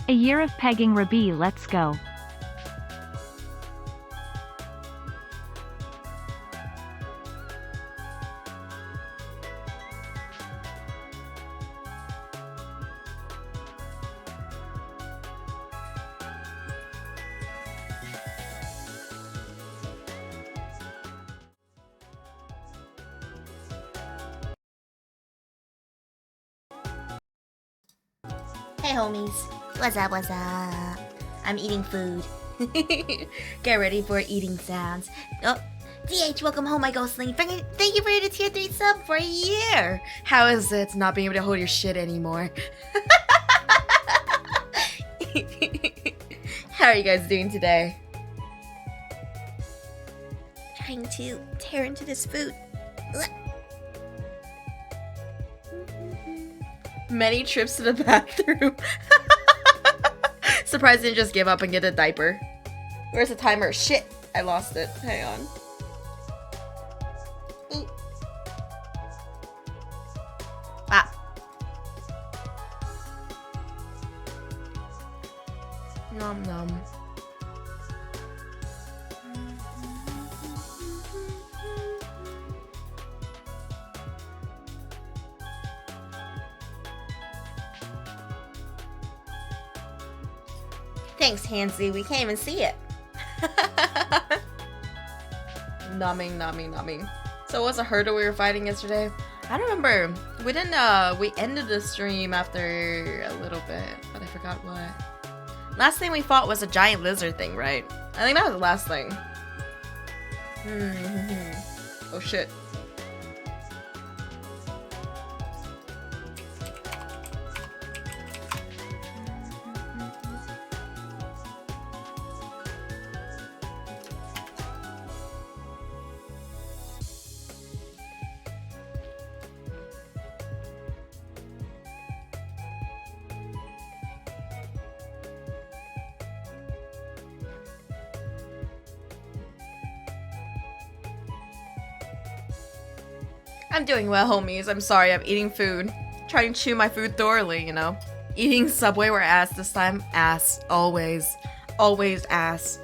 A year of pegging Rabi, let's go. Hey homies, what's up, what's up? I'm eating food. Get ready for eating sounds. Oh, DH, welcome home, my Ghostling. Thank you for the tier 3 sub for a year. How is it not being able to hold your shit anymore? How are you guys doing today? Trying to tear into this food. Ugh. Many trips to the bathroom. Surprised I didn't just give up and get a diaper. Where's the timer? Shit, I lost it. Hang on. Ooh. Ah. Nom nom. Thanks, Hansy. We can't even see it. Numbing, numbing, numbing. So what was the hurdle we were fighting yesterday? I don't remember. We didn't, we ended the stream after a little bit, but I forgot what. Last thing we fought was a giant lizard thing, right? I think that was the last thing. Oh shit. I'm doing well, homies. I'm sorry, I'm eating food. Trying to chew my food thoroughly, you know? Eating Subway or ass this time? Ass. Always. Always ass.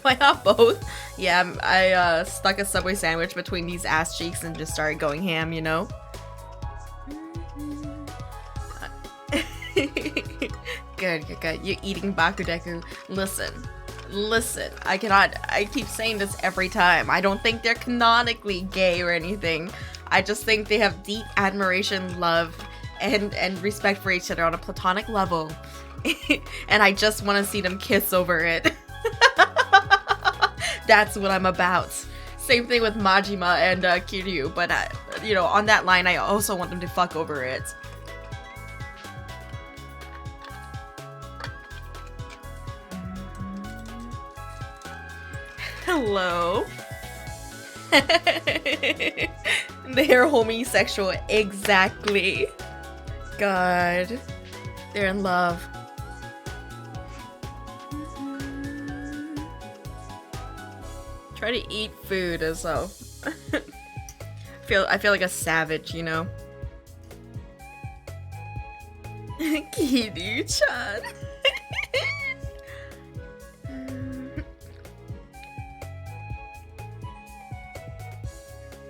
Why not both? Yeah, I stuck a Subway sandwich between these ass cheeks and just started going ham, you know? Good, good, good. You're eating Bakudeku. Listen, I keep saying this every time. I don't think they're canonically gay or anything. I just think they have deep admiration, love, and respect for each other on a platonic level. And I just want to see them kiss over it. That's what I'm about. Same thing with Majima and Kiryu, but you know, on that line, I also want them to fuck over it. Hello. They're homosexual, exactly. God, they're in love. Try to eat food as well. I feel like a savage, you know. Kiryu-chan.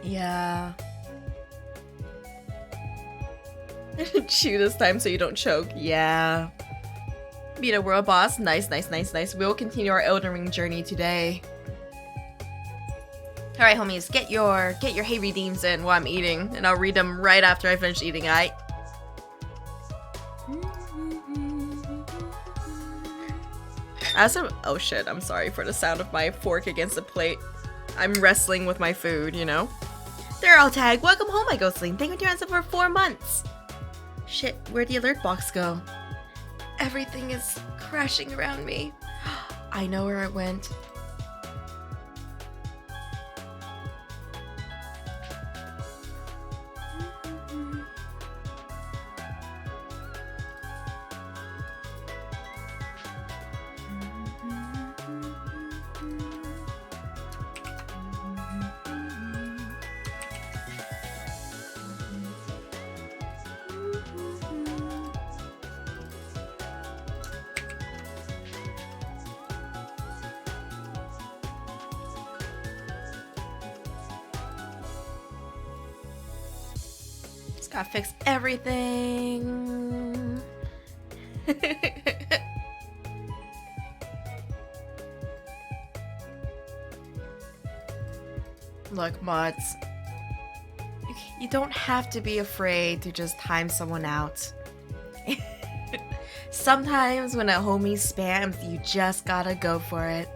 Yeah. Chew this time so you don't choke. Yeah. Beat a world boss. Nice, nice, nice, nice. We'll continue our Elden Ring journey today. Alright, homies. Get your hey redeems in while I'm eating, and I'll read them right after I finish eating, alright? Oh shit, I'm sorry for the sound of my fork against the plate. I'm wrestling with my food, you know? They're all tagged. Welcome home, my Ghostling. Thank you for your answer for 4 months. Shit, where'd the alert box go? Everything is crashing around me. I know where it went. Just gotta fix everything. Look, mods. You don't have to be afraid to just time someone out. Sometimes when a homie spams, you just gotta go for it.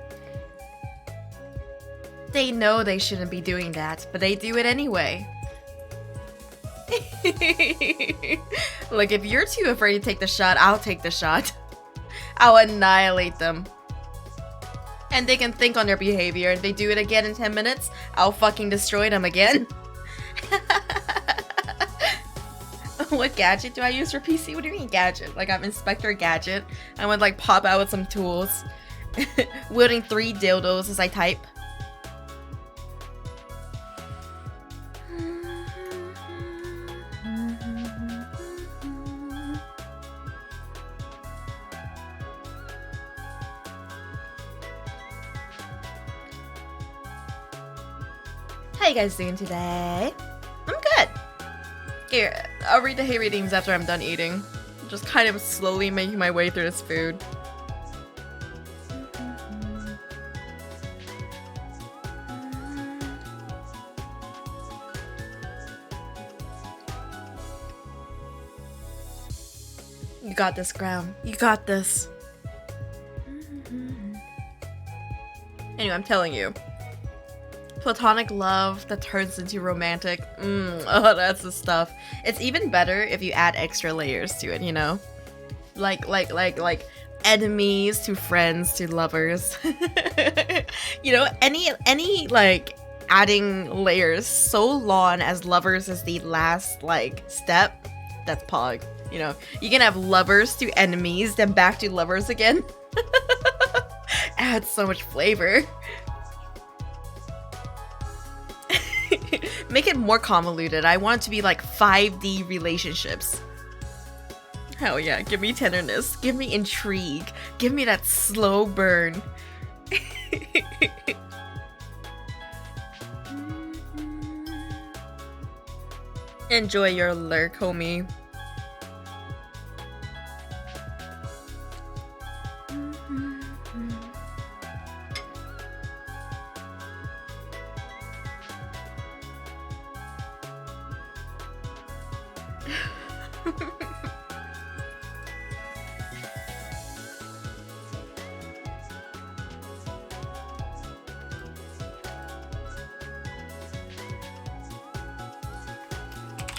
They know they shouldn't be doing that, but they do it anyway. Look, if you're too afraid to take the shot, I'll take the shot. I'll annihilate them. And they can think on their behavior. If they do it again in 10 minutes, I'll fucking destroy them again. What gadget do I use for PC? What do you mean gadget? Like, I'm Inspector Gadget. I would like pop out with some tools. Wielding 3 dildos as I type. How you guys doing today? I'm good. Here, I'll read the hey readings after I'm done eating. I'm just kind of slowly making my way through this food. You got this, Graham. You got this. Anyway, I'm telling you. Platonic love that turns into romantic. Oh, that's the stuff. It's even better if you add extra layers to it, you know? Like enemies to friends to lovers. You know, any like adding layers so long as lovers is the last like step, that's pog. You know, you can have lovers to enemies, then back to lovers again. Adds so much flavor. Make it more convoluted. I want it to be like 5D relationships. Hell yeah, give me tenderness. Give me intrigue. Give me that slow burn. Enjoy your lurk, homie.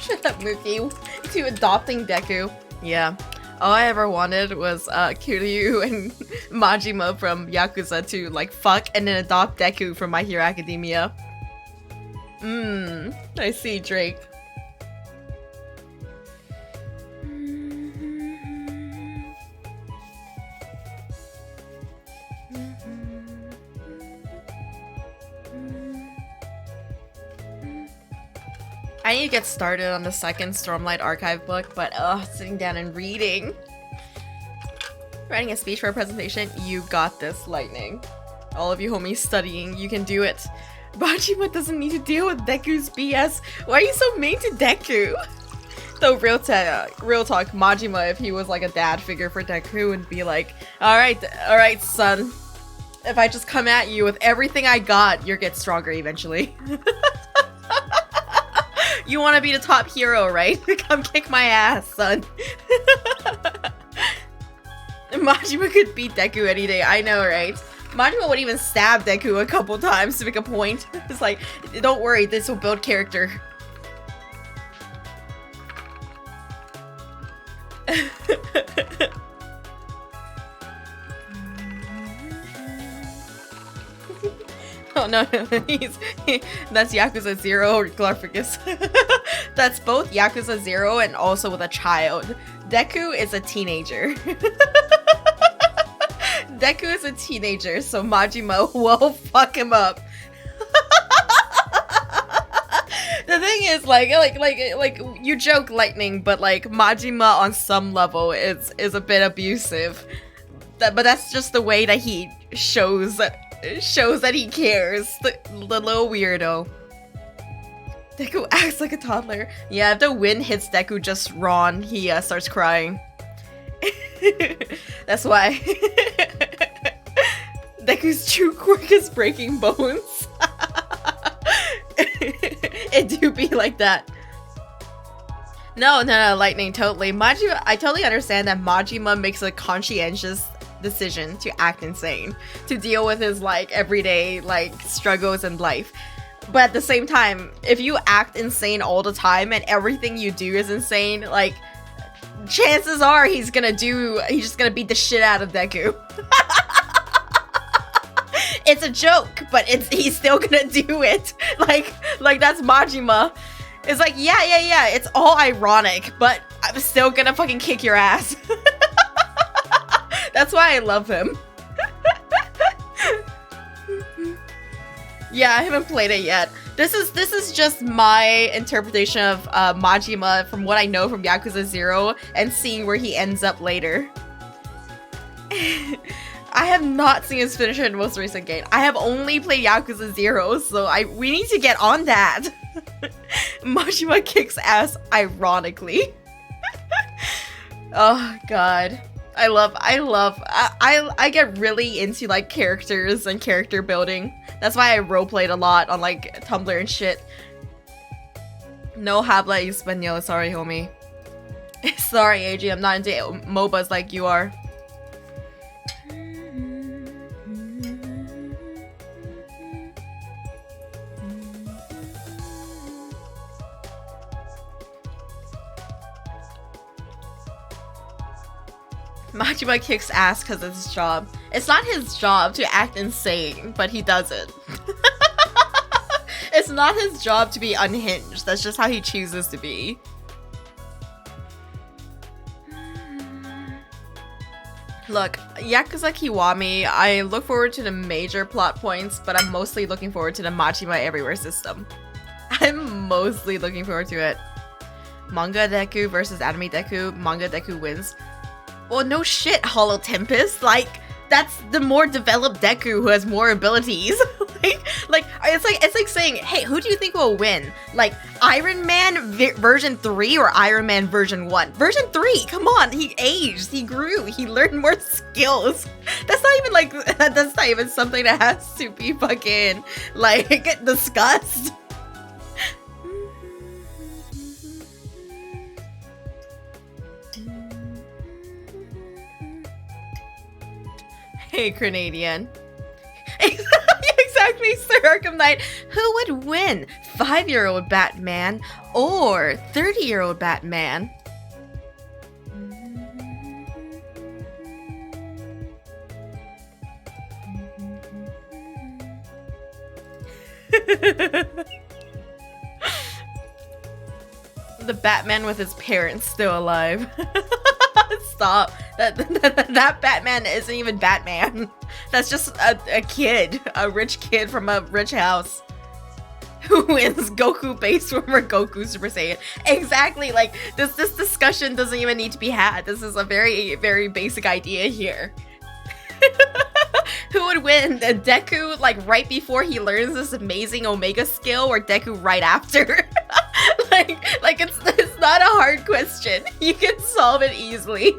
Shut up, Mookie. To adopting Deku. Yeah. All I ever wanted was Kiryu and Majima from Yakuza to like fuck and then adopt Deku from My Hero Academia. I see, Drake. I need to get started on the second Stormlight Archive book, but sitting down and reading. Writing a speech for a presentation, you got this, Lightning. All of you homies studying, you can do it. Majima doesn't need to deal with Deku's BS. Why are you so mean to Deku? Though real talk, Majima, if he was like a dad figure for Deku, would be like, alright, son. If I just come at you with everything I got, you'll get stronger eventually. You want to be the top hero, right? Come kick my ass, son. Majima could beat Deku any day, I know, right? Majima would even stab Deku a couple times to make a point. It's like, don't worry, this will build character. Oh no, that's Yakuza 0 or Glarficus. That's both Yakuza 0 and also with a child. Deku is a teenager. Deku is a teenager, so Majima will fuck him up. The thing is, like you joke, Lightning, but like Majima on some level is a bit abusive. But that's just the way that he shows that he cares. The little weirdo. Deku acts like a toddler. Yeah, if the wind hits Deku just wrong, he starts crying. That's why. Deku's true quirk is breaking bones. It do be like that. No, Lightning, totally. Majima, I totally understand that Majima makes a conscientious decision to act insane, to deal with his, like, everyday, like, struggles in life. But at the same time, if you act insane all the time and everything you do is insane, like, chances are he's just gonna beat the shit out of Deku. It's a joke, but he's still gonna do it. Like that's Majima. It's like, yeah, it's all ironic, but I'm still gonna fucking kick your ass. That's why I love him. Yeah, I haven't played it yet. This is just my interpretation of Majima from what I know from Yakuza 0 and seeing where he ends up later. I have not seen his finisher in the most recent game. I have only played Yakuza 0, so we need to get on that. Majima kicks ass ironically. Oh god. I get really into like characters and character building. That's why I roleplayed a lot on like Tumblr and shit. No habla español, sorry homie. Sorry AG, I'm not into MOBAs like you are. Majima kicks ass because it's his job. It's not his job to act insane, but he does it. It's not his job to be unhinged. That's just how he chooses to be. Look, Yakuza Kiwami, I look forward to the major plot points, but I'm mostly looking forward to the Majima Everywhere system. I'm mostly looking forward to it. Manga Deku versus Anime Deku. Manga Deku wins. Well, no shit, Hollow Tempest. Like, that's the more developed Deku who has more abilities. It's like saying, hey, who do you think will win? Like, Iron Man version 3 or Iron Man version 1? Version 3, come on, he aged, he grew, he learned more skills. That's not even something that has to be fucking, like, discussed. Hey, Grenadian. Exactly, Sir Arkham Knight. Who would win? 5-year-old Batman or 30-year-old Batman? The Batman with his parents still alive. Stop. That Batman isn't even Batman. That's just a kid. A rich kid from a rich house. Who wins Goku base form or Goku Super Saiyan? Exactly, like, this discussion doesn't even need to be had. This is a very, very basic idea here. Who would win? Deku, like, right before he learns this amazing Omega skill, or Deku right after? like it's not a hard question. You can solve it easily.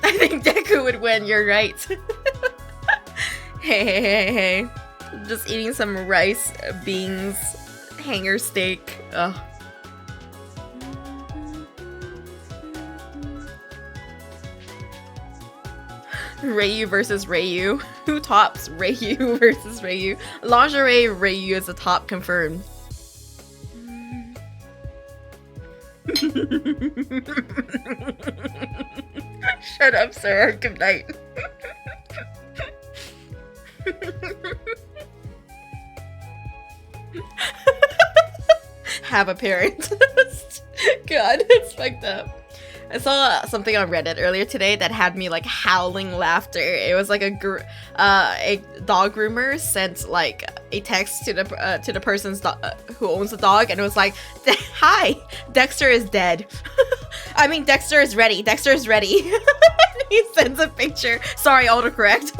I think Deku would win, you're right. Hey. Just eating some rice, beans, hanger steak. Ugh. Reiyu versus Reiyu. Who tops? Reiyu versus Reiyu. Lingerie Reiyu is the top, confirmed. Shut up, Sir Arkham Knight. Have a parent. God, it's fucked up. I saw something on Reddit earlier today that had me like howling laughter. It was like a dog groomer sent like a text to the person's who owns the dog, and it was like, "Hi, Dexter is dead." I mean, Dexter is ready. Dexter is ready. He sends a picture. Sorry, autocorrect.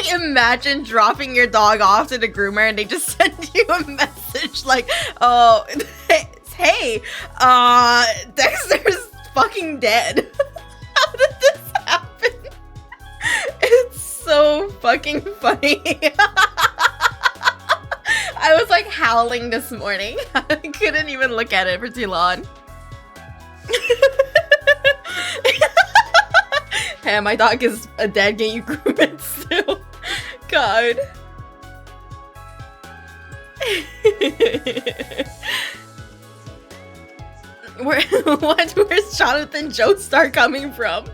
like imagine dropping your dog off to the groomer and they just send you a message like, oh, hey, Dexter's fucking dead. How did this happen? It's so fucking funny. I was like howling this morning. I couldn't even look at it for too long. Hey, my dog is dead. Can you groom it still? God. Where's Jonathan Joestar coming from?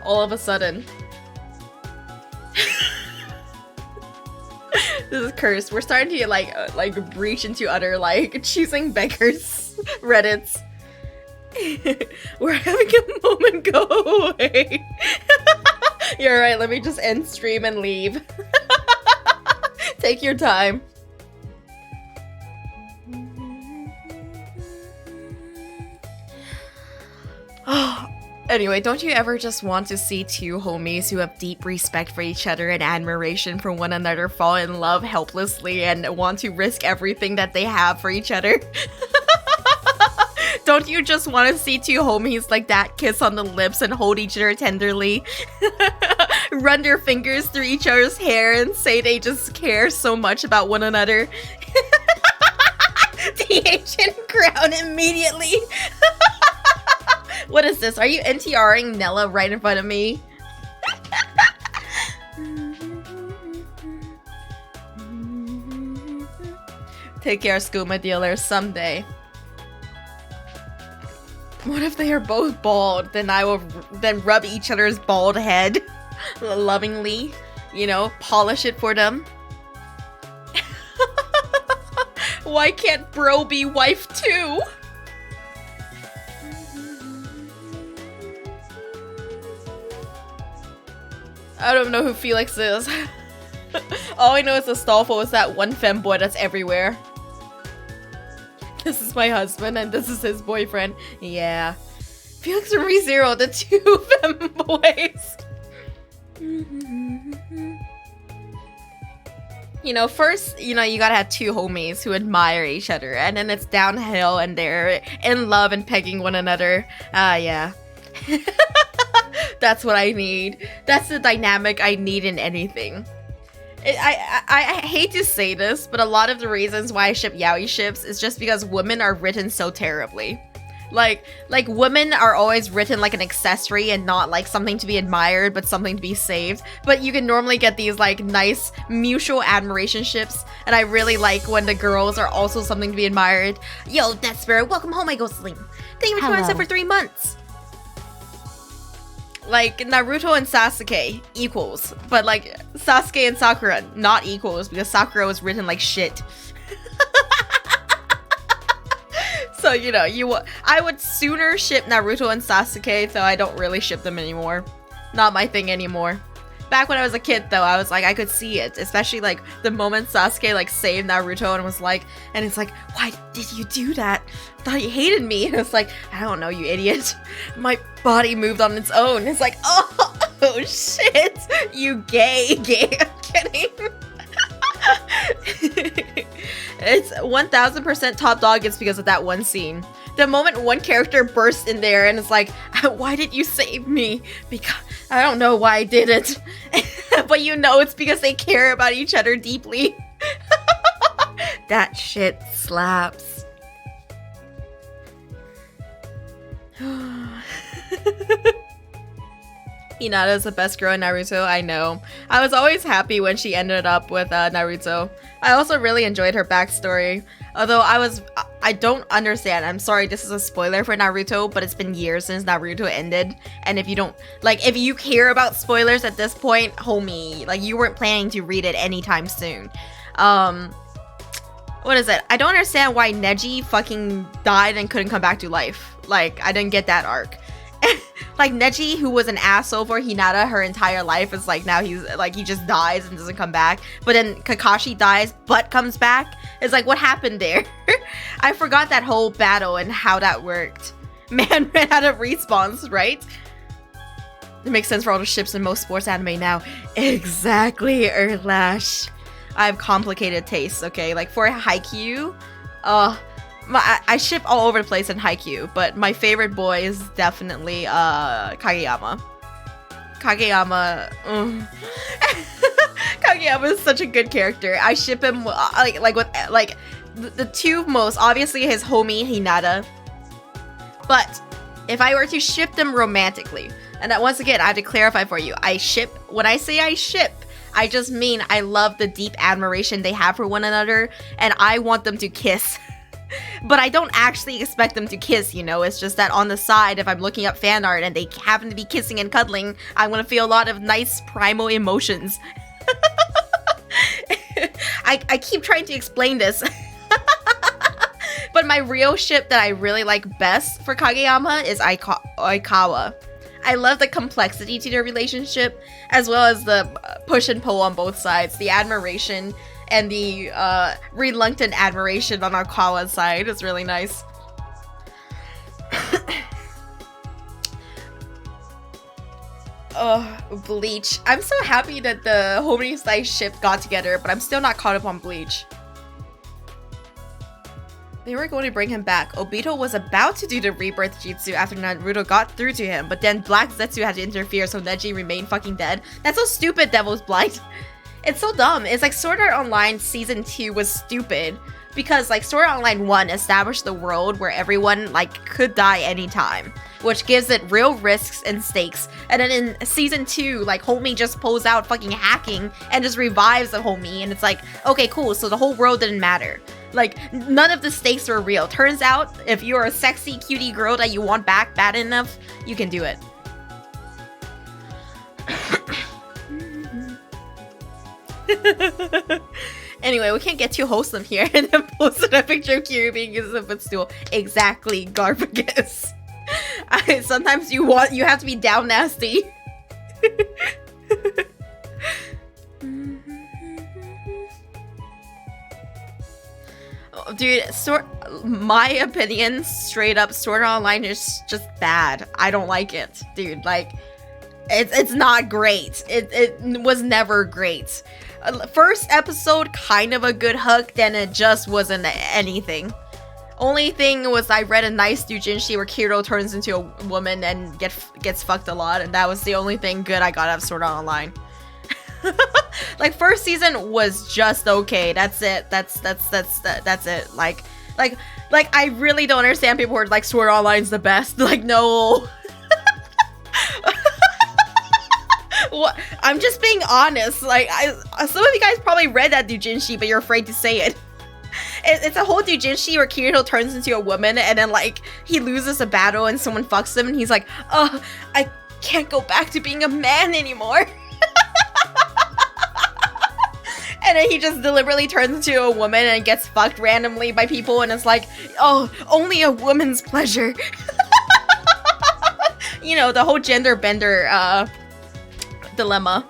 All of a sudden. This is cursed. We're starting to get like breach into other like choosing beggars Reddits. We're having a moment. Go away. You're right. Let me just end stream and leave. Take your time. Anyway, don't you ever just want to see two homies who have deep respect for each other and admiration for one another fall in love helplessly and want to risk everything that they have for each other? Don't you just want to see two homies like that kiss on the lips and hold each other tenderly? Run their fingers through each other's hair and say they just care so much about one another? TH and crown immediately. What is this? Are you NTRing Nella right in front of me? Take care, Skooma dealer, someday. What if they are both bald? Then I will rub each other's bald head lovingly, you know, polish it for them. Why can't bro be wife too? I don't know who Felix is. All I know is Astolfo is that one femboy that's everywhere. This is my husband and this is his boyfriend. Yeah. Felix and ReZero, the two femboys. You know, first, you know, you gotta have two homies who admire each other, and then it's downhill and they're in love and pegging one another. Yeah. That's what I need. That's the dynamic I need in anything. I hate to say this, but a lot of the reasons why I ship yaoi ships is just because women are written so terribly. Like women are always written like an accessory and not like something to be admired, but something to be saved. But you can normally get these like nice mutual admiration ships, and I really like when the girls are also something to be admired. Yo, Death Spirit, welcome home, my Ghostling. Thank you for joining us for 3 months. Like, Naruto and Sasuke, equals. But, like, Sasuke and Sakura, not equals, because Sakura was written like shit. So, you know, I would sooner ship Naruto and Sasuke, though I don't really ship them anymore. Not my thing anymore. Back when I was a kid, though, I was like, I could see it. Especially, like, the moment Sasuke, like, saved Naruto and was like, and it's like, why did you do that? I thought you hated me. And it's like, I don't know, you idiot. My body moved on its own. It's like, oh shit, you gay. I'm kidding. It's 1000% top dog. It's because of that one scene. The moment one character bursts in there and it's like, why did you save me? Because I don't know why I did it. But you know it's because they care about each other deeply. That shit slaps. Hinata's the best girl in Naruto, I know. I was always happy when she ended up with Naruto. I also really enjoyed her backstory. Although I don't understand. I'm sorry, this is a spoiler for Naruto, but it's been years since Naruto ended. And if you don't, like, if you care about spoilers at this point, homie, like, you weren't planning to read it anytime soon. What is it? I don't understand why Neji fucking died and couldn't come back to life. Like, I didn't get that arc. Like, Neji, who was an asshole for Hinata her entire life, is like, now he's like, he just dies and doesn't come back. But then Kakashi dies but comes back. It's like, what happened there? I forgot that whole battle and how that worked. Man ran out of respawns, right? It makes sense for all the ships in most sports anime now. Exactly, Erlash. I have complicated tastes, okay? Like for Haikyuu, I ship all over the place in Haikyuu, but my favorite boy is definitely Kageyama. Kageyama, Kageyama is such a good character. I ship him with the two most, obviously his homie Hinata. But if I were to ship them romantically, and that once again I have to clarify for you, when I say I ship, I just mean I love the deep admiration they have for one another, and I want them to kiss. But I don't actually expect them to kiss, you know? It's just that on the side, if I'm looking up fan art and they happen to be kissing and cuddling, I'm gonna feel a lot of nice primal emotions. I keep trying to explain this. But my real ship that I really like best for Kageyama is Aikawa. I love the complexity to their relationship, as well as the push and pull on both sides, the admiration and the reluctant admiration on Aikawa's side is really nice. Oh, Bleach. I'm so happy that the homies I shipped got together, but I'm still not caught up on Bleach. They were going to bring him back. Obito was about to do the rebirth jutsu after Naruto got through to him, but then Black Zetsu had to interfere, so Neji remained fucking dead. That's so stupid, Devil's Blind. It's so dumb. It's like Sword Art Online Season 2 was stupid, because like Sword Art Online 1 established the world where everyone like could die anytime, which gives it real risks and stakes. And then in Season 2, like homie just pulls out fucking hacking and just revives the homie, and it's like, okay, cool, so the whole world didn't matter. Like, none of the stakes were real. Turns out, if you're a sexy cutie girl that you want back bad enough, you can do it. Anyway, we can't get too wholesome here and then posted a picture of Kiryu being used as a footstool. Exactly, Garbagus. Sometimes you have to be down nasty. Dude, my opinion, straight up, Sword Art Online is just bad. I don't like it, dude. Like, it's not great. It was never great. First episode, kind of a good hook, then it just wasn't anything. Only thing was I read a nice doujinshi where Kiro turns into a woman and gets fucked a lot, and that was the only thing good I got out of Sword Art Online. Like, first season was just okay. That's it. That's it. Like I really don't understand people who are like, Sword Art Online's the best. Like, no. What? I'm just being honest. Like, some of you guys probably read that doujinshi, but you're afraid to say it. It's a whole doujinshi where Kirito turns into a woman, and then like he loses a battle and someone fucks him, and he's like, oh, I can't go back to being a man anymore. And then he just deliberately turns into a woman and gets fucked randomly by people, and it's like, oh, only a woman's pleasure. You know, the whole gender bender dilemma.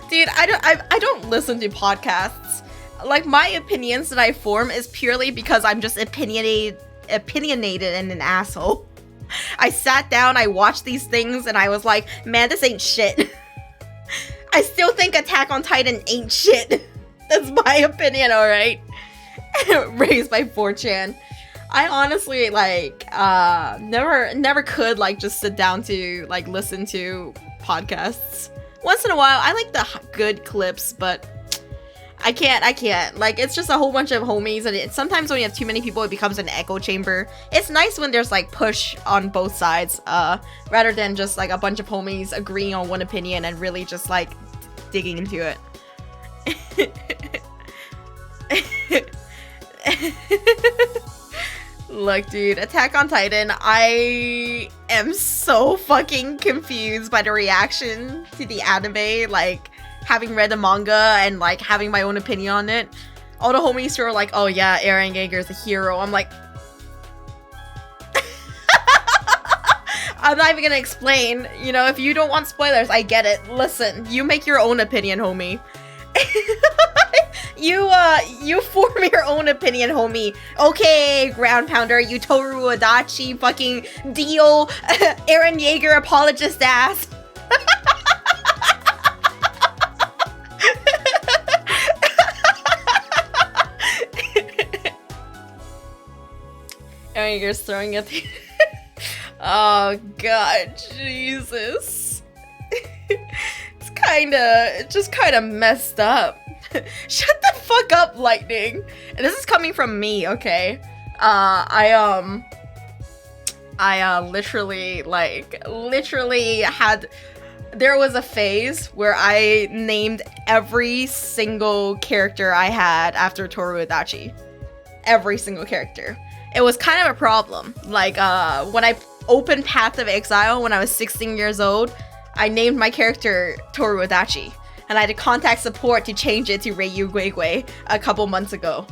Dude, I don't listen to podcasts. Like, my opinions that I form is purely because I'm just opinionated and an asshole. I sat down, I watched these things, and I was like, man, this ain't shit. I still think Attack on Titan ain't shit. That's my opinion, alright? Raised by 4chan. I honestly, like, never could, like, just sit down to, like, listen to podcasts. Once in a while, I like the good clips, but I can't. Like, it's just a whole bunch of homies, and sometimes when you have too many people, it becomes an echo chamber. It's nice when there's, like, push on both sides, rather than just, like, a bunch of homies agreeing on one opinion and really just, like, digging into it. Look, dude, Attack on Titan, I am so fucking confused by the reaction to the anime, like, having read the manga and, like, having my own opinion on it. All the homies who are like, oh yeah, Eren Yeager's a hero, I'm like... I'm not even gonna explain, you know, if you don't want spoilers, I get it. Listen, you make your own opinion, homie. you form your own opinion, homie. Okay, Ground Pounder, you Toru Adachi, fucking Dio, Aaron Yeager apologist ass. Aaron Yeager's throwing at the... Oh god, Jesus. It's just kinda messed up. Shut the fuck up, Lightning. And this is coming from me, okay? I literally had... There was a phase where I named every single character I had after Toru Adachi. Every single character. It was kind of a problem. Like, when I opened Path of Exile when I was 16 years old, I named my character Toru Adachi. And I had to contact support to change it to Reiyu GuiGui a couple months ago.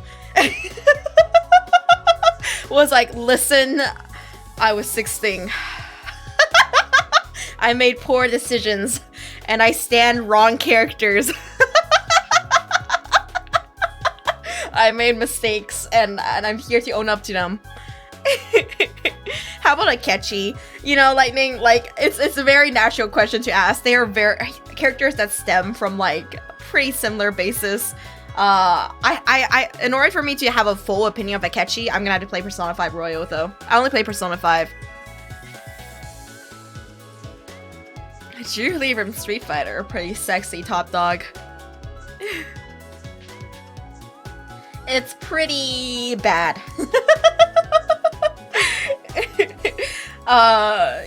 Was like, listen, I was 16. I made poor decisions, and I stand wrong characters. I made mistakes, and I'm here to own up to them. How about Akechi? You know, Lightning, like, it's a very natural question to ask. They are very characters that stem from, like, pretty similar basis. In order for me to have a full opinion of Akechi, I'm gonna have to play Persona 5 Royal, though. I only play Persona 5. Julie from Street Fighter, pretty sexy, top dog. It's pretty bad.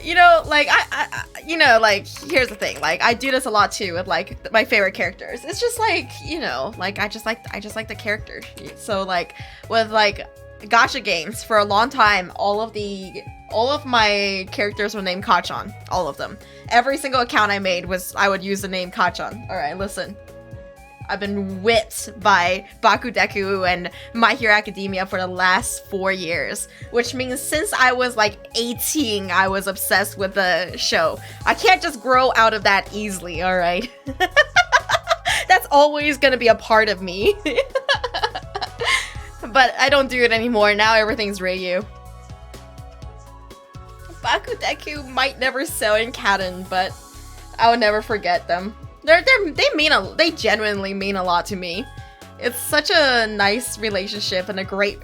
You know, like, you know, like, here's the thing, like, I do this a lot too with, like, my favorite characters. It's just, like, you know, like, I just like the characters. So, like, with, like, gacha games, for a long time, all of my characters were named Kachan. All of them. Every single account I made I would use the name Kachan. Alright, listen. I've been whipped by Bakudeku and My Hero Academia for the last 4 years, which means since I was like 18, I was obsessed with the show. I can't just grow out of that easily, alright? That's always gonna be a part of me. But I don't do it anymore. Now everything's Reiyu. Bakudeku might never sell in canon, but I will never forget them. They genuinely mean a lot to me. It's such a nice relationship and a great...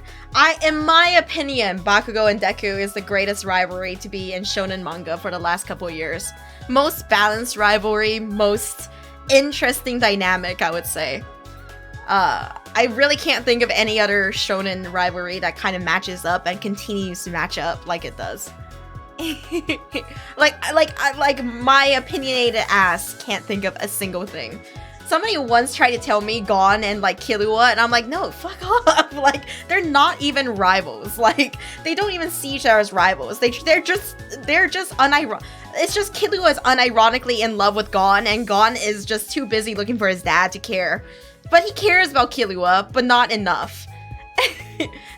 in my opinion, Bakugo and Deku is the greatest rivalry to be in shonen manga for the last couple years. Most balanced rivalry, most interesting dynamic, I would say. I really can't think of any other shonen rivalry that kind of matches up and continues to match up like it does. like my opinionated ass can't think of a single thing. Somebody once tried to tell me Gon and like Killua, and I'm like, no, fuck off. Like, they're not even rivals. Like, they don't even see each other as rivals. They're just unironic. It's just Killua is unironically in love with Gon, and Gon is just too busy looking for his dad to care. But he cares about Killua, but not enough.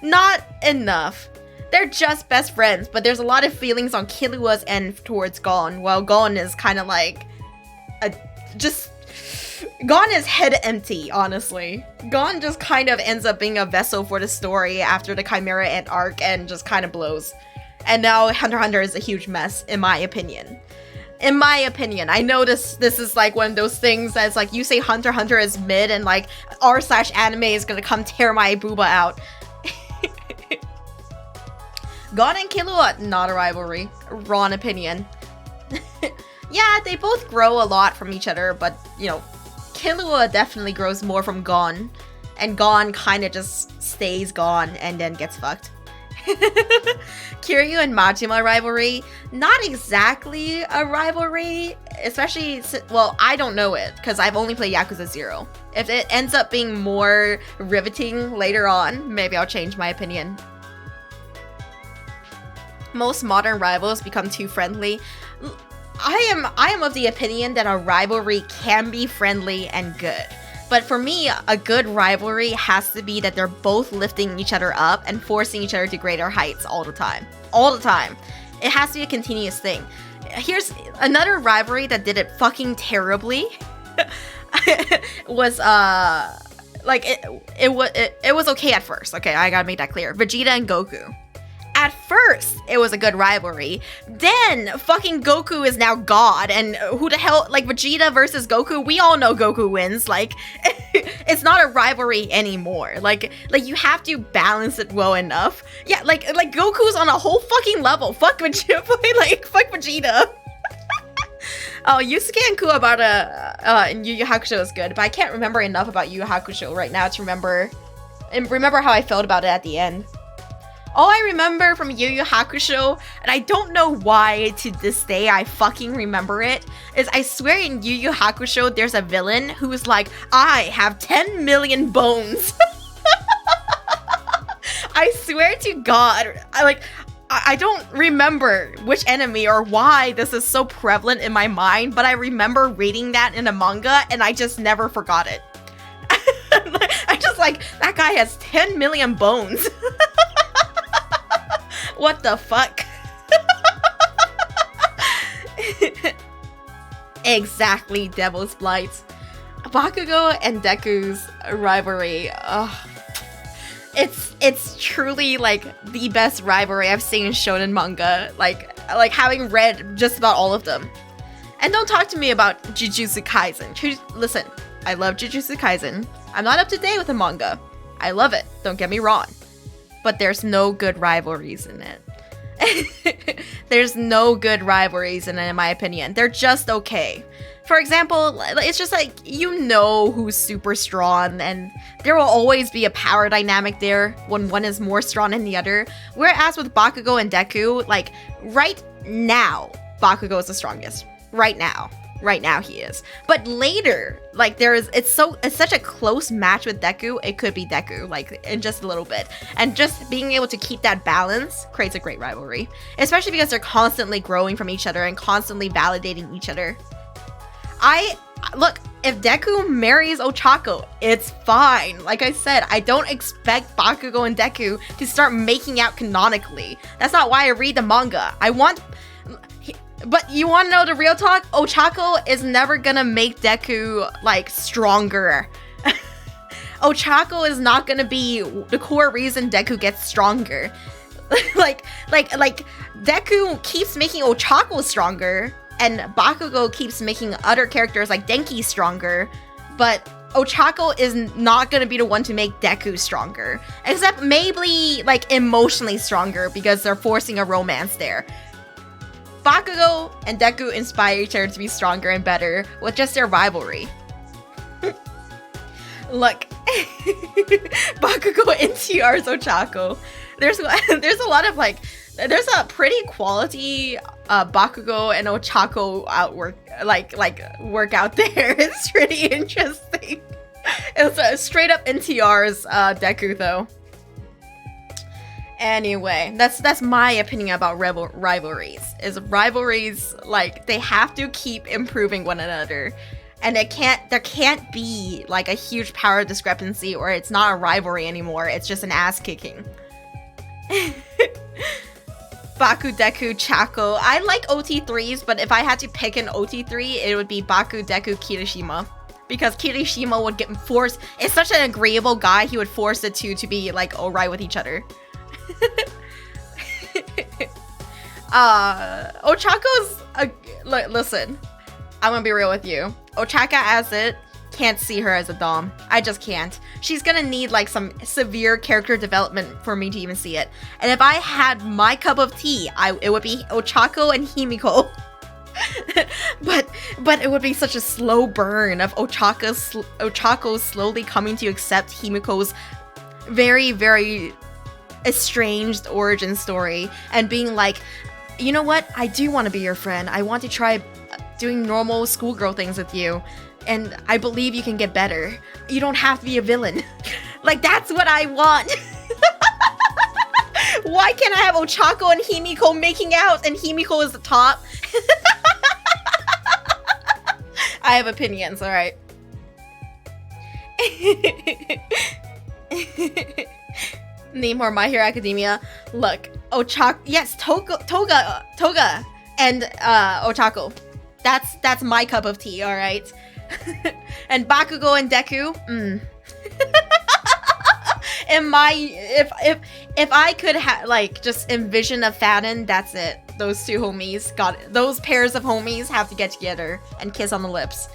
Not enough. They're just best friends, but there's a lot of feelings on Killua's end towards Gon, while Gon is kind of like Gon is head empty, honestly. Gon just kind of ends up being a vessel for the story after the Chimera Ant arc and just kind of blows. And now Hunter x Hunter is a huge mess, in my opinion. In my opinion. I know this is like one of those things that's like, you say Hunter x Hunter is mid and like r/anime is gonna come tear my booba out. Gon and Killua, not a rivalry. Wrong opinion. Yeah, they both grow a lot from each other, but, you know, Killua definitely grows more from Gon, and Gon kind of just stays Gon and then gets fucked. Kiryu and Majima rivalry, not exactly a rivalry, especially, well, I don't know it, because I've only played Yakuza 0. If it ends up being more riveting later on, maybe I'll change my opinion. Most modern rivals become too friendly. I am of the opinion that a rivalry can be friendly and good. But for me, a good rivalry has to be that they're both lifting each other up and forcing each other to greater heights all the time. All the time. It has to be a continuous thing. Here's another rivalry that did it fucking terribly. was like it was okay at first. Okay, I gotta make that clear. Vegeta and Goku. At first, it was a good rivalry. Then, fucking Goku is now God, and who the hell, like, Vegeta versus Goku, we all know Goku wins. Like, it's not a rivalry anymore. Like, you have to balance it well enough. Yeah, like Goku's on a whole fucking level. Fuck Vegeta, like, fuck Vegeta. Oh, Yusuke and Kuwabara in Yu Yu Hakusho is good, but I can't remember enough about Yu Yu Hakusho right now to remember how I felt about it at the end. All I remember from Yu Yu Hakusho, and I don't know why to this day I fucking remember it, is I swear in Yu Yu Hakusho there's a villain who's like, I have 10 million bones. I swear to God, I don't remember which enemy or why this is so prevalent in my mind, but I remember reading that in a manga and I just never forgot it. I just like, that guy has 10 million bones. What the fuck? Exactly, Devil's Blight. Bakugo and Deku's rivalry. It's truly like the best rivalry I've seen in shonen manga. Like having read just about all of them. And don't talk to me about Jujutsu Kaisen. Listen, I love Jujutsu Kaisen. I'm not up to date with the manga. I love it, don't get me wrong. But there's no good rivalries in it. There's no good rivalries in it, in my opinion. They're just okay. For example, it's just like, you know who's super strong, and there will always be a power dynamic there when one is more strong than the other. Whereas with Bakugo and Deku, like, right now, Bakugo is the strongest. Right now. Right now he is. But later, like, it's such a close match with Deku, it could be Deku, like, in just a little bit. And just being able to keep that balance creates a great rivalry. Especially because they're constantly growing from each other and constantly validating each other. Look, if Deku marries Ochako, it's fine. Like I said, I don't expect Bakugo and Deku to start making out canonically. That's not why I read the manga. But you want to know the real talk? Ochako is never gonna make Deku, like, stronger. Ochako is not gonna be the core reason Deku gets stronger. like Deku keeps making Ochako stronger, and Bakugo keeps making other characters like Denki stronger, but Ochako is not gonna be the one to make Deku stronger. Except maybe, like, emotionally stronger, because they're forcing a romance there. Bakugo and Deku inspire each other to be stronger and better with just their rivalry. Look, Bakugo NTR's Ochako. There's a lot of, like, there's a pretty quality Bakugo and Ochako work out there. It's pretty interesting. It's a straight up NTR's Deku though. Anyway, that's my opinion about rivalries. Rivalries, like, they have to keep improving one another, and there can't be like a huge power discrepancy, or it's not a rivalry anymore. It's just an ass kicking. Baku, Deku, Chako. I like OT3s, but if I had to pick an OT3, it would be Baku, Deku, Kirishima. Because Kirishima would get forced. It's such an agreeable guy. He would force the two to be like alright with each other. Ochako's listen, I'm gonna be real with you. Ochaka as it can't see her as a dom. I just can't. She's gonna need like some severe character development for me to even see it. And if I had my cup of tea, it would be Ochako and Himiko. but it would be such a slow burn of Ochako slowly coming to accept Himiko's very, very estranged origin story and being like, you know what, I do want to be your friend. I want to try doing normal schoolgirl things with you, and I believe you can get better. You don't have to be a villain. Like, that's what I want. Why can't I have Ochako and Himiko making out and Himiko is the top? I have opinions, alright. Name more My Hero Academia. Look, yes, Toga, and Ochako. That's my cup of tea, alright? And Bakugo and Deku, If I could like just envision a fanon, that's it. Those two homies got it. Those pairs of homies have to get together and kiss on the lips.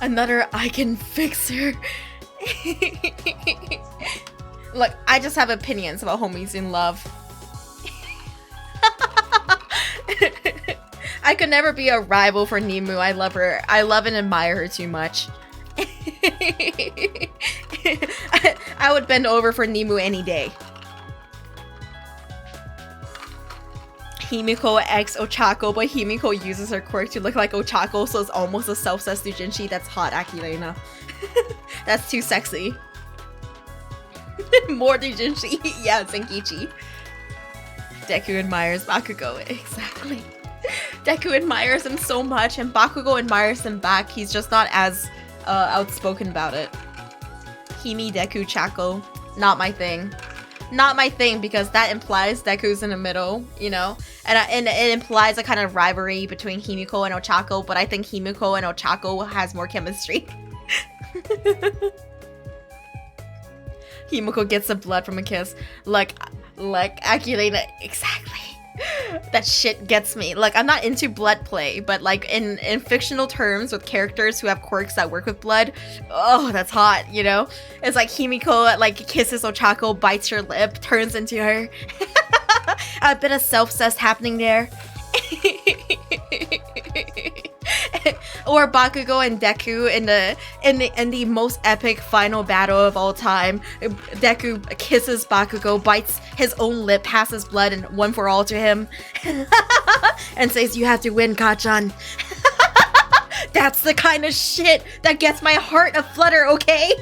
Another I can fix her. Look, I just have opinions about homies in love. I could never be a rival for Nemu. I love her. I love and admire her too much. I would bend over for Nemu any day. Himiko X Ochako, but Himiko uses her quirk to look like Ochako, so it's almost a self-cessed doujinshi. That's hot, Akirena. That's too sexy. More doujinshi. Yeah, Zenkichi. Deku admires Bakugo. Exactly. Deku admires him so much, and Bakugo admires him back. He's just not as outspoken about it. Himi Deku Chako. Not my thing. Not my thing, because that implies Deku's in the middle, you know? And it implies a kind of rivalry between Himiko and Ochako, but I think Himiko and Ochako has more chemistry. Himiko gets the blood from a kiss. Like Akirena, exactly. That shit gets me. Like, I'm not into blood play, but like in fictional terms with characters who have quirks that work with blood, oh, that's hot, you know? It's like Himiko like kisses Ochako, bites her lip, turns into her. A bit of self-cess happening there. Or Bakugo and Deku in the most epic final battle of all time. Deku kisses Bakugo, bites his own lip, passes blood and one for all to him, and says, "You have to win, Kachan." That's the kind of shit that gets my heart aflutter, okay?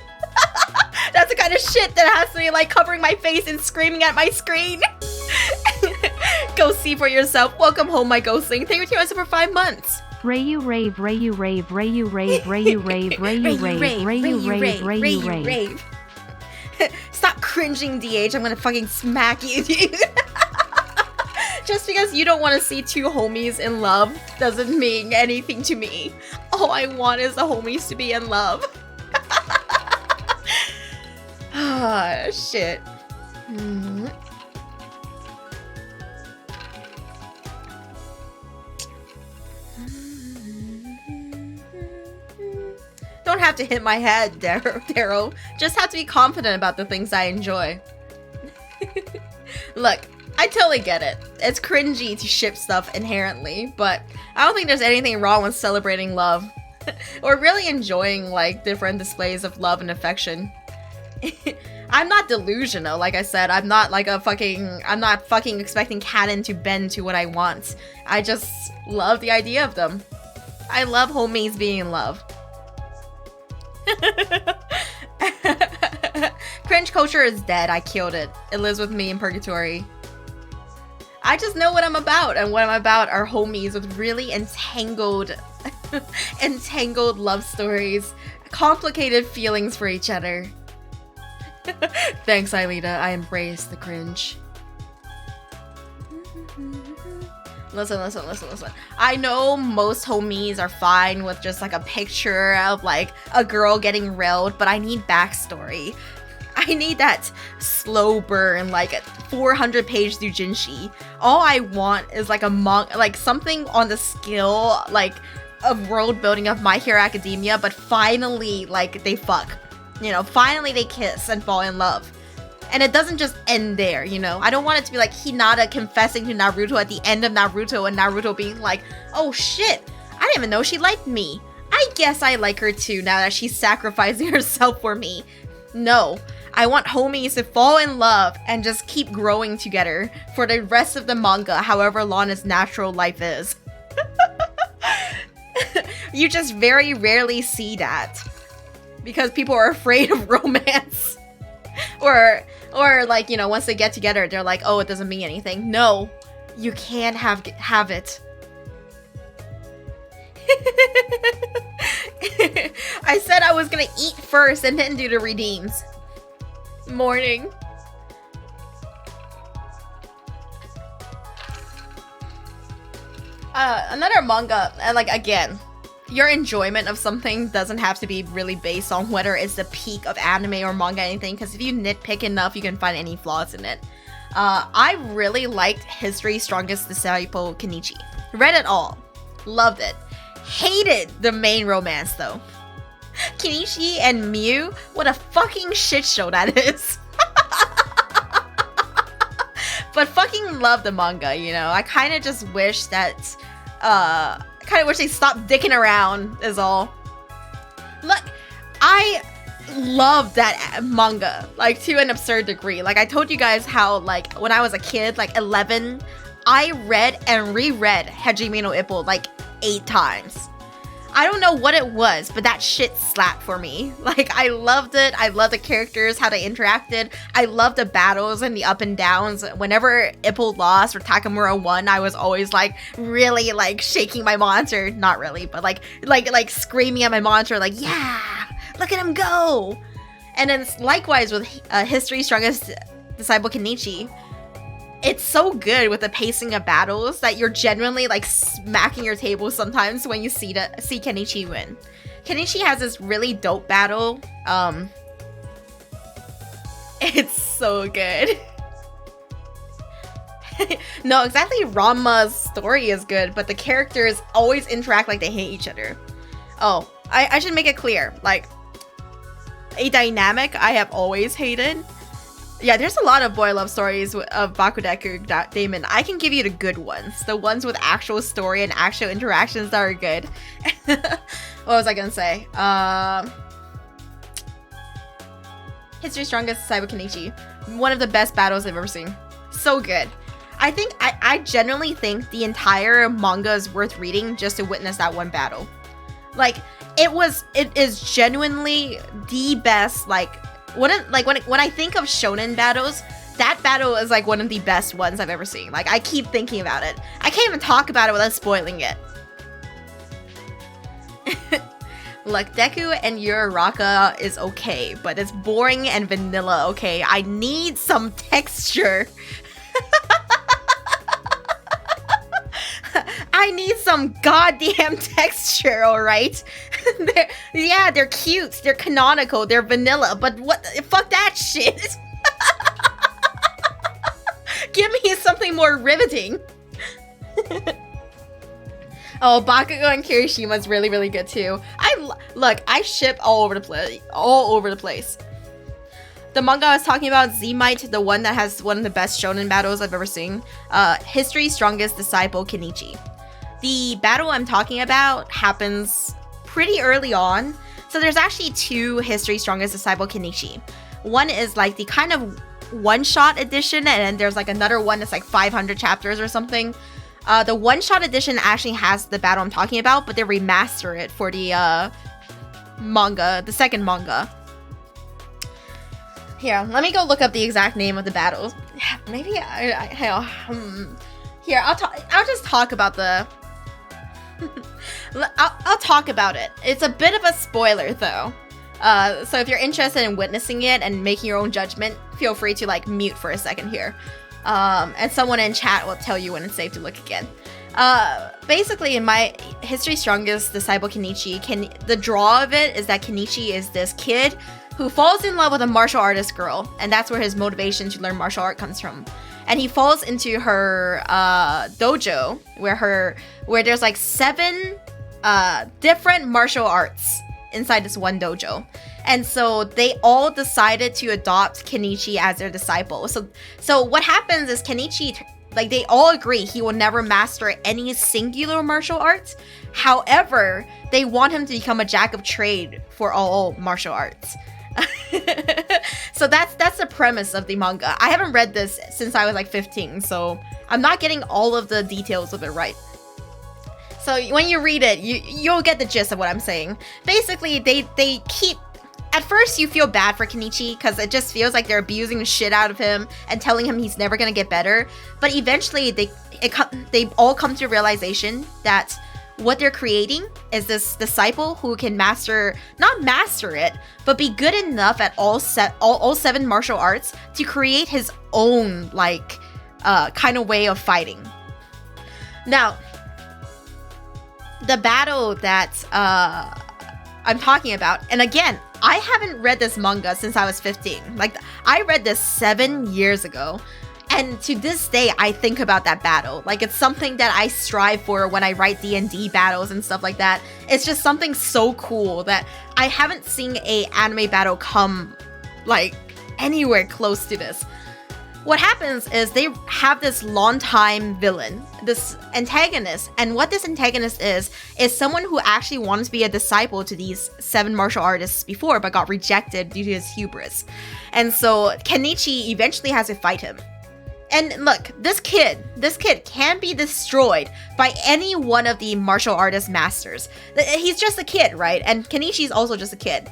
That's the kind of shit that has me like covering my face and screaming at my screen. Go see for yourself. Welcome home, my ghostling. Thank you for tuning for 5 months. Reiyu rave, Reiyu rave, Reiyu rave, Reiyu rave, Reiyu rave, Reiyu rave, Reiyu rave. Stop cringing, DH. I'm gonna fucking smack you, dude. Just because you don't want to see two homies in love doesn't mean anything to me. All I want is the homies to be in love. Ah, shit. Don't have to hit my head, Daryl. Just have to be confident about the things I enjoy. Look, I totally get it. It's cringy to ship stuff inherently, but I don't think there's anything wrong with celebrating love. Or really enjoying, like, different displays of love and affection. I'm not delusional, like I said. I'm not fucking expecting canon to bend to what I want. I just love the idea of them. I love homies being in love. Cringe culture is dead. I killed it. It lives with me in purgatory. I just know what I'm about, and what I'm about are homies with really entangled love stories, complicated feelings for each other. Thanks, Aelita. I embrace the cringe. Listen. I know most homies are fine with just like a picture of like a girl getting railed, but I need backstory. I need that slow burn, like 400-page doujinshi. All I want is like like something on the scale like of world building of My Hero Academia, but finally like they fuck. You know, finally they kiss and fall in love. And it doesn't just end there, you know? I don't want it to be like Hinata confessing to Naruto at the end of Naruto and Naruto being like, "Oh shit, I didn't even know she liked me. I guess I like her too now that she's sacrificing herself for me." No, I want homies to fall in love and just keep growing together for the rest of the manga, however long its natural life is. You just very rarely see that. Because people are afraid of romance. Or like, you know, once they get together, they're like, "Oh, it doesn't mean anything." No, you can have it. I said I was gonna eat first and then do the redeems. Morning. Another manga, like again, your enjoyment of something doesn't have to be really based on whether it's the peak of anime or manga or anything, because if you nitpick enough, you can find any flaws in it. I really liked History's Strongest Disciple Kenichi. Read it all. Loved it. Hated the main romance though. Kenichi and Miu, what a fucking shit show that is. But fucking love the manga, you know. I kind of just wish that, they stopped dicking around is all. Look, I love that manga, like, to an absurd degree. Like, I told you guys how, like, when I was a kid, like 11, I read and reread Hajime no Ippo like 8 times. I don't know what it was, but that shit slapped for me. Like, I loved it. I loved the characters, how they interacted. I loved the battles and the up and downs. Whenever Ippo lost or Takamura won, I was always, like, really, like, shaking my monitor. Not really, but, like screaming at my monitor, like, yeah, look at him go! And then, likewise, with History's Strongest Disciple Kenichi, it's so good with the pacing of battles that you're genuinely like smacking your table sometimes when you see Kenichi win. Kenichi has this really dope battle. It's so good. No, exactly. Ranma's story is good, but the characters always interact like they hate each other. Oh, I should make it clear. Like, a dynamic I have always hated. Yeah, there's a lot of boy love stories of Bakudeku Damon. I can give you the good ones. The ones with actual story and actual interactions that are good. What was I gonna say? History's Strongest Disciple Kenichi. One of the best battles I've ever seen. So good. I genuinely think the entire manga is worth reading just to witness that one battle. Like, it is genuinely the best, like, when I think of shonen battles, that battle is like one of the best ones I've ever seen. Like, I keep thinking about it. I can't even talk about it without spoiling it. Look, Deku and Uraraka is okay, but it's boring and vanilla, okay? I need some texture. I need some goddamn texture, alright? They're cute, they're canonical, they're vanilla, but what? Fuck that shit! Give me something more riveting. Oh, Bakugo and Kirishima is really, really good too. I ship all over the place. The manga I was talking about, Z-Might, the one that has one of the best shonen battles I've ever seen. History's Strongest Disciple Kenichi. The battle I'm talking about happens pretty early on. So there's actually 2 History's Strongest Disciple Kenichi. One is like the kind of one-shot edition, and then there's like another one that's like 500 chapters or something. The one-shot edition actually has the battle I'm talking about, but they remaster it for the manga, the second manga. Here, let me go look up the exact name of the battle. Maybe here, I'll just talk about the. I'll talk about it. It's a bit of a spoiler though. So if you're interested in witnessing it and making your own judgment, feel free to like mute for a second here. And someone in chat will tell you when it's safe to look again. Basically, in my History's Strongest Disciple Kenichi, the draw of it is that Kenichi is this kid who falls in love with a martial artist girl, and that's where his motivation to learn martial art comes from. And he falls into her dojo, where there's like 7 different martial arts inside this one dojo. And so they all decided to adopt Kenichi as their disciple. So what happens is Kenichi, like, they all agree he will never master any singular martial arts. However, they want him to become a jack of trade for all martial arts. So that's the premise of the manga. I haven't read this since I was like 15, so I'm not getting all of the details of it right. So when you read it, you'll get the gist of what I'm saying. Basically, they keep. At first, you feel bad for Kenichi because it just feels like they're abusing the shit out of him and telling him he's never gonna get better. But eventually, they all come to a realization that what they're creating is this disciple who can not master it, but be good enough at all 7 martial arts to create his own, like, kind of way of fighting. Now, the battle that I'm talking about, and again, I haven't read this manga since I was 15. Like, I read this 7 years ago, and to this day, I think about that battle. Like, it's something that I strive for when I write D&D battles and stuff like that. It's just something so cool that I haven't seen a anime battle come, like, anywhere close to this. What happens is they have this long-time villain, this antagonist, and what this antagonist is someone who actually wanted to be a disciple to these 7 martial artists before, but got rejected due to his hubris. And so Kenichi eventually has to fight him. And look, this kid can be destroyed by any one of the martial artist masters. He's just a kid, right? And Kenichi's also just a kid.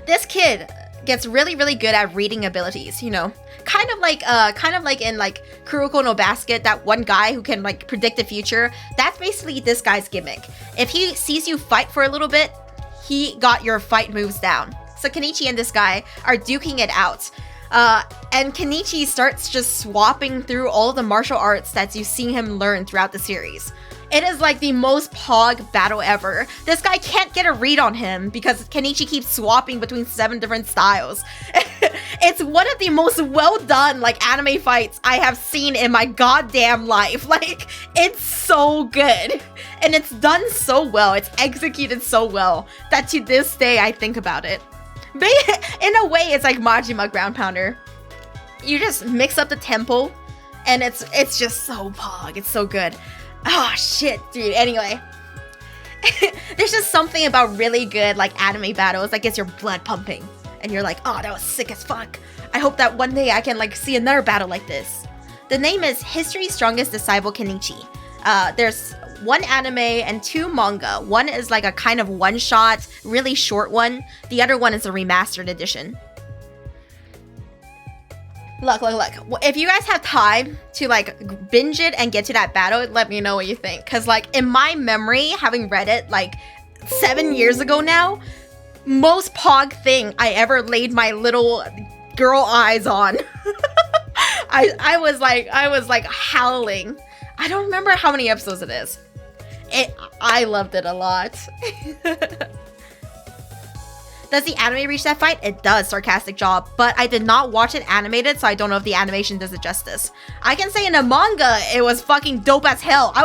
This kid gets really, really good at reading abilities, you know? Kind of like in like Kuroko no Basket, that one guy who can like predict the future. That's basically this guy's gimmick. If he sees you fight for a little bit, he got your fight moves down. So Kenichi and this guy are duking it out. And Kenichi starts just swapping through all the martial arts that you've seen him learn throughout the series. It is like the most pog battle ever. This guy can't get a read on him because Kenichi keeps swapping between 7 different styles. It's one of the most well done like anime fights I have seen in my goddamn life. Like, it's so good. And it's done so well. It's executed so well that to this day I think about it. But in a way, it's like Majima Ground Pounder. You just mix up the tempo and it's just so pog. It's so good. Oh shit, dude. Anyway, there's just something about really good like anime battles that gets your blood pumping, and you're like, oh, that was sick as fuck. I hope that one day I can like see another battle like this. The name is History's Strongest Disciple Kenichi. There's 1 anime and 2 manga. One is like a kind of one-shot, really short one. The other one is a remastered edition. Look. If you guys have time to like binge it and get to that battle, let me know what you think. Cause like in my memory, having read it like 7 years ago now, most pog thing I ever laid my little girl eyes on. I was like howling. I don't remember how many episodes it is. I loved it a lot. Does the anime reach that fight? It does, sarcastic job, but I did not watch it animated, so I don't know if the animation does it justice. I can say in the manga, it was fucking dope as hell. I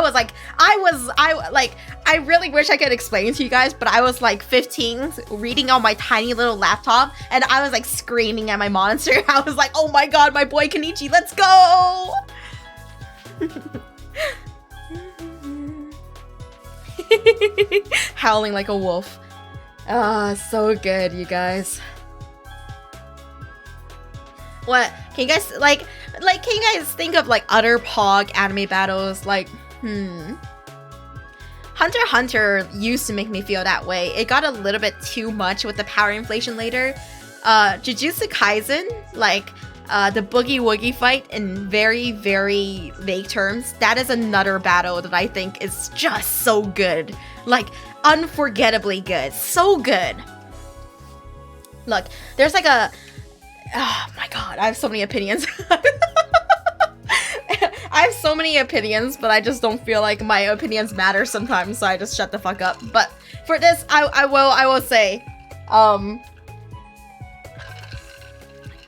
really wish I could explain to you guys, but I was like 15, reading on my tiny little laptop, and I was like screaming at my monitor. I was like, oh my god, my boy Kenichi, let's go! Howling like a wolf. Ah, so good, you guys. What? Can you guys, can you guys think of, like, other pog anime battles? Like, Hunter x Hunter used to make me feel that way. It got a little bit too much with the power inflation later. Jujutsu Kaisen, the Boogie Woogie fight in very, very vague terms, that is another battle that I think is just so good. Like, unforgettably good. So good. Look, there's like a... Oh my god, I have so many opinions. I have so many opinions, but I just don't feel like my opinions matter sometimes, so I just shut the fuck up. But for this, I will say,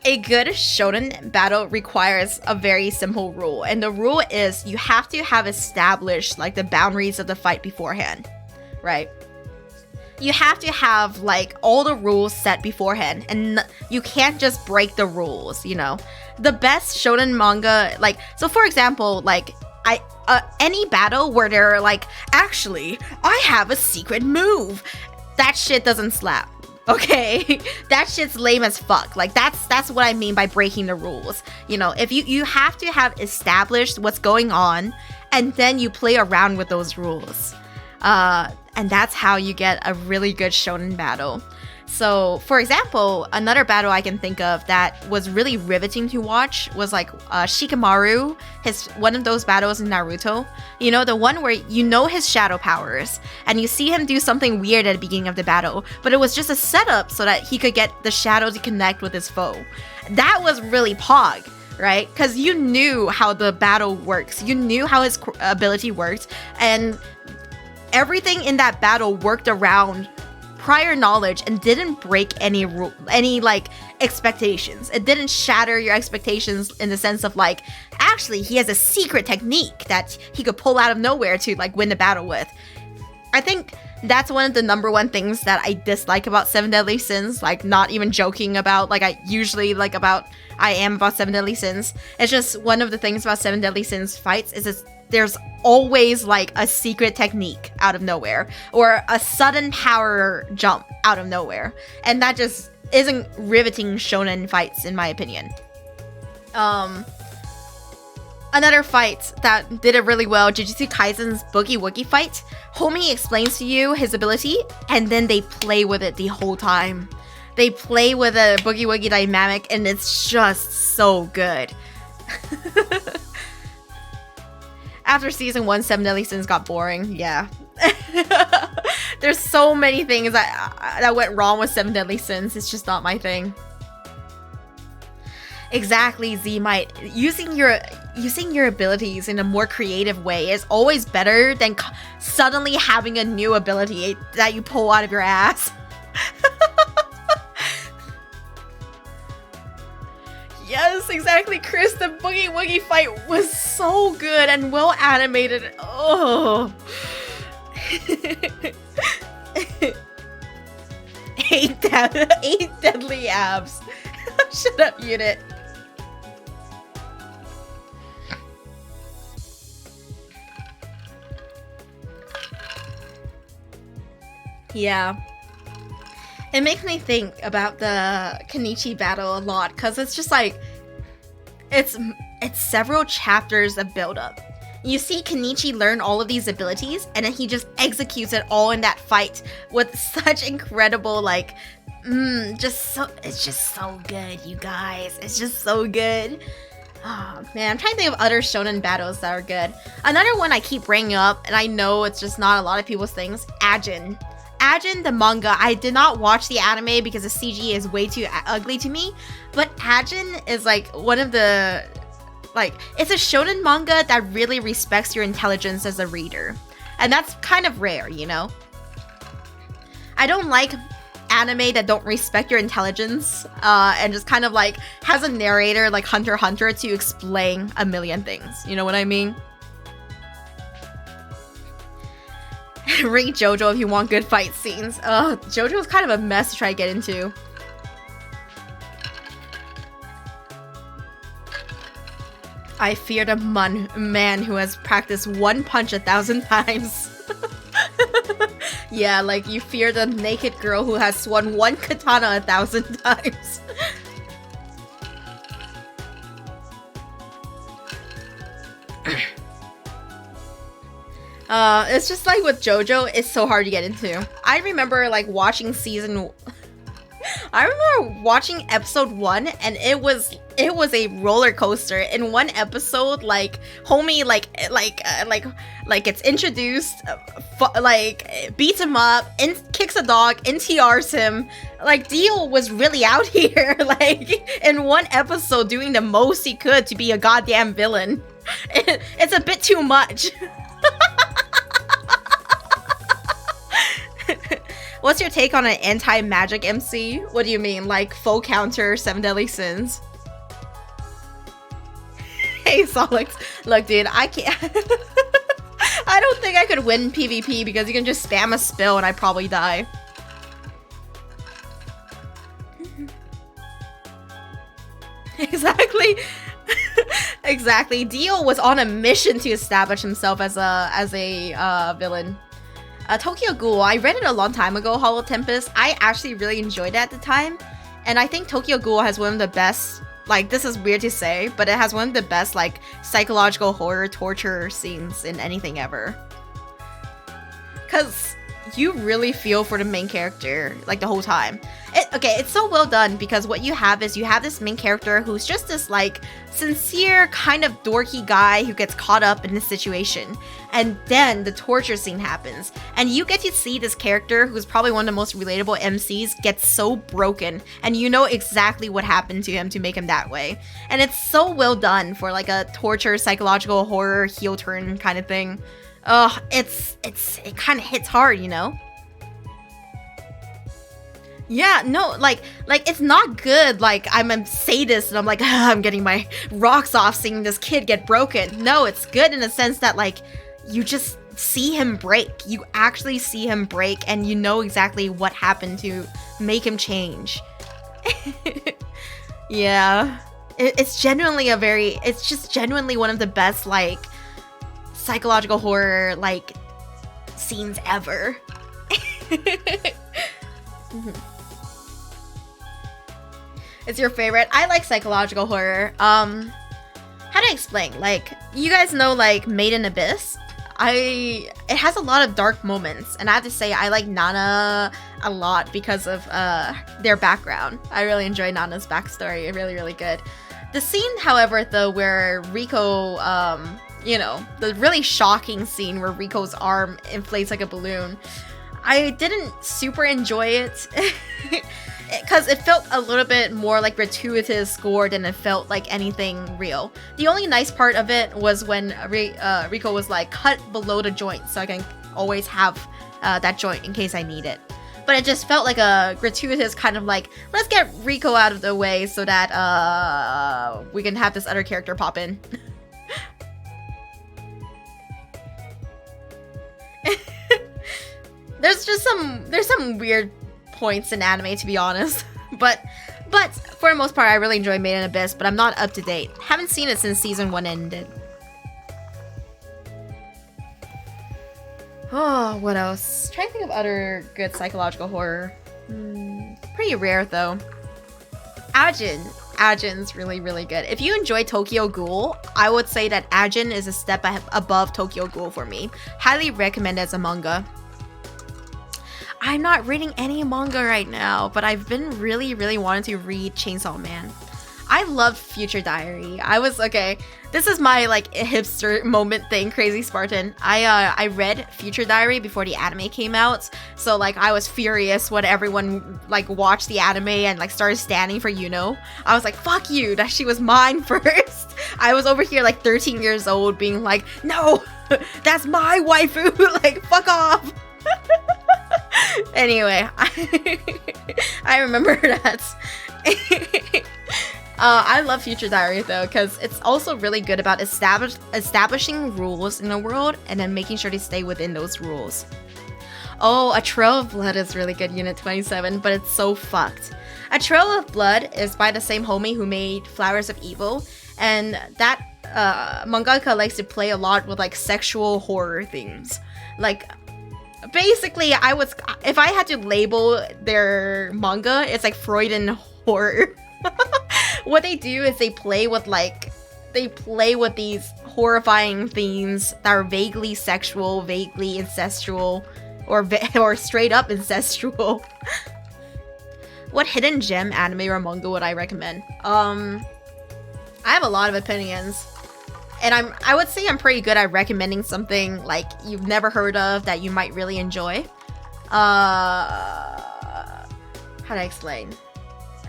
a good shonen battle requires a very simple rule, and the rule is you have to have established like the boundaries of the fight beforehand, right? You have to have like all the rules set beforehand, and you can't just break the rules, you know? The best shonen manga, like, so for example, like, any battle where they're like, actually, I have a secret move, that shit doesn't slap. Okay, that shit's lame as fuck. Like, that's what I mean by breaking the rules. You know, if you have to have established what's going on, and then you play around with those rules. And that's how you get a really good shonen battle. So, for example, another battle I can think of that was really riveting to watch was like Shikamaru, one of those battles in Naruto. You know, the one where you know his shadow powers, and you see him do something weird at the beginning of the battle, but it was just a setup so that he could get the shadow to connect with his foe. That was really pog, right? Because you knew how the battle works. You knew how his ability worked, and everything in that battle worked around prior knowledge and didn't break any like expectations. It didn't shatter your expectations in the sense of like, actually he has a secret technique that he could pull out of nowhere to like win the battle with. I think that's one of the #1 things that I dislike about 7 Deadly Sins, like not even joking about like I am about 7 Deadly Sins. It's just one of the things about 7 Deadly Sins fights is there's always like a secret technique out of nowhere or a sudden power jump out of nowhere, and that just isn't riveting shonen fights in my opinion. Another fight that did it really well, Jujutsu Kaisen's Boogie Woogie fight. Homie explains to you his ability and then they play with it the whole time. They play with a Boogie Woogie dynamic and it's just so good. After season 1, 7 Deadly Sins got boring. Yeah. There's so many things that went wrong with 7 Deadly Sins. It's just not my thing. Exactly, Z-Mite. Using your abilities in a more creative way is always better than suddenly having a new ability that you pull out of your ass. Yes, exactly, Chris. The Boogie Woogie fight was so good and well animated. Oh. 8 deadly abs. Shut up, unit. Yeah. It makes me think about the Kenichi battle a lot, because it's just like, it's several chapters of build-up. You see Kenichi learn all of these abilities, and then he just executes it all in that fight with such incredible, like, it's just so good, you guys. It's just so good. Oh, man, I'm trying to think of other shonen battles that are good. Another one I keep bringing up, and I know it's just not a lot of people's things, Ajin. Ajin, the manga, I did not watch the anime because the CG is way too ugly to me, but Ajin is like one of the, like, it's a shonen manga that really respects your intelligence as a reader. And that's kind of rare, you know? I don't like anime that don't respect your intelligence and just kind of like has a narrator like Hunter x Hunter to explain a million things. You know what I mean? Read JoJo if you want good fight scenes. JoJo is kind of a mess to try to get into. I fear the man who has practiced one punch 1,000 times. Yeah, like you fear the naked girl who has swung one katana 1,000 times. It's just like with JoJo, it's so hard to get into. I remember like watching episode 1 and it was a roller coaster. In one episode, like homie like gets introduced, like beats him up, kicks a dog, NTRs him. Like Dio was really out here, like in one episode doing the most he could to be a goddamn villain. It's a bit too much. What's your take on an anti-magic MC? What do you mean? Like full counter 7 Deadly Sins? Hey Solix, look dude, I can't I don't think I could win PvP because you can just spam a spill and I'd probably die. Exactly. Exactly. Dio was on a mission to establish himself as a villain. Tokyo Ghoul, I read it a long time ago, Hollow Tempest. I actually really enjoyed it at the time. And I think Tokyo Ghoul has one of the best, like, this is weird to say, but it has one of the best, like, psychological horror torture scenes in anything ever. Because you really feel for the main character, like, the whole time. It's so well done because what you have is you have this main character who's just this, like, sincere, kind of dorky guy who gets caught up in this situation. And then the torture scene happens. And you get to see this character, who's probably one of the most relatable MCs, get so broken. And you know exactly what happened to him to make him that way. And it's so well done for, like, a torture, psychological horror, heel turn kind of thing. it kind of hits hard, you know? Yeah, no, like it's not good. Like I'm a sadist and I'm like, I'm getting my rocks off seeing this kid get broken. No, it's good in a sense that like you just see him break. You actually see him break and you know exactly what happened to make him change. Yeah. It's just genuinely one of the best like psychological horror like scenes ever. It's your favorite? I like psychological horror. How do I explain? Like, you guys know like Made in Abyss? It has a lot of dark moments, and I have to say I like Nana a lot because of their background. I really enjoy Nana's backstory. Really, really good. The scene, however, though, where Rico, you know, the really shocking scene where Rico's arm inflates like a balloon, I didn't super enjoy it. Because it felt a little bit more like gratuitous gore than it felt like anything real. The only nice part of it was when Rico was like, cut below the joint so I can always have that joint in case I need it. But it just felt like a gratuitous kind of like, let's get Rico out of the way so that we can have this other character pop in. There's some weird points in anime, to be honest, but for the most part I really enjoy Made in Abyss, but I'm not up to date. Haven't seen it since season 1 ended. Oh, what else? Trying to think of other good psychological horror. Pretty rare though. Ajin's really, really good. If you enjoy Tokyo Ghoul, I would say that Ajin is a step above Tokyo Ghoul for me. Highly recommend as a manga. I'm not reading any manga right now, but I've been really, really wanting to read Chainsaw Man. I loved Future Diary. Okay, this is my like hipster moment thing, Crazy Spartan. I read Future Diary before the anime came out, so like I was furious when everyone like watched the anime and like started standing for Yuno. I was like, fuck you, that she was mine first. I was over here like 13 years old being like, no, that's my waifu, like fuck off. Anyway, I remember that. I love Future Diary though, because it's also really good about establishing rules in the world and then making sure to stay within those rules. Oh, A Trail of Blood is really good, Unit 27, but it's so fucked. A Trail of Blood is by the same homie who made Flowers of Evil, and that mangaka likes to play a lot with like sexual horror themes. Like, basically, if I had to label their manga, it's like Freudian horror. What they do is they play with these horrifying themes that are vaguely sexual, vaguely incestual, or straight up incestual. What hidden gem anime or manga would I recommend? I have a lot of opinions. And I would say I'm pretty good at recommending something like you've never heard of that you might really enjoy. How do I explain?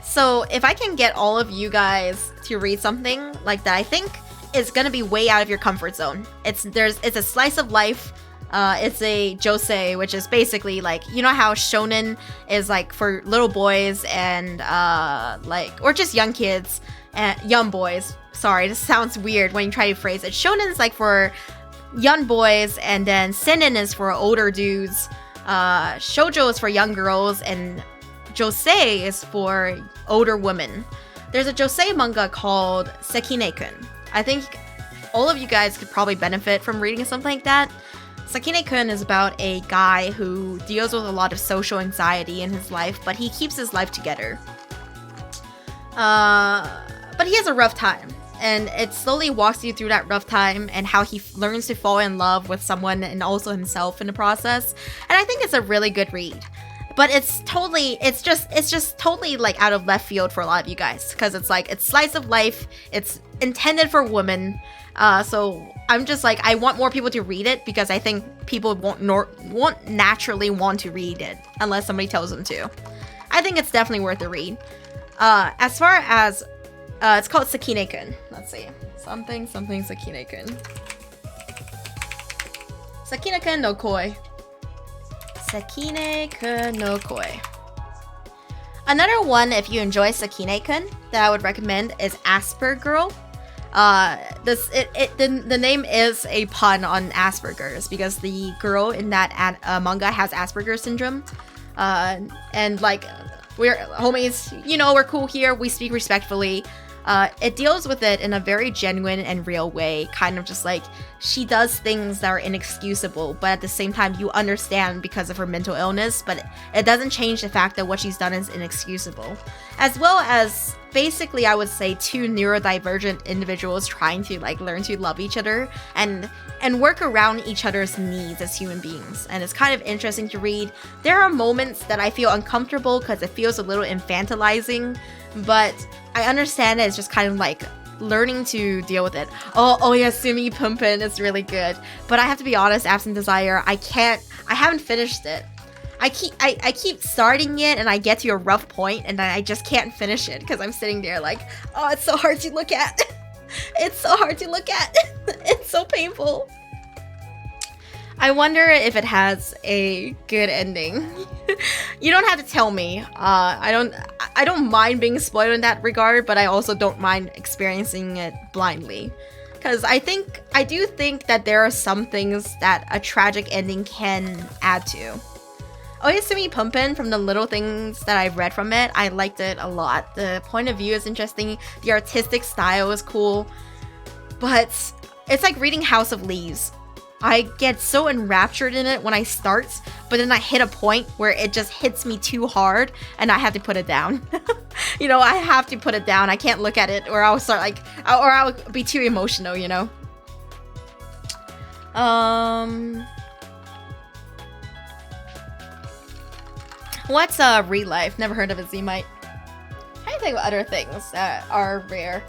So if I can get all of you guys to read something like that, I think is gonna be way out of your comfort zone. It's a slice of life. It's a josei, which is basically like, you know how shonen is like for little boys and or just young kids and young boys. Sorry, this sounds weird when you try to phrase it. Shonen is like for young boys, and then seinen is for older dudes. Shoujo is for young girls, and josei is for older women. There's a josei manga called Sekine-kun. I think all of you guys could probably benefit from reading something like that. Sekine-kun is about a guy who deals with a lot of social anxiety in his life, but he keeps his life together. But he has a rough time, and it slowly walks you through that rough time and how he learns to fall in love with someone and also himself in the process. And I think it's a really good read. But it's just totally like out of left field for a lot of you guys, because it's like, it's slice of life, it's intended for women. So I'm just like, I want more people to read it because I think people won't naturally want to read it unless somebody tells them to. I think it's definitely worth a read. As far as it's called Sekine-kun. Let's see. Something Sekine-kun. Sakineka no Koi. Sakineka no Koi. Another one, if you enjoy Sakine-kun, that I would recommend is Asper Girl. The name is a pun on Asperger's because the girl in that manga has Asperger's syndrome. And like, we're homies, you know, we're cool here, we speak respectfully. It deals with it in a very genuine and real way, kind of just like, she does things that are inexcusable, but at the same time you understand because of her mental illness, but it doesn't change the fact that what she's done is inexcusable. As well as, basically, I would say, two neurodivergent individuals trying to like learn to love each other and work around each other's needs as human beings. And it's kind of interesting to read. There are moments that I feel uncomfortable because it feels a little infantilizing, but I understand it's just kind of like learning to deal with it. Oh yeah, Sumi Pumpin is really good. But I have to be honest, Absent Desire, I haven't finished it. I keep starting it and I get to a rough point and then I just can't finish it because I'm sitting there like, oh, it's so hard to look at. It's so hard to look at. It's so painful. I wonder if it has a good ending. You don't have to tell me. I don't mind being spoiled in that regard, but I also don't mind experiencing it blindly. Because I do think that there are some things that a tragic ending can add to. Oyasumi Pumpin, from the little things that I've read from it, I liked it a lot. The point of view is interesting, the artistic style is cool, but it's like reading House of Leaves. I get so enraptured in it when I start, but then I hit a point where it just hits me too hard and I have to put it down. You know, I have to put it down. I can't look at it or I'll start like, or I'll be too emotional, you know? What's Real Life? Never heard of it, Z-Mite. How do you think of other things that are rare?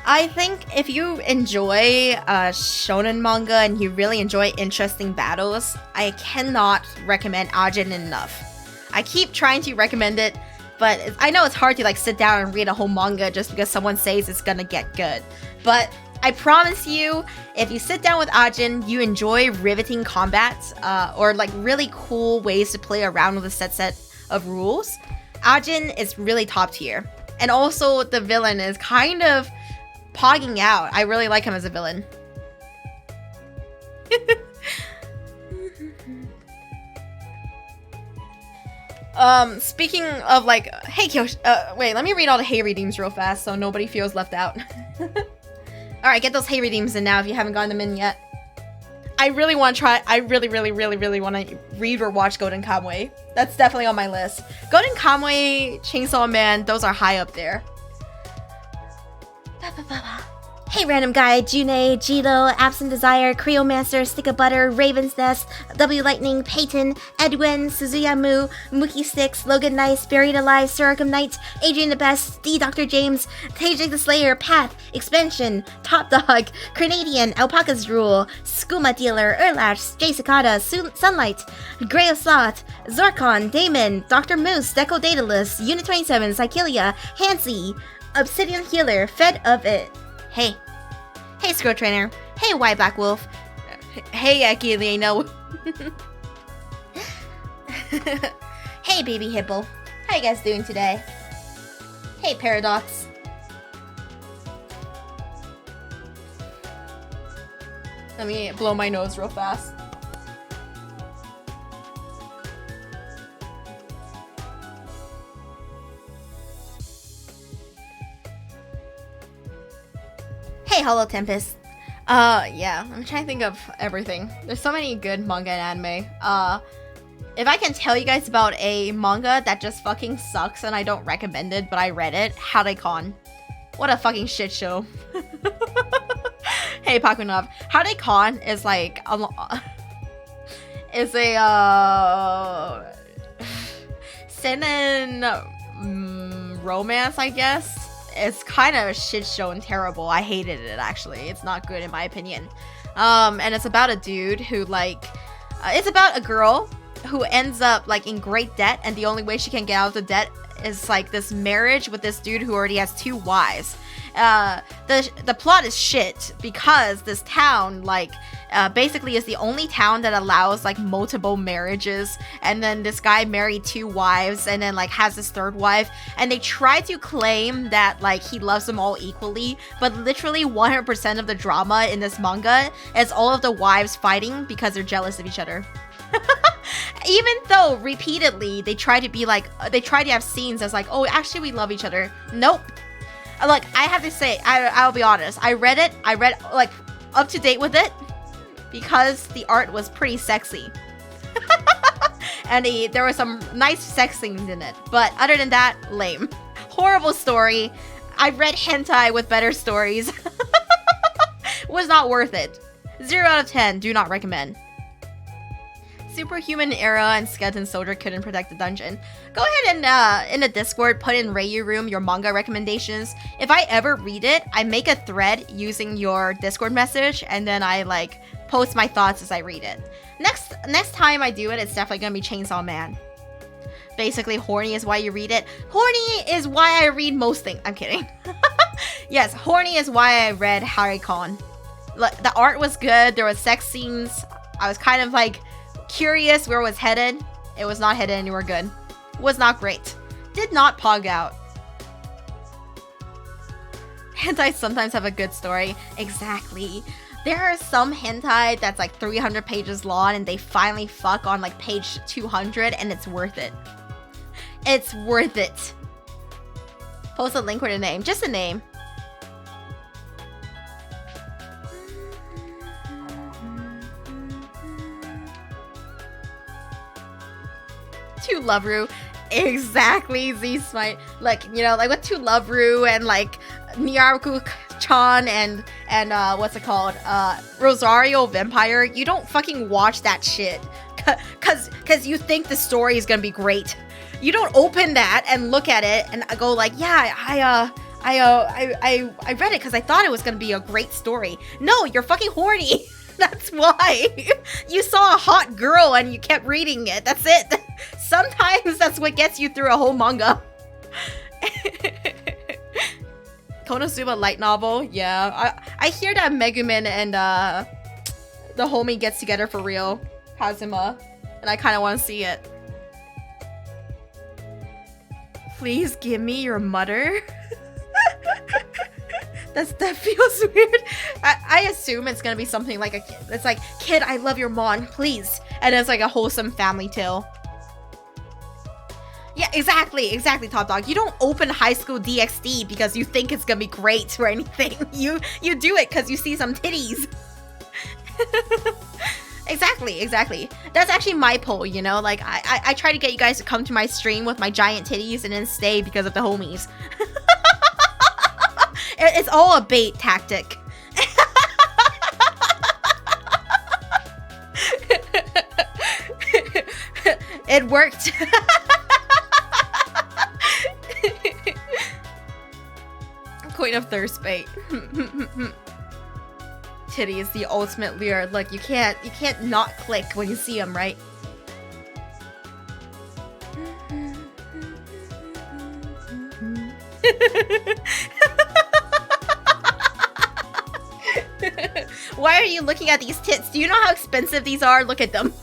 I think if you enjoy shonen manga and you really enjoy interesting battles, I cannot recommend Ajin enough. I keep trying to recommend it, but I know it's hard to like sit down and read a whole manga just because someone says it's gonna get good. But I promise you, if you sit down with Ajin, you enjoy riveting combat or like really cool ways to play around with a set of rules. Ajin is really top tier. And also the villain is kind of pogging out. I really like him as a villain. Speaking of like, hey Kyosh, wait, let me read all the hey redeems real fast so nobody feels left out. Alright, get those hey redeems in now if you haven't gotten them in yet. I really want to try, I really want to read or watch Golden Kamuy. That's definitely on my list. Golden Kamuy, Chainsaw Man, those are high up there. Hey Random Guy, June, Jilo, Absent Desire, Creomancer, Stick of Butter, Raven's Nest, W Lightning, Peyton, Edwin, Suzuya Mu, Mookie Sticks, Logan Nice, Buried Alive, Suricum Knight, Adrian the Best, D Dr. James, Tajik the Slayer, Path, Expansion, Top Dog, Grenadian, Alpaca's Rule, Skooma Dealer, Erlash, Jay Cicada, Sunlight, Grey of Sloth, Zorkon, Damon, Dr. Moose, Deco Daedalus, Unit 27, Psychelia, Hansy, Obsidian Healer, Fed of It. Hey. Hey, Scroll Trainer. Hey, White Black Wolf. Hey, Aquilino. Hey, Baby Hippo. How you guys doing today? Hey, Paradox. Let me blow my nose real fast. Hey, Hollow Tempest. Yeah, I'm trying to think of everything. There's so many good manga and anime. If I can tell you guys about a manga that just fucking sucks and I don't recommend it, but I read it, Hareikon. What a fucking shit show. Hey, Pakunov. Hareikon is like, is a, seinen romance, I guess. It's kind of a shit show and terrible. I hated it, actually. It's not good in my opinion. And it's about a dude who like, it's about a girl who ends up like in great debt, and the only way she can get out of the debt is like this marriage with this dude who already has 2 wives. the plot is shit because this town, like, basically is the only town that allows like multiple marriages, and then this guy married 2 wives and then like has this 3rd wife, and they try to claim that like he loves them all equally, but literally 100% of the drama in this manga is all of the wives fighting because they're jealous of each other. Even though repeatedly they try to be like, they try to have scenes as like, oh, actually we love each other. Nope. Like, I have to say, I'll be honest, I read like up to date with it because the art was pretty sexy. And there were some nice sex scenes in it, but other than that, lame. Horrible story. I read hentai with better stories. Was not worth it. 0 out of 10, do not recommend. Superhuman Era and Skeleton Soldier couldn't protect the dungeon. Go ahead and in the Discord put in Reiyu Room your manga recommendations. If I ever read it, I make a thread using your Discord message, and then I like post my thoughts as I read it. Next time I do it, it's definitely gonna be Chainsaw Man. Basically, horny is why you read it. Horny is why I read most things. I'm kidding. Yes, horny is why I read Harry-Con. The art was good. There was sex scenes. I was kind of like curious where it was headed. It was not headed anywhere good. Was not great. Did not pog out. Hentai sometimes have a good story. Exactly. There are some hentai that's like 300 pages long and they finally fuck on like page 200 and it's worth it. It's worth it. Post a link with a name. Just a name. To Loveru. Exactly, Z-Smite. Like, you know, like with To Loveru and like Nyaruku-chan and what's it called? Rosario Vampire. You don't fucking watch that shit. Cause you think the story is gonna be great. You don't open that and look at it and go like, yeah, I read it because I thought it was gonna be a great story. No, you're fucking horny. That's why. You saw a hot girl and you kept reading it. That's it. Sometimes that's what gets you through a whole manga. Konosuba light novel. Yeah. I hear that Megumin and the homie gets together for real. Kazuma. And I kind of want to see it. Please give me your mother. That feels weird. I assume it's gonna be something like it's like, kid, I love your mom, please. And it's like a wholesome family tale. Yeah, exactly, Top Dog. You don't open High School DxD because you think it's gonna be great or anything. You do it because you see some titties. Exactly. That's actually my poll, you know? Like, I try to get you guys to come to my stream with my giant titties and then stay because of the homies. It's all a bait tactic. It worked. Queen of thirst bait. Titty is the ultimate lure. Look, you can't not click when you see them, right? Why are you looking at these tits? Do you know how expensive these are? Look at them.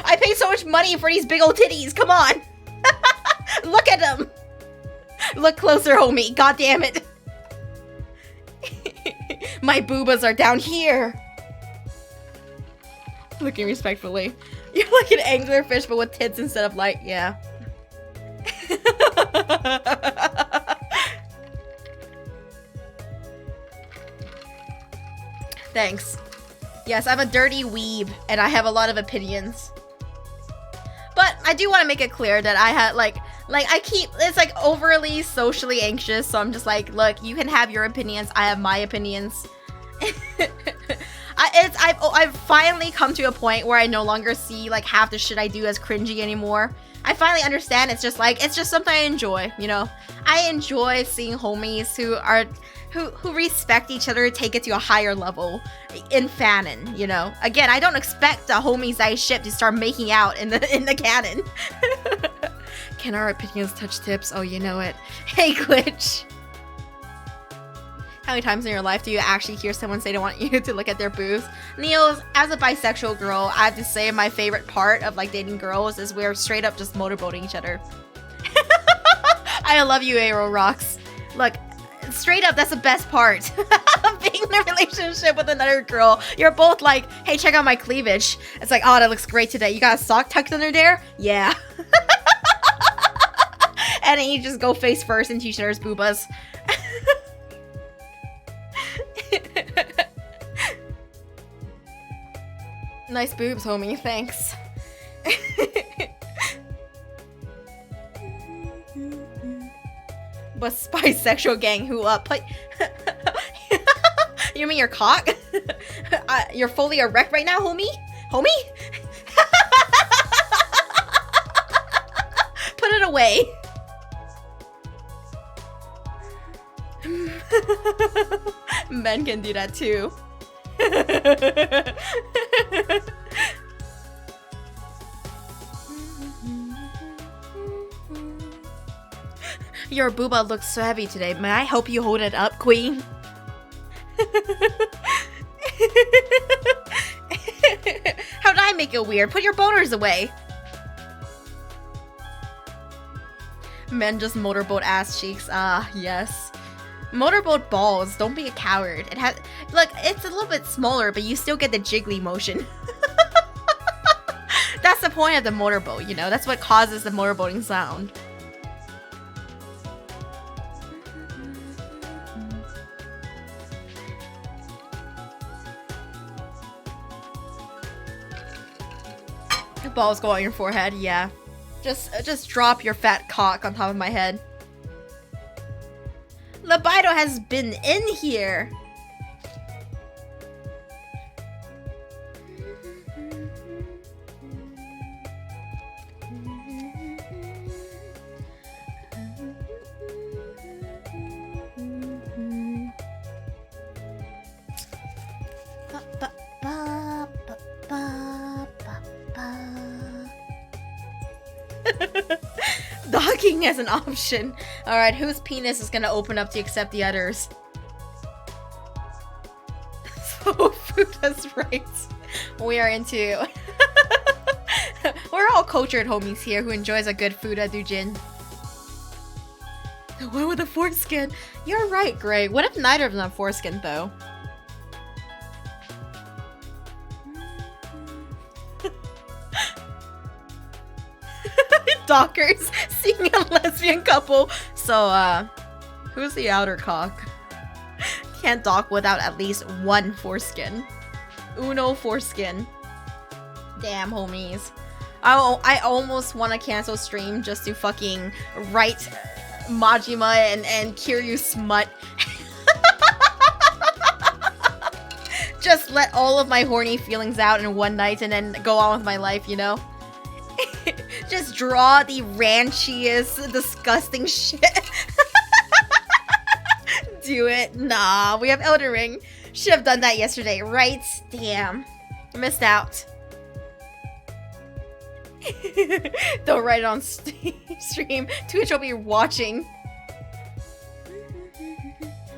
I paid so much money for these big old titties. Come on. Look at them. Look closer, homie. God damn it. My boobas are down here. Looking respectfully. You're like an anglerfish, but with tits instead of light. Yeah. Thanks. Yes, I'm a dirty weeb, and I have a lot of opinions. But I do want to make it clear that I had, it's like overly socially anxious, so I'm just like, look, you can have your opinions, I have my opinions. I've finally come to a point where I no longer see, like, half the shit I do as cringy anymore. I finally understand it's just something I enjoy, you know? I enjoy seeing homies who respect each other, take it to a higher level in fanon, you know? Again, I don't expect the homies I ship to start making out in the canon. Can our opinions touch tips? Oh, you know it. Hey, Glitch. How many times in your life do you actually hear someone say they want you to look at their boobs? Niels, as a bisexual girl, I have to say my favorite part of like dating girls is we're straight up just motorboating each other. I love you, Aero Rocks. Look, straight up, that's the best part. Being in a relationship with another girl, you're both like, hey, check out my cleavage. It's like, oh, that looks great today. You got a sock tucked under there? Yeah. And then you just go face first into each other's boobas. Nice boobs, homie. Thanks. But bisexual gang who play. You mean your cock? You're fully erect right now, homie? Homie? Put it away. Men can do that too. Your booba looks so heavy today. May I help you hold it up, queen? How did I make it weird? Put your boners away. Men just motorboat ass cheeks. Ah, yes. Motorboat balls. Don't be a coward. It has, look, it's a little bit smaller, but you still get the jiggly motion. That's the point of the motorboat, you know? That's what causes the motorboating sound. Balls go on your forehead, yeah. Just drop your fat cock on top of my head. Libido has been in here. Docking as an option. Alright, whose penis is gonna open up to accept the others? So, food is right. We are into... We're all cultured homies here who enjoys a good food at Dujin. The one with the foreskin. You're right, Gray. What if neither of them have foreskin, though? Dockers seeing a lesbian couple. So, who's the outer cock? Can't dock without at least one foreskin. Uno foreskin. Damn, homies. I almost want to cancel stream just to fucking write Majima and Kiryu smut. Just let all of my horny feelings out in one night and then go on with my life, you know? Just draw the ranchiest, disgusting shit. Do it. Nah, we have Elden Ring. Should have done that yesterday, right? Damn. Missed out. Don't write it on stream. Twitch will be watching.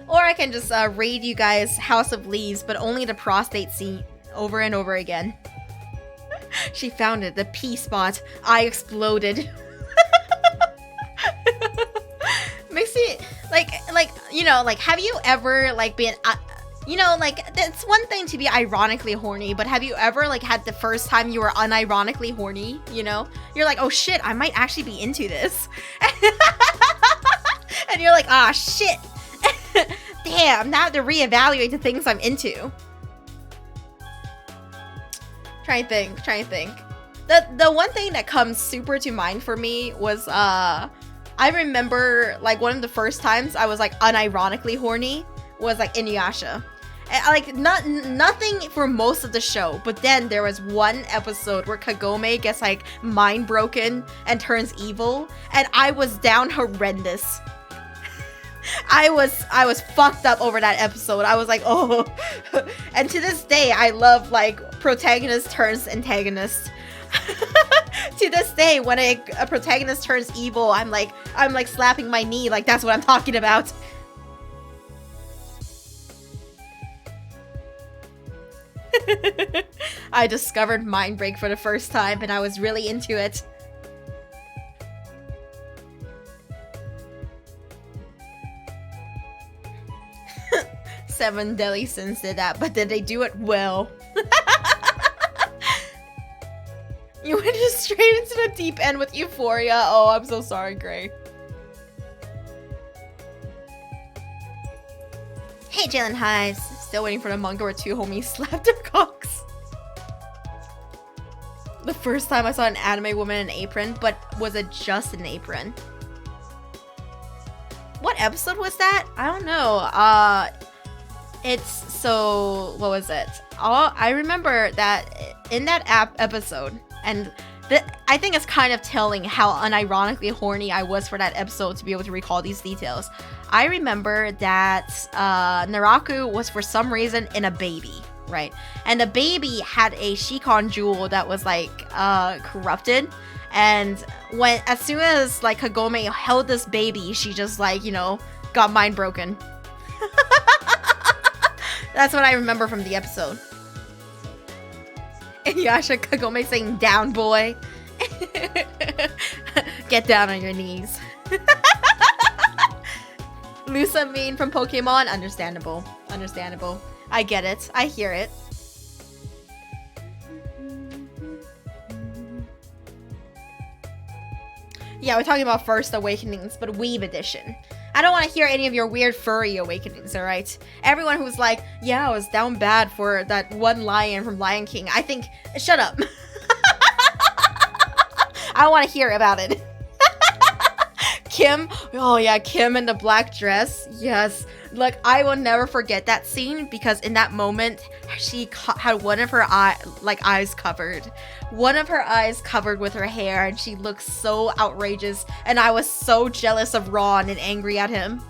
Or I can just raid you guys House of Leaves, but only the prostate scene over and over again. She found it, the P spot. I exploded. Makes me like you know, like, have you ever like been you know, like, it's one thing to be ironically horny, but have you ever like had the first time you were unironically horny, you know? You're like, oh shit, I might actually be into this. And you're like, ah shit. Damn, now I have to reevaluate the things I'm into. Try and think. The one thing that comes super to mind for me was I remember like one of the first times I was like unironically horny was like Inuyasha. And, like nothing for most of the show, but then there was one episode where Kagome gets like mind broken and turns evil, and I was down horrendous. I was fucked up over that episode. I was like, oh. And to this day, I love like protagonist turns antagonist. To this day, when a protagonist turns evil, I'm like slapping my knee, like that's what I'm talking about. I discovered Mind Break for the first time, and I was really into it. Seven Deadly Sins did that, but did they do it well? You went just straight into the deep end with Euphoria. Oh, I'm so sorry, Gray. Hey, Jalen Hives. Still waiting for the manga where two homies slapped their cocks. The first time I saw an anime woman in an apron, but was it just an apron? What episode was that? I don't know. It's so... what was it? I remember that in that episode, and I think it's kind of telling how unironically horny I was for that episode to be able to recall these details. I remember that Naraku was for some reason in a baby, right? And the baby had a Shikon jewel that was like corrupted. And as soon as like Kagome held this baby, she just like, you know, got mind broken. That's what I remember from the episode. And Yasha Kagome saying, "Down, boy." Get down on your knees. Lusa mean from Pokemon, understandable. Understandable. I get it. I hear it. Yeah, we're talking about First Awakenings, but Weeb Edition. I don't want to hear any of your weird furry awakenings, alright? Everyone who's like, yeah, I was down bad for that one lion from Lion King. I think, shut up. I want to hear about it. Kim, oh yeah, Kim in the black dress. Yes, like I will never forget that scene because in that moment she had one of her eyes covered. One of her eyes covered with her hair, and she looked so outrageous, and I was so jealous of Ron and angry at him.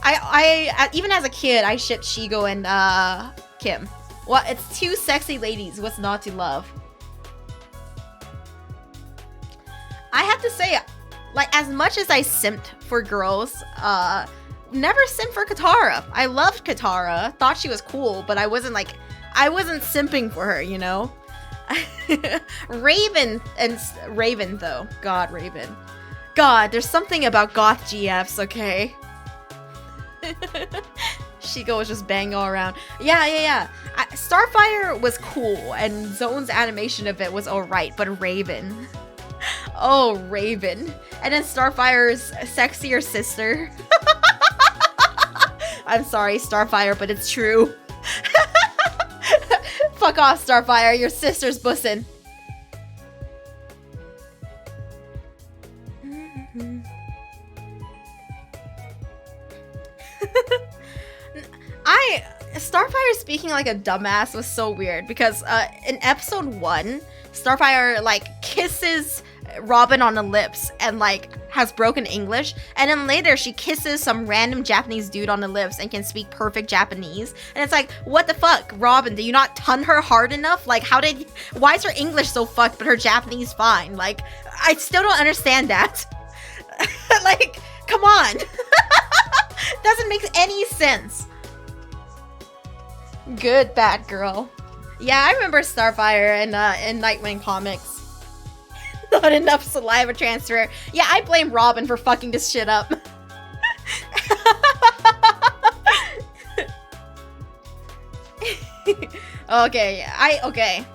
I even as a kid, I shipped Shigo and Kim. Well, it's two sexy ladies. What's not to love? I have to say, like, as much as I simped for girls, never simped for Katara. I loved Katara, thought she was cool, but I wasn't simping for her, you know? Raven though. God, Raven. God, there's something about goth GFs, okay? Shigo was just bang all around. Yeah. Starfire was cool, and Zone's animation of it was alright, but Raven... Oh, Raven. And then Starfire's sexier sister. I'm sorry, Starfire, but it's true. Fuck off, Starfire. Your sister's bussin'. Starfire speaking like a dumbass was so weird because in episode 1, Starfire like kisses Robin on the lips and like has broken English, and then later she kisses some random Japanese dude on the lips and can speak perfect Japanese, and it's like, what the fuck, Robin, did you not ton her hard enough? Like, why is her English so fucked but her Japanese fine? Like, I still don't understand that. Like, come on. Doesn't make any sense. Good Batgirl. Yeah, I remember Starfire in Nightwing comics. Not enough saliva transfer. Yeah, I blame Robin for fucking this shit up. Okay.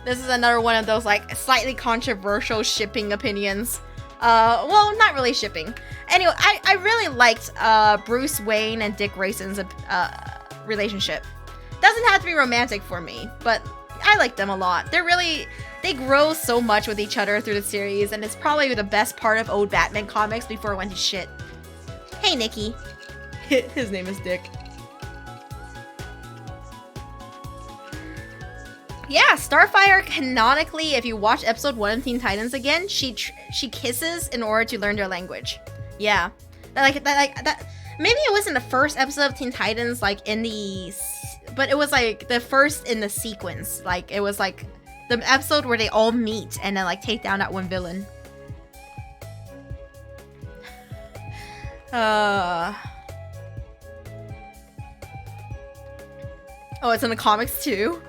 This is another one of those like slightly controversial shipping opinions. Well, not really shipping. Anyway, I really liked Bruce Wayne and Dick Grayson's relationship. Doesn't have to be romantic for me, but I like them a lot. They grow so much with each other through the series, and it's probably the best part of old Batman comics before it went to shit. Hey, Nikki. His name is Dick. Yeah, Starfire canonically, if you watch episode 1 of Teen Titans again, she kisses in order to learn their language. Yeah, that maybe it wasn't the first episode of Teen Titans, like but it was like the first in the sequence. Like it was like The episode where they all meet and then like take down that one villain. Oh, it's in the comics too?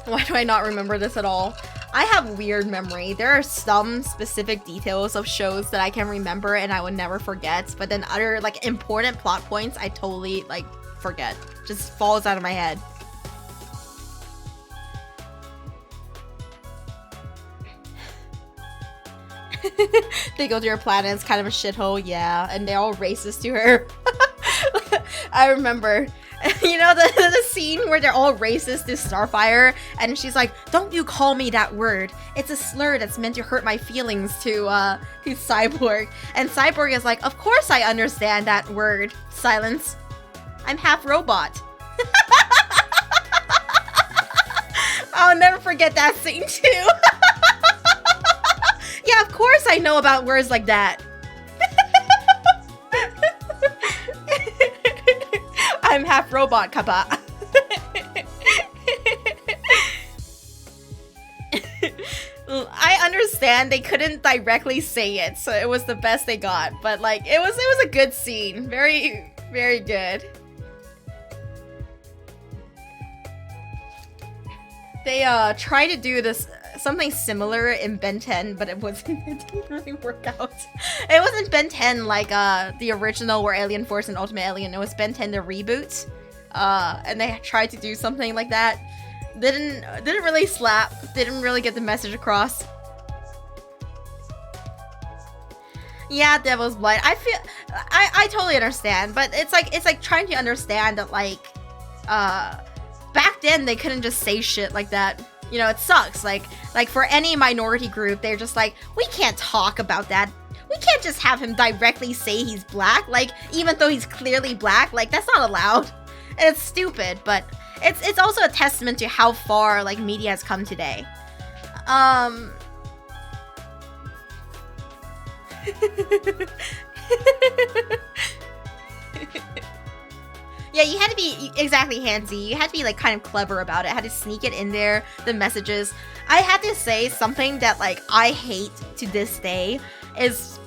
Why do I not remember this at all? I have weird memory. There are some specific details of shows that I can remember and I would never forget, but then other like important plot points I totally like forget. Just falls out of my head. They go to her planet, it's kind of a shithole, yeah, and they're all racist to her. I remember. You know the scene where they're all racist to Starfire, and she's like, "Don't you call me that word. It's a slur that's meant to hurt my feelings," to Cyborg. And Cyborg is like, "Of course I understand that word. Silence. I'm half robot." I'll never forget that scene too. Yeah, of course I know about words like that. I'm half robot, kappa. I understand they couldn't directly say it, so it was the best they got. But like, it was a good scene. Very, very good. They tried to do this something similar in Ben 10, but it didn't really work out. It wasn't Ben 10 like the original where Alien Force and Ultimate Alien. It was Ben 10 the reboot. And they tried to do something like that. Didn't really slap. Didn't really get the message across. Yeah, Devil's Blight. I totally understand, but it's like trying to understand that like back then they couldn't just say shit like that. You know, it sucks. Like for any minority group, they're just like, we can't talk about that. We can't just have him directly say he's black, like even though he's clearly black. Like that's not allowed. And it's stupid, but it's also a testament to how far like media has come today. Yeah, you had to be, exactly, Hansy. You had to be, like, kind of clever about it. Had to sneak it in there, the messages. I had to say something that, like, I hate to this day is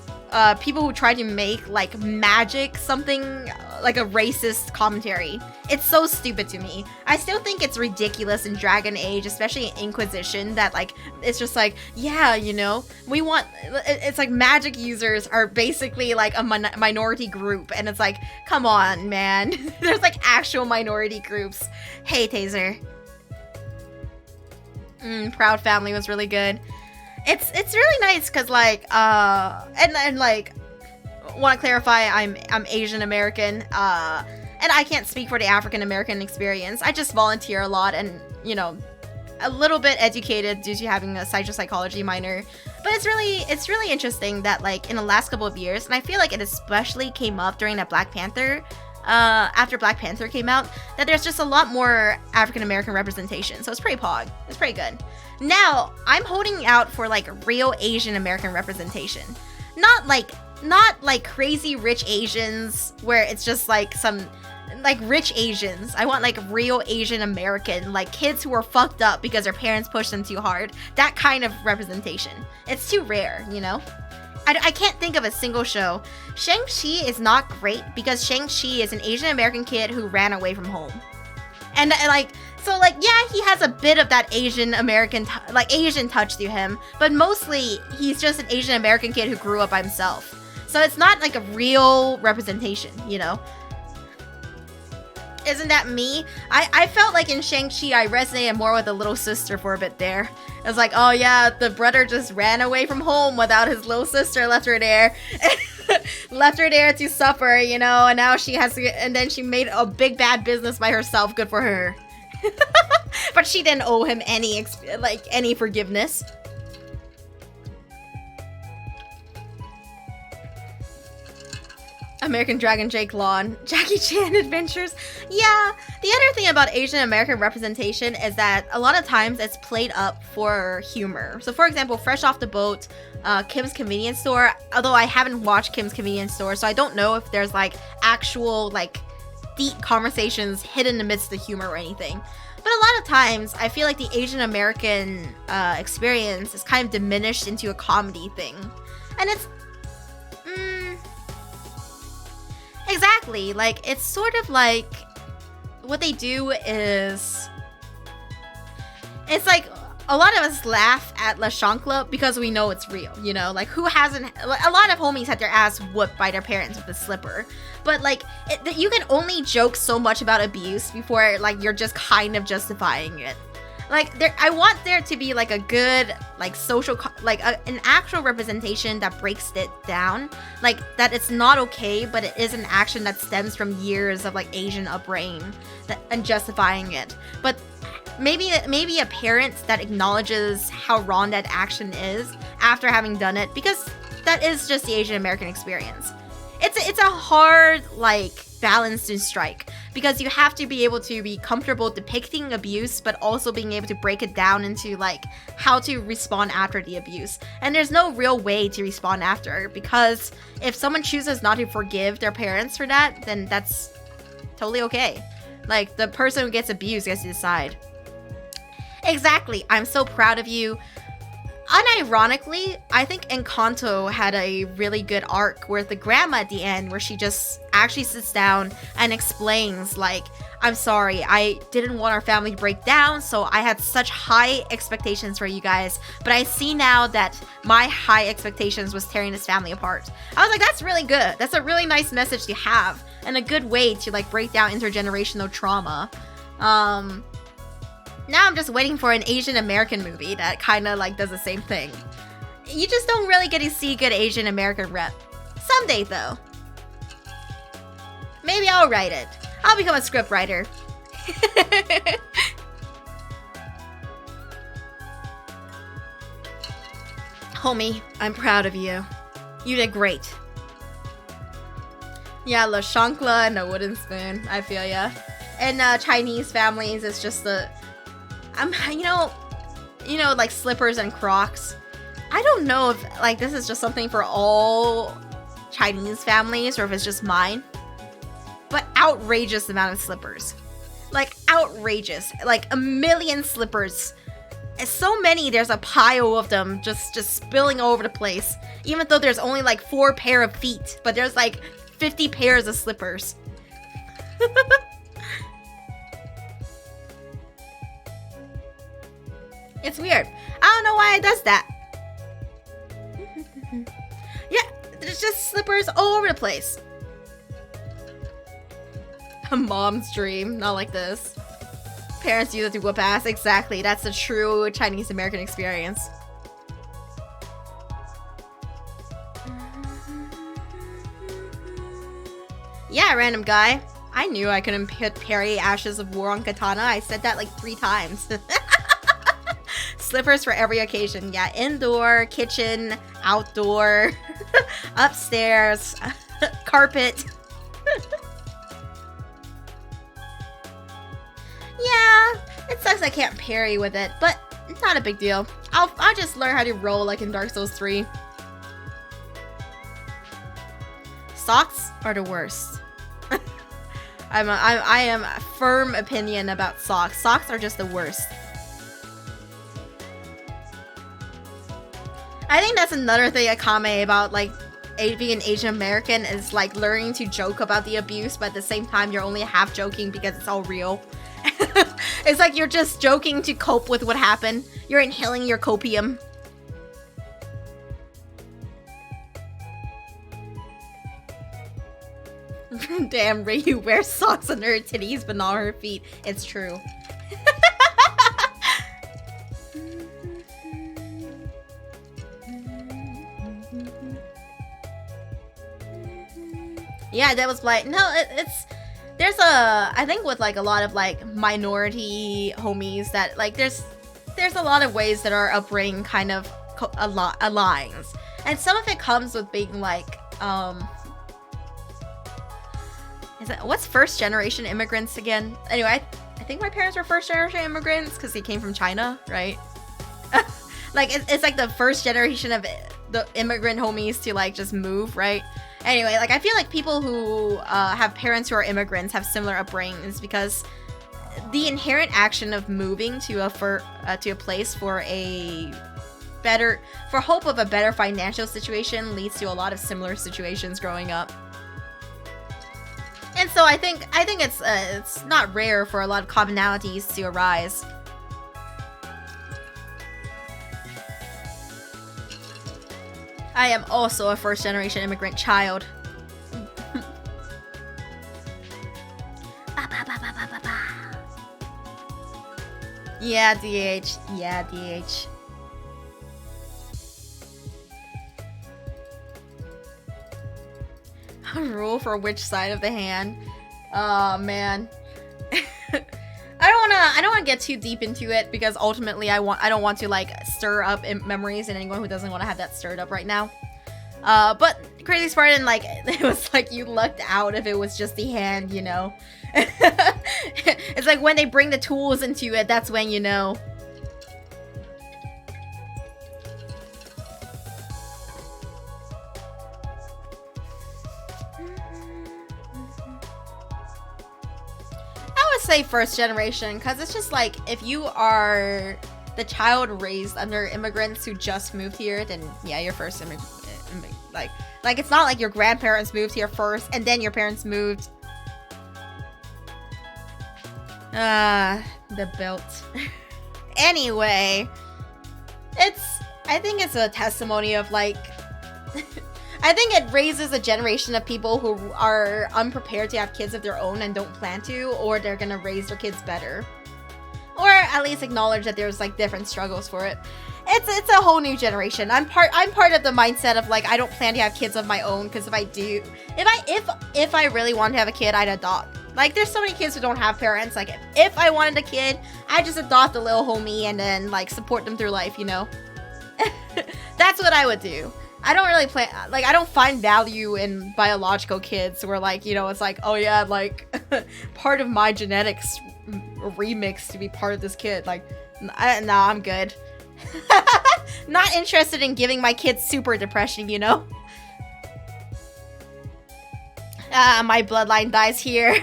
people who try to make, like, magic something, like, a racist commentary. It's so stupid to me. I still think it's ridiculous in Dragon Age, especially in Inquisition, that, like, it's just like, yeah, you know, we want, it's like magic users are basically, like, a minority group, and it's like, come on, man. There's, like, actual minority groups. Hey, Taser. Proud Family was really good. It's really nice because like and like want to clarify, I'm Asian American and I can't speak for the African American experience. I just volunteer a lot and, you know, a little bit educated due to having a psychology minor. But it's really interesting that like in the last couple of years, and I feel like it especially came up during that Black Panther after Black Panther came out, that there's just a lot more African American representation. So it's pretty pog. It's pretty good. Now, I'm holding out for like real Asian American representation. Not like crazy rich Asians where it's just like some like rich Asians. I want like real Asian American, like kids who are fucked up because their parents pushed them too hard. That kind of representation. It's too rare, you know? I can't think of a single show. Shang-Chi is not great because Shang-Chi is an Asian American kid who ran away from home. And like, so like, yeah, he has a bit of that Asian American, like Asian touch to him, but mostly he's just an Asian American kid who grew up by himself. So it's not like a real representation, you know? Isn't that me? I felt like in Shang-Chi, I resonated more with the little sister for a bit there. It was like, oh yeah, the brother just ran away from home without his little sister, left her there. Left her there to suffer, you know, and now she has to, and then she made a big bad business by herself. Good for her. But she didn't owe him any forgiveness. American Dragon Jake Lawn, Jackie Chan Adventures. Yeah, the other thing about Asian American representation is that a lot of times it's played up for humor. So for example, Fresh Off the Boat, Kim's Convenience Store, although I haven't watched Kim's Convenience Store, so I don't know if there's like actual like deep conversations hidden amidst the humor or anything. But a lot of times, I feel like the Asian American experience is kind of diminished into a comedy thing. And it's... exactly. Like, it's sort of like... what they do is... it's like... a lot of us laugh at La Chancla because we know it's real, you know? Like, who hasn't... like, a lot of homies had their ass whooped by their parents with a slipper. But, like, you can only joke so much about abuse before, like, you're just kind of justifying it. Like, I want there to be, like, a good, like, social... like, an actual representation that breaks it down. Like, that it's not okay, but it is an action that stems from years of, like, Asian upbringing and justifying it. But... maybe a parent that acknowledges how wrong that action is after having done it, because that is just the Asian American experience. It's a hard, like, balance to strike, because you have to be able to be comfortable depicting abuse, but also being able to break it down into, like, how to respond after the abuse. And there's no real way to respond after, because if someone chooses not to forgive their parents for that, then that's totally okay. Like, the person who gets abused gets to decide. Exactly. I'm so proud of you. Unironically, I think Encanto had a really good arc where the grandma at the end, where she just actually sits down and explains, like, I'm sorry, I didn't want our family to break down, so I had such high expectations for you guys, but I see now that my high expectations was tearing this family apart. I was like, that's really good. That's a really nice message to have, and a good way to, like, break down intergenerational trauma. Now I'm just waiting for an Asian American movie that kind of, like, does the same thing. You just don't really get to see good Asian American rep. Someday, though. Maybe I'll write it. I'll become a script writer. Homie, I'm proud of you. You did great. Yeah, La Chancla and a wooden spoon. I feel ya. And Chinese families, it's just the... you know, like slippers and Crocs. I don't know if, like, this is just something for all Chinese families or if it's just mine. But outrageous amount of slippers. Like, outrageous. Like, 1 million slippers. So many, there's a pile of them just spilling all over the place. Even though there's only, like, 4 pair of feet. But there's, like, 50 pairs of slippers. It's weird. I don't know why it does that. Yeah, there's just slippers all over the place. A mom's dream, not like this. Parents use it to whoop ass. Exactly, that's the true Chinese American experience. Yeah, random guy. I knew I couldn't parry Ashes of War on Katana. I said that like 3 times. Slippers for every occasion. Yeah, indoor, kitchen, outdoor, upstairs, carpet. Yeah, it sucks I can't parry with it, but it's not a big deal. I'll just learn how to roll like in Dark Souls 3. Socks are the worst. I am a firm opinion about socks. Socks are just the worst. I think that's another thing I comment about, like, being an Asian American is, like, learning to joke about the abuse, but at the same time, you're only half joking because it's all real. It's like you're just joking to cope with what happened. You're inhaling your copium. Damn, Reiyu wears socks under her titties, but not her feet. It's true. Yeah, that was like, no, there's I think with like a lot of like minority homies that like there's a lot of ways that our upbringing kind of aligns, and some of it comes with being like what's first generation immigrants again? Anyway, I think my parents were first generation immigrants because they came from China, right? Like it's like the first generation of the immigrant homies to like just move, right? Anyway, like, I feel like people who have parents who are immigrants have similar upbringings because the inherent action of moving to a place for hope of a better financial situation leads to a lot of similar situations growing up. And so I think it's not rare for a lot of commonalities to arise. I am also a first-generation immigrant child. Yeah, DH. Yeah, DH. A rule for which side of the hand? Oh, man. I don't want to get too deep into it because ultimately I don't want to like stir up memories in anyone who doesn't want to have that stirred up right now. But Crazy Spartan, like, it was like you lucked out if it was just the hand, you know. It's like when they bring the tools into it, that's when you know. I would say first generation because it's just like if you are the child raised under immigrants who just moved here, then yeah, you're first like it's not like your grandparents moved here first and then your parents moved. The belt. Anyway, I think it's a testimony of like I think it raises a generation of people who are unprepared to have kids of their own and don't plan to, or they're gonna raise their kids better. Or at least acknowledge that there's like different struggles for it. It's a whole new generation. I'm part of the mindset of like I don't plan to have kids of my own because if I really wanted to have a kid, I'd adopt. Like there's so many kids who don't have parents. Like if I wanted a kid, I'd just adopt a little homie and then like support them through life, you know? That's what I would do. I don't really plan, like, I don't find value in biological kids where, like, you know, it's like, oh yeah, like, part of my genetics remix to be part of this kid. Like, no, I'm good. Not interested in giving my kids super depression, you know? My bloodline dies here.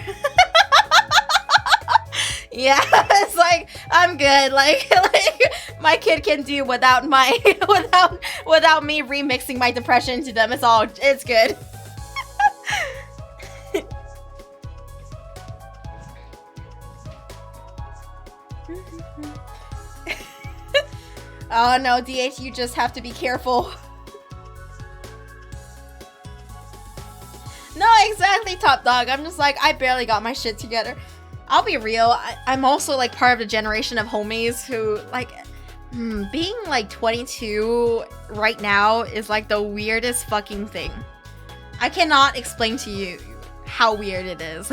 Yeah, it's like I'm good. Like my kid can do without without me remixing my depression to them. It's good. Oh no, DH, you just have to be careful. No, exactly, Top Dog. I'm just like I barely got my shit together. I'll be real, I'm also, like, part of the generation of homies who, like, being, like, 22 right now is, like, the weirdest fucking thing. I cannot explain to you how weird it is.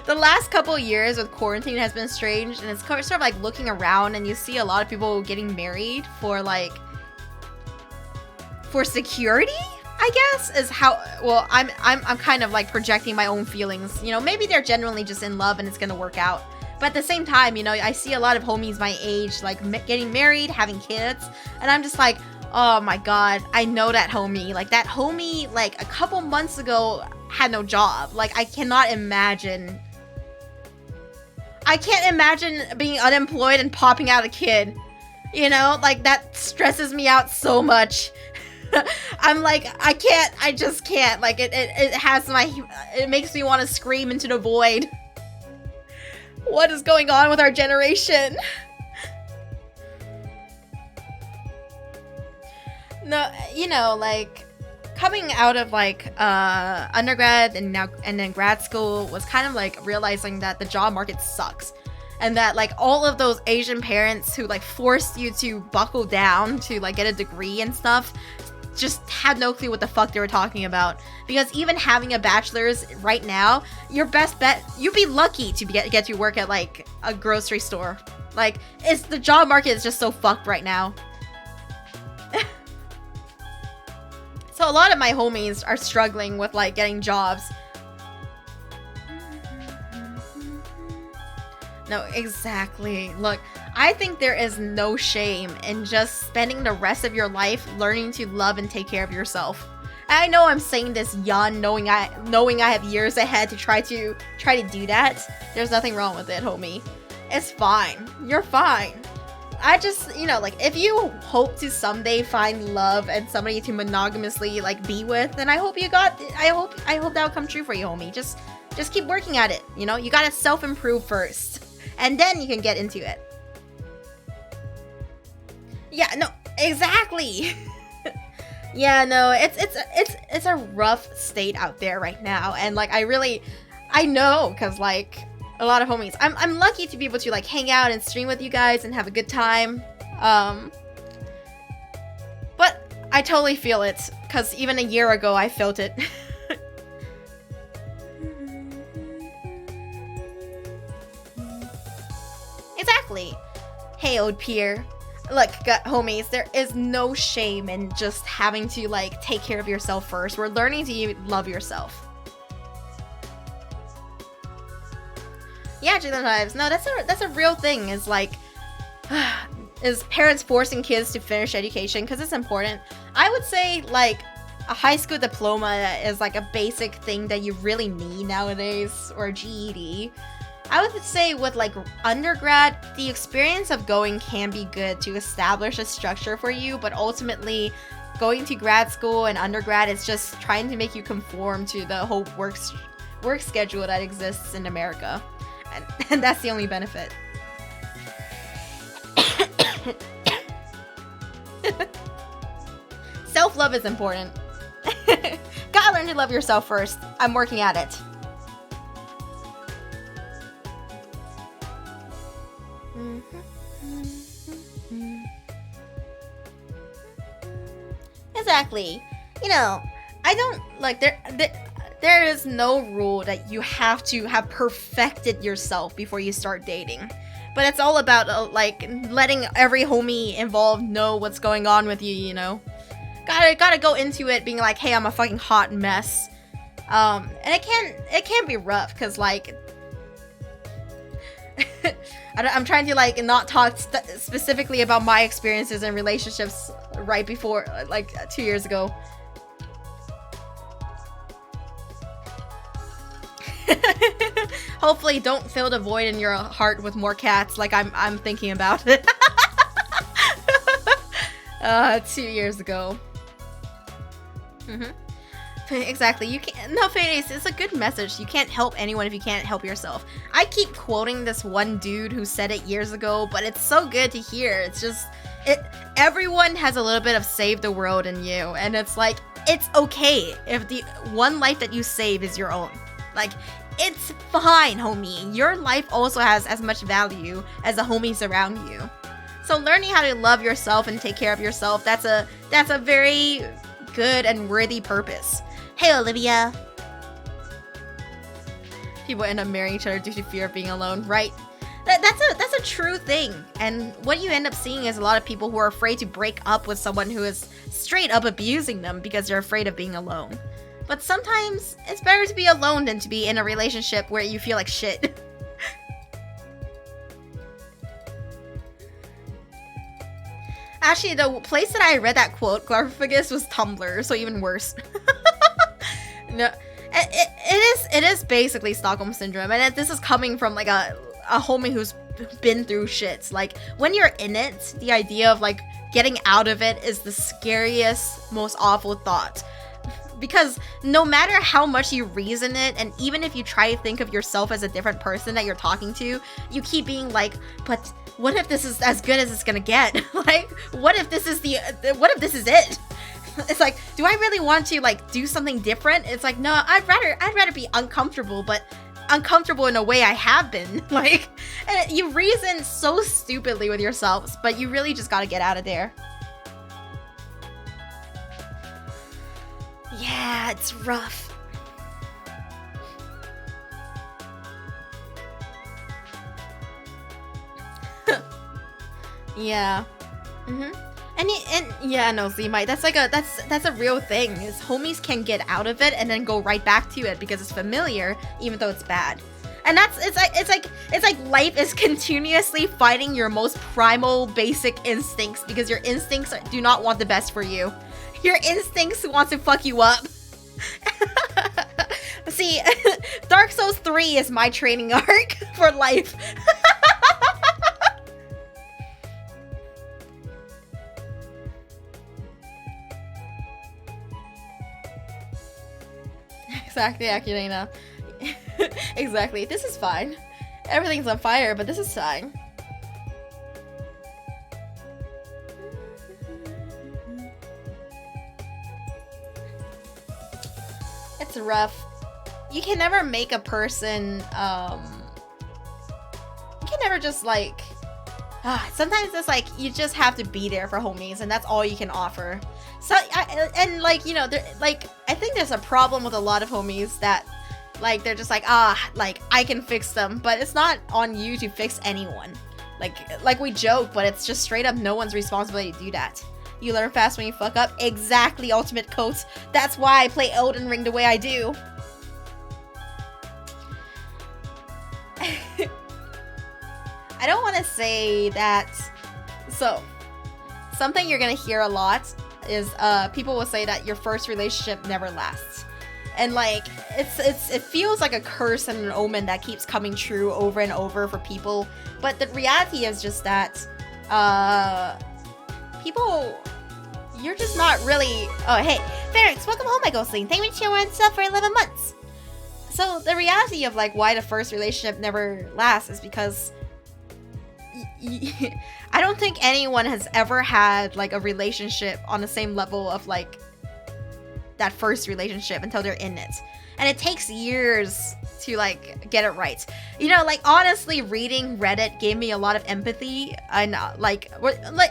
The last couple years with quarantine has been strange, and it's sort of, like, looking around, and you see a lot of people getting married for, like, for security? I guess is how. Well, I'm kind of like projecting my own feelings. You know, maybe they're genuinely just in love and it's gonna work out. But at the same time, you know, I see a lot of homies my age like getting married, having kids, and I'm just like, oh my god, I know that homie. Like that homie, like a couple months ago had no job. Like I cannot imagine. I can't imagine being unemployed and popping out a kid. You know, like that stresses me out so much. I'm like, I just can't. Like, it makes me want to scream into the void. What is going on with our generation? No, you know, like, coming out of, like, undergrad and then grad school was kind of, like, realizing that the job market sucks. And that, like, all of those Asian parents who, like, forced you to buckle down to, like, get a degree and stuff just had no clue what the fuck they were talking about. Because even having a bachelor's right now, your best bet, you'd be lucky to get to work at like a grocery store. Like, the job market is just so fucked right now. So a lot of my homies are struggling with like getting jobs. No, exactly. Look, I think there is no shame in just spending the rest of your life learning to love and take care of yourself. I know I'm saying this young, knowing I have years ahead to try to do that. There's nothing wrong with it, homie. It's fine. You're fine. I just, you know, like, if you hope to someday find love and somebody to monogamously, like, be with, then I hope that'll come true for you, homie. Just keep working at it, you know? You gotta self-improve first, and then you can get into it. Yeah, no, exactly. Yeah, no, it's a rough state out there right now, and, like, I know, because, like, a lot of homies. I'm lucky to be able to like hang out and stream with you guys and have a good time. But I totally feel it, because even a year ago I felt it. Exactly. Hey, old peer. Look, homies, there is no shame in just having to like take care of yourself first. We're learning to love yourself. Yeah, Jalen Hives. No, that's a real thing. Is like, is parents forcing kids to finish education because it's important. I would say like a high school diploma is like a basic thing that you really need nowadays, or a GED. I would say with like undergrad, the experience of going can be good to establish a structure for you, but ultimately going to grad school and undergrad is just trying to make you conform to the whole work schedule that exists in America. And that's the only benefit. Self-love is important. Gotta learn to love yourself first. I'm working at it. Exactly. You know, I don't like there is no rule that you have to have perfected yourself before you start dating. But it's all about like letting every homie involved know what's going on with you, you know. Gotta go into it being like, hey, I'm a fucking hot mess. And it can be rough because like I'm trying to like not talk specifically about my experiences in relationships right before like 2 years ago. Hopefully don't fill the void in your heart with more cats like I'm thinking about it. 2 years ago. Exactly. You can't. No, Face. It's a good message. You can't help anyone if you can't help yourself. I keep quoting this one dude who said it years ago, but it's so good to hear. It's just everyone has a little bit of save the world in you, and it's like it's okay if the one life that you save is your own. Like it's fine, homie. Your life also has as much value as the homies around you. So learning how to love yourself and take care of yourself, that's a very good and worthy purpose. Hey, Olivia. People end up marrying each other due to fear of being alone, right? That's a true thing. And what you end up seeing is a lot of people who are afraid to break up with someone who is straight up abusing them because they're afraid of being alone. But sometimes it's better to be alone than to be in a relationship where you feel like shit. Actually, the place that I read that quote, Glarphagus, was Tumblr, so even worse. No, it is basically Stockholm Syndrome, and this is coming from like a homie who's been through shits. Like, when you're in it, the idea of like getting out of it is the scariest, most awful thought. Because no matter how much you reason it, and even if you try to think of yourself as a different person that you're talking to, you keep being like, but what if this is as good as it's gonna get? Like, what if this is it? It's like, do I really want to like do something different? It's like, no, I'd rather be uncomfortable, but uncomfortable in a way I have been. Like, and you reason so stupidly with yourselves, but you really just gotta get out of there. Yeah, it's rough. Yeah. And yeah, no, Z-Mite, that's like that's a real thing. Is homies can get out of it and then go right back to it because it's familiar, even though it's bad. And it's like life is continuously fighting your most primal basic instincts because your instincts do not want the best for you. Your instincts want to fuck you up. See, Dark Souls 3 is my training arc for life. Exactly, Akirina. Exactly. This is fine. Everything's on fire, but this is fine. It's rough. You can never make a person, you can never just like, sometimes it's like, you just have to be there for homies, and that's all you can offer. So, and like, you know, like, I think there's a problem with a lot of homies that, like, they're just like, like, I can fix them, but it's not on you to fix anyone. Like we joke, but it's just straight up no one's responsibility to do that. You learn fast when you fuck up. Exactly, Ultimate Coat. That's why I play Elden Ring the way I do. I don't want to say that. So, something you're gonna hear a lot is people will say that your first relationship never lasts. And like, it feels like a curse and an omen that keeps coming true over and over for people. But the reality is just that people, you're just not really. Oh, hey, Ferrex, welcome home, my Ghostling. Thank you for showing stuff for 11 months. So the reality of like why the first relationship never lasts is because I don't think anyone has ever had like a relationship on the same level of like that first relationship until they're in it. And it takes years to like get it right. You know, like honestly, reading Reddit gave me a lot of empathy and like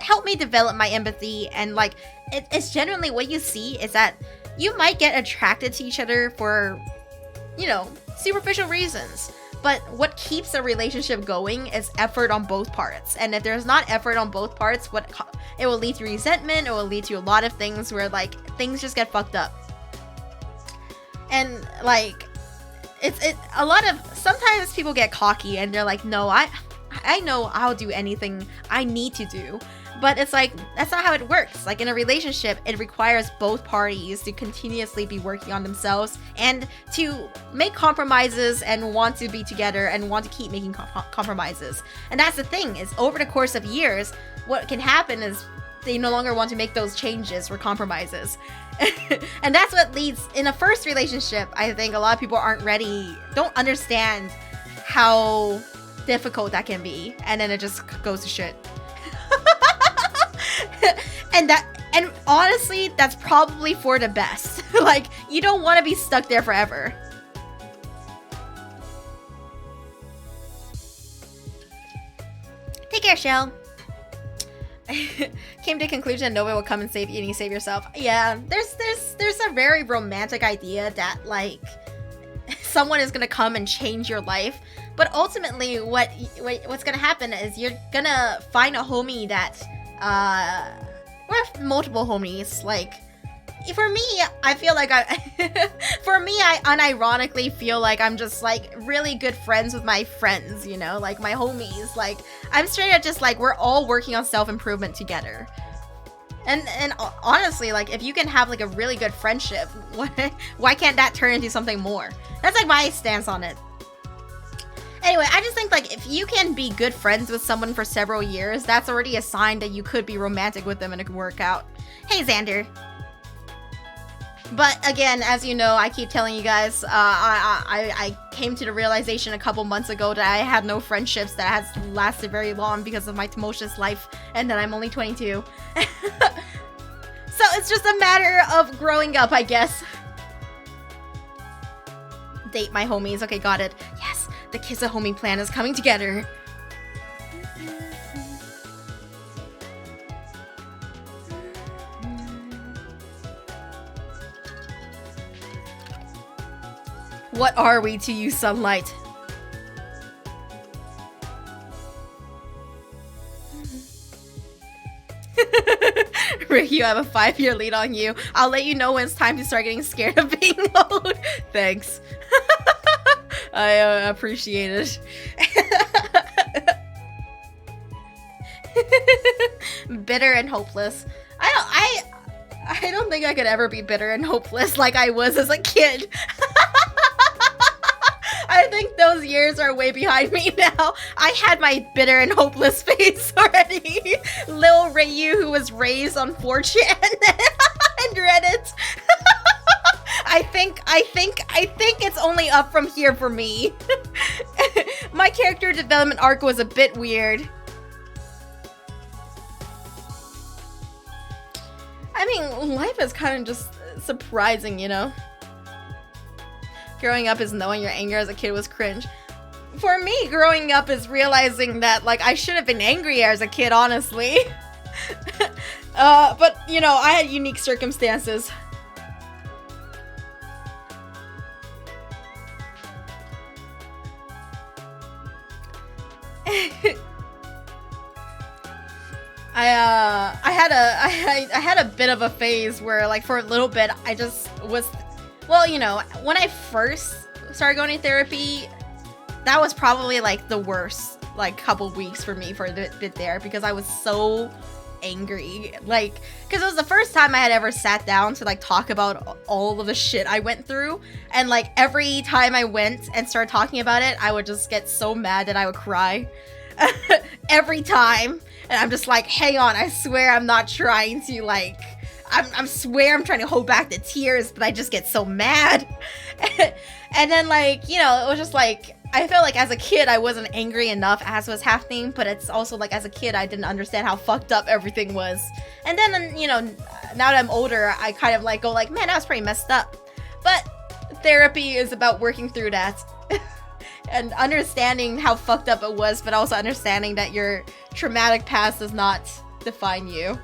helped me develop my empathy. And like it's generally what you see is that you might get attracted to each other for, you know, superficial reasons. But what keeps a relationship going is effort on both parts. And if there's not effort on both parts, it will lead to resentment. It will lead to a lot of things where like things just get fucked up. And like a lot of sometimes people get cocky and they're like, no, I know I'll do anything I need to do. But it's like, that's not how it works. Like in a relationship, it requires both parties to continuously be working on themselves and to make compromises and want to be together and want to keep making compromises. And that's the thing, is over the course of years, what can happen is they no longer want to make those changes or compromises. And that's what leads, in a first relationship, I think a lot of people don't understand how difficult that can be. And then it just goes to shit. And honestly, that's probably for the best. Like, you don't want to be stuck there forever. Take care, Shell. Came to the conclusion nobody will come and save you and you save yourself. Yeah, there's a very romantic idea that like someone is gonna come and change your life. But ultimately what's gonna happen is you're gonna find a homie that or multiple homies. Like, for me, I feel like I unironically feel like I'm just like really good friends with my friends, you know, like my homies. Like, I'm straight up just like, we're all working on self-improvement together. And honestly, like, if you can have like a really good friendship, why can't that turn into something more? That's like my stance on it. Anyway, I just think like if you can be good friends with someone for several years, that's already a sign that you could be romantic with them and it could work out. Hey, Xander. But again, as you know, I keep telling you guys, I came to the realization a couple months ago that I had no friendships that has lasted very long because of my tumultuous life, and that I'm only 22. So it's just a matter of growing up, I guess. Date my homies. Okay, got it. Yes, the Kiss a Homie plan is coming together. What are we to you, sunlight? Rick, you have a 5-year lead on you. I'll let you know when it's time to start getting scared of being old. Thanks. I appreciate it. Bitter and hopeless. I don't think I could ever be bitter and hopeless like I was as a kid. I think those years are way behind me now. I had my bitter and hopeless phase already. Lil Reiyu, who was raised on 4chan and Reddit. I think it's only up from here for me. My character development arc was a bit weird. I mean, life is kind of just surprising, you know? Growing up is knowing your anger as a kid was cringe. For me, growing up is realizing that, like, I should have been angry as a kid, honestly. But, you know, I had unique circumstances. I had a bit of a phase where, like, for a little bit, I just was, well, you know, when I first started going to therapy, that was probably, like, the worst, like, couple weeks for me for a bit there, because I was so angry, like, because it was the first time I had ever sat down to, like, talk about all of the shit I went through, and, like, every time I went and started talking about it, I would just get so mad that I would cry. Every time. And I'm just like, hang on, I swear I'm not trying to, like, I swear I'm trying to hold back the tears, but I just get so mad. And then, like, you know, it was just like, I felt like as a kid I wasn't angry enough as was happening, but it's also like as a kid I didn't understand how fucked up everything was. And then, you know, now that I'm older, I kind of like go like, man, that was pretty messed up. But therapy is about working through that. And understanding how fucked up it was, but also understanding that your traumatic past does not define you.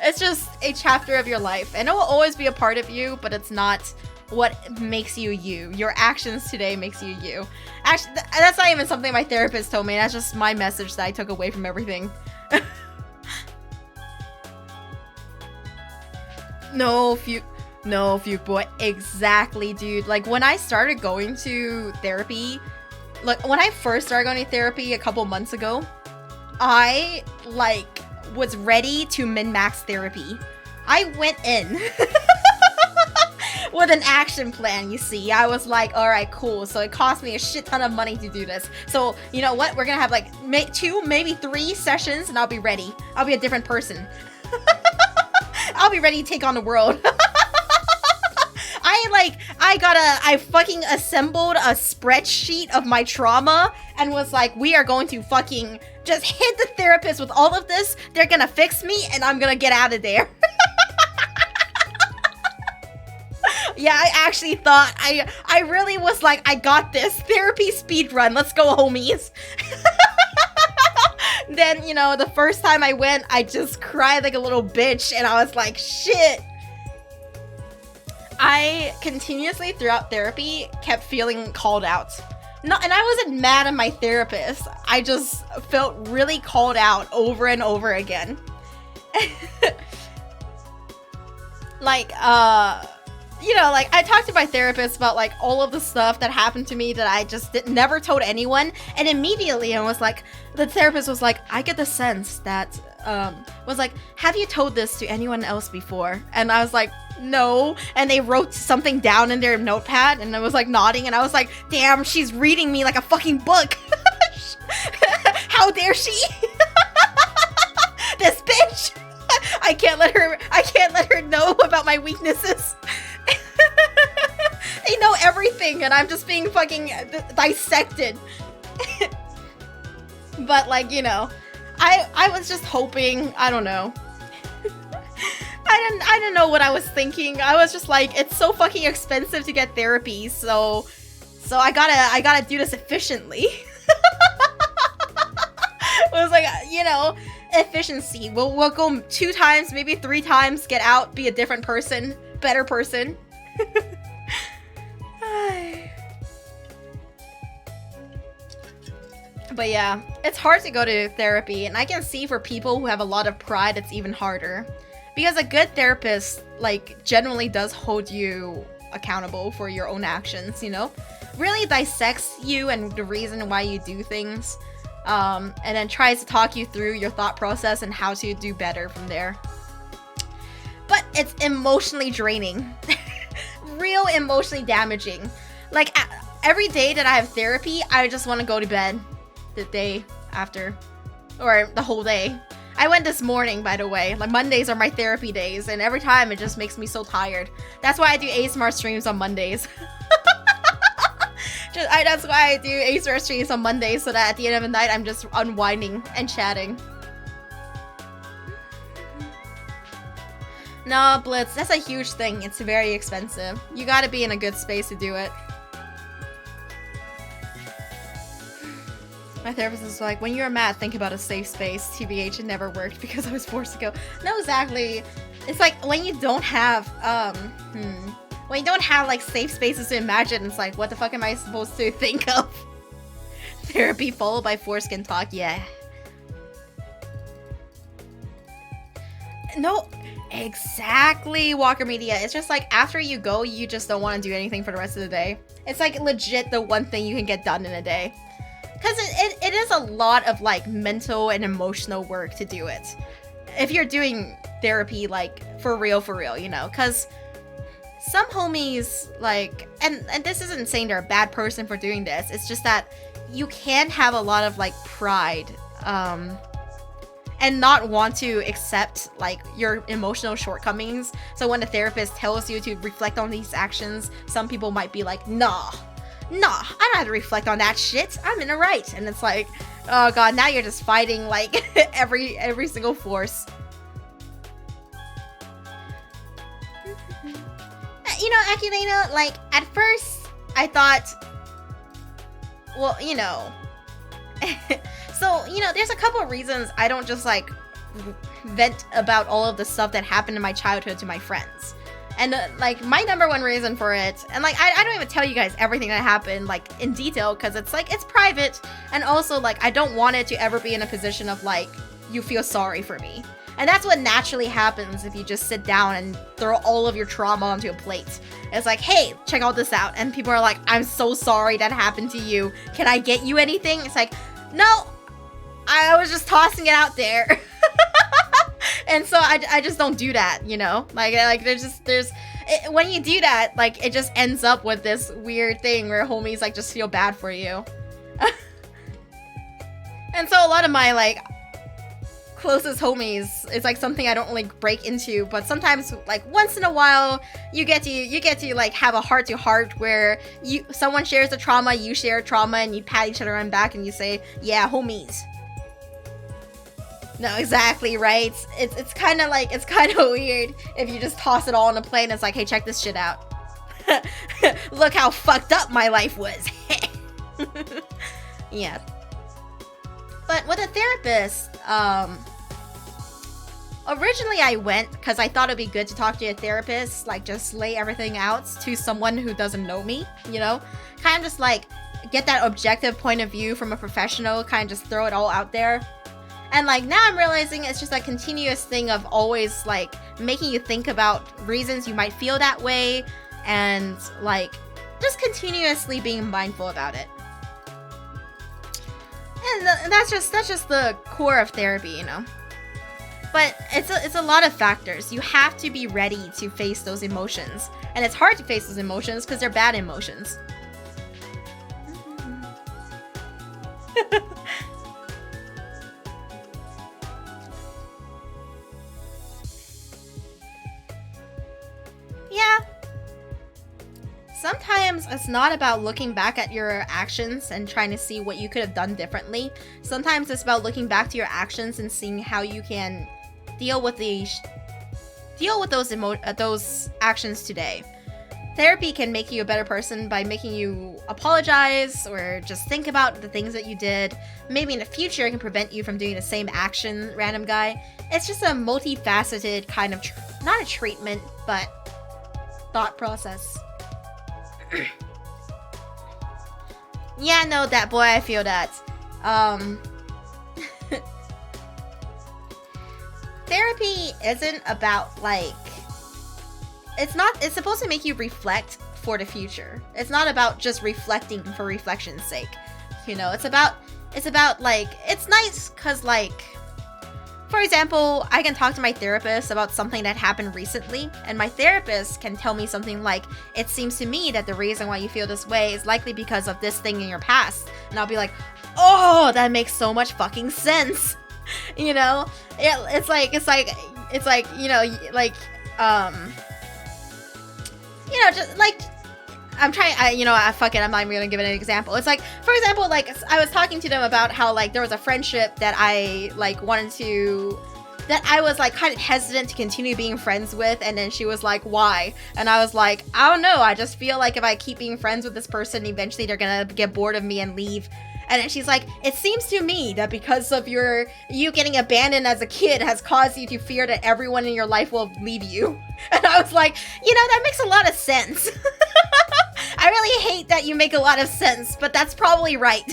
It's just a chapter of your life, and it will always be a part of you, but it's not what makes you you. Your actions today makes you you. Actually, that's not even something my therapist told me. That's just my message that I took away from everything. No, Fuke boy, exactly, dude. Like, when I started going to therapy, like, when I first started going to therapy a couple months ago, I, like, was ready to min-max therapy. I went in with an action plan, you see. I was like, alright, cool. So it cost me a shit ton of money to do this. So, you know what? We're gonna have, like, 2, maybe 3 sessions, and I'll be ready. I'll be a different person. I'll be ready to take on the world. I fucking assembled a spreadsheet of my trauma and was like, we are going to fucking just hit the therapist with all of this. They're gonna fix me and I'm gonna get out of there. Yeah, I actually thought, I really was like, I got this. Therapy speedrun. Let's go, homies. Then, you know, the first time I went, I just cried like a little bitch and I was like, shit. I continuously throughout therapy kept feeling called out. No, and I wasn't mad at my therapist. I just felt really called out over and over again. Like, you know, like, I talked to my therapist about, like, all of the stuff that happened to me that I just never told anyone, and immediately I was like, the therapist was like, I get the sense that, was like, have you told this to anyone else before? And I was like, no. And they wrote something down in their notepad, and I was like nodding, and I was like, damn, she's reading me like a fucking book. How dare she? This bitch. I can't let her know about my weaknesses. They know everything, and I'm just being fucking dissected. But, like, you know, I was just hoping, I don't know. I didn't know what I was thinking. I was just like, it's so fucking expensive to get therapy, so I gotta do this efficiently. It was like, you know, efficiency. We'll go 2 times, maybe 3 times, get out, be a different person, better person. But yeah, it's hard to go to therapy, and I can see for people who have a lot of pride, it's even harder. Because a good therapist, like, generally does hold you accountable for your own actions, you know? really dissects you and the reason why you do things, and then tries to talk you through your thought process and how to do better from there. But it's emotionally draining. Real emotionally damaging. Like, every day that I have therapy, I just want to go to bed the day after. Or the whole day. I went this morning, by the way. Like, Mondays are my therapy days, and every time it just makes me so tired. That's why I do ASMR streams on Mondays. That's why I do ASMR streams on Mondays, so that at the end of the night, I'm just unwinding and chatting. No, Blitz, that's a huge thing. It's very expensive. You gotta be in a good space to do it. My therapist is like, when you're mad, think about a safe space. TBH, it never worked because I was forced to go. No, exactly. It's like, when you don't have, when you don't have, like, safe spaces to imagine, it's like, what the fuck am I supposed to think of? Therapy followed by foreskin talk, yeah. No, exactly, Walker Media. It's just like, after you go, you just don't want to do anything for the rest of the day. It's like legit the one thing you can get done in a day. Because it is a lot of, like, mental and emotional work to do it. If you're doing therapy, like, for real, you know? Because some homies, like, and this isn't saying they're a bad person for doing this. It's just that you can have a lot of, like, pride, and not want to accept, like, your emotional shortcomings. So when the therapist tells you to reflect on these actions, some people might be like, nah, I don't have to reflect on that shit. I'm in the right. And it's like, oh god, now you're just fighting, like, every single force. You know, Akulena, like, at first, I thought, well, you know, so, you know, there's a couple of reasons I don't just, like, vent about all of the stuff that happened in my childhood to my friends. And, like, my number one reason for it, and, like, I don't even tell you guys everything that happened, like, in detail, because it's, like, it's private, and also, like, I don't want it to ever be in a position of, like, you feel sorry for me. And that's what naturally happens if you just sit down and throw all of your trauma onto a plate. It's like, hey, check all this out. And people are like, I'm so sorry that happened to you. Can I get you anything? It's like, no, I was just tossing it out there. And so I just don't do that, you know? Like when you do that, like, it just ends up with this weird thing where homies, like, just feel bad for you. And so a lot of my, like, closest homies, it's like something I don't really break into, but sometimes, like, once in a while you get to like have a heart to heart where someone shares a trauma, you share a trauma, and you pat each other on the back and you say, yeah, homies. No, exactly, right? It's kind of like, it's kind of weird if you just toss it all on a plate and it's like, hey, check this shit out. Look how fucked up my life was. Yeah. But with a therapist, originally I went because I thought it'd be good to talk to a therapist, like, just lay everything out to someone who doesn't know me, you know? Kind of just, like, get that objective point of view from a professional, kind of just throw it all out there. And, like, now I'm realizing it's just a continuous thing of always, like, making you think about reasons you might feel that way, and, like, just continuously being mindful about it. And that's just the core of therapy, you know? But it's a lot of factors. You have to be ready to face those emotions. And it's hard to face those emotions because they're bad emotions. Yeah. Sometimes it's not about looking back at your actions and trying to see what you could have done differently. Sometimes it's about looking back to your actions and seeing how you can deal with those actions today. Therapy can make you a better person by making you apologize or just think about the things that you did. Maybe in the future it can prevent you from doing the same action, random guy. It's just a multifaceted kind of, not a treatment, but thought process. Yeah, no, that boy, I feel that. Therapy isn't about, like, it's supposed to make you reflect for the future. It's not about just reflecting for reflection's sake. You know, it's about like, it's nice because, like, for example, I can talk to my therapist about something that happened recently, and my therapist can tell me something like, it seems to me that the reason why you feel this way is likely because of this thing in your past. And I'll be like, oh, that makes so much fucking sense. You know? It's like, you know, like, you know, just like, I'm trying, you know, fuck it, I'm not even gonna give it an example. It's like, for example, like, I was talking to them about how, like, there was a friendship that I, like, that I was, like, kind of hesitant to continue being friends with, and then she was like, why? And I was like, I don't know, I just feel like if I keep being friends with this person, eventually they're gonna get bored of me and leave. And then she's like, it seems to me that because of you getting abandoned as a kid has caused you to fear that everyone in your life will leave you. And I was like, you know, that makes a lot of sense. I really hate that you make a lot of sense, but that's probably right.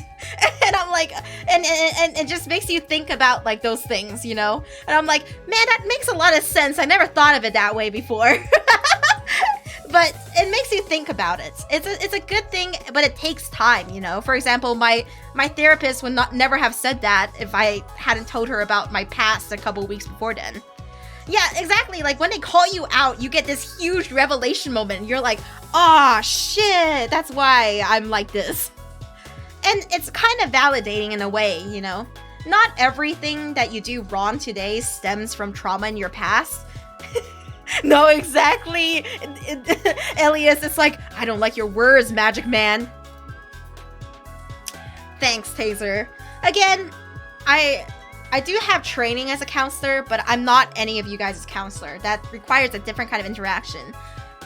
And I'm like, and it just makes you think about, like, those things, you know? And I'm like, man, that makes a lot of sense. I never thought of it that way before. But it makes you think about it. It's a good thing, but it takes time, you know? For example, my therapist would never have said that if I hadn't told her about my past a couple weeks before then. Yeah, exactly. Like, when they call you out, you get this huge revelation moment. And you're like, oh, shit, that's why I'm like this. And it's kind of validating in a way, you know? Not everything that you do wrong today stems from trauma in your past. No, exactly. Elias, it's like, I don't like your words, Magic Man. Thanks, Taser. Again, I do have training as a counselor, but I'm not any of you guys' counselor. That requires a different kind of interaction.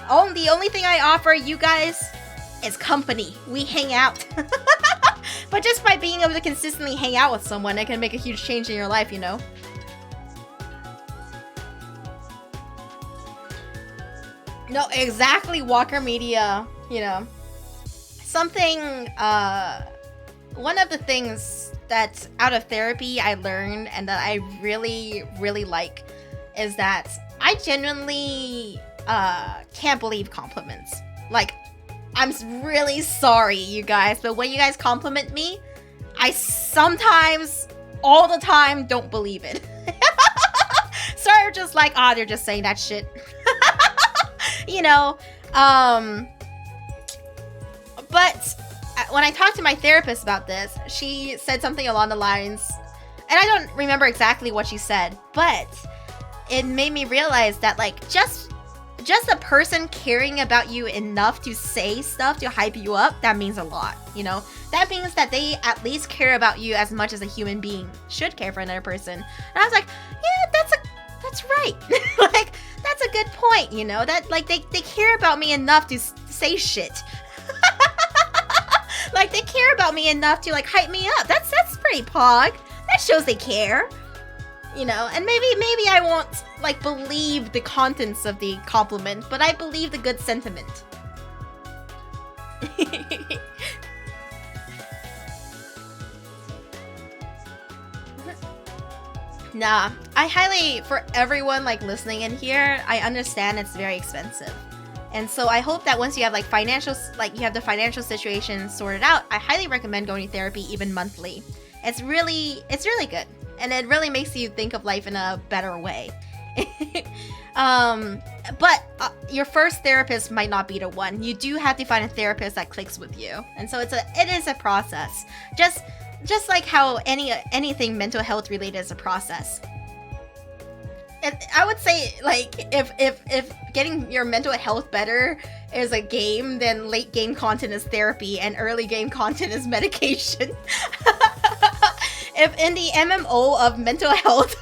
The only thing I offer you guys is company. We hang out. But just by being able to consistently hang out with someone, it can make a huge change in your life, you know? No, exactly, Walker Media, you know. Something, one of the things that out of therapy I learned and that I really, really like is that I genuinely can't believe compliments. Like, I'm really sorry, you guys, but when you guys compliment me, I sometimes, all the time, don't believe it. So I'm just like, they're just saying that shit. You know, but when I talked to my therapist about this, she said something along the lines, and I don't remember exactly what she said, but it made me realize that, like, just a person caring about you enough to say stuff to hype you up, that means a lot, you know? That means that they at least care about you as much as a human being should care for another person. And I was like, yeah, that's right. Like, that's a good point, you know? That, like, they care about me enough to say shit. Like, they care about me enough to, like, hype me up. That's pretty pog. That shows they care. You know, and maybe I won't, like, believe the contents of the compliment, but I believe the good sentiment. Nah, I highly, for everyone, like, listening in here, I understand it's very expensive. And so I hope that once you have, like, you have the financial situation sorted out, I highly recommend going to therapy even monthly. It's really good. And it really makes you think of life in a better way. But your first therapist might not be the one. You do have to find a therapist that clicks with you. And so it is a process. Just like how anything mental health related is a process. And I would say, like, if getting your mental health better is a game, then late game content is therapy and early game content is medication. If in the MMO of mental health,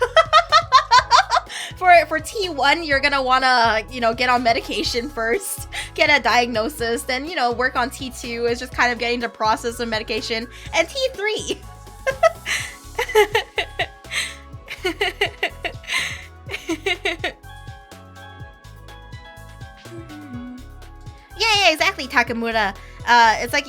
for T1, you're gonna wanna, you know, get on medication first, get a diagnosis, then, you know, work on T2 is just kind of getting the process of medication, and T3. Yeah, exactly, Takamura. It's like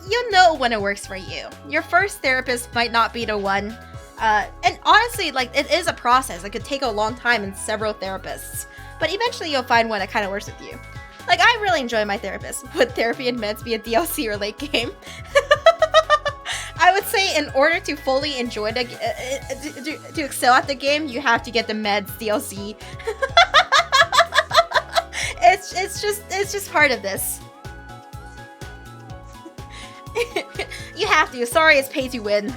you know when it works for you. Your first therapist might not be the one. And honestly, like, it is a process. It could take a long time and several therapists. But eventually you'll find one that kind of works with you. Like, I really enjoy my therapist. Would therapy and meds be a DLC or late game? I would say in order to fully enjoy the to excel at the game, you have to get the meds DLC. it's just part of this. You have to. Sorry, it's pay to win.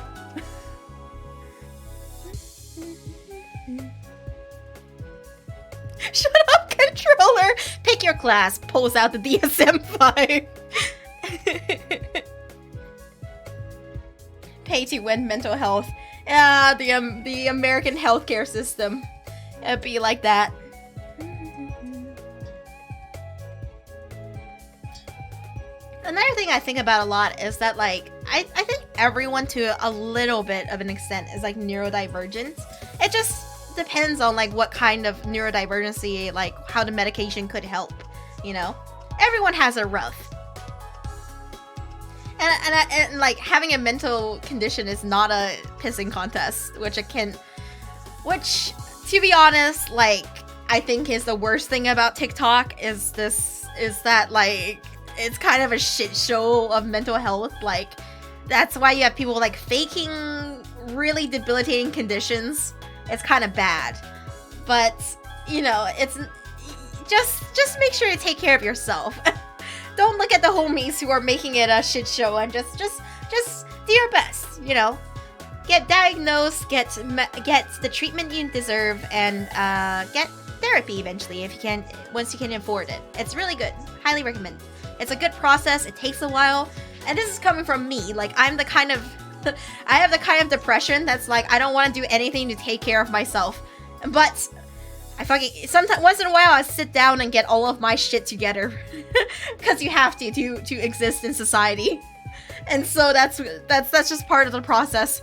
Shut up, controller! Pick your class. Pulls out the DSM-5. Pay to win mental health. The American healthcare system. It'd be like that. Another thing I think about a lot is that, like, I think everyone to a little bit of an extent is, like, neurodivergent. It just depends on, like, what kind of neurodivergency, like, how the medication could help, you know? Everyone has a rough. And like, having a mental condition is not a pissing contest, which, to be honest, like, I think is the worst thing about TikTok is that, like, it's kind of a shit show of mental health. Like, that's why you have people, like, faking really debilitating conditions. It's kind of bad. But, you know, it's just make sure you take care of yourself. Don't look at the homies who are making it a shit show, and just do your best, you know? Get diagnosed, get the treatment you deserve, and get therapy eventually if you can, once you can afford it. It's really good. Highly recommend. It's a good process. It takes a while. And this is coming from me. Like, I'm the kind of I have the kind of depression that's like, I don't want to do anything to take care of myself. But I fucking sometimes once in a while I sit down and get all of my shit together. Cuz you have to exist in society. And so that's just part of the process.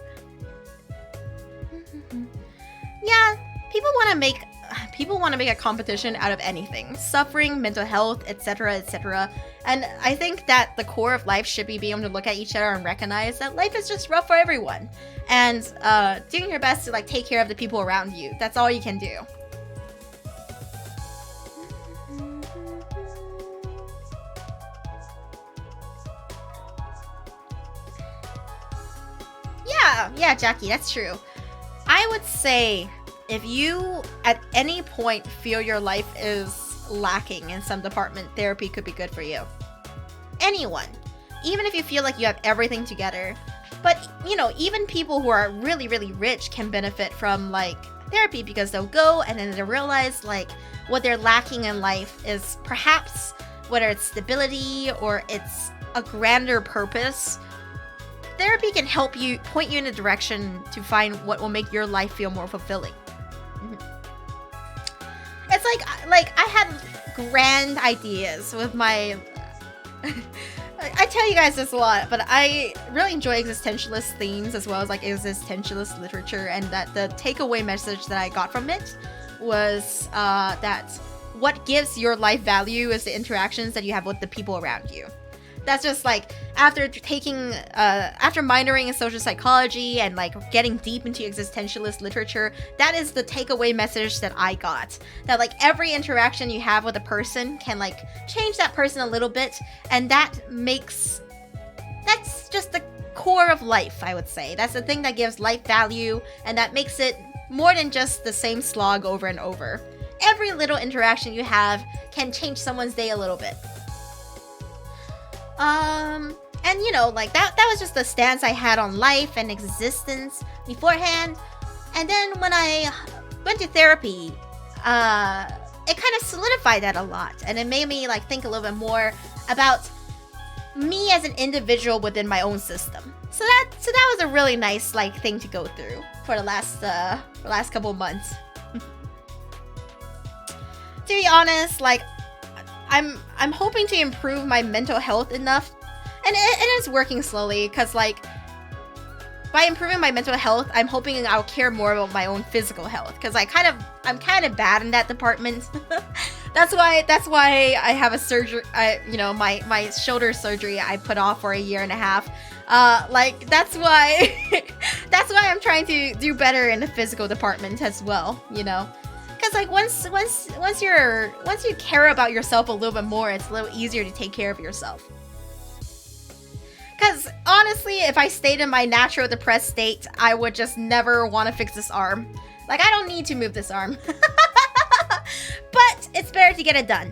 Yeah, people want to make a competition out of anything. Suffering, mental health, etc., etc. And I think that the core of life should be being able to look at each other and recognize that life is just rough for everyone. And doing your best to, like, take care of the people around you. That's all you can do. Yeah, Jackie, that's true. I would say if you at any point feel your life is lacking in some department, therapy could be good for you. Anyone. Even if you feel like you have everything together. But, you know, even people who are really, really rich can benefit from, like, therapy, because they'll go and then they'll realize, like, what they're lacking in life is perhaps, whether it's stability or it's a grander purpose, therapy can help you, point you in a direction to find what will make your life feel more fulfilling. It's like I had grand ideas with my I tell you guys this a lot, but I really enjoy existentialist themes as well as, like, existentialist literature, and that the takeaway message that I got from it was that what gives your life value is the interactions that you have with the people around you. That's just, like, after minoring in social psychology and, like, getting deep into existentialist literature, that is the takeaway message that I got. That, like, every interaction you have with a person can, like, change that person a little bit, and that's just the core of life, I would say. That's the thing that gives life value, and that makes it more than just the same slog over and over. Every little interaction you have can change someone's day a little bit. And, you know, like, that was just the stance I had on life and existence beforehand. And then when I went to therapy, it kind of solidified that a lot. And it made me, like, think a little bit more about me as an individual within my own system. So that was a really nice, like, thing to go through for the last couple months. To be honest, like, I'm hoping to improve my mental health enough, and it's working slowly, because, like, by improving my mental health, I'm hoping I'll care more about my own physical health, because I'm kind of bad in that department. That's why I have a surgery. My shoulder surgery I put off for 1.5 years. Like, that's why I'm trying to do better in the physical department as well, you know. Cause like once you care about yourself a little bit more, it's a little easier to take care of yourself. Cause honestly, if I stayed in my natural depressed state, I would just never want to fix this arm. Like, I don't need to move this arm. But it's better to get it done.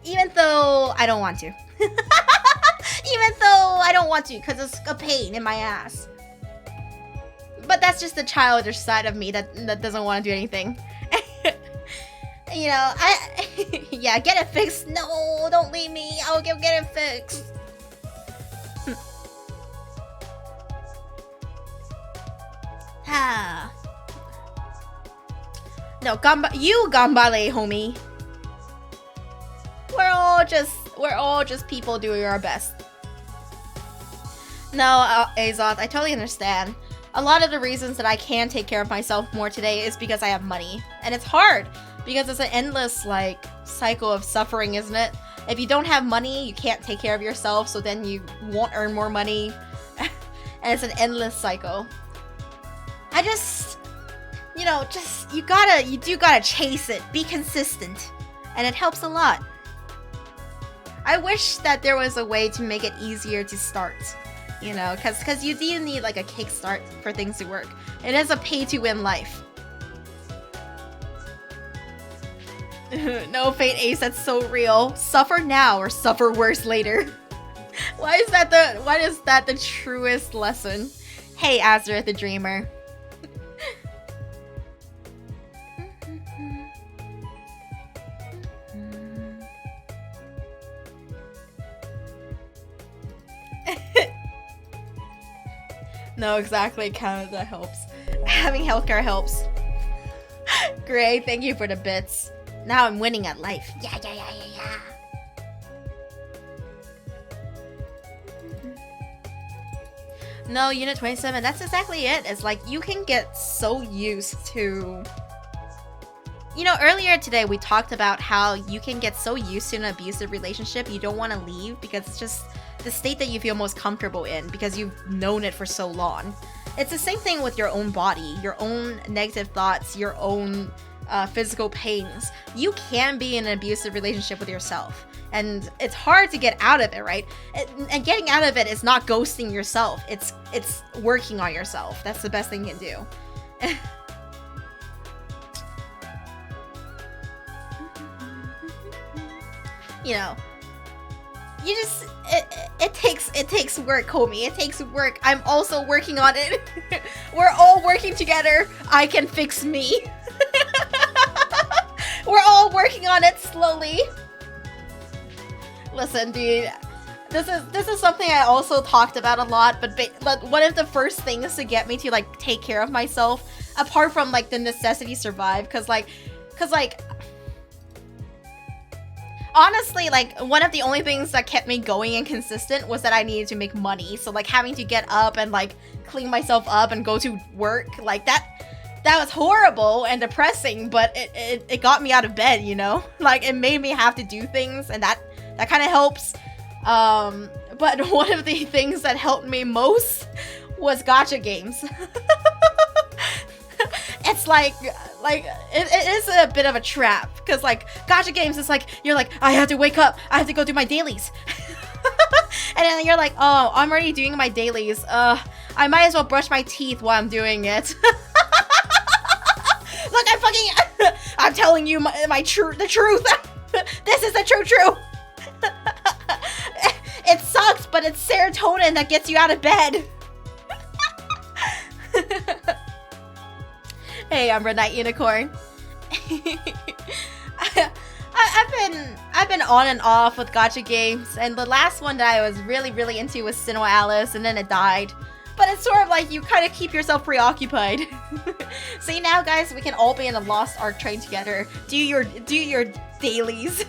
Even though I don't want to. Even though I don't want to, because it's a pain in my ass. But that's just the childish side of me that doesn't want to do anything. You know, yeah, get it fixed. No, don't leave me. I'll get it fixed. Ah. No, you ganbare, homie. We're all just people doing our best. No, Azoth, I totally understand. A lot of the reasons that I can take care of myself more today is because I have money. And it's hard, because it's an endless, like, cycle of suffering, isn't it? If you don't have money, you can't take care of yourself, so then you won't earn more money. And it's an endless cycle. I just, you know, you do gotta chase it. Be consistent. And it helps a lot. I wish that there was a way to make it easier to start. You know, because you do need like a kickstart for things to work. It is a pay-to-win life. No, Fate Ace, that's so real. Suffer now or suffer worse later. Why is that the truest lesson? Hey, Azureth the Dreamer. No, exactly. Canada helps. Having healthcare helps. Great, thank you for the bits. Now I'm winning at life. Yeah. No, Unit 27, that's exactly it. It's like you can get so used to... You know, earlier today we talked about how you can get so used to an abusive relationship you don't want to leave because it's just the state that you feel most comfortable in because you've known it for so long. It's the same thing with your own body, your own negative thoughts, your own physical pains. You can be in an abusive relationship with yourself, and it's hard to get out of it, right? And getting out of it is not ghosting yourself. It's working on yourself. That's the best thing you can do. You know, you just it takes work, homie. It takes work. I'm also working on it. We're all working together. I can fix me. We're all working on it slowly. Listen, dude, this is something I also talked about a lot, but one of the first things to get me to like take care of myself, apart from like the necessity to survive, cause like honestly, like, one of the only things that kept me going and consistent was that I needed to make money. So, like, having to get up and, like, clean myself up and go to work, like, that was horrible and depressing, but it got me out of bed, you know? Like, it made me have to do things, and that kind of helps. But one of the things that helped me most was gacha games. It's like it is a bit of a trap, because like gacha games is like you're like, I have to wake up, I have to go do my dailies. And then you're like, oh, I'm already doing my dailies, I might as well brush my teeth while I'm doing it. Look, I'm telling you the truth. This is the true truth. It sucks, but it's serotonin that gets you out of bed. Hey, I'm Night Unicorn. I've been on and off with gacha games, and the last one that I was really into was Sinnoh Alice, and then it died. But it's sort of like you kind of keep yourself preoccupied. See, now guys, we can all be in a Lost Ark train together. Do your dailies.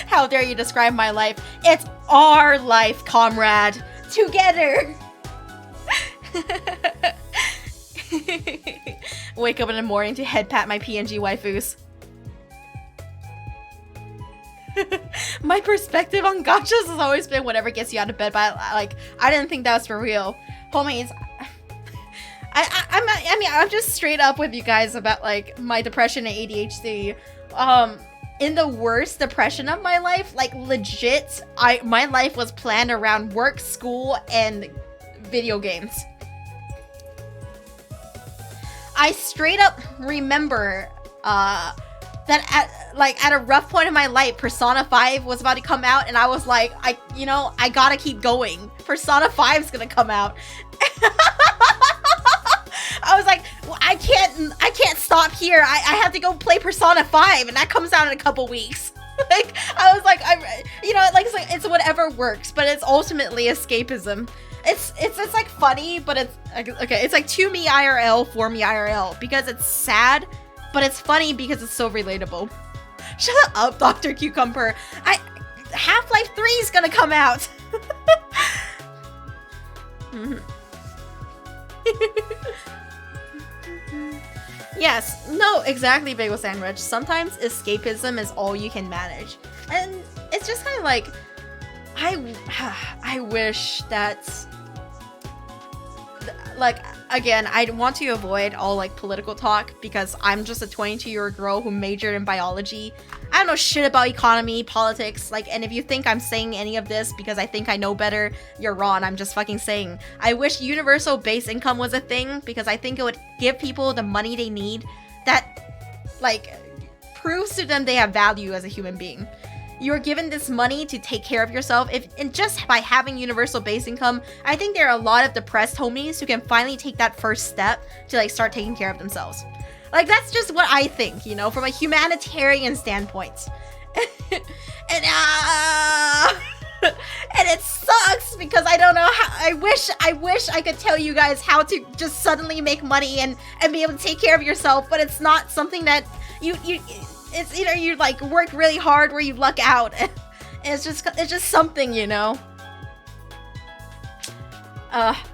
How dare you describe my life? It's our life, comrade. Together. Wake up in the morning to head pat my PNG waifus. My perspective on gachas has always been whatever gets you out of bed, but like, I didn't think that was for real. Homies, I'm just straight up with you guys about like my depression and ADHD. In the worst depression of my life, like legit, my life was planned around work, school, and video games. I straight up remember that at a rough point in my life, Persona 5 was about to come out, and I was like, I gotta keep going. Persona 5's gonna come out. I was like, well, I can't stop here. I have to go play Persona 5, and that comes out in a couple weeks. Like, I was like, it's whatever works, but it's ultimately escapism. It's like funny, but it's okay. It's like to me IRL, for me IRL, because it's sad, but it's funny because it's so relatable. Shut up, Dr. Cucumber. Half-Life 3 is gonna come out. Yes, no, exactly, Bagel Sandwich. Sometimes escapism is all you can manage. And it's just kind of like, I wish that, like, again, I want to avoid all, like, political talk because I'm just a 22-year-old girl who majored in biology. I don't know shit about economy, politics, like, and if you think I'm saying any of this because I think I know better, you're wrong. I'm just fucking saying. I wish universal base income was a thing because I think it would give people the money they need that, like, proves to them they have value as a human being. You're given this money to take care of yourself. And just by having universal base income, I think there are a lot of depressed homies who can finally take that first step to, like, start taking care of themselves. Like, that's just what I think, you know, from a humanitarian standpoint. And it sucks because I don't know how. I wish I could tell you guys how to just suddenly make money and be able to take care of yourself, but it's not something that it's either you like work really hard or you luck out. It's just something, you know.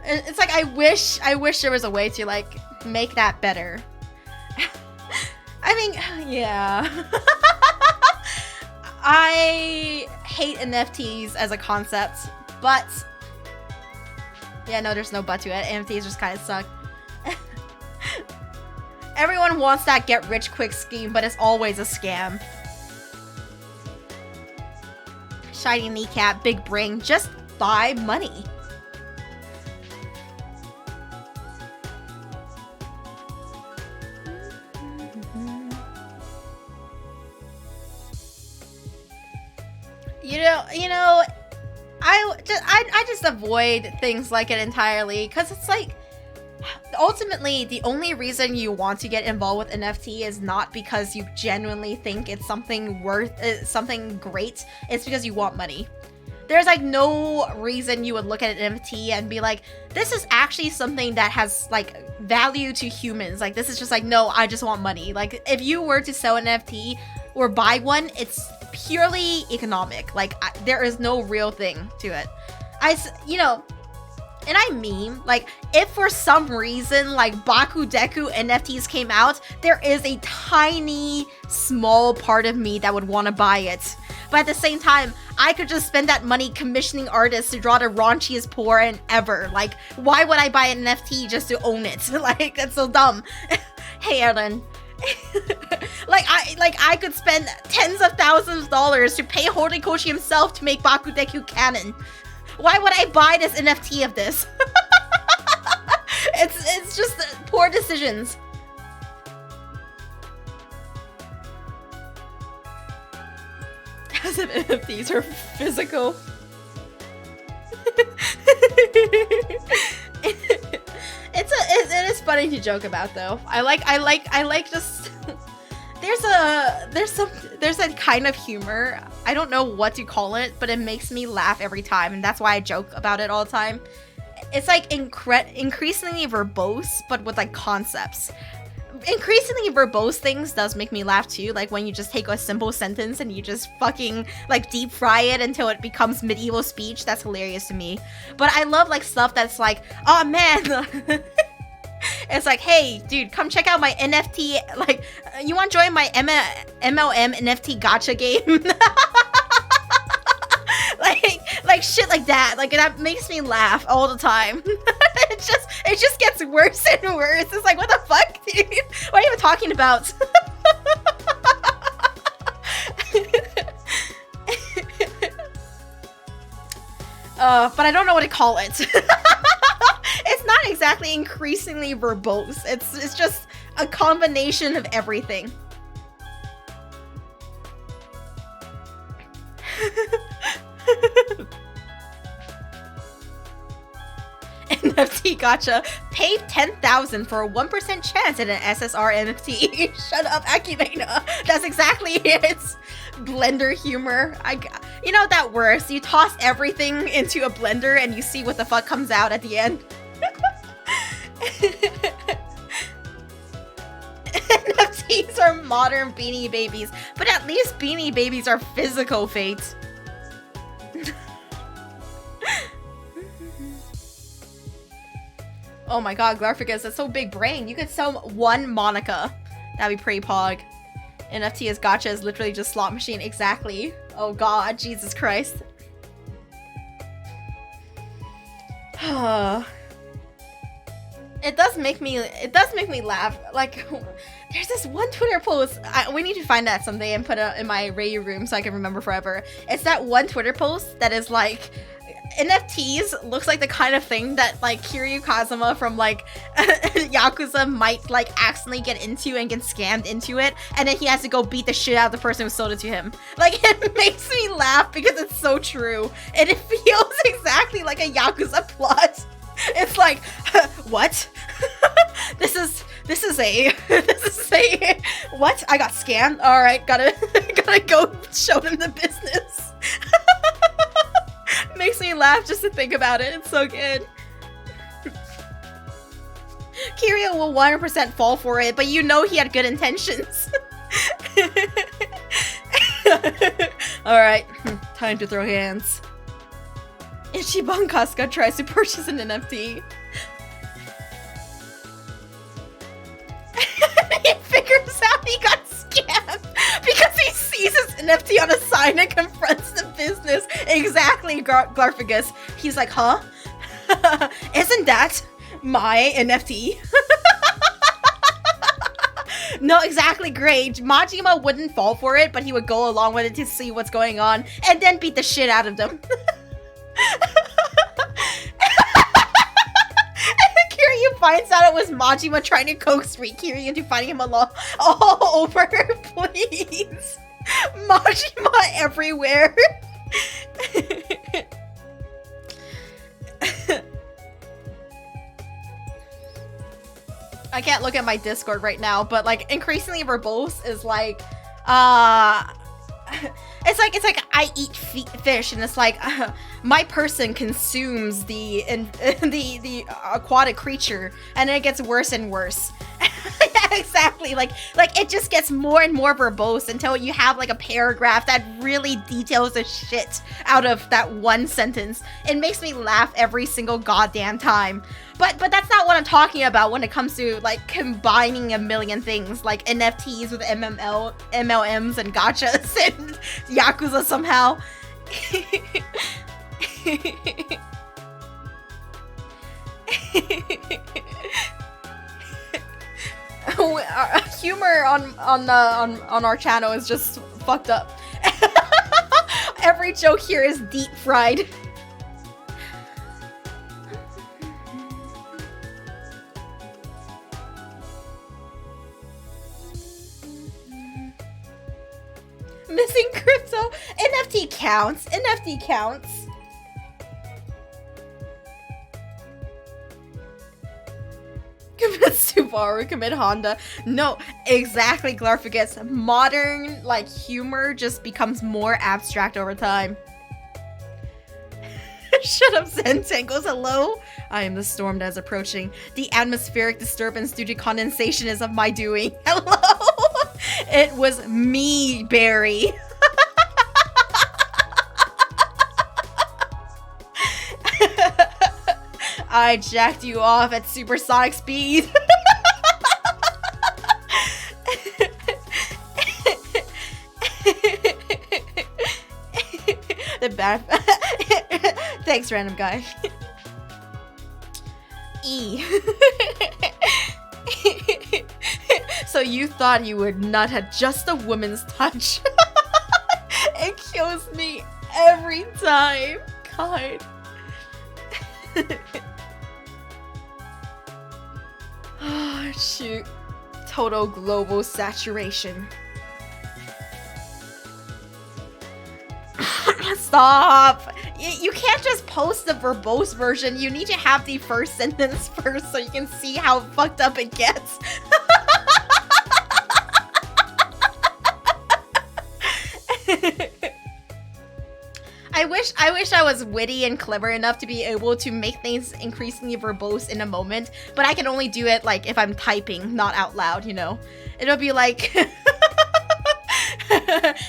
It's like I wish there was a way to like make that better. I mean, yeah. I hate NFTs as a concept, but yeah, no, there's no but to it. NFTs just kind of suck. Everyone wants that get rich quick scheme, but it's always a scam. Shiny kneecap, big brain, just buy money. You know, I just avoid things like it entirely because it's like, ultimately, the only reason you want to get involved with NFT is not because you genuinely think it's something something great. It's because you want money. There's like no reason you would look at an NFT and be like, this is actually something that has like value to humans. Like, this is just like, no, I just want money. Like, if you were to sell an NFT or buy one, it's purely economic. Like, there is no real thing to it. And I mean, like, if for some reason, like, Bakudeku NFTs came out, there is a tiny, small part of me that would want to buy it. But at the same time, I could just spend that money commissioning artists to draw the raunchiest porn ever. Like, why would I buy an NFT just to own it? Like, that's so dumb. Hey, Elden. I could spend tens of thousands of dollars to pay Horikoshi himself to make Bakudeku canon. Why would I buy this NFT of this? It's just poor decisions. As if NFTs are physical. It is funny to joke about though. I like just there's a kind of humor. I don't know what to call it, but it makes me laugh every time, and that's why I joke about it all the time. It's like increasingly verbose, but with like concepts. Increasingly verbose things does make me laugh too, like when you just take a simple sentence and you just fucking like deep fry it until it becomes medieval speech. That's hilarious to me. But I love like stuff that's like, oh man. It's like, hey, dude, come check out my NFT. Like, you want to join my MLM NFT gacha game? like shit like that. Like, that makes me laugh all the time. it just gets worse and worse. It's like, what the fuck, dude? What are you even talking about? But I don't know what to call it. It's not exactly increasingly verbose. It's just a combination of everything. NFT gotcha. Pay 10,000 for a 1% chance at an SSR NFT. Shut up, Akinaina. That's exactly it. Blender humor. You know that works. You toss everything into a blender and you see what the fuck comes out at the end. NFTs are modern Beanie Babies, but at least Beanie Babies are physical fates. Oh my god, Glarficus, that's so big brain. You could sell one Monica. That'd be pretty pog. NFT is gotcha is literally just slot machine. Exactly. Oh god, Jesus Christ. It does make me laugh. Like, there's this one Twitter post. We need to find that someday and put it in my Reiyu room so I can remember forever. It's that one Twitter post that is like, NFTs looks like the kind of thing that like Kiryu Kazuma from like Yakuza might like accidentally get into and get scammed into it, and then he has to go beat the shit out of the person who sold it to him. Like, it makes me laugh because it's so true, and it feels exactly like a Yakuza plot. It's like, what? This is a what? I got scammed. All right, gotta go show them the business. Makes me laugh just to think about it. It's so good. Kiryu will 100% fall for it, but you know he had good intentions. Alright, time to throw hands. Ichiban Kasuga tries to purchase an NFT. He figures out he got scammed because he sees his NFT on a sign and confronts the business. Exactly, Glarficus. He's like, huh? Isn't that my NFT? No, exactly, great. Majima wouldn't fall for it, but he would go along with it to see what's going on and then beat the shit out of them. Kiryu finds out it was Majima trying to coax Kiryu into fighting him along. Oh, over, please. Majima everywhere. I can't look at my Discord right now, but like increasingly verbose is like, it's like I eat fish, and it's like my person consumes the aquatic creature, and then it gets worse and worse. Yeah, exactly. Like it just gets more and more verbose until you have like a paragraph that really details the shit out of that one sentence. It makes me laugh every single goddamn time. But that's not what I'm talking about when it comes to like combining a million things like NFTs with MLMs and gachas and Yakuza somehow. Humor on our channel is just fucked up. Every joke here is deep fried. Missing crypto. NFT counts. NFT counts. Commit Subaru, commit Honda. No, exactly, Glarficus. Modern, like, humor just becomes more abstract over time. Shut up, Zen goes hello. I am the storm that is approaching. The atmospheric disturbance due to condensation is of my doing. Hello. It was me, Barry. I jacked you off at supersonic speed. The bad. Thanks, random guy. E. So you thought you would not have just a woman's touch. It kills me every time. God. Oh, shoot. Total global saturation. Stop! You can't just post the verbose version. You need to have the first sentence first so you can see how fucked up it gets. I wish I was witty and clever enough to be able to make things increasingly verbose in a moment, but I can only do it like if I'm typing, not out loud, you know? It'll be like,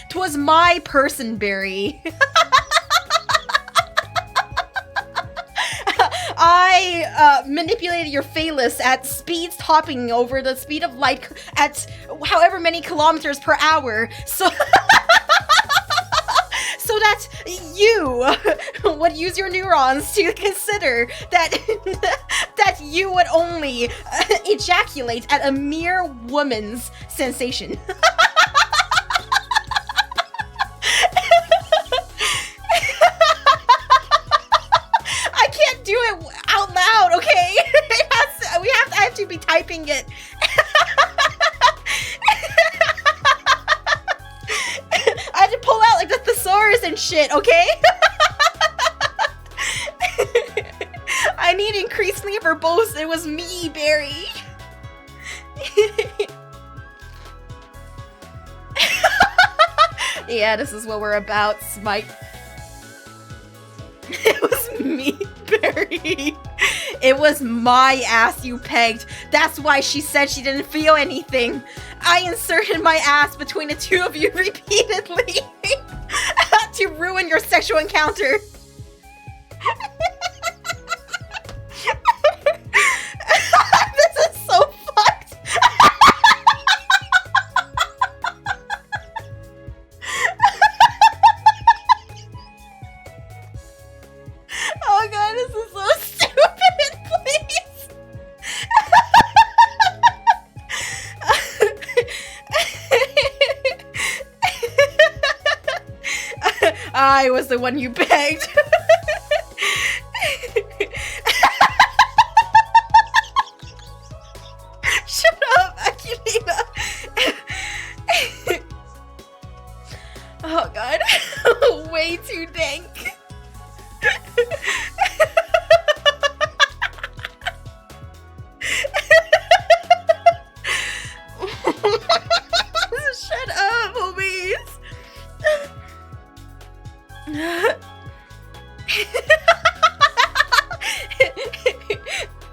"'Twas my person, Barry." I manipulated your phallus at speeds topping over the speed of light at however many kilometers per hour, so so that you would use your neurons to consider that that you would only ejaculate at a mere woman's sensation. I can't do it out loud, okay? I have to be typing it. I have to pull out like the thesaurus and shit, okay? I need increasingly verbose. It was me, Barry. Yeah, this is what we're about, Smite. It was me, Barry. It was my ass you pegged. That's why she said she didn't feel anything. I inserted my ass between the two of you repeatedly to ruin your sexual encounter. This is so fucked. Oh god, this is so stupid, please. I was the one you begged. Shut up, Akilina. Oh god. Way too dank. Shut up, homies.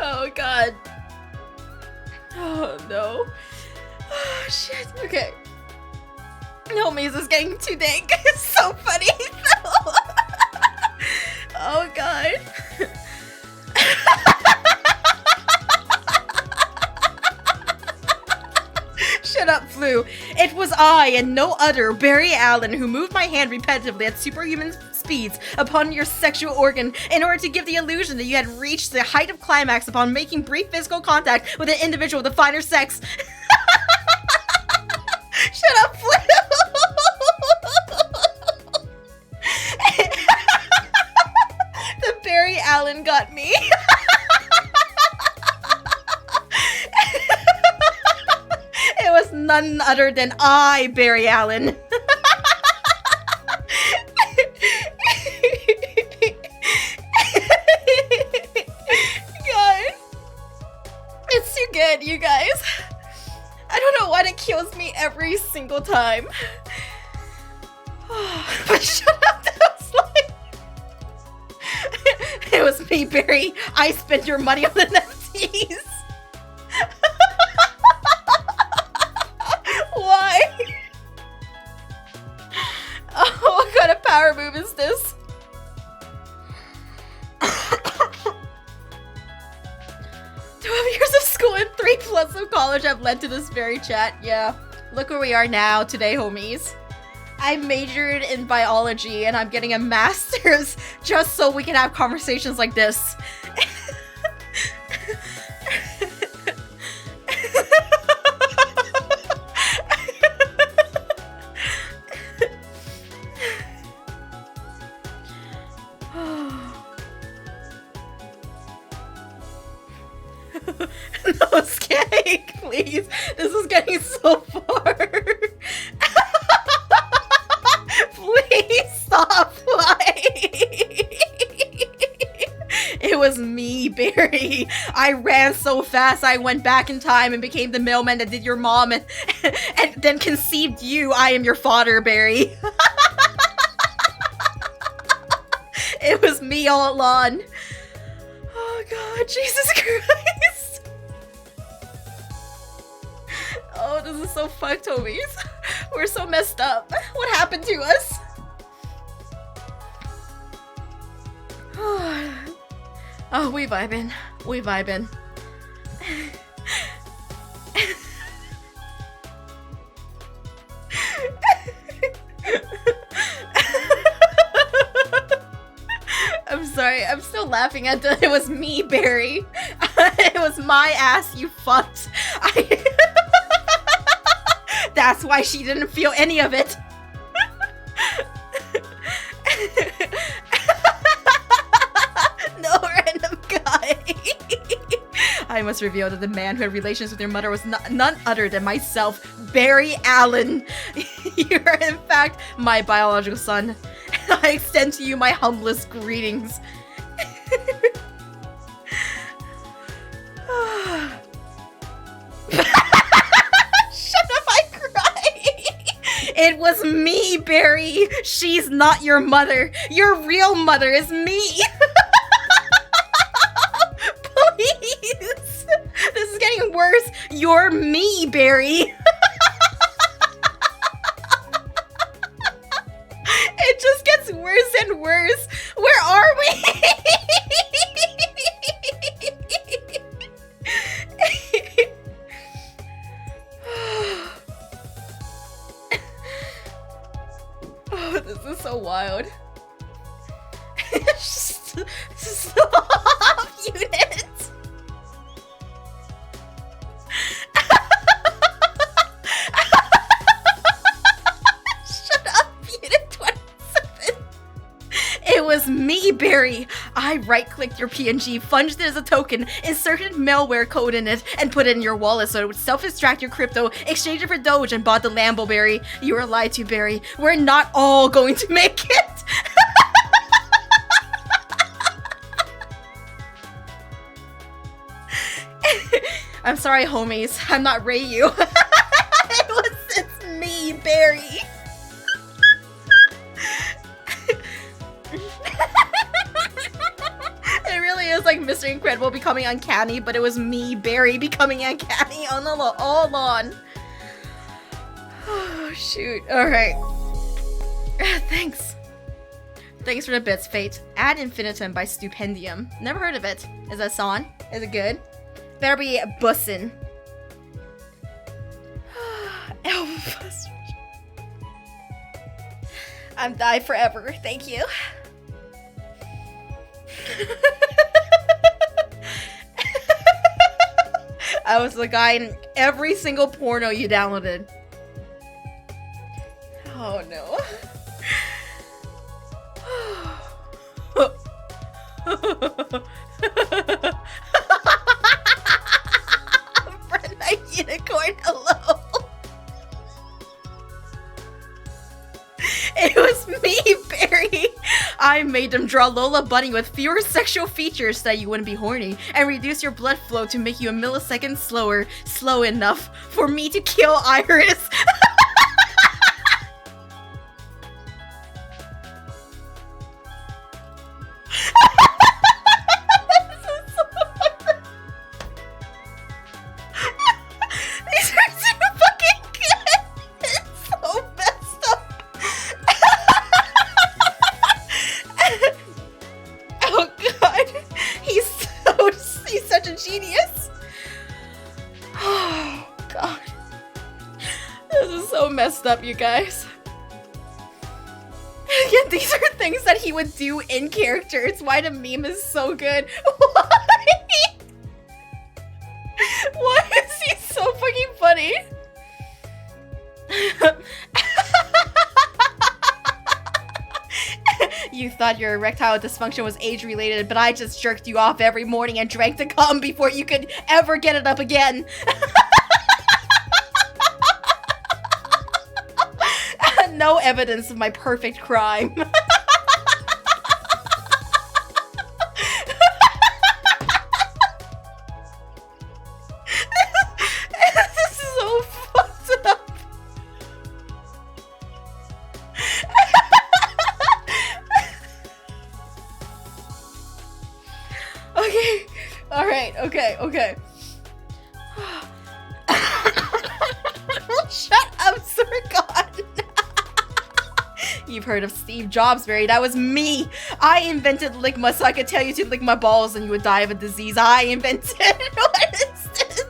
Oh god. Oh no. Oh shit. Okay. Homies is getting too dank. It's so funny. Oh god. Shut up, Flu. It was I and no other, Barry Allen, who moved my hand repetitively at superhuman speeds upon your sexual organ in order to give the illusion that you had reached the height of climax upon making brief physical contact with an individual of the finer sex. Shut up, Flu. The Barry Allen got me. It was none other than I, Barry Allen. God. It's too good, you guys. I don't know why it kills me every single time. But shut up, that was like... It was me, Barry. I spent your money on the NFTs. Why? Oh, what kind of power move is this? 12 years of school and 3+ of college have led to this very chat. Yeah, look where we are now today, homies. I majored in biology and I'm getting a master's just so we can have conversations like this. This is getting so far. Please stop. Why? It was me, Barry. I ran so fast I went back in time and became the mailman that did your mom and then conceived you. I am your fodder, Barry. It was me all along. Oh god, Jesus Christ. Oh, this is so fucked, homies. We're so messed up. What happened to us? Oh, we vibing. We vibing. I'm sorry, I'm still laughing at the it was me, Barry. It was my ass, you fucked. That's why she didn't feel any of it. No random guy. I must reveal that the man who had relations with your mother was none other than myself, Barry Allen. You are in fact my biological son. I extend to you my humblest greetings. Shut up, I cry. It was me, Barry. She's not your mother. Your real mother is me. Please. This is getting worse. You're me, Barry. It just gets worse and worse. Where are we? Oh, this is so wild. Stop, unit. It was me, Barry! I right-clicked your PNG, funged it as a token, inserted malware code in it, and put it in your wallet so it would self-extract your crypto, exchanged it for Doge, and bought the Lambo, Barry. You were lied to, Barry. We're not all going to make it! I'm sorry, homies. I'm not Reiyu. It's me, Barry. It really is like Mr. Incredible becoming uncanny, but it was me, Barry, becoming uncanny all along. Oh, shoot. Alright. Thanks. Thanks for the bits, Fate. Ad Infinitum by Stupendium. Never heard of it. Is that a song? Is it good? Better be bussin'. I'm die forever. Thank you. I was the guy in every single porno you downloaded. Oh no. Friend Unicorn, hello. It was me, Barry. I made them draw Lola Bunny with fewer sexual features so that you wouldn't be horny, and reduce your blood flow to make you a millisecond slow enough for me to kill Iris. These are too fucking good. It's so messed up. Oh god, he's such a genius. Oh god, this is so messed up, you guys. Again, these are things that he would do in character. It's why the meme is so good. Why? Why is he so fucking funny? You thought your erectile dysfunction was age-related, but I just jerked you off every morning and drank the cum before you could ever get it up again. no evidence of my perfect crime. This is so fucked up. Okay. Alright, okay. Shut up, Sir God. You've heard of Steve Jobs, Barry. That was me. I invented Ligma so I could tell you to lick my balls and you would die of a disease I invented. What is this?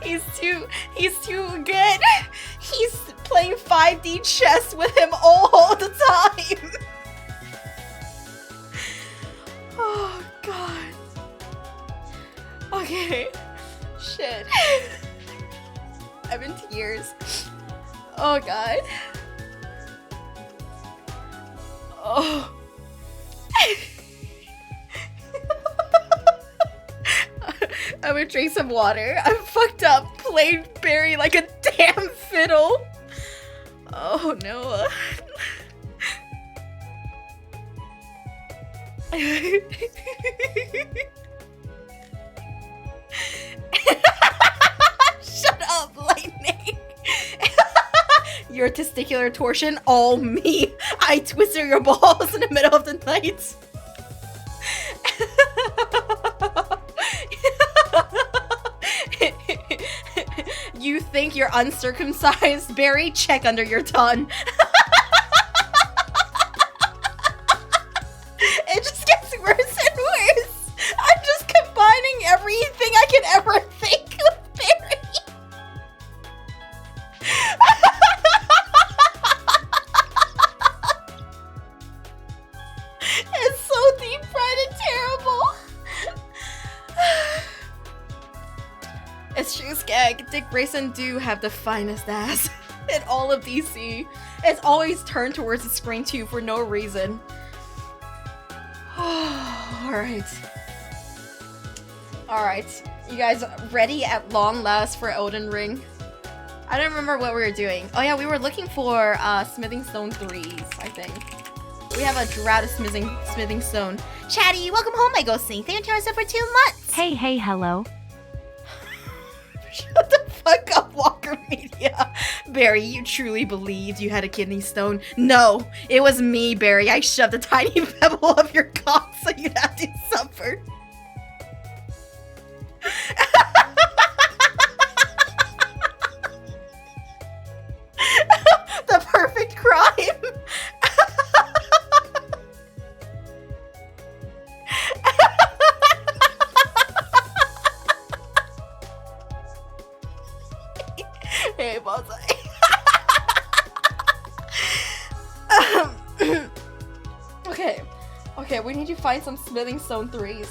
He's too good. He's playing 5D chess with him all the time. Oh, God. Okay. Shit. I'm in tears. Oh, God. Oh. I'm gonna drink some water. I'm fucked up. Played Barry like a damn fiddle. Oh, no. Shut up, Lightning. Your testicular torsion, all me. I twisted your balls in the middle of the night. You think you're uncircumcised? Barry, check under your tongue. It just gets worse and worse. I'm just combining everything I can ever think with Barry. It's so deep fried and terrible. It's true, Skag. Dick Grayson do have the finest ass in all of DC. It's always turned towards the screen too for no reason. Alright. Alright. You guys ready at long last for Elden Ring? I don't remember what we were doing. Oh yeah, we were looking for smithing stone 3s, I think. We have a drought of smithing stone. Chatty, welcome home, my ghosting. Thank you for myself for 2 months. Hey, hello. Shut the fuck up, Walker Media. Barry, you truly believed you had a kidney stone? No, it was me, Barry. I shoved a tiny pebble of your cock so you'd have to suffer. The perfect crime. Hey, Bonsai. Okay, we need to find some smithing stone 3s.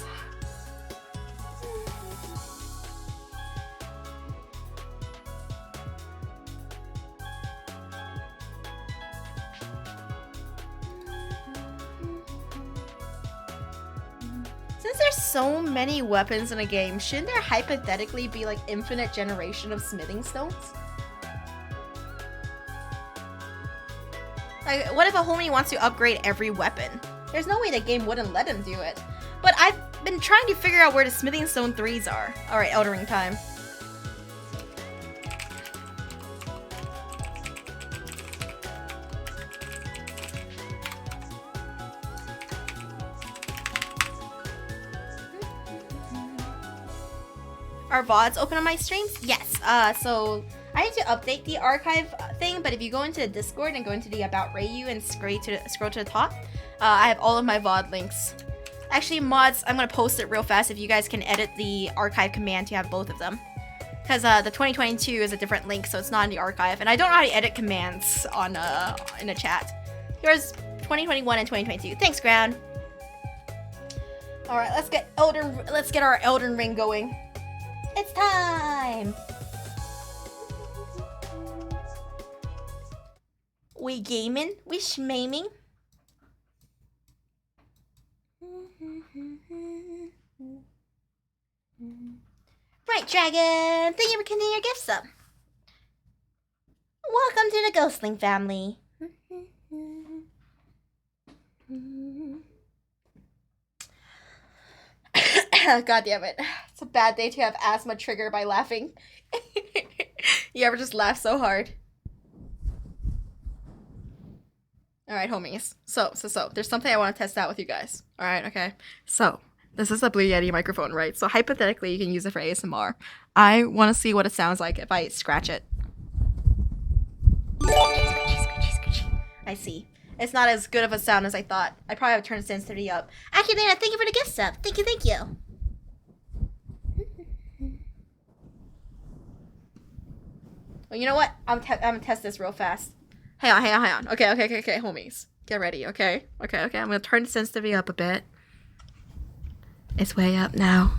Since there's so many weapons in a game, shouldn't there hypothetically be like infinite generation of smithing stones? Like, what if a homie wants to upgrade every weapon? There's no way the game wouldn't let him do it. But I've been trying to figure out where the smithing stone 3s are. Alright, Elden Ring time. Are VODs open on my streams? Yes. So I need to update the archive thing, but if you go into the Discord and go into the About Reiyu and scroll to the top, I have all of my VOD links. Actually, mods, I'm gonna post it real fast if you guys can edit the archive command to have both of them. Because the 2022 is a different link, so it's not in the archive. And I don't know how to edit commands on in the chat. Here's 2021 and 2022. Thanks, Ground. Alright, let's get our Elden Ring going. It's time! We gaming? We schmaming? Right, Dragon! Thank you for continuing your gift sub. Welcome to the Ghostling family. God damn it. It's a bad day to have asthma triggered by laughing. You ever just laugh so hard? Alright, homies. So, there's something I want to test out with you guys. Alright, okay. So, this is a Blue Yeti microphone, right? So, hypothetically, you can use it for ASMR. I want to see what it sounds like if I scratch it. I see. It's not as good of a sound as I thought. I probably have turned sensitivity up. Actually, Dana, thank you for the gift sub. Thank you, thank you. Well, you know what? I'm gonna test this real fast. Hang on. Okay, homies. Get ready, okay? Okay, I'm gonna turn the sensitivity up a bit. It's way up now.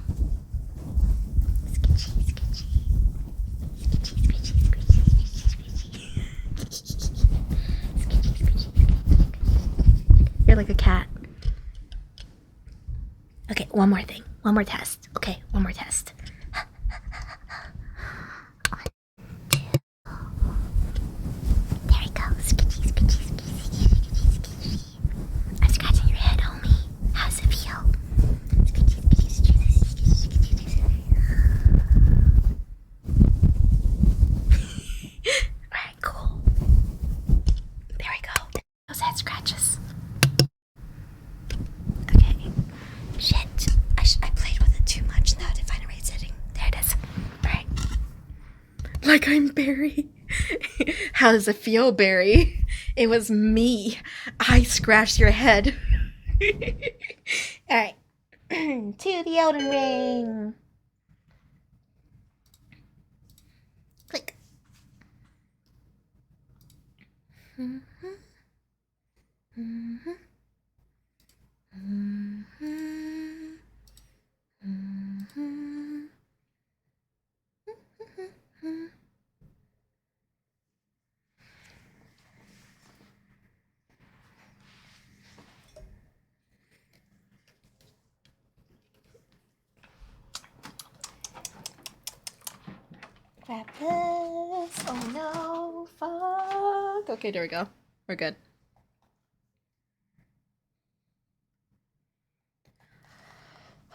You're like a cat. Okay, one more thing. One more test. Okay, one more test. There we go. I'm scratching your head, homie. How's it feel? Alright, cool. There we go. Those head scratches. Okay. Shit. I played with it too much now to find a right setting. There it is. Alright. Like I'm Barry. How does it feel, Barry? It was me. I scratched your head. Alright. To the Elden Ring. Click. Grab this. Oh no, fuck. Okay, there we go. We're good.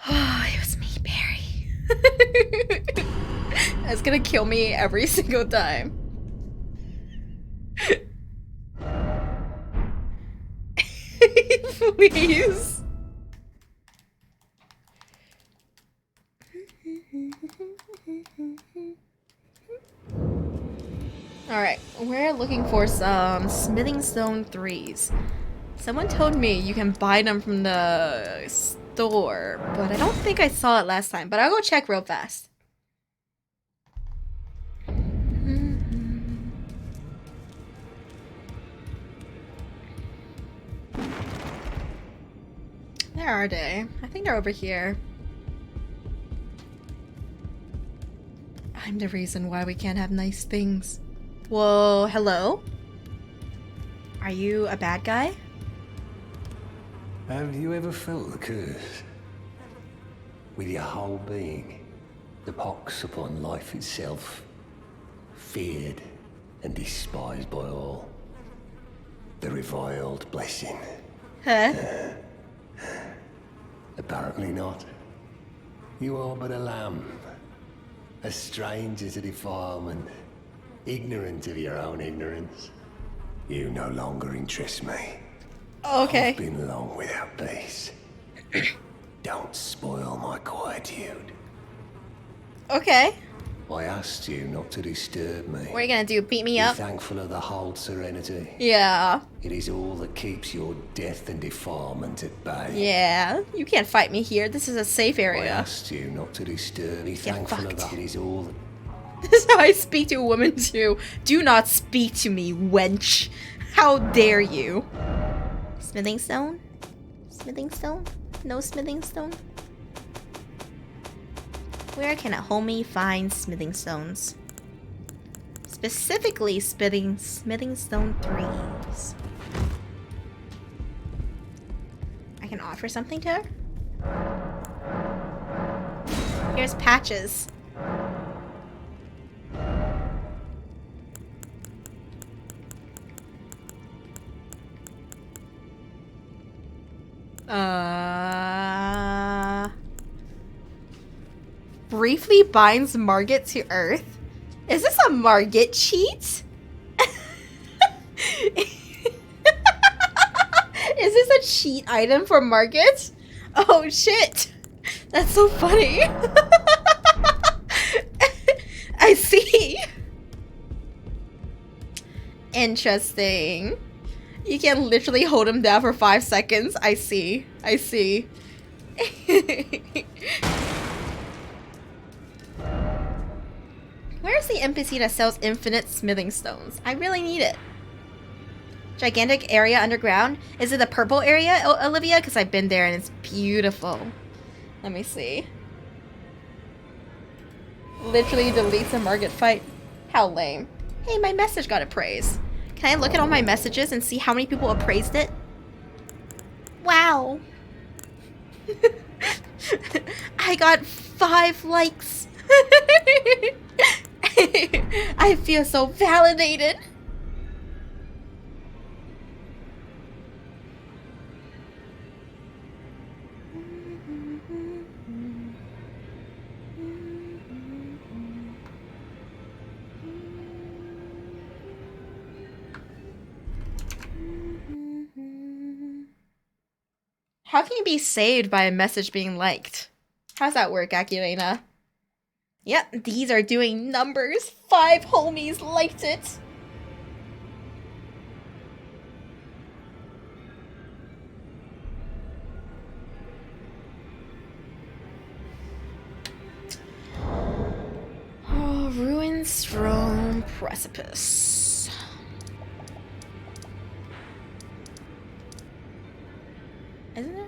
Oh, it was me, Barry. It's gonna kill me every single time. Please. Alright, we're looking for some smithing stone 3s. Someone told me you can buy them from the store, but I don't think I saw it last time. But I'll go check real fast. Where are they? I think they're over here. I'm the reason why we can't have nice things. Whoa, hello? Are you a bad guy? Have you ever felt the curse? With your whole being, the pox upon life itself, feared and despised by all. The reviled blessing. Huh? Apparently not. You are but a lamb, a stranger to defilement, ignorant of your own ignorance. You no longer interest me. Okay. I've been long without peace. Don't spoil my quietude. Okay. I asked you not to disturb me. What are you gonna do? Beat me Be up? thankful of the whole serenity. Yeah. It is all that keeps your death and defilement at bay. Yeah. You can't fight me here. This is a safe I area. asked you not to disturb me. Thankful of fucked. that. It is all that... This is how I speak to a woman too. Do not speak to me, wench. How dare you? Smithing stone? Smithing stone? No smithing stone? Where can a homie find smithing stones? Specifically, smithing stone 3s. I can offer something to her? Here's patches. Briefly binds Margit to Earth. Is this a Margit cheat? Is this a cheat item for Margit? Oh shit! That's so funny. I see. Interesting. You can literally hold him down for 5 seconds. I see. I see. Where's the NPC that sells infinite smithing stones? I really need it. Gigantic area underground. Is it the purple area, Olivia? Because I've been there and it's beautiful. Let me see. Literally deletes a Margit fight. How lame. Hey, my message got appraised. Can I look at all my messages and see how many people appraised it? Wow. I got 5 likes. I feel so validated. How can you be saved by a message being liked? How's that work, Aculena? Yep, these are doing numbers. 5 homies liked it. Oh, ruined Strome Precipice. Isn't it?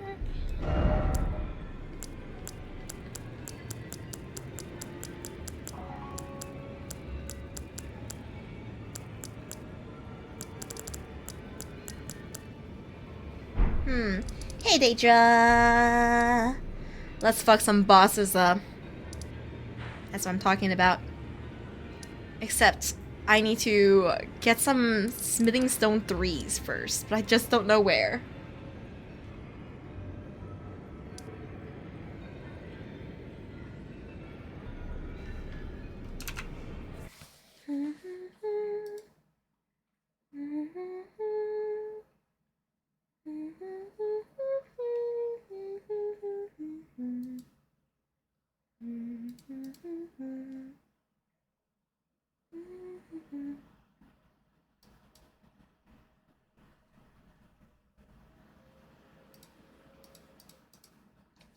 Hey, Daedra. Let's fuck some bosses up. That's what I'm talking about. Except, I need to get some smithing stone 3s first, but I just don't know where.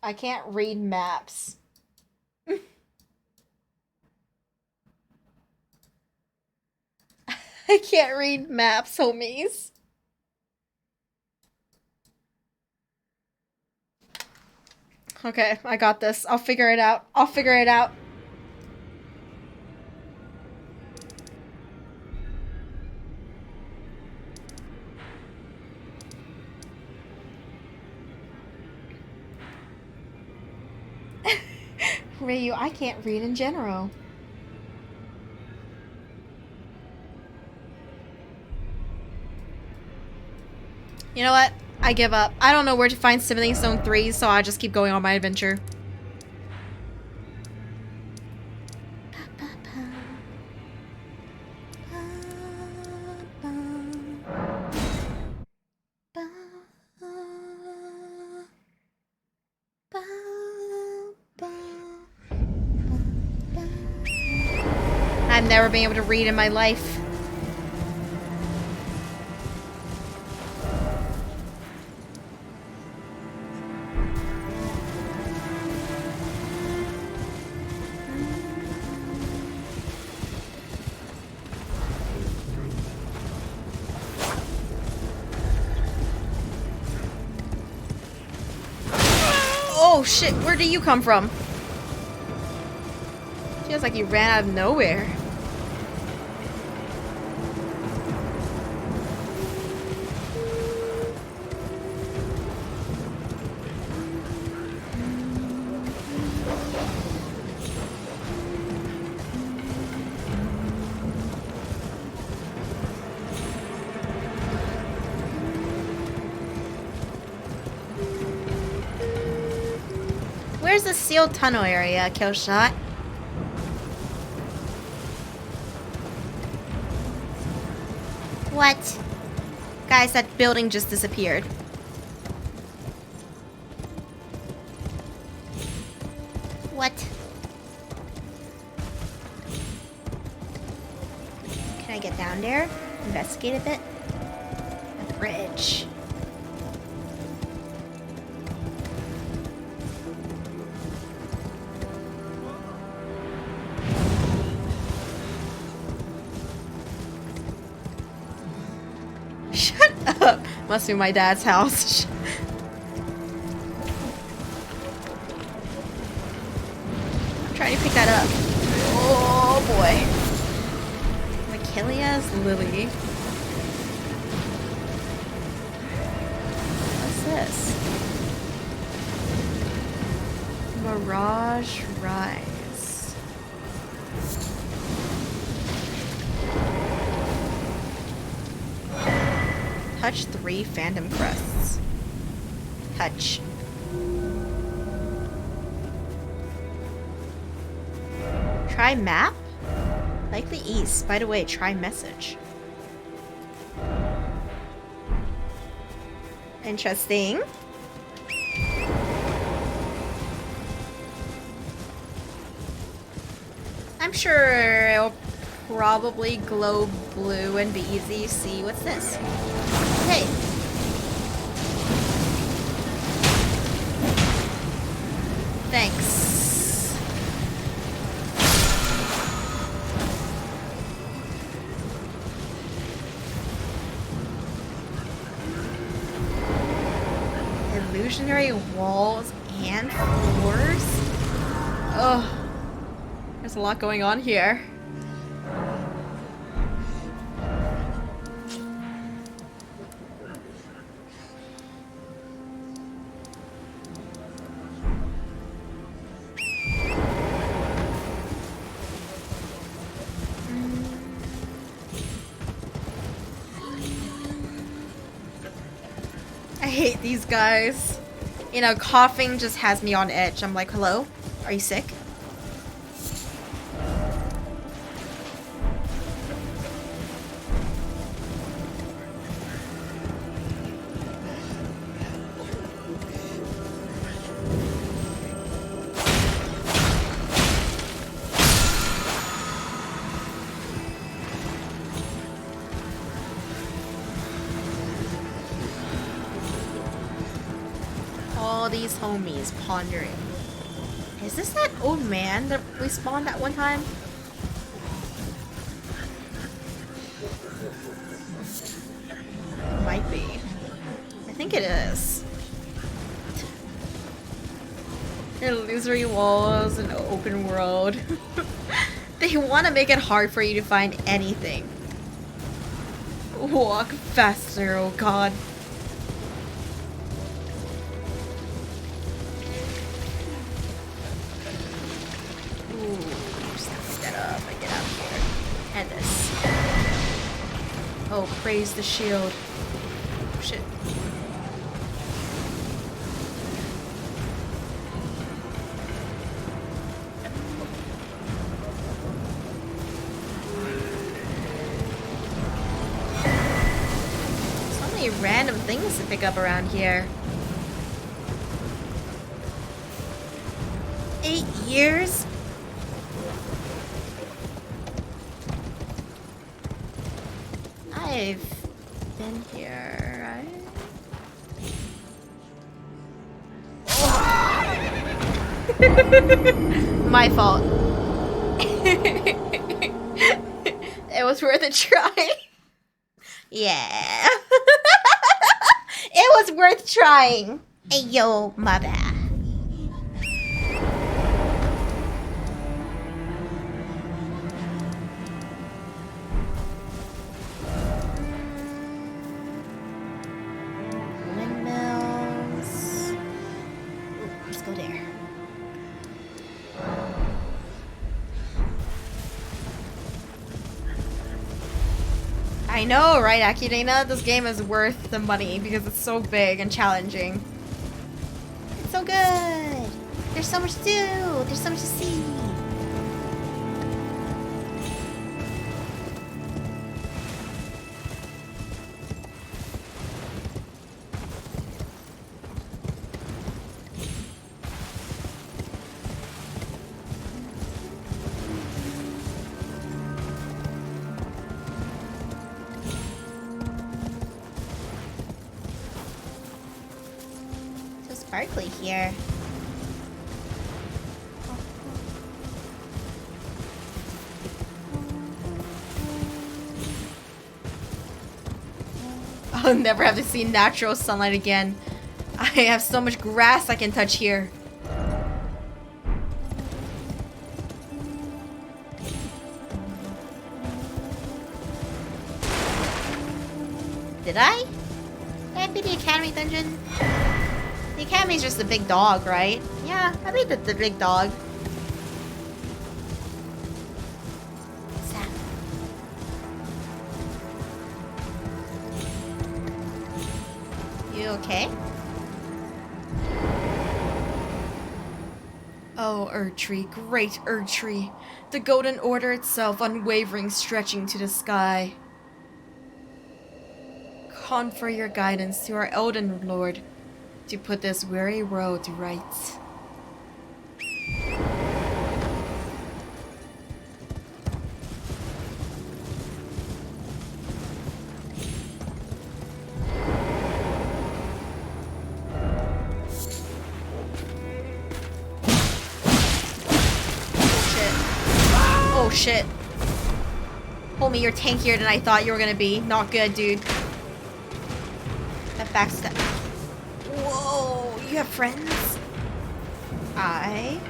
I can't read maps. I can't read maps, homies. Okay, I got this. I'll figure it out. I'll figure it out. Reiyu, I can't read in general. You know what? I give up. I don't know where to find Smithing Stone 3, so I'll just keep going on my adventure. I've never been able to read in my life. Oh shit, where do you come from? Feels like you ran out of nowhere. Where's the sealed tunnel area, kill shot? What? Guys, that building just disappeared. What? Can I get down there? Investigate a bit? At the bridge. Shut up! Must be my dad's house. I'm trying to pick that up. Oh boy. Achilles Lily. What's this? Mirage Rise. Touch 3 Phantom Crusts. Touch. Try map? Likely east. By the way, try message. Interesting. I'm sure it'll probably glow blue and be easy to see. What's this? Hey. Thanks. Illusionary walls and floors? Ugh. There's a lot going on here. I hate these guys. You know, coughing just has me on edge. I'm like, hello? Are you sick? All these homies pondering. Is this that old man that we spawned that one time? Might be. I think it is. Illusory walls and open world. They want to make it hard for you to find anything. Walk faster, oh god. And this. Oh, praise the shield. Oh, shit. So many random things to pick up around here. 8 years? I've been here, right? Oh. My fault. It was worth a try. Yeah. It was worth trying. Hey, yo, my bad. I know, right, Akirina? This game is worth the money because it's so big and challenging. It's so good! There's so much to do. There's so much to see. So sparkly here. I'll never have to see natural sunlight again. I have so much grass I can touch here. Did I? Did I beat the Academy dungeon? The Academy's just a big dog, right? Yeah, I beat the big dog. What's that? You okay? Oh, Erdtree, great Erdtree. The Golden Order itself, unwavering, stretching to the sky. Confer your guidance to our Elden Lord to put this weary world to rights. Oh shit. Homie, you're tankier than I thought you were gonna be. Not good, dude. That backstep. Whoa, you have friends? I'm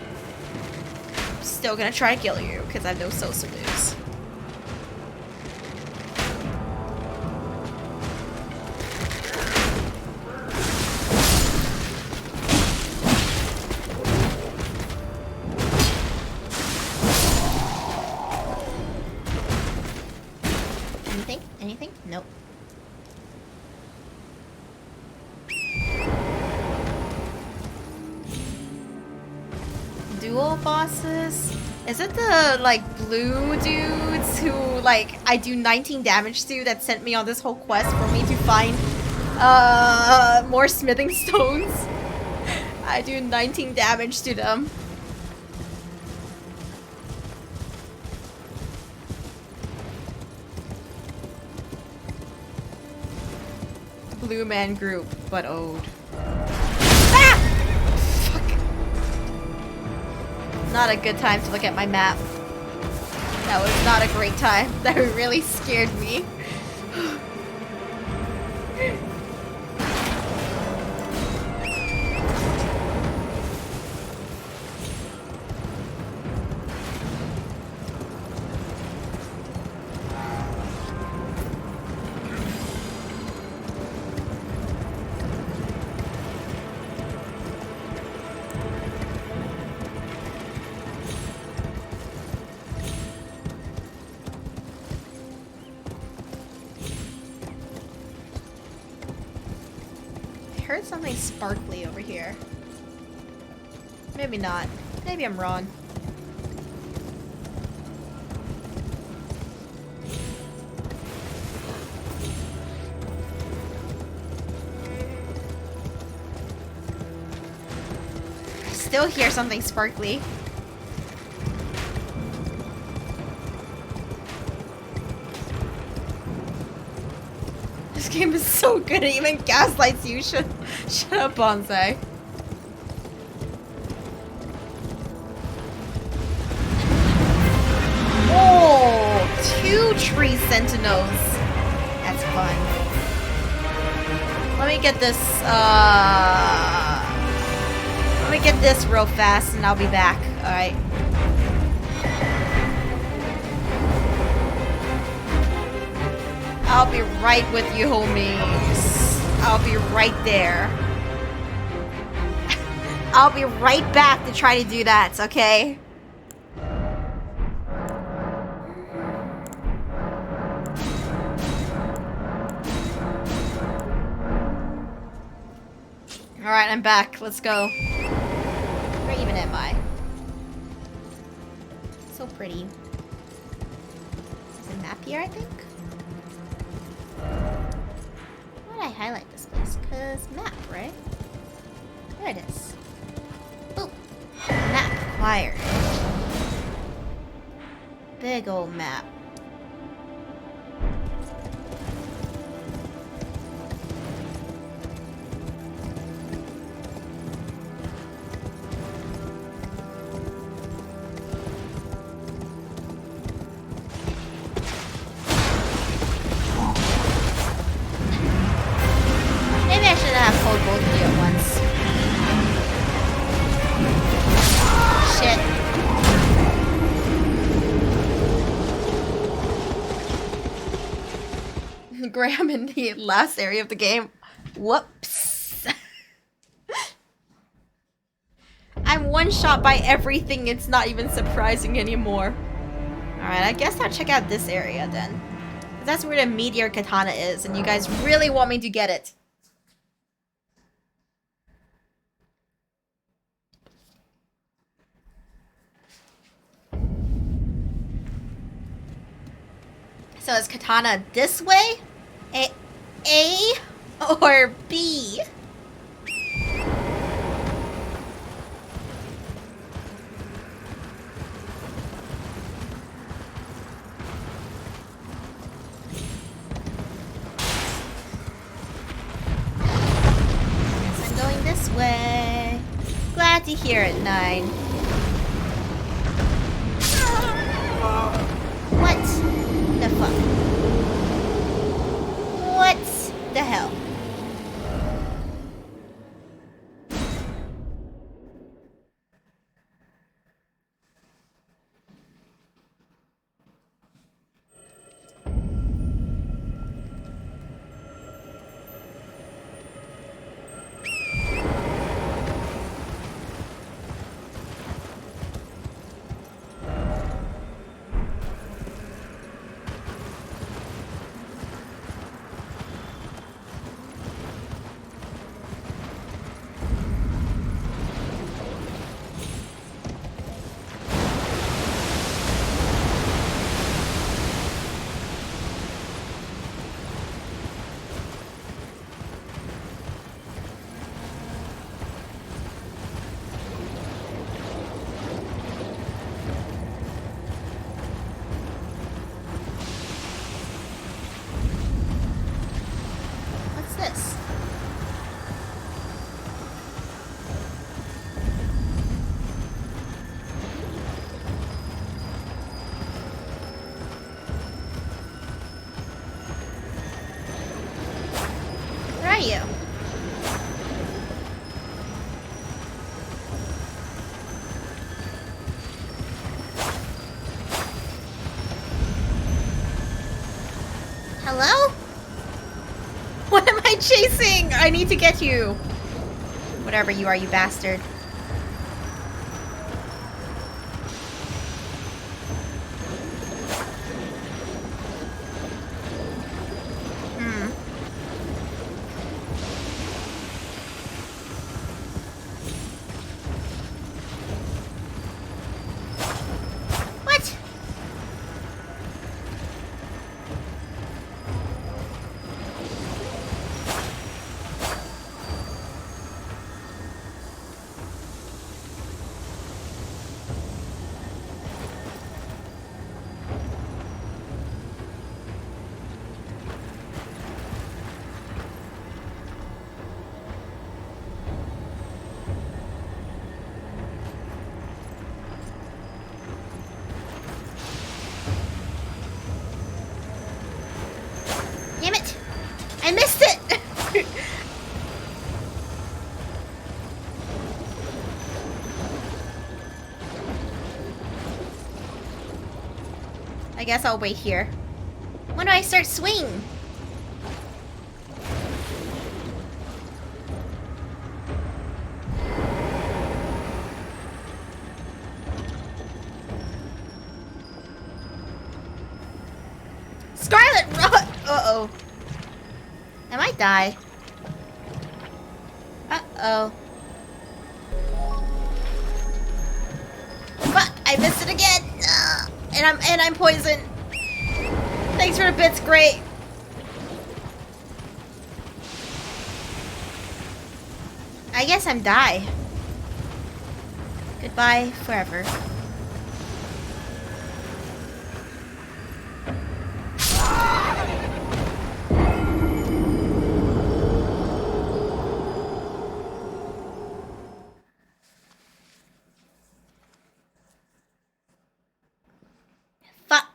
still gonna try to kill you, because I have no souls to lose. Anything? Anything? Nope. Dual bosses? Is it the, like, blue dudes who, like, I do 19 damage to that sent me on this whole quest for me to find, more smithing stones? I do 19 damage to them. Blue man group, but owed. Not a good time to look at my map. That was not a great time. That really scared me. I heard something sparkly over here. Maybe not. Maybe I'm wrong. I still hear something sparkly. This game is so good, it even gaslights you. Shut up, Bonsai. Oh, 2 tree sentinels. That's fun. Let me get this, let me get this real fast and I'll be back. Alright. I'll be right with you, homies. I'll be right there. I'll be right back to try to do that, okay? Alright, I'm back. Let's go. Where even am am I? So pretty. There's a map here, I think? Why did I highlight this place? Cause map, right? There it is. Oh, map acquired. Big old map. Maybe I should have pulled both of you at once. Shit. Graham in the last area of the game. Whoops. I'm one shot by everything. It's not even surprising anymore. Alright, I guess I'll check out this area then. That's where the meteor katana is, and you guys really want me to get it. So is katana this way? A or B? Guess I'm going this way. Glad to hear it, 9. What the fuck? What the hell? What's this? Where are you? Hello? What am I chasing? I need to get you. Whatever you are, you bastard. What? Damn it! I missed it! I guess I'll wait here. When do I start swinging? Scarlet Rot! Uh-oh. I might die. Uh-oh. I missed it again. And I'm poisoned. Thanks for the bits, great. I guess I'm die. Goodbye forever. Fuck.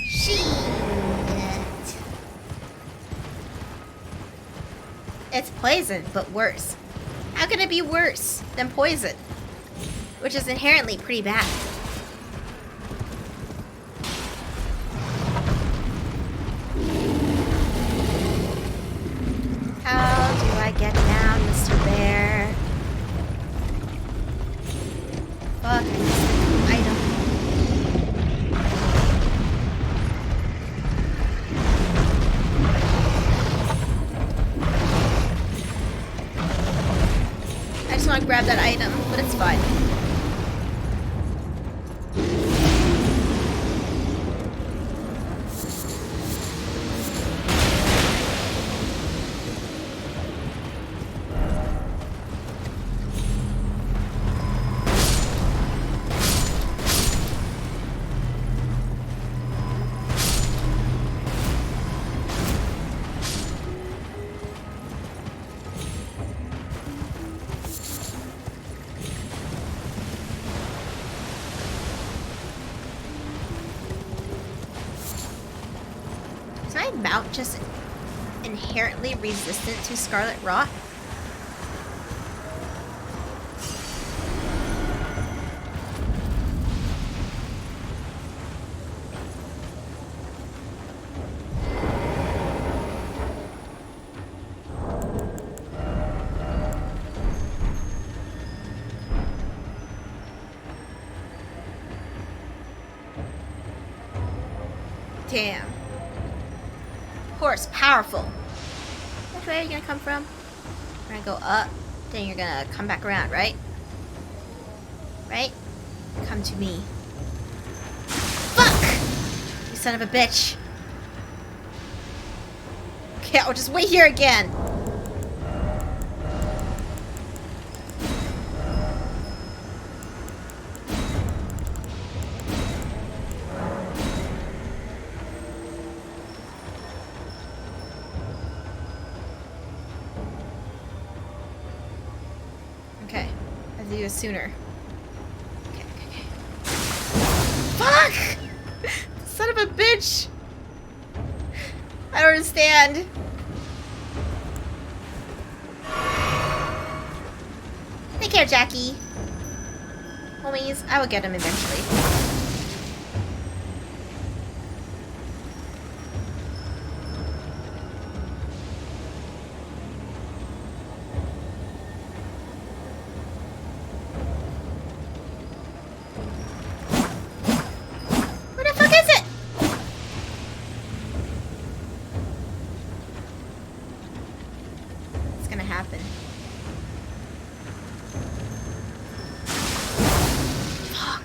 Shit. It's poison, but worse. How can it be worse than poison? Which is inherently pretty bad. How do I get down, Mr. Bear? Fuck, I missed an item. I just want to grab that item, but it's fine. Is my mount just inherently resistant to scarlet rot? Damn. Horse, powerful. Which way are you gonna come from? We're gonna go up, then you're gonna come back around, right? Right? Come to me. Fuck! You son of a bitch. Okay, I'll just wait here again. Okay, I have to do it sooner. Okay. Fuck! Son of a bitch! I don't understand. Take care, Jackie. Homies, I will get him eventually. Happen. Fuck.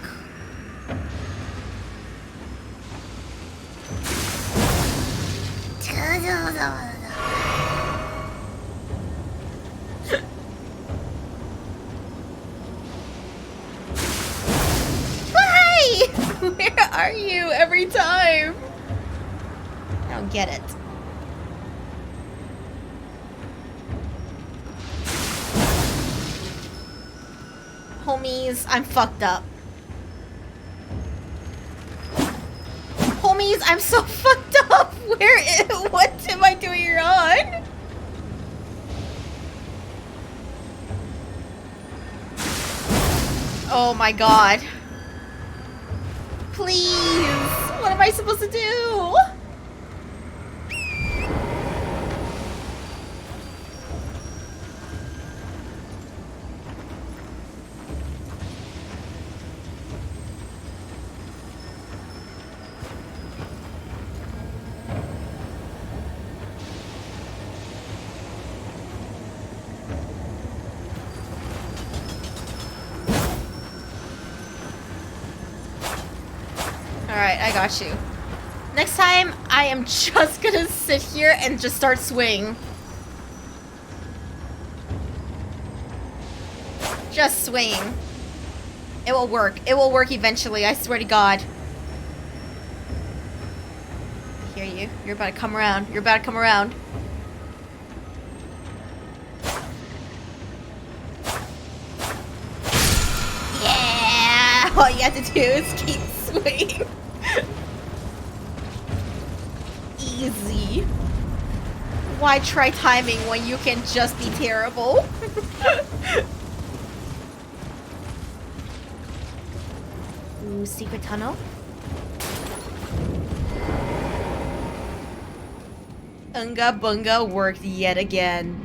Why? Where are you every time? I don't get it. Homies, I'm fucked up. Homies, I'm so fucked up. What am I doing wrong? Oh my god. Please, what am I supposed to do? Alright, I got you. Next time, I am just gonna sit here and just start swinging. Just swinging. It will work. It will work eventually, I swear to God. I hear you. You're about to come around. You're about to come around. Yeah! All you have to do is keep swinging. Easy. Why try timing when you can just be terrible? Ooh, secret tunnel. Unga Bunga worked yet again.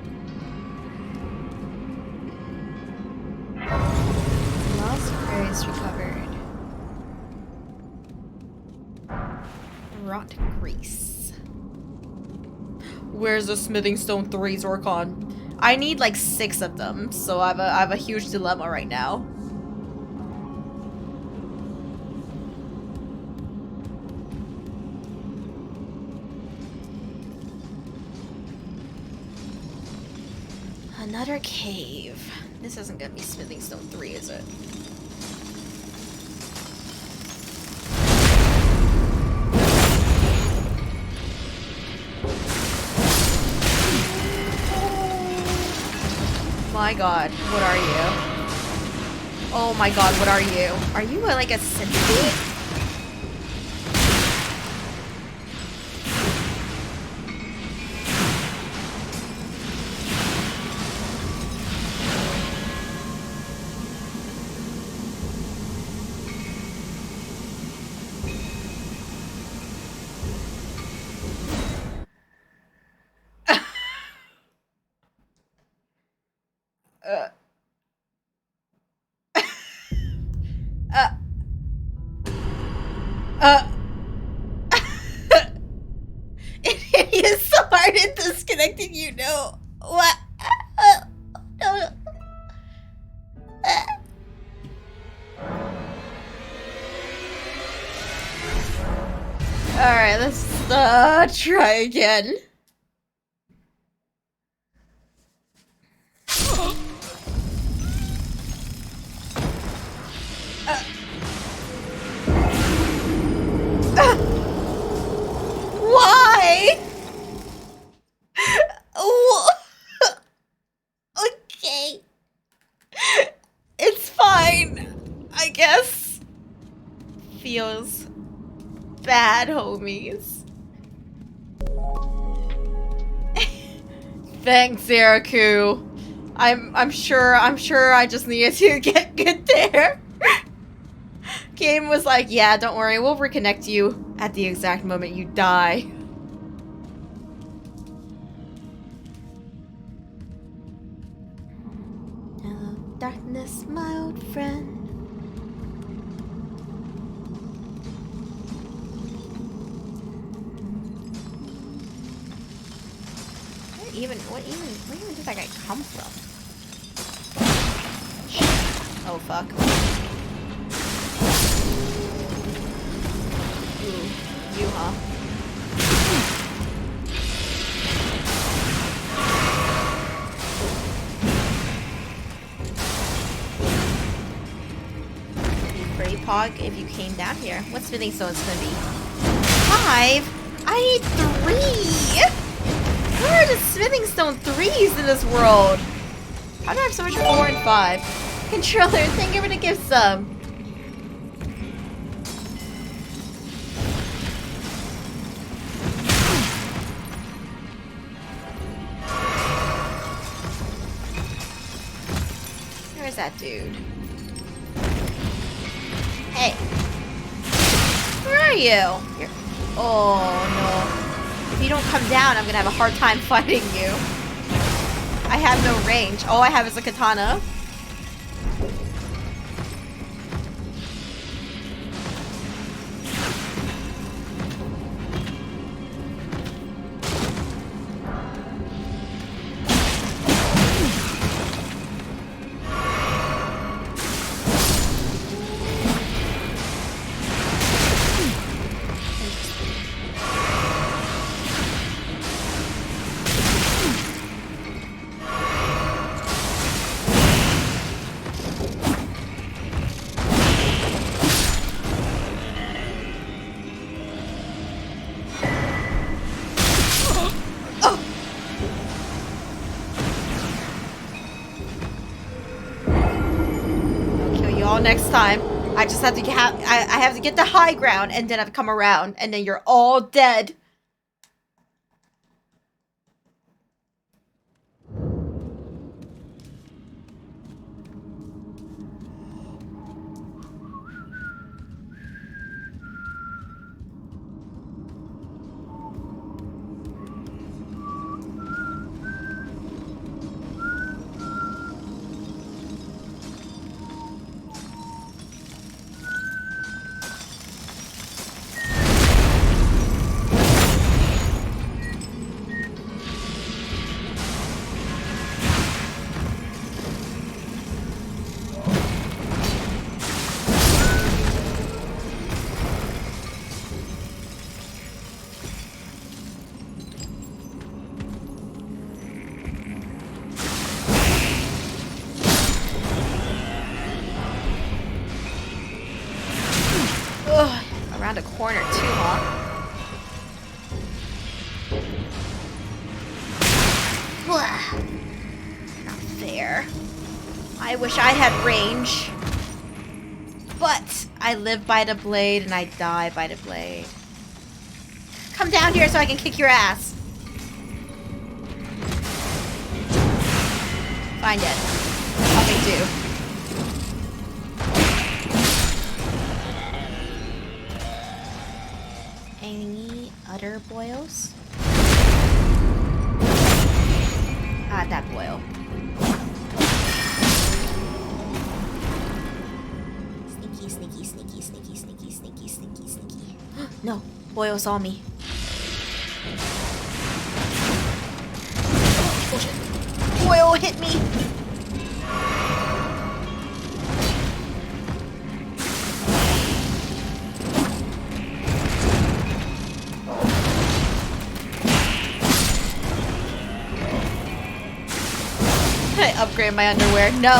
Lost prairies recovered. Rot grease. Where's the smithing stone 3, Zorkon? I need like 6 of them, so I have a huge dilemma right now. Another cave. This isn't gonna be smithing stone 3, is it? My god, what are you? Oh my god, what are you? Are you like a centipede? It is so hard in disconnecting, you know. What? No. Alright, let's try again. Why? Okay. It's fine, I guess. Feels bad, homies. Thanks, Zeraku. I'm sure I just needed to get there. Game was like, yeah, don't worry, we'll reconnect you at the exact moment you die. Hello, darkness, my old friend. Where even did that guy come from? Oh fuck. Ooh, you, huh? Pretty pog if you came down here. What smithing stone's gonna be? 5? I need 3! Where are the smithing stone 3s in this world? How do I have so much 4 and 5? Controller, thank you for the gift sub. Where's that dude? Hey. Where are you? Oh no. If you don't come down, I'm gonna have a hard time fighting you. I have no range. All I have is a katana. next time. I just have to I have to get the high ground and then I have to come around and then you're all dead. Around a corner too, huh? Not fair. I wish I had range. But I live by the blade and I die by the blade. Come down here so I can kick your ass. Find it. How they do. Any other boils? Ah, that boil. Sneaky, sneaky, sneaky, sneaky, sneaky, sneaky, sneaky, sneaky. No, boil saw me. Oh shit. Boil hit me! Upgrade my underwear. No.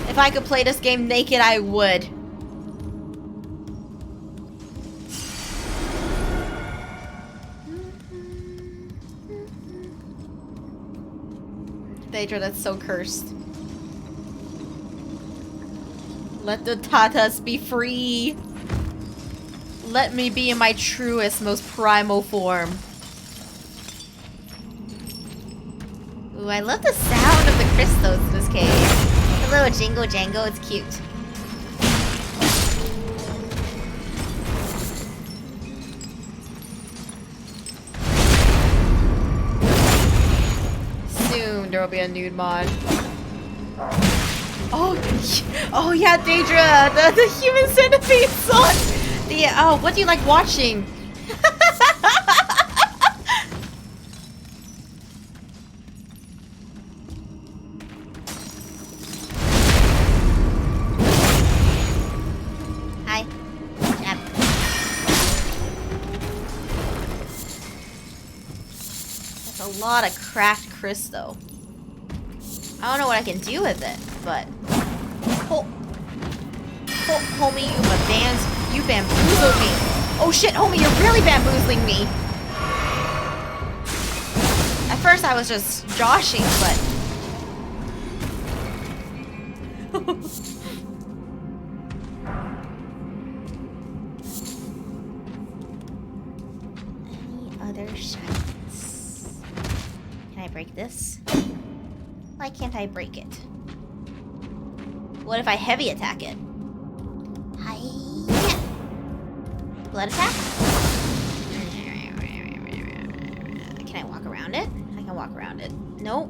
If I could play this game naked, I would. Daedra, that's so cursed. Let the Tatas be free. Let me be in my truest, most primal form. Ooh, I love the sound of the crystals in this cave. The little jingle jangle, it's cute. Soon there will be a nude mod. Oh yeah, Daedra, the human centipede son. The what do you like watching? A lot of cracked crystal. I don't know what I can do with it, but homie, you bamboozled me. Oh shit, homie, you're really bamboozling me. At first I was just joshing, but any other shinies? Can I break this? Why can't I break it? What if I heavy attack it? Hi-ya! Blood attack? Can I walk around it? I can walk around it. Nope.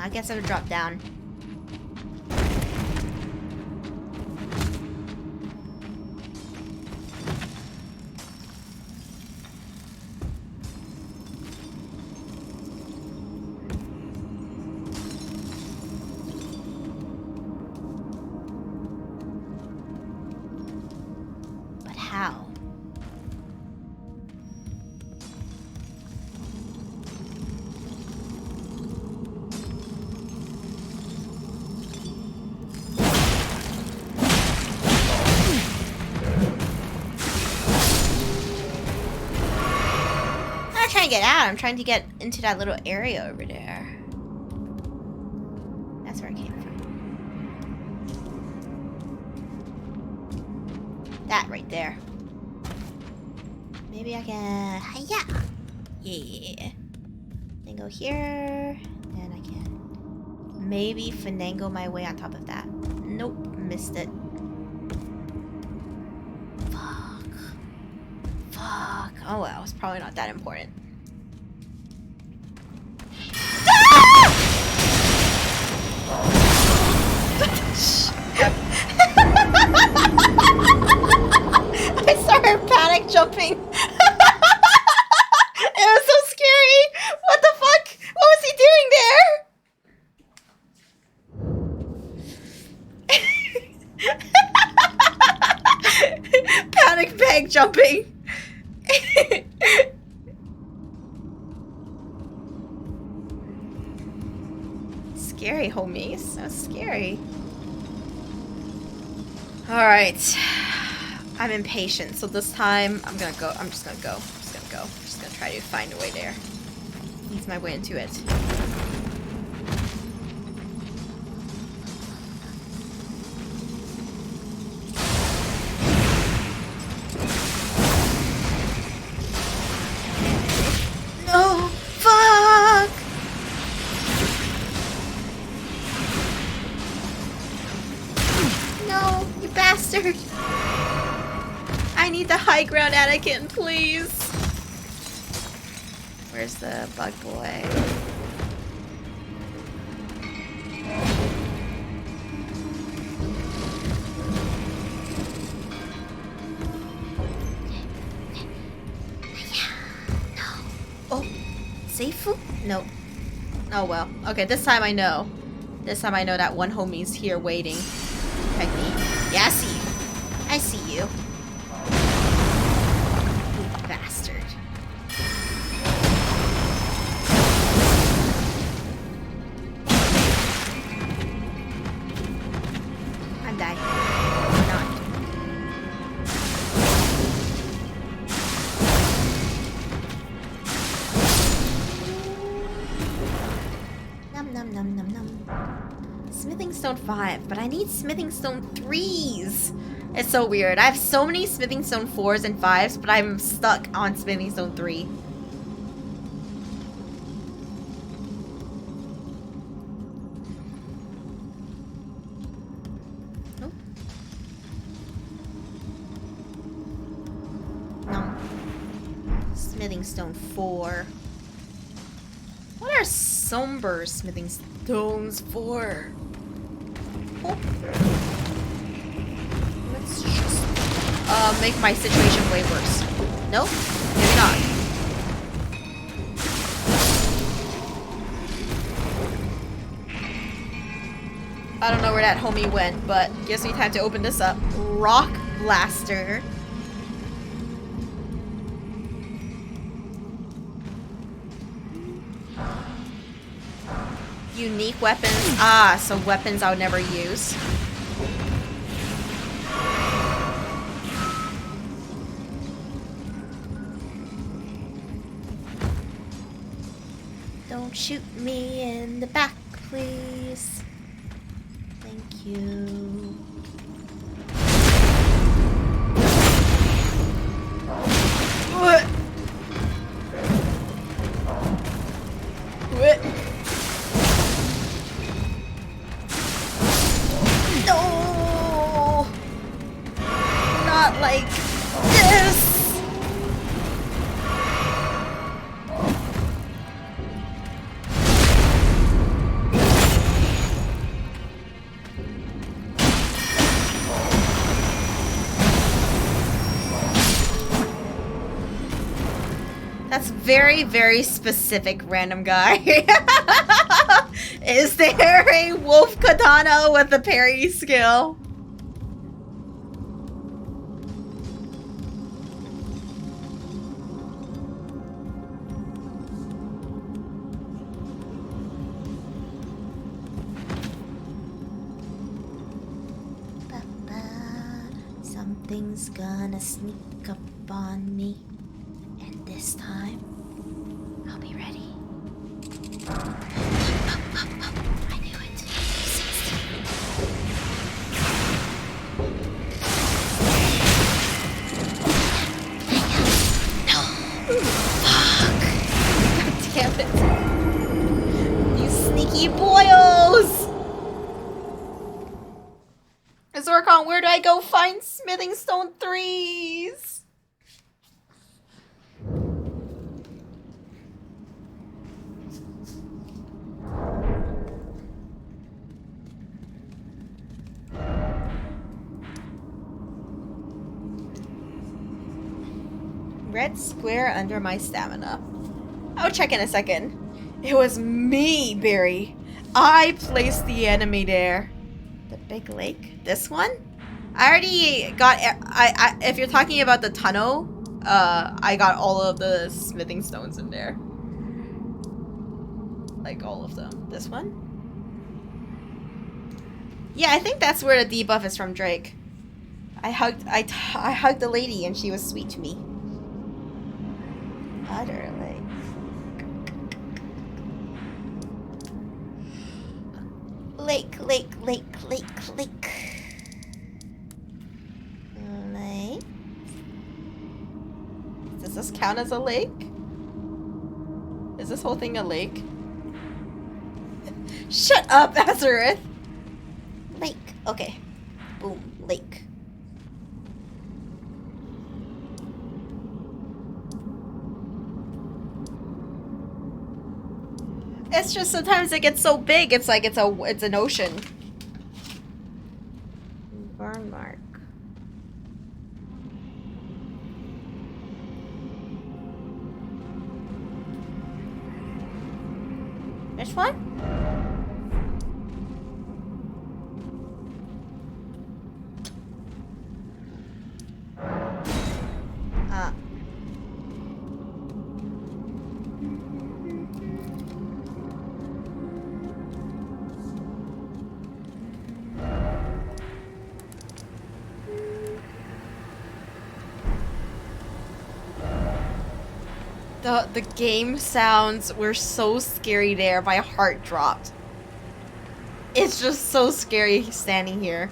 I guess I would drop down. How? to get out. I'm trying to get into that little area over there. That's where I came from. That right there. Maybe I can... Hiya! Yeah. Then go here. And I can maybe finagle my way on top of that. Nope. Missed it. Fuck. Fuck. Oh well, it's probably not that important. I started panic jumping. It was so scary. What the fuck? What was he doing there? Panic bag jumping. Scary, homies. So scary. Alright. I'm impatient, so this time I'm gonna go. I'm just gonna go. I'm just gonna try to find a way there. Ease my way into it. No! Fuck! No, you bastard! I need the high ground, Anakin, please! Where's the bug boy? Oh, Seifu? No. Oh well. Okay, this time I know. This time I know that one homie's here waiting. Peg me. Yeah, I see you. I see you. You bastard. I'm dying. Or not. Num num num num num. Smithing Stone 5, but I need Smithing Stone 3s. It's so weird. I have so many Smithing Stone 4s and 5s, but I'm stuck on Smithing Stone 3. Nope. No. Smithing Stone 4. What are somber smithing stones for? Oh. Let's just make my situation way worse. Nope, maybe not. I don't know where that homie went, but gives me time to open this up. Rock Blaster. Unique weapons. Ah, so weapons I would never use. Don't shoot me in the back, please. Thank you. What? What? No! Not like this! That's very, very specific, random guy. Is there a wolf katana with a parry skill? Something's gonna sneak up on me. And this time, cheeky boyos! Zorkon, where do I go find smithing stone 3s? Red square under my stamina. I'll check in a second. It was me, Barry. I placed the enemy there. The big lake? This one? I already got... if you're talking about the tunnel, I got all of the smithing stones in there. Like, all of them. This one? Yeah, I think that's where the debuff is from Drake. I hugged the lady and she was sweet to me. Other lake. Lake. Lake. Does this count as a lake? Is this whole thing a lake? Shut up, Azareth! Lake. Okay. Boom. Lake. It's just sometimes it gets so big, it's like it's an ocean. Burn mark. Which one? The game sounds were so scary there. My heart dropped. It's just so scary standing here.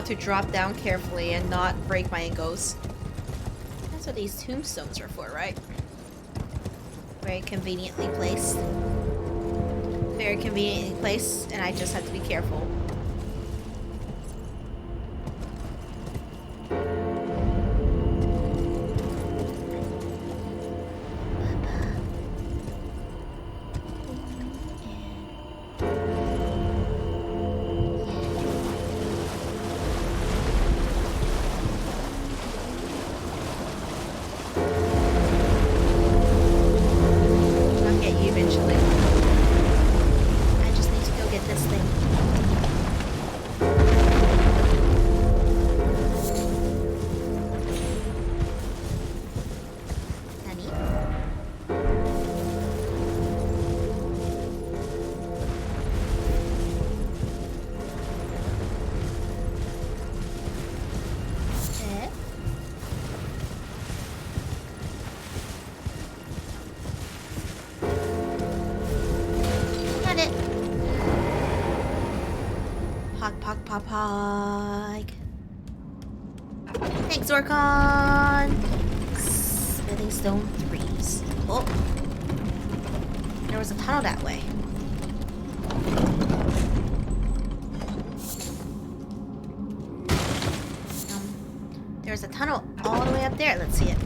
To drop down carefully and not break my ankles. That's what these tombstones are for, right? Very conveniently placed. Very conveniently placed, and I just have to be careful. Pog. Thanks, Zorkon! Smithing stone 3s. Oh! There was a tunnel that way. There's a tunnel all the way up there. Let's see it.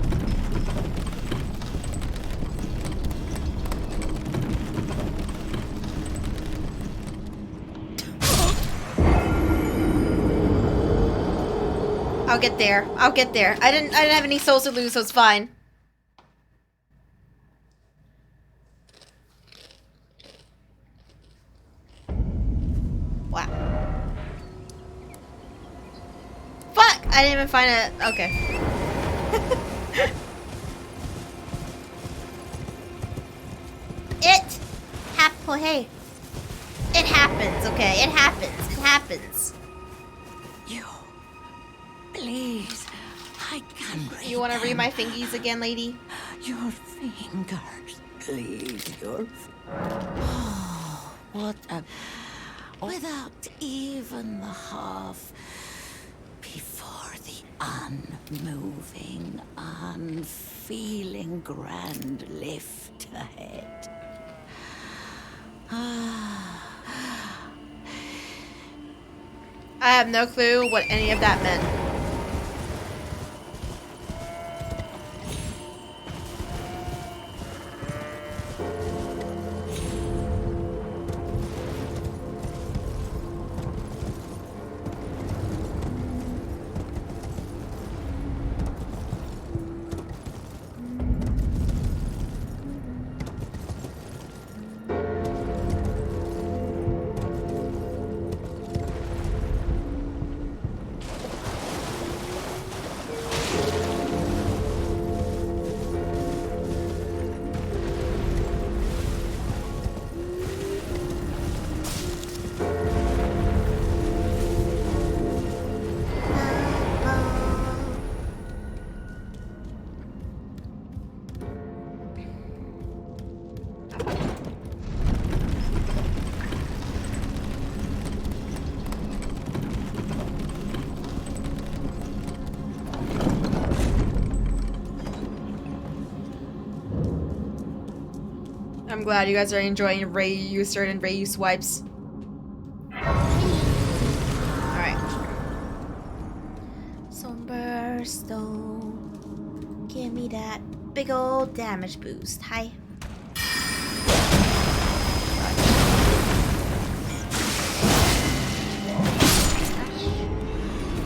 I'll get there. I didn't have any souls to lose, so it's fine. Wow. I didn't even find it. Okay. Hey. It happens, okay? It happens. It happens. You. Please. I can't breathe. You want to read my fingies again, lady? Your fingers. Please. Your. Oh, what a. Without even the half. Before the unmoving, unfeeling grand lift ahead. I have no clue what any of that meant. I'm glad you guys are enjoying Reiyu certain Reiyu swipes. Alright. Sunburstone. Give me that big old damage boost. Hi.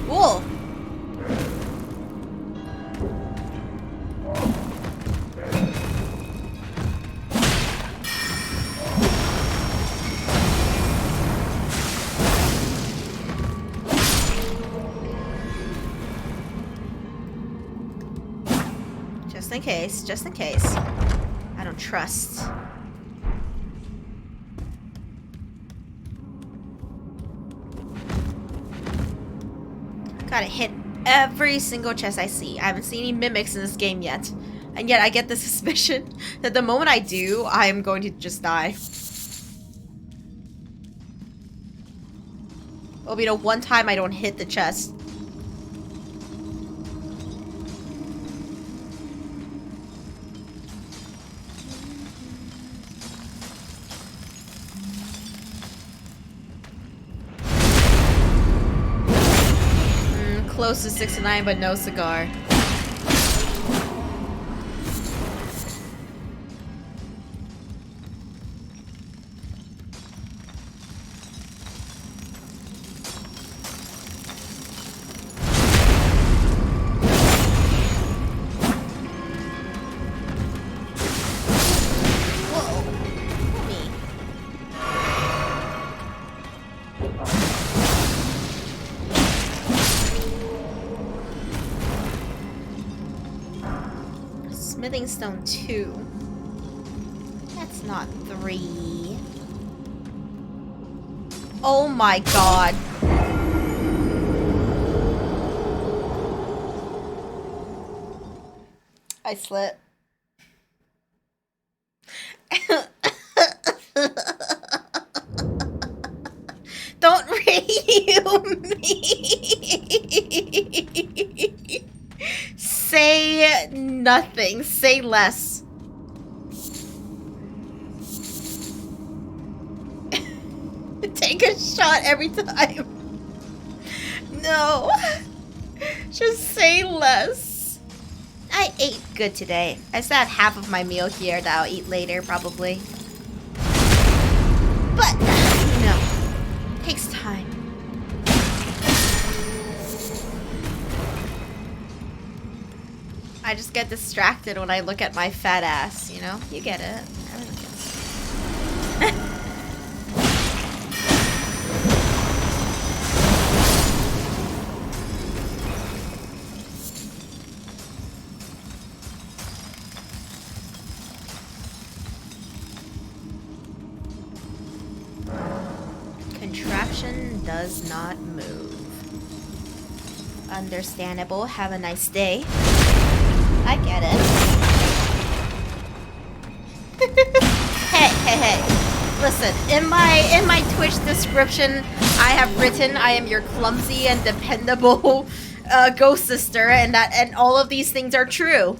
Cool. Just in case. I don't trust. Gotta hit every single chest I see. I haven't seen any mimics in this game yet. And yet I get the suspicion that the moment I do, I am going to just die. It'll be the one time I don't hit the chest. Close to 69, but no cigar. Smithing stone 2. That's not 3. Oh my god. I slipped. Don't Reiyu me. Say nothing. Say less. Take a shot every time. No. Just say less. I ate good today. I still have half of my meal here that I'll eat later, probably. But, you know, it takes time. I just get distracted when I look at my fat ass, you know? You get it. Everyone gets it. does not move. Understandable. Have a nice day. I get it. Hey. Listen, in my Twitch description, I have written I am your clumsy and dependable ghost sister, and all of these things are true.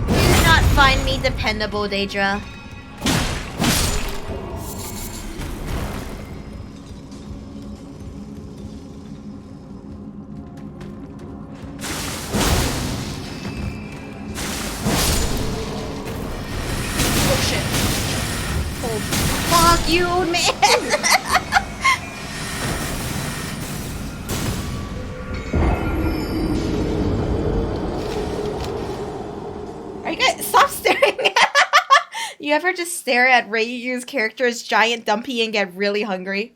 Do not find me dependable, Daedra. Fuck you, man! Are you guys- stop staring! You ever just stare at Reiyu's character's giant dumpy and get really hungry?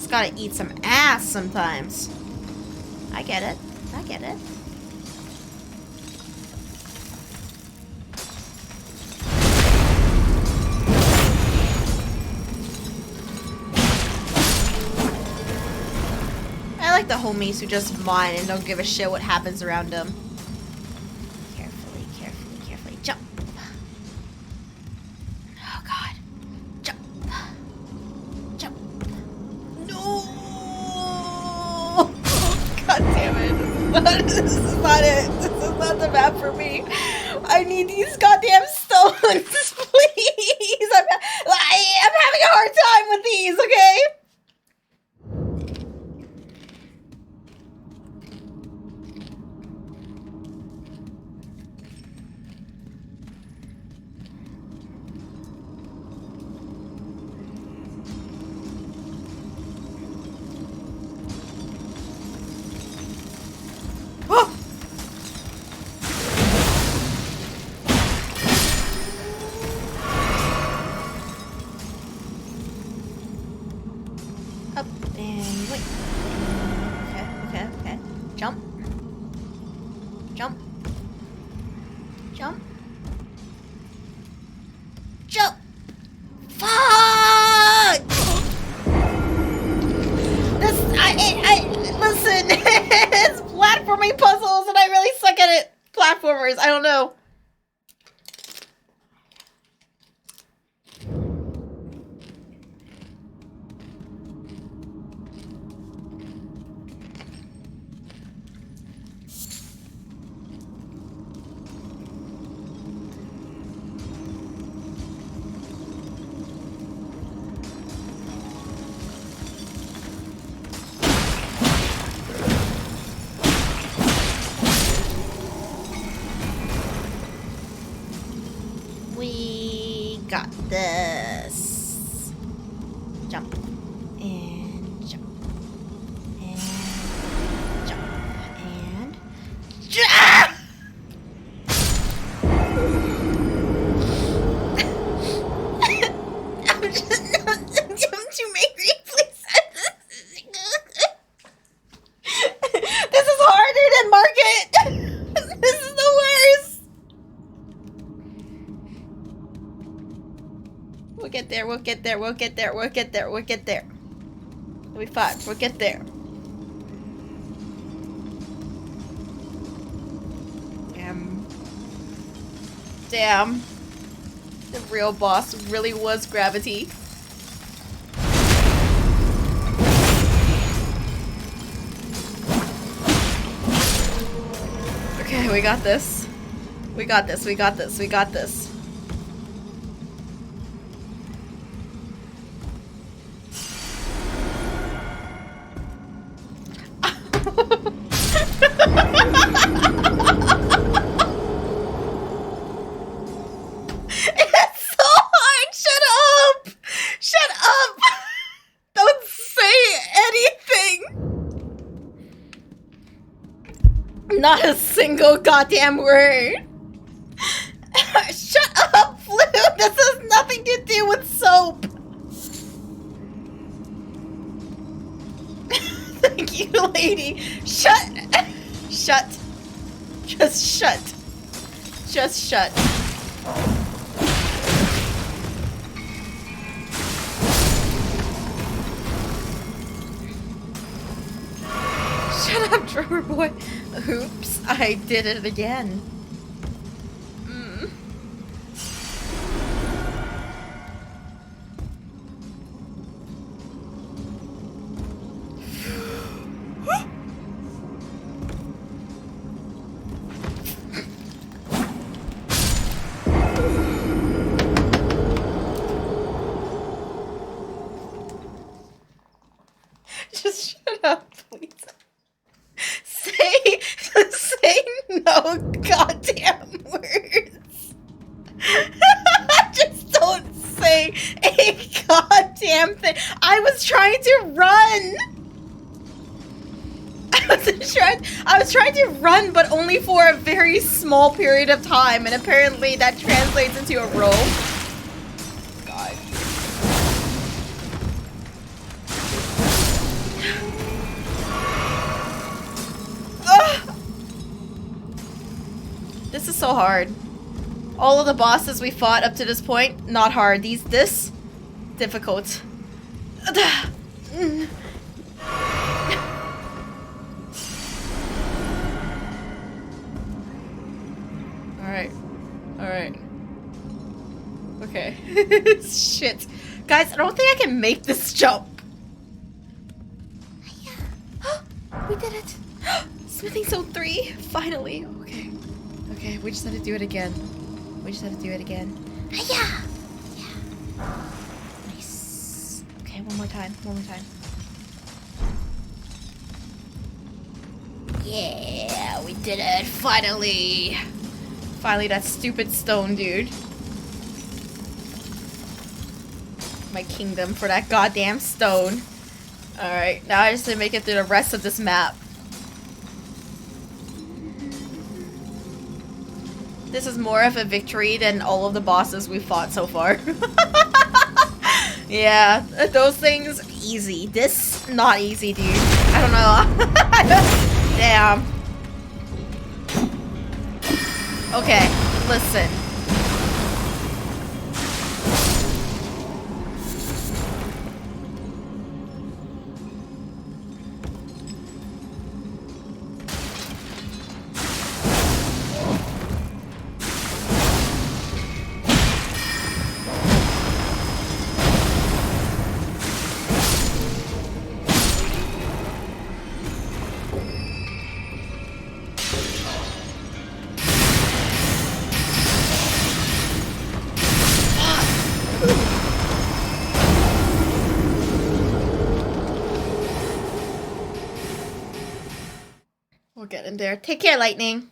Gotta eat some ass sometimes. I get it. I get it. I like the homies who just mine and don't give a shit what happens around them. Carefully, carefully, carefully. Jump. Oh god. Jump. Jump. No! God damn it. This is not it. This is not the map for me. I need these goddamn stones, please. I'm having a hard time with these, okay? Up and wait. Okay. Jump. Jump. Jump. Jump! Fuck! Listen, it's platforming puzzles and I really suck at it. Platformers, I don't know. We got this. Jump. And jump. And jump. And jump! I'm too angry, please. This is harder than Market. This is the worst. We'll get there, we'll get there. We'll be fine, we'll get there. Damn. The real boss really was Gravity. Okay, we got this. We got this. It's so hard! Shut up! Don't say anything! single goddamn word. Shut up, Flu! This has nothing to do with soap! Thank you, lady. Shut. Shut. Just shut. Just shut. Shut up, drummer boy. Oops, I did it again. Just shut up, please. Say no goddamn words. Just don't say a goddamn thing. I was trying to run. I was trying to run, but only for a very small period of time, and apparently that translates into a roll. God. This is so hard. All of the bosses we fought up to this point, not hard. This difficult. Alright. Alright. Okay. Shit. Guys, I don't think I can make this jump. We did it. Smithing Zone 3. Finally. Okay. Okay, we just have to do it again. We just have to do it again. Yeah. Nice. Okay, one more time. One more time. Yeah, we did it. Finally. Finally, that stupid stone dude. My kingdom for that goddamn stone. Alright, now I just have to make it through the rest of this map. This is more of a victory than all of the bosses we've fought so far. Yeah, those things, easy. This, not easy, dude. I don't know. Damn. Okay, listen. We'll get in there. Take care, Lightning.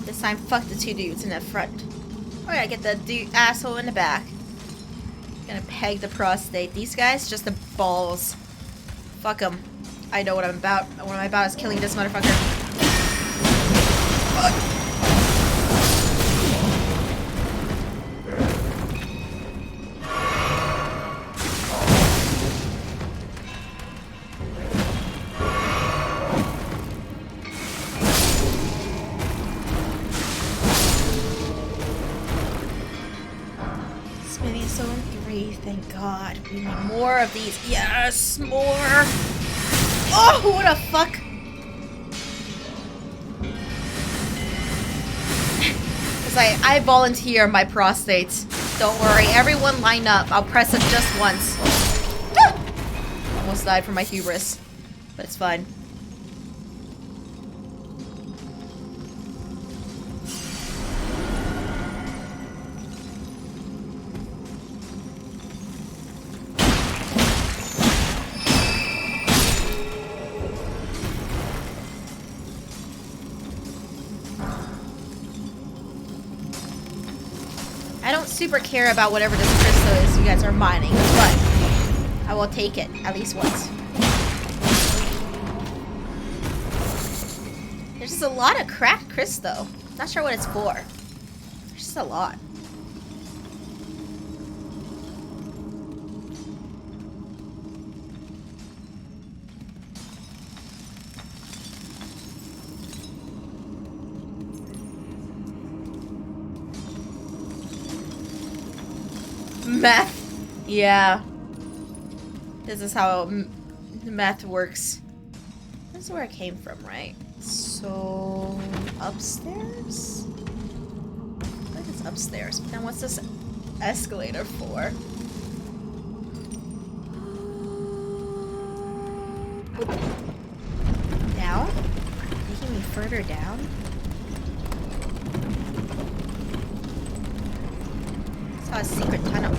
This time, fuck the two dudes in the front. Oh yeah, get the dude asshole in the back. Gonna peg the prostate. These guys, just the balls. Fuck them. I know what I'm about. What I'm about is killing this motherfucker. Fuck. Thank God. We need more of these. Yes, more. Oh, what the fuck? It's like, I volunteer my prostate. Don't worry, everyone line up. I'll press it just once. almost died from my hubris. But it's fine. I don't super care about whatever this crystal is you guys are mining, but I will take it at least once. There's just a lot of cracked crystal. Not sure what it's for. There's just a lot. Meth. Yeah. This is how meth works. This is where it came from, right? So... upstairs? I think it's upstairs. But then what's this escalator for? Down? Taking me further down? A secret tunnel.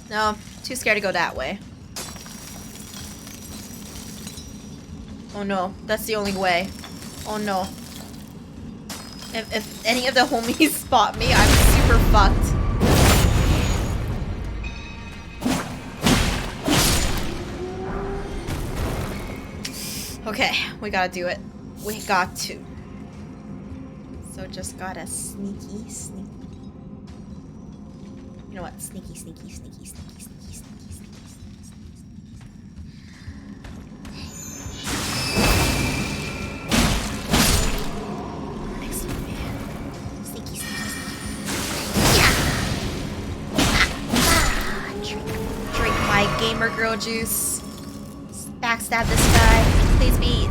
No, too scared to go that way. Oh no, that's the only way. Oh no. If any of the homies spot me, I'm super fucked. Okay, we gotta do it. We got to. So just gotta sneaky. You know what? Sneaky. Gamer girl juice. Backstab this guy. Please be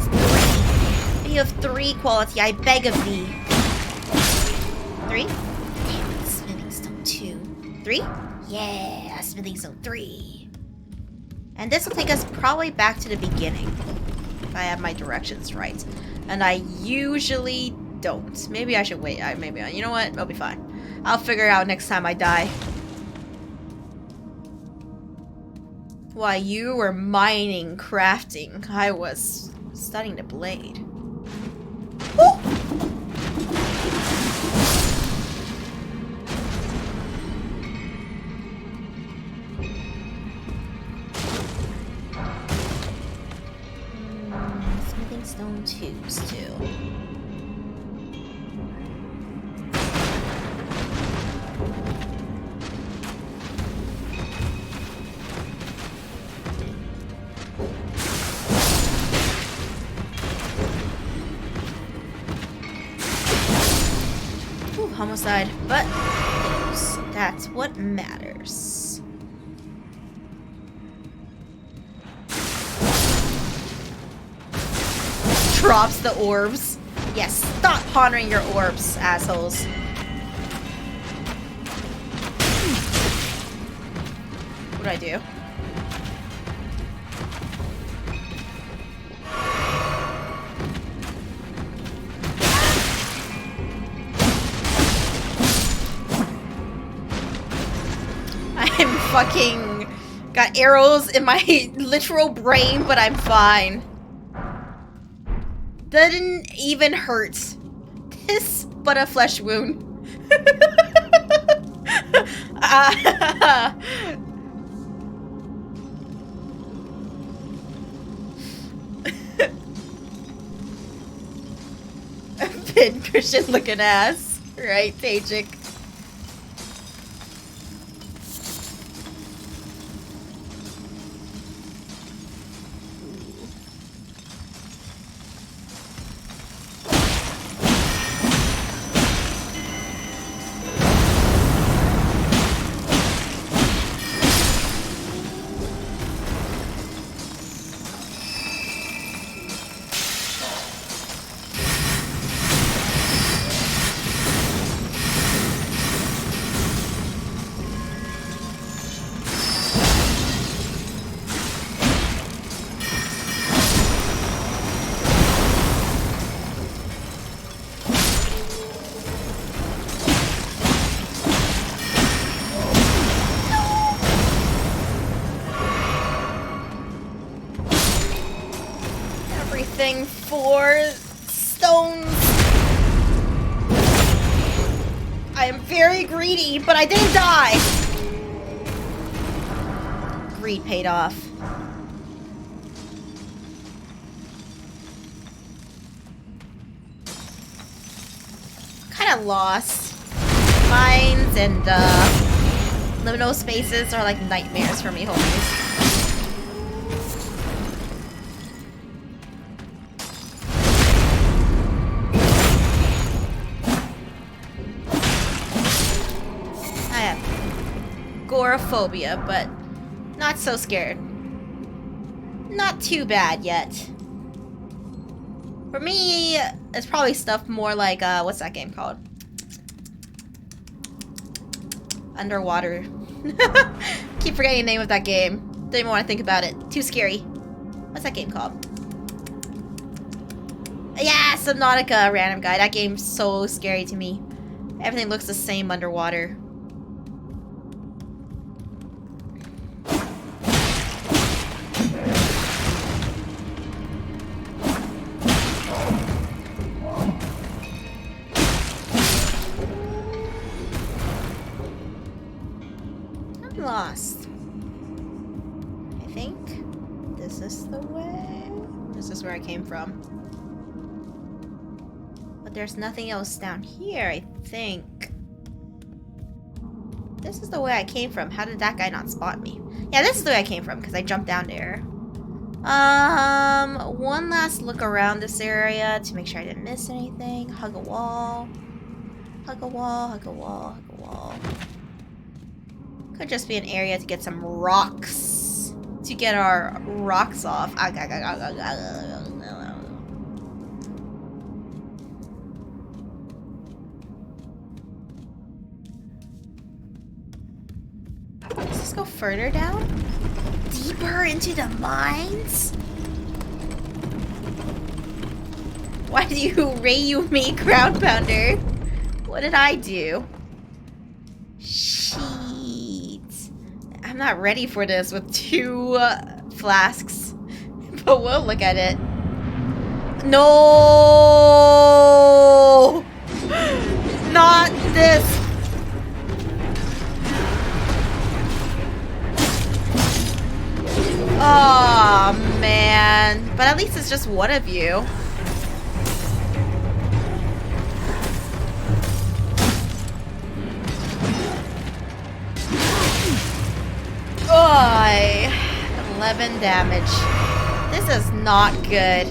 3. Be of 3 quality, I beg of thee. 3? Damn it, smithing stone 2. 3? Yeah, smithing stone 3. And this will take us probably back to the beginning. If I have my directions right. And I usually don't. Maybe I should wait. You know what? It'll be fine. I'll figure it out next time I die. While you were mining, crafting, I was studying the blade. Woo! Smithing stone 2 still. Homicide, but that's what matters. Drops the orbs. Yes, stop pondering your orbs, assholes. What do I do? Fucking got arrows in my literal brain, but I'm fine. That didn't even hurt. This but a flesh wound. Pin Christian looking ass. Right, Tajik. everything for stones. I am very greedy, but I didn't die. Greed paid off. Kind of lost. Mines and liminal spaces are like nightmares for me, homies. I have agoraphobia, but not so scared. Not too bad yet. For me, it's probably stuff more like, what's that game called? Underwater. Keep forgetting the name of that game. Don't even want to think about it. Too scary. What's that game called? Yeah, Subnautica Random Guy. That game's so scary to me. Everything looks the same underwater. Lost. I think this is the way. This is where I came from. But there's nothing else down here, I think. This is the way I came from. How did that guy not spot me? Yeah, this is the way I came from because I jumped down there. One last look around this area to make sure I didn't miss anything. Hug a wall. Hug a wall, hug a wall, hug a wall. Could just be an area to get some rocks. To get our rocks off. Does this go further down? Deeper into the mines? Why do you Reiyu me, ground pounder? What did I do? I'm not ready for this with 2 flasks, but we'll look at it. No! Not this! Oh man, but at least it's just one of you. Oh, 11 damage. This is not good.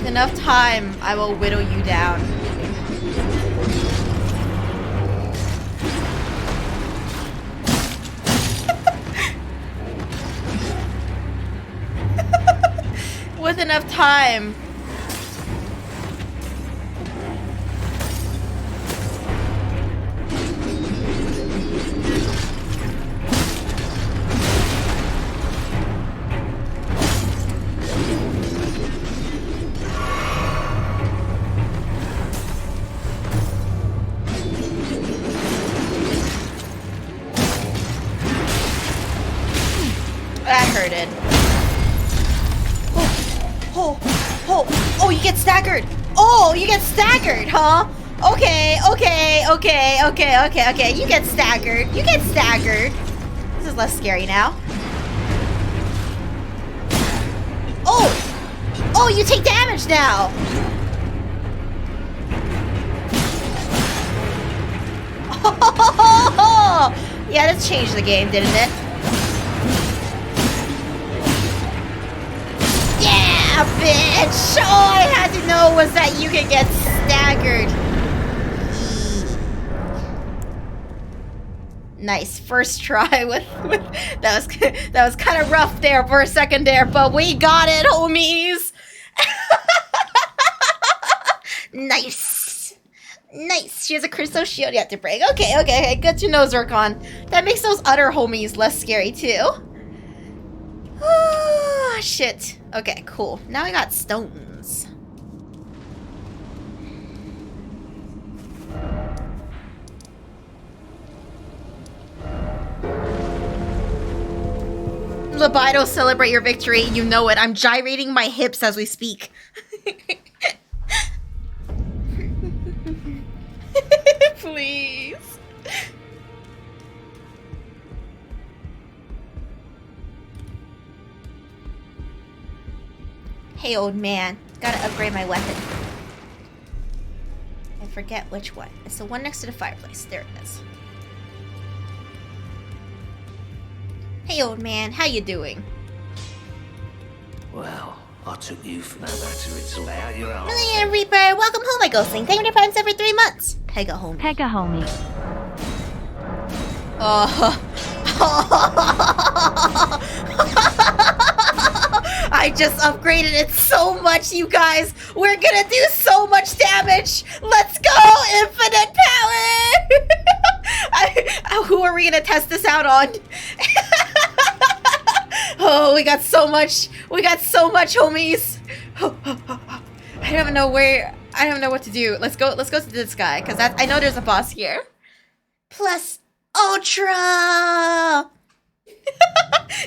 Enough time, I will whittle you down. With enough time. Oh, you get staggered. Oh, you get staggered, huh? Okay. You get staggered. You get staggered. This is less scary now. Oh, you take damage now. Oh, yeah, that changed the game, didn't it? Yeah, bitch! All I had to know was that you can get staggered. Nice first try with that was kind of rough there for a second there, but we got it, homies. Nice. Nice. She has a crystal shield you have to break. Okay. Good to know, Zircon. That makes those other homies less scary, too. Oh, shit. Okay, cool. Now we got stones. Libido, celebrate your victory. You know it. I'm gyrating my hips as we speak. Please. Hey, old man. Gotta upgrade my weapon. I forget which one. It's the one next to the fireplace. There it is. Hey, old man. How you doing? Well, I took you for no matter it's all out your arse. Million Reaper, welcome home, my ghostling. Thank you for primes every 3 months. Pega homie. Pega homie. I just upgraded it so much, you guys. We're gonna do so much damage. Let's go, infinite power. Who are we gonna test this out on? Oh, we got so much. We got so much, homies. I don't know what to do. Let's go to this guy, because I know there's a boss here. Plus Ultra.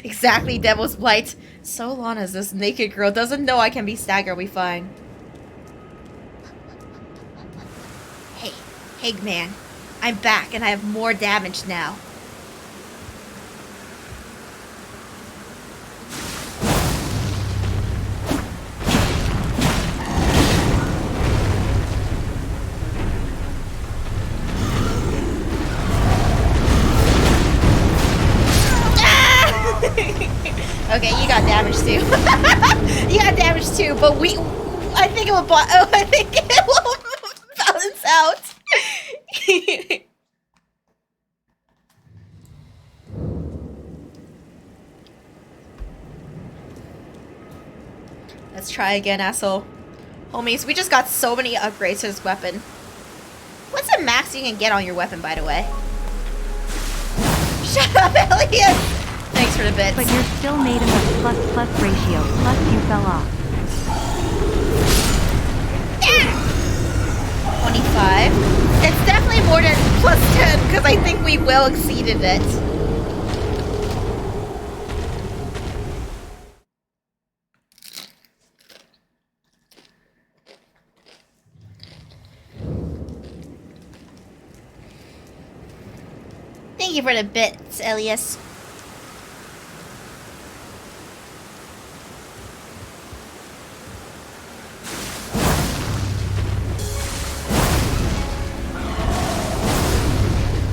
Exactly, Devil's Blight. So long as this naked girl doesn't know I can be staggered, we fine. Hey, Eggman. I'm back and I have more damage now. Okay, you got damage too. You got damage too, but I think it will balance out. Let's try again, asshole. Homies, we just got so many upgrades to this weapon. What's the max you can get on your weapon, by the way? Shut up, Elliot! Thanks for the bits. But you're still made in the plus ratio. Plus you fell off. 25. It's definitely more than plus 10 because I think we well exceeded it. Thank you for the bits, Elias.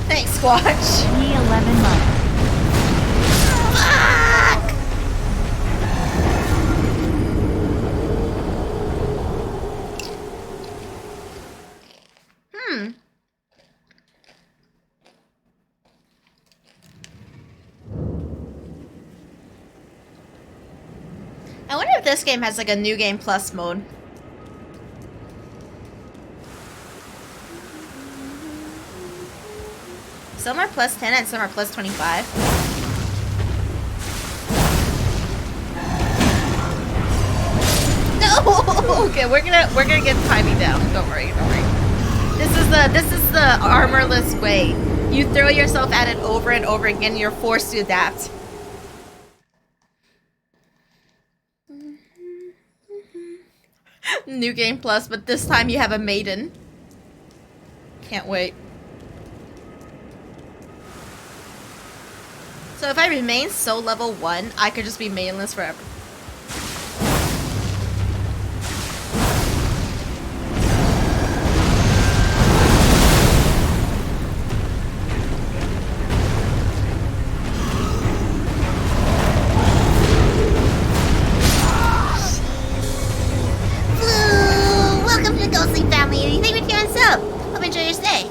Thanks, Squatch. Ye 11 months. Fuck! I wonder if this game has like a new game plus mode. Some are plus 10 and some are plus 25. No! Okay, we're gonna get timing down. Don't worry. This is the armorless way. You throw yourself at it over and over again, you're forced to adapt. New game plus, but this time you have a maiden. Can't wait. So if I remain so level 1, I could just be maidenless forever. Woo! Welcome to the Ghostling family. Thank you for tuning us up. Hope you enjoy your stay.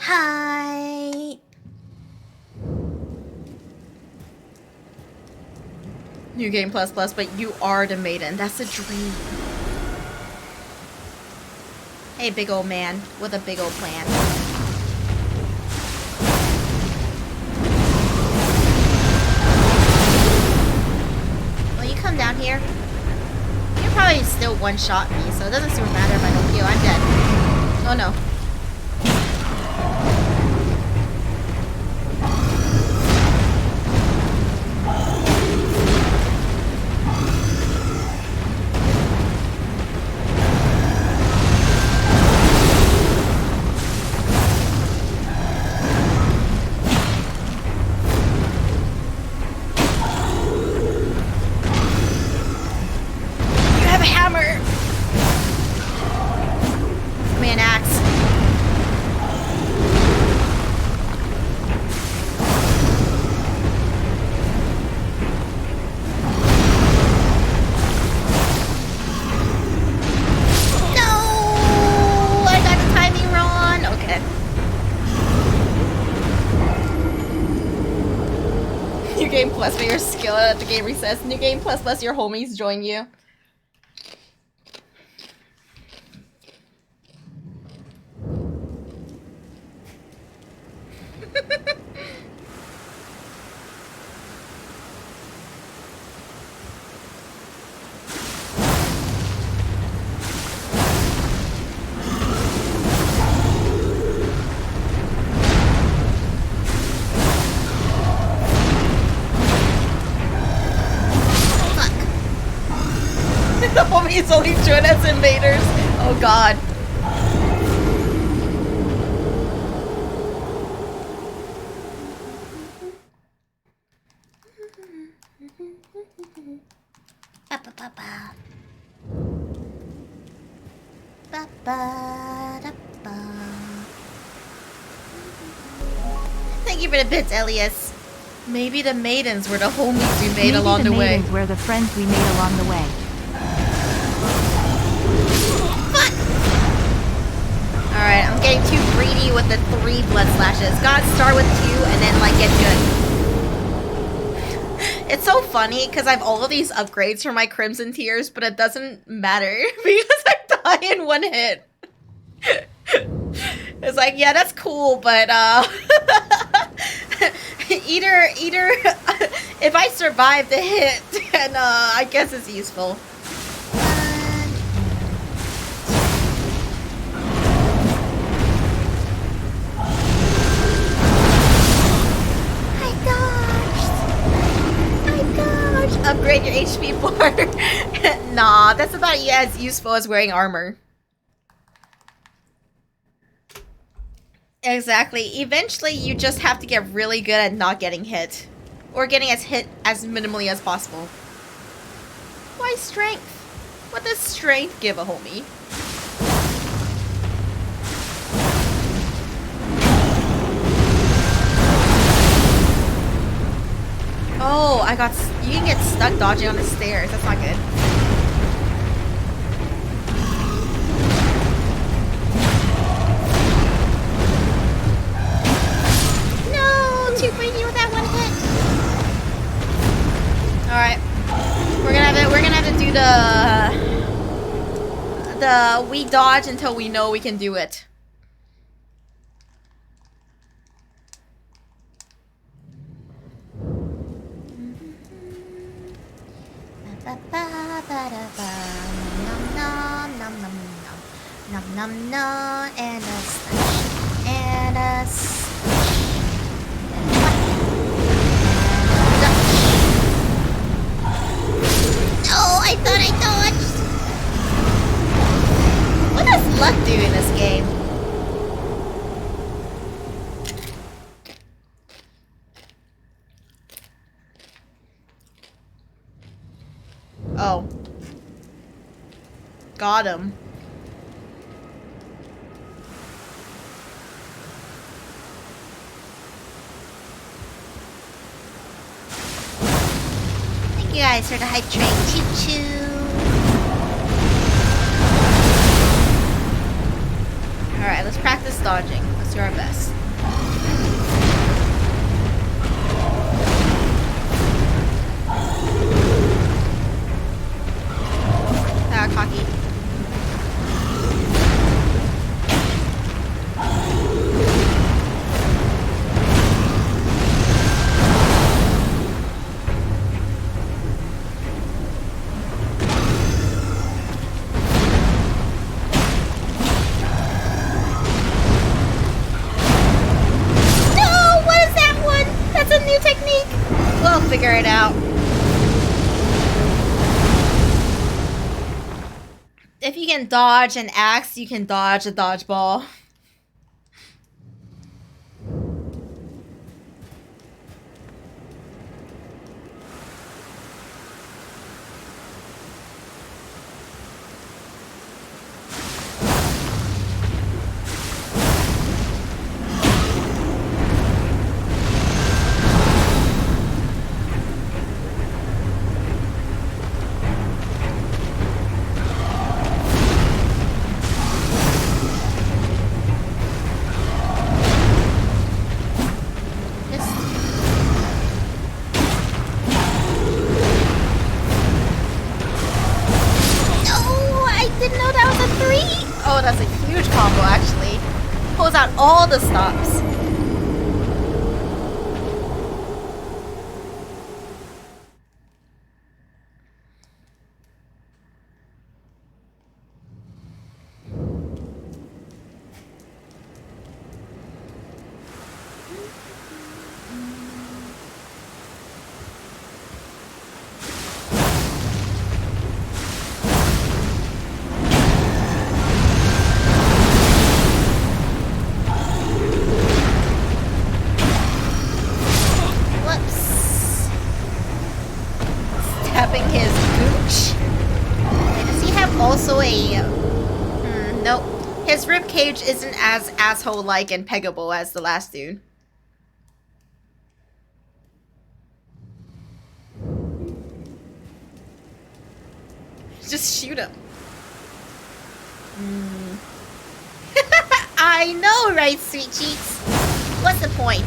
Hi. New Game Plus Plus, but you are the maiden. That's a dream. Hey, big old man with a big old plan. Will you come down here? You're probably still one-shot me, so it doesn't super matter if I don't kill. I'm dead. Oh no. Plus for your skill at the game resets. New game plus your homies join you. Homies only join as invaders. Oh god. Thank you for the bits, Elias. Maybe the maidens were the homies we made along the way. Maybe the maidens were the friends we made along the way. Alright, I'm getting too greedy with the 3 blood slashes. Gotta start with 2 and then, like, get good. It's so funny, because I have all of these upgrades for my Crimson Tears, but it doesn't matter, because I die in 1 hit. It's like, yeah, that's cool, but, either, if I survive the hit, then, I guess it's useful. Upgrade your HP 4. Nah, that's about as useful as wearing armor. Exactly. Eventually, you just have to get really good at not getting hit. Or getting hit as minimally as possible. Why strength? What does strength give a homie? Oh, you can get stuck dodging on the stairs. That's not good. No, too greedy with that 1 hit. All right, we're gonna have to do the we dodge until we know we can do it. Nom nom nom and a slash and a slash. No, I thought I dodged. What does luck do in this game? Oh. Got him. Thank you guys for the hype train. Choo choo. Alright, let's practice dodging. Let's do our best. figure it out. If you can dodge an axe, you can dodge a dodgeball. Oh, that's a huge combo, actually. Pulls out all the stops. Nope. His ribcage isn't as asshole-like and peggable as the last dude. Just shoot him. I know, right, sweet cheeks? What's the point?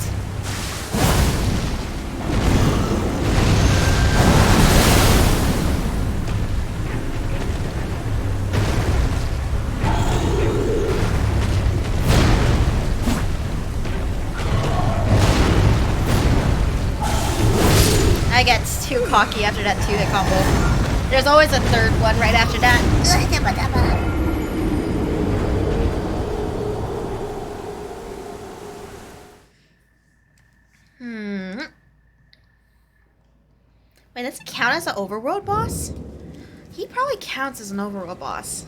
I get too cocky after that 2-hit combo. There's always a third one right after that. Wait, does he count as an overworld boss? He probably counts as an overworld boss.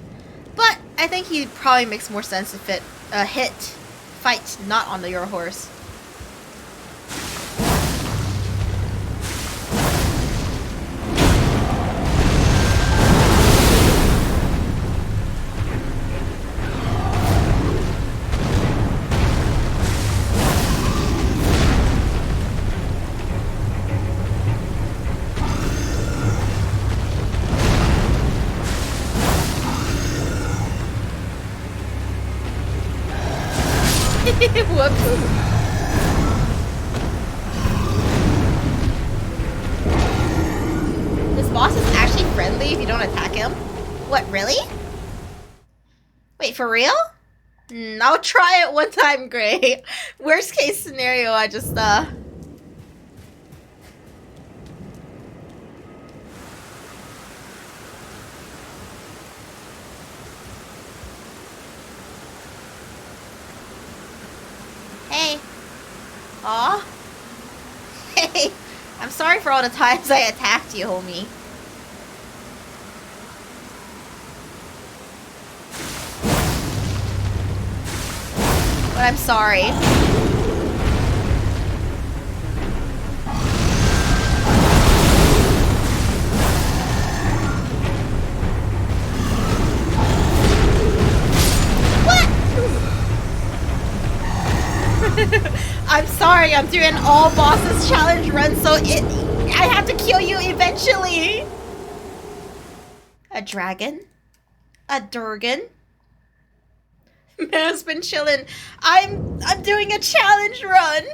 But I think he probably makes more sense if it fight not on your horse. Whoops. This boss is actually friendly if you don't attack him. What, really? Wait, for real? I'll try it one time, Gray. Worst case scenario, I just, Hey. Aw. Hey. I'm sorry for all the times I attacked you, homie. But I'm sorry. I'm sorry, I'm doing all bosses challenge runs, so I have to kill you eventually. A dragon? A Durgan? Man's been chilling. I'm doing a challenge run.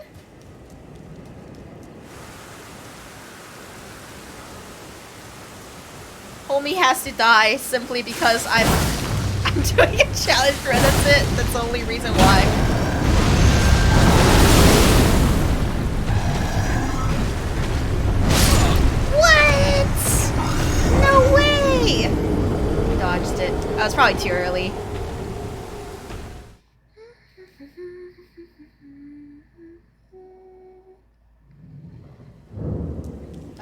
Homie has to die simply because I'm doing a challenge run. That's it. That's the only reason why. No way! Dodged it. I was probably too early.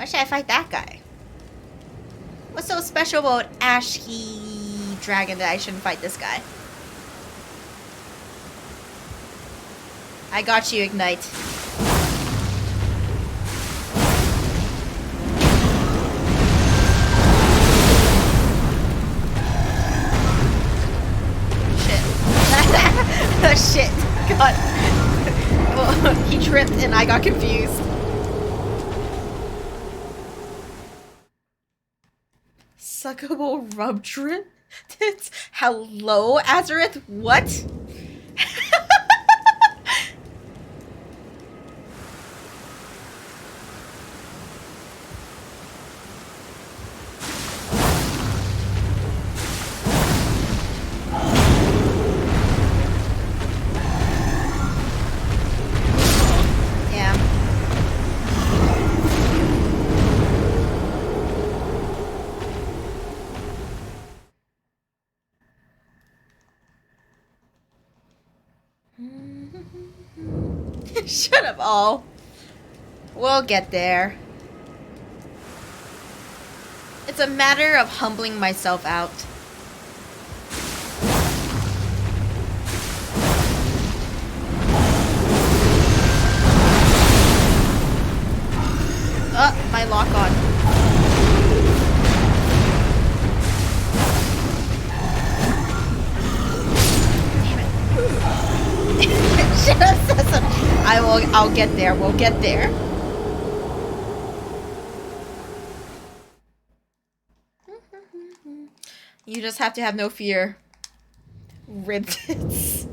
Why should I fight that guy? What's so special about Ashky Dragon that I shouldn't fight this guy? I got you, Ignite. Shit. God. Well, he tripped and I got confused. Suckable rub drip? Hello, Azareth? What? Shut up, all. We'll get there. It's a matter of humbling myself out. My lock on. Shut up, Sessa. I'll get there. We'll get there. You just have to have no fear. Ribbed tits.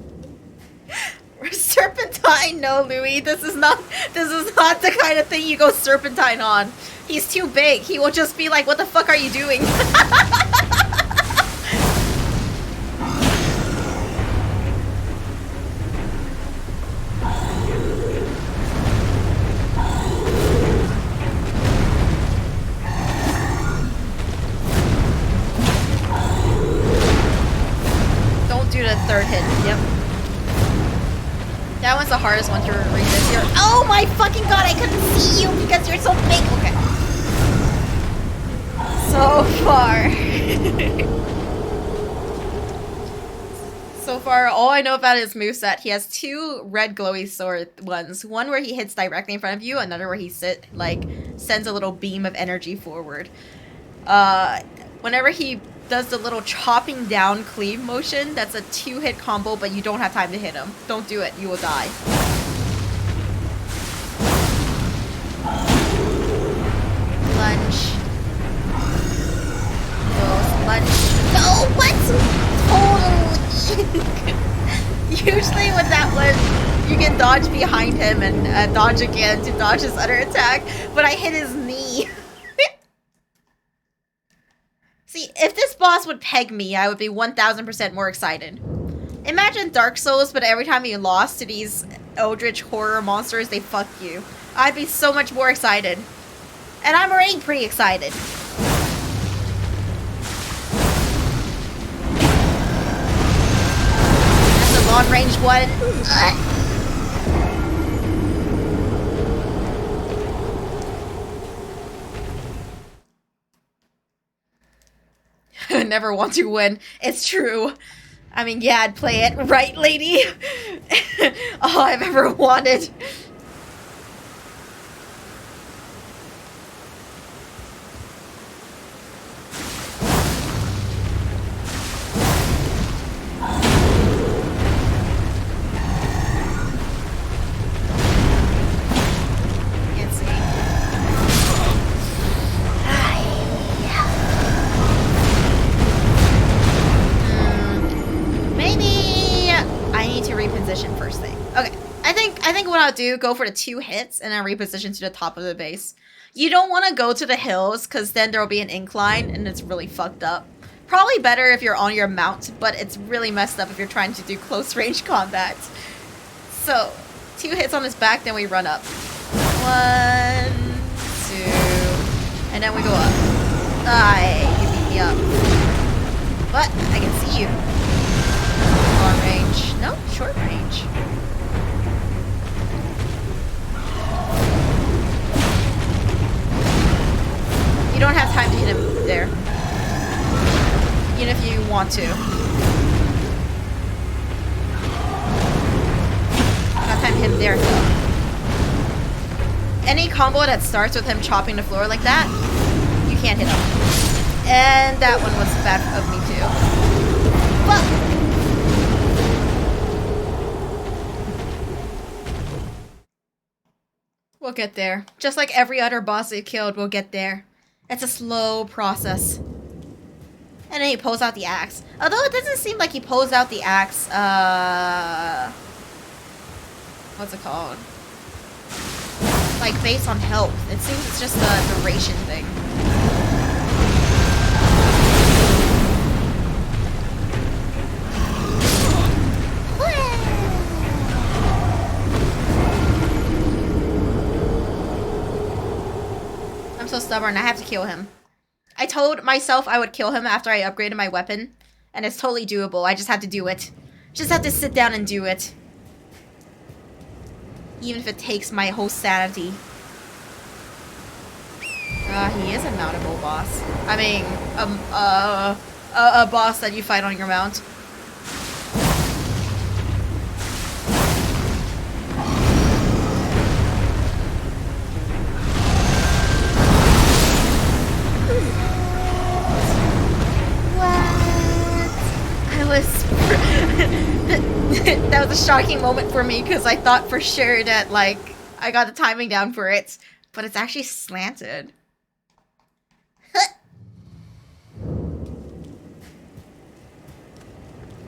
Serpentine? No, Louis. This is not the kind of thing you go serpentine on. He's too big. He will just be like, what the fuck are you doing? Third hit. Yep. That one's the hardest one to resist. Oh my fucking god, I couldn't see you because you're so big. Okay. So far. So far, all I know about his moveset, he has two red glowy sword ones. One where he hits directly in front of you, another where he sends a little beam of energy forward. Whenever he does the little chopping down cleave motion, that's a 2-hit combo, but you don't have time to hit him. Don't do it, you will die. Lunge. Lunge. No, what? Totally. Usually with that one, you can dodge behind him and dodge again to dodge his other attack, but I hit his knee. See, if this boss would peg me, I would be 1000% more excited. Imagine Dark Souls, but every time you lost to these eldritch horror monsters, they fuck you. I'd be so much more excited. And I'm already pretty excited. That's a long-range one. Never want to win. It's true. I mean, yeah, I'd play it. Right, lady? All I've ever wanted. Reposition first thing. Okay, I think what I'll do, go for the 2 hits and then reposition to the top of the base. You don't want to go to the hills because then there will be an incline and it's really fucked up. Probably better if you're on your mount, but it's really messed up if you're trying to do close range combat. So 2 hits on his back, then we run up. 1, 2, and then we go up. You beat me up, but I can see you. Long range. No, short range. want to. Got time to hit him there. Any combo that starts with him chopping the floor like that, you can't hit him. And that one was bad of me too. Fuck! We'll get there. Just like every other boss they killed, we'll get there. It's a slow process. And then he pulls out the axe. Although it doesn't seem like he pulls out the axe, what's it called? Like, based on health. It seems it's just a duration thing. I'm so stubborn, I have to kill him. I told myself I would kill him after I upgraded my weapon. And it's totally doable, I just have to do it. Just have to sit down and do it. Even if it takes my whole sanity. He is a mountable boss. I mean, a boss that you fight on your mount. That was a shocking moment for me because I thought for sure that, like, I got the timing down for it, but it's actually slanted.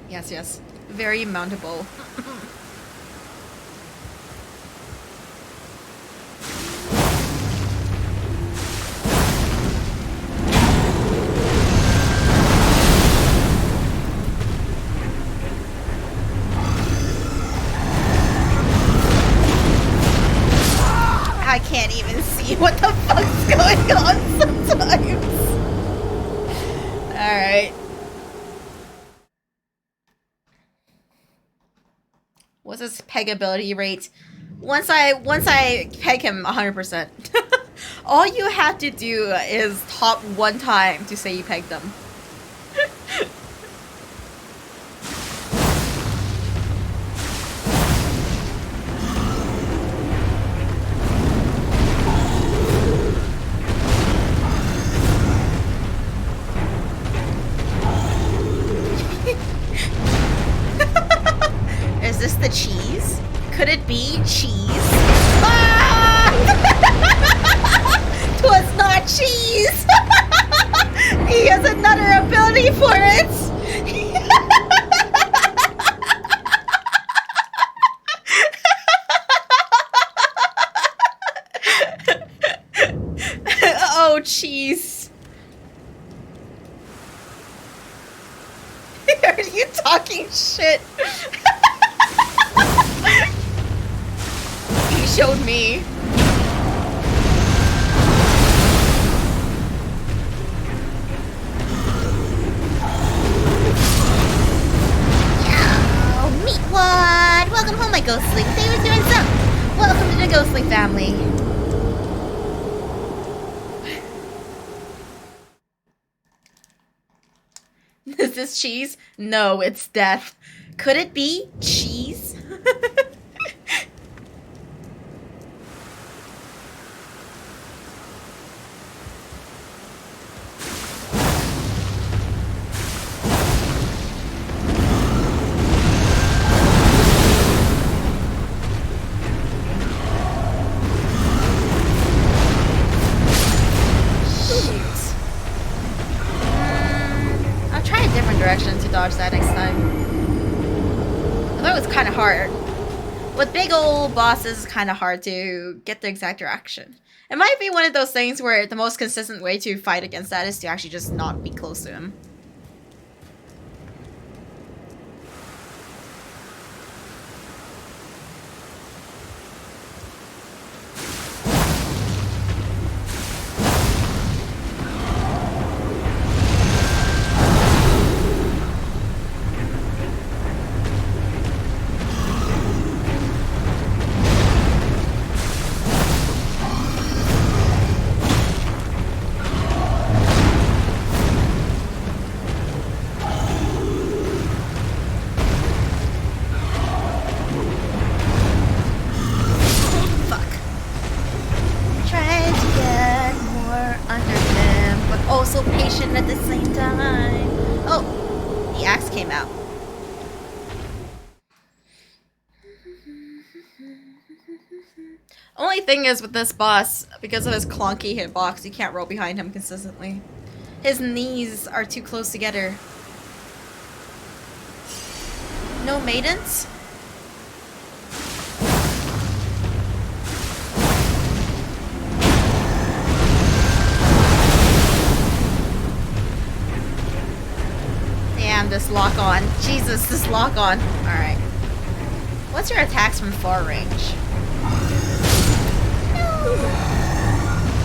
Yes, yes. Very mountable. I can't even see what the fuck's going on sometimes. Alright. What's his pegability rate? Once I peg him 100%. All you have to do is top one time to say you pegged them. Is this the cheese? Could it be cheese? Ah! Twas not cheese! He has another ability for it! Oh, cheese. Are you talking shit? He showed me. Yo, meatwad! Welcome home, my Ghostling. Say what you're doing some. Welcome to the Ghostling family. Is this cheese? No, it's death. Could it be cheese? Direction to dodge that next time. I thought it was kind of hard. With big old bosses, it's kind of hard to get the exact direction. It might be one of those things where the most consistent way to fight against that is to actually just not be close to him. him out. Only thing is with this boss, because of his clunky hitbox, you can't roll behind him consistently. His knees are too close together. No maidens? Damn, this lock on. Jesus, this lock on. Alright. What's your attacks from far range?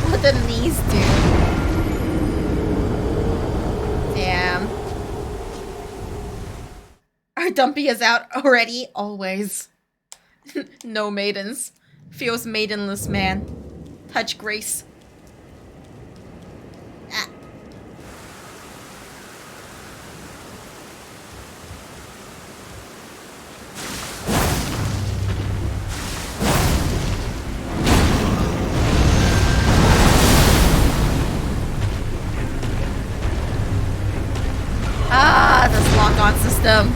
What the knees do? Damn. Our dumpy is out already, always. No maidens. Feels maidenless man. Touch grace. Ah. Ah, this lock-on system.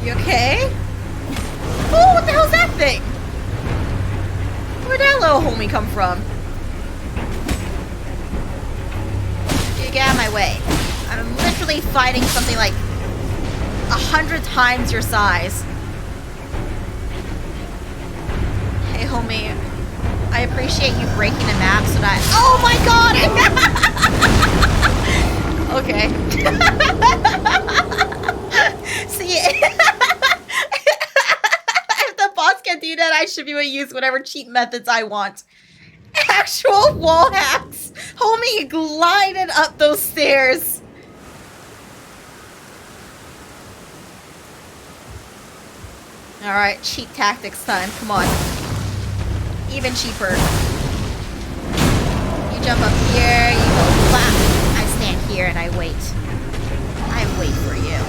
You okay? Oh, what the hell's that thing? Where'd that little homie come from? Get out of my way. I'm literally fighting something like 100 times your size. Hey, homie. I appreciate you breaking the map so that— oh my god! Okay. See, if the boss can do that, I should be able to use whatever cheat methods I want. Actual wall hacks! Homie glided up those stairs. Alright, cheat tactics time. Come on. Even cheaper. You jump up here, you go flap. I stand here and I wait. I wait for you.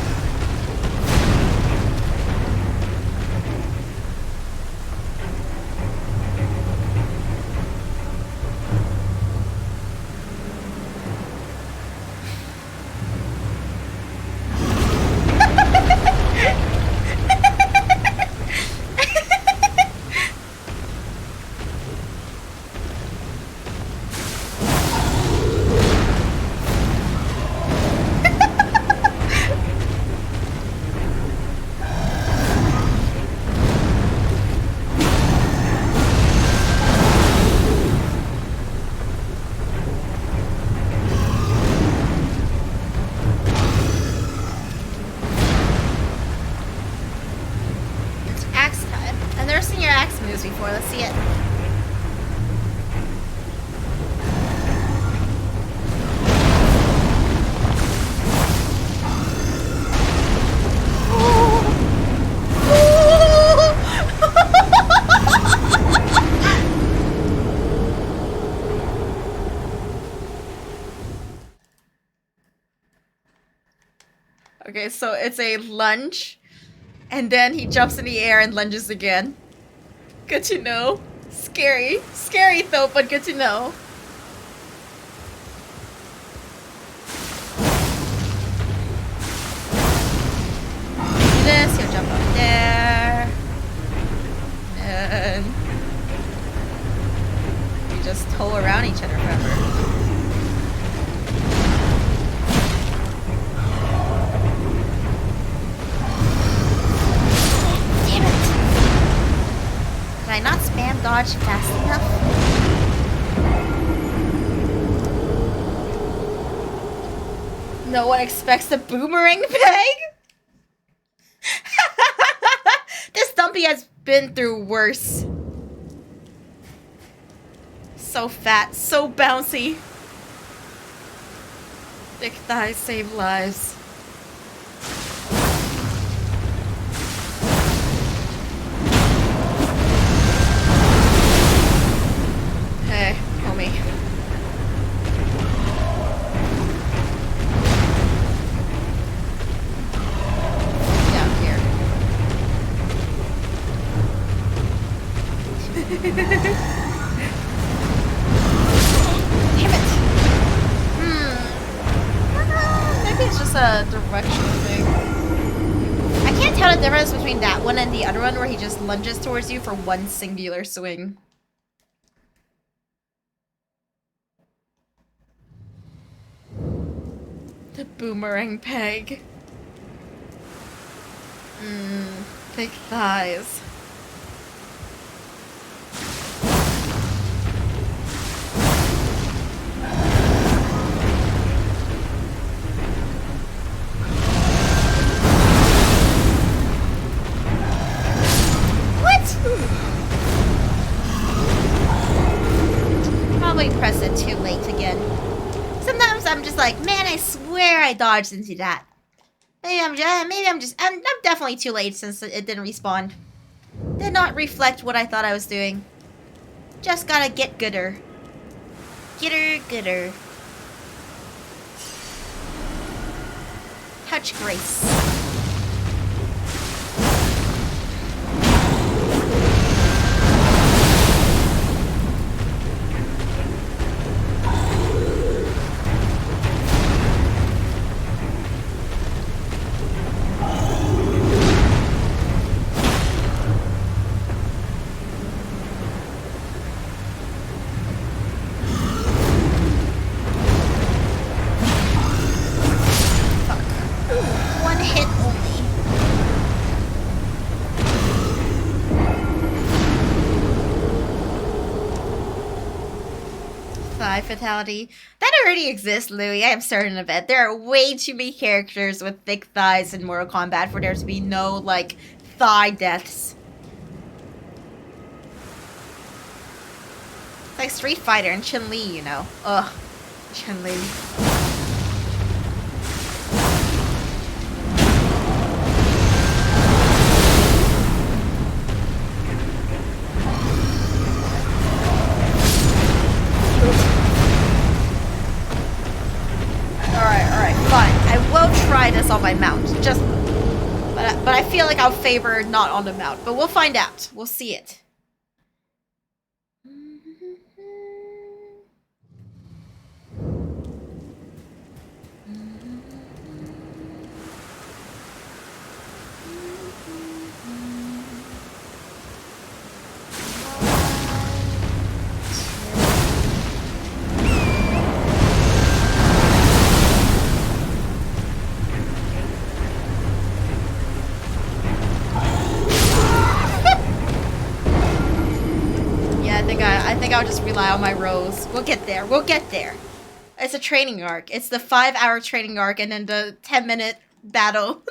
Before. Let's see it. Okay, so it's a lunge, and then he jumps in the air and lunges again. Good to know. Scary. Scary though, but good to know. Do this, he'll jump up there. And we just tow around each other forever. Did I not spam dodge fast enough? No one expects a boomerang peg? This dumpy has been through worse. So fat, so bouncy. Thick thighs save lives. a directional thing. I can't tell the difference between that one and the other one where he just lunges towards you for one singular swing. The boomerang peg. Thick thighs. Probably press it too late again. Sometimes I'm just like, man, I swear I dodged into that. I'm definitely too late since it didn't respawn. Did not reflect what I thought I was doing. Just gotta get gooder. Gooder. Touch grace. Fatality. That already exists, Louis. I am certain of it. There are way too many characters with thick thighs in Mortal Kombat for there to be no, like, thigh deaths. It's like Street Fighter and Chun-Li, you know. Ugh. Chun-Li. This on my mount, but I feel like I'll favor not on the mount, but we'll find out. We'll see it. I think I'll just rely on my rows. We'll get there. We'll get there. It's a training arc. It's the 5-hour training arc and then the 10-minute battle.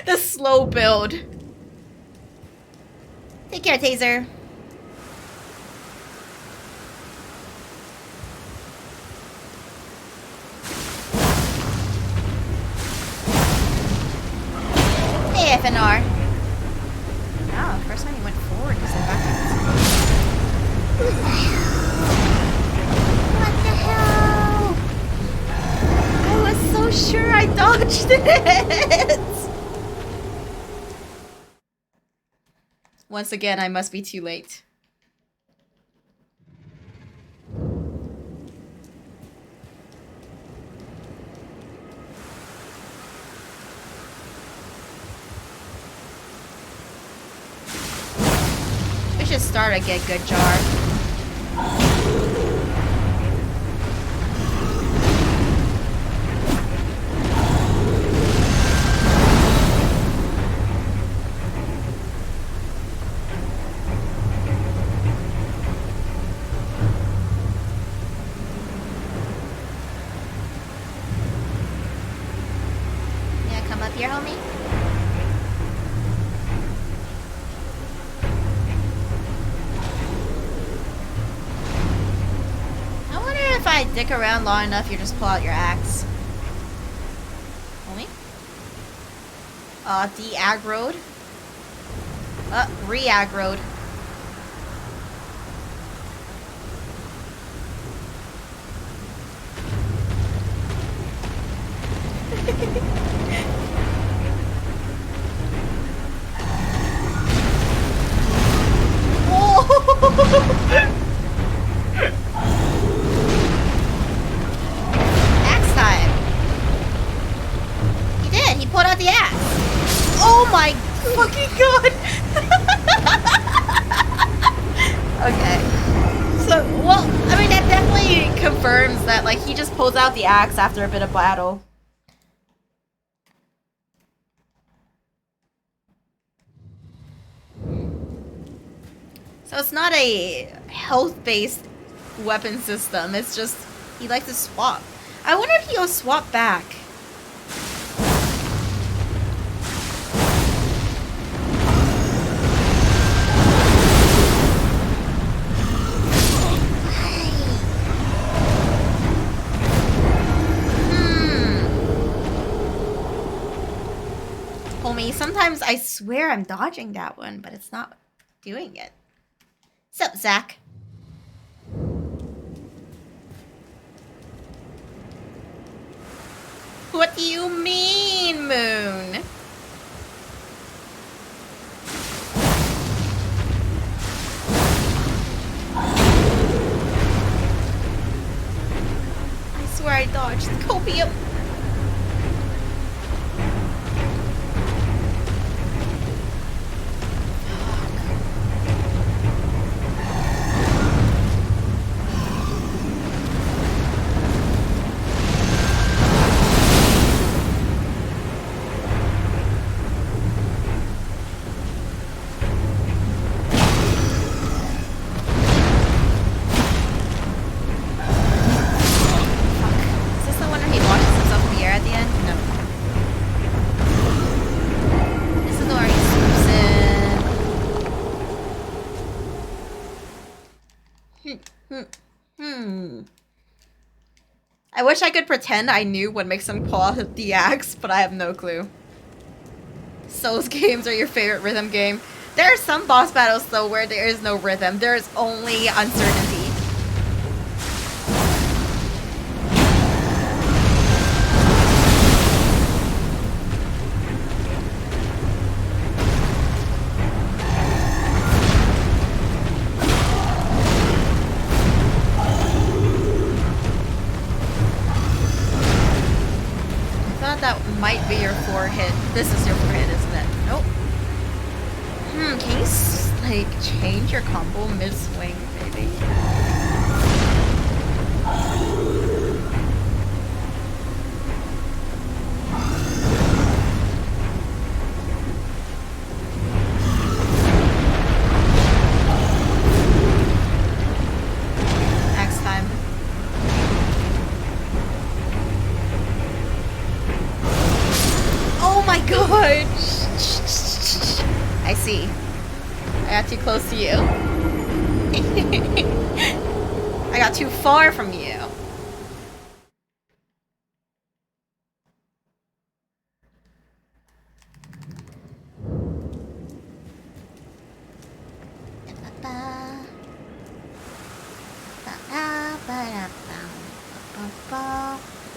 The slow build. Take care, Taser. Hey, FNR. Oh, the first time he went forward instead of backwards. What the hell? I was so sure I dodged it! Once again, I must be too late. We should start a Get Good jar. Yeah, come up here, homie. If I dick around long enough, you just pull out your axe. Homie? De-aggroed. Re-aggroed. Oh! fucking god! Okay. So, well, I mean, that definitely confirms that, like, he just pulls out the axe after a bit of battle. So it's not a health-based weapon system, it's just, he likes to swap. I wonder if he'll swap back. Homie, sometimes I swear I'm dodging that one, but it's not doing it. Sup, Zach? What do you mean, Moon? I swear I dodged the copium. I wish I could pretend I knew what makes him pull out the axe, but I have no clue. Souls games are your favorite rhythm game. There are some boss battles, though, where there is no rhythm. There is only uncertainty. Might be your forehead. This is your forehead, isn't it? Nope. Can you, like, change your combo mid-swing, maybe? Next time. Oh my god! I see. I got too close to you. I got too far from you.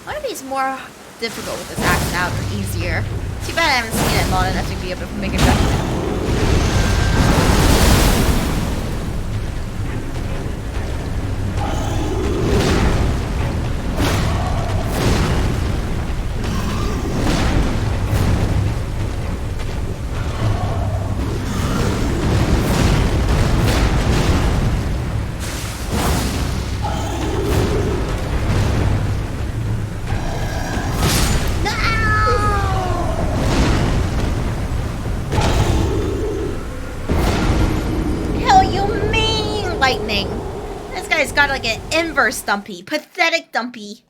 One of these more difficult with this axe out or easier. Too bad I haven't seen it long enough to be able to make a judgment. Lightning. This guy's got like an inverse dumpy. Pathetic dumpy.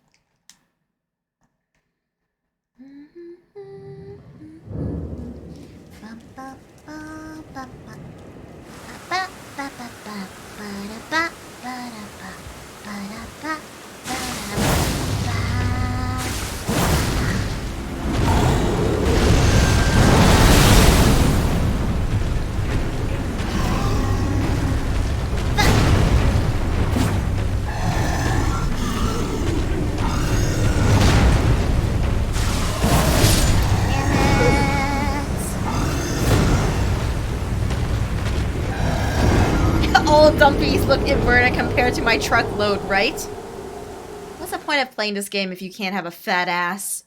All dumpies look inverted compared to my truckload, right? What's the point of playing this game if you can't have a fat ass?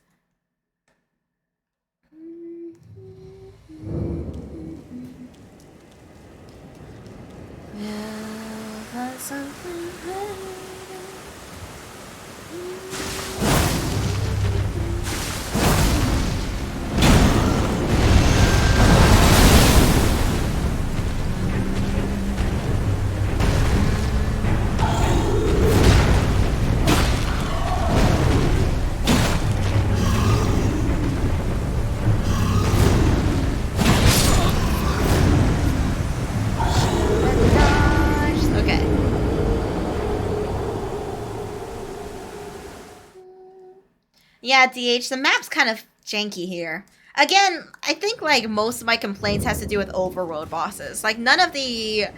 Yeah, DH, the map's kind of janky here. Again, I think like most of my complaints has to do with overworld bosses. Like none of the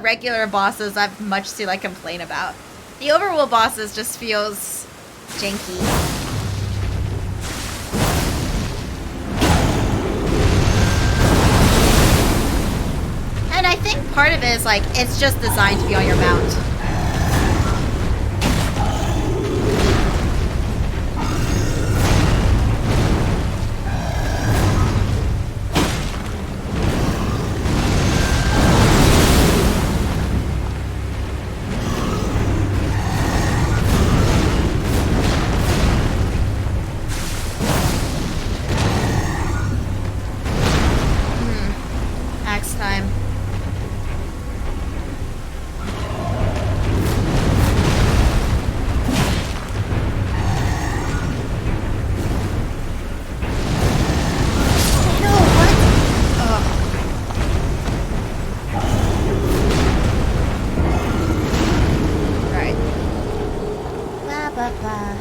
regular bosses I have much to like complain about. The overworld bosses just feels janky. And I think part of it is like it's just designed to be on your mount. Axe time. No, what? Right. Blah, blah, blah.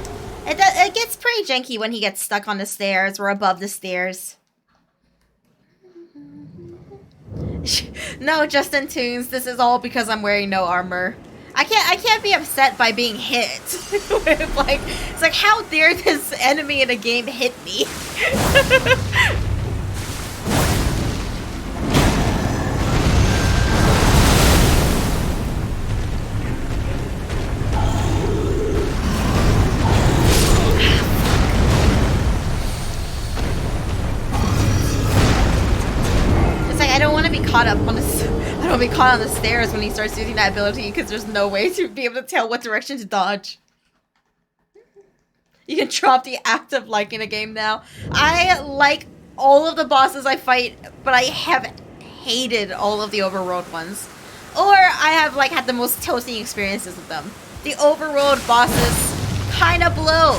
It gets pretty janky when he gets stuck on the stairs or above the stairs. No, Justin Toons, this is all because I'm wearing no armor. I can't be upset by being hit. Like, it's like, how dare this enemy in a game hit me? It's like I don't want to be caught up on this. I don't want to be caught on the stairs when he starts using that ability because there's no way to be able to tell what direction to dodge. You can drop the act of liking a game now. I like all of the bosses I fight, but I have hated all of the overworld ones. Or I have like had the most toasting experiences with them. The overworld bosses kind of blow.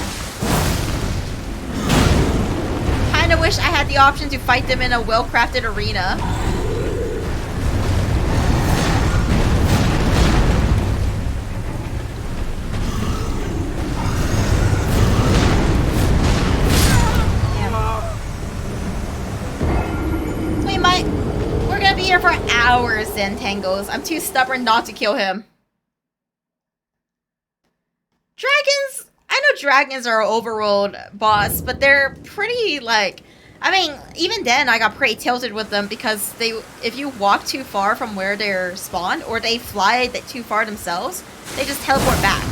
Kind of wish I had the option to fight them in a well-crafted arena. We're gonna be here for hours, Zentangos. I'm too stubborn not to kill him. Dragons? I know dragons are an overworld boss, but they're pretty, like... I mean, even then, I got pretty tilted with them because if you walk too far from where they're spawned, or they fly too far themselves, they just teleport back.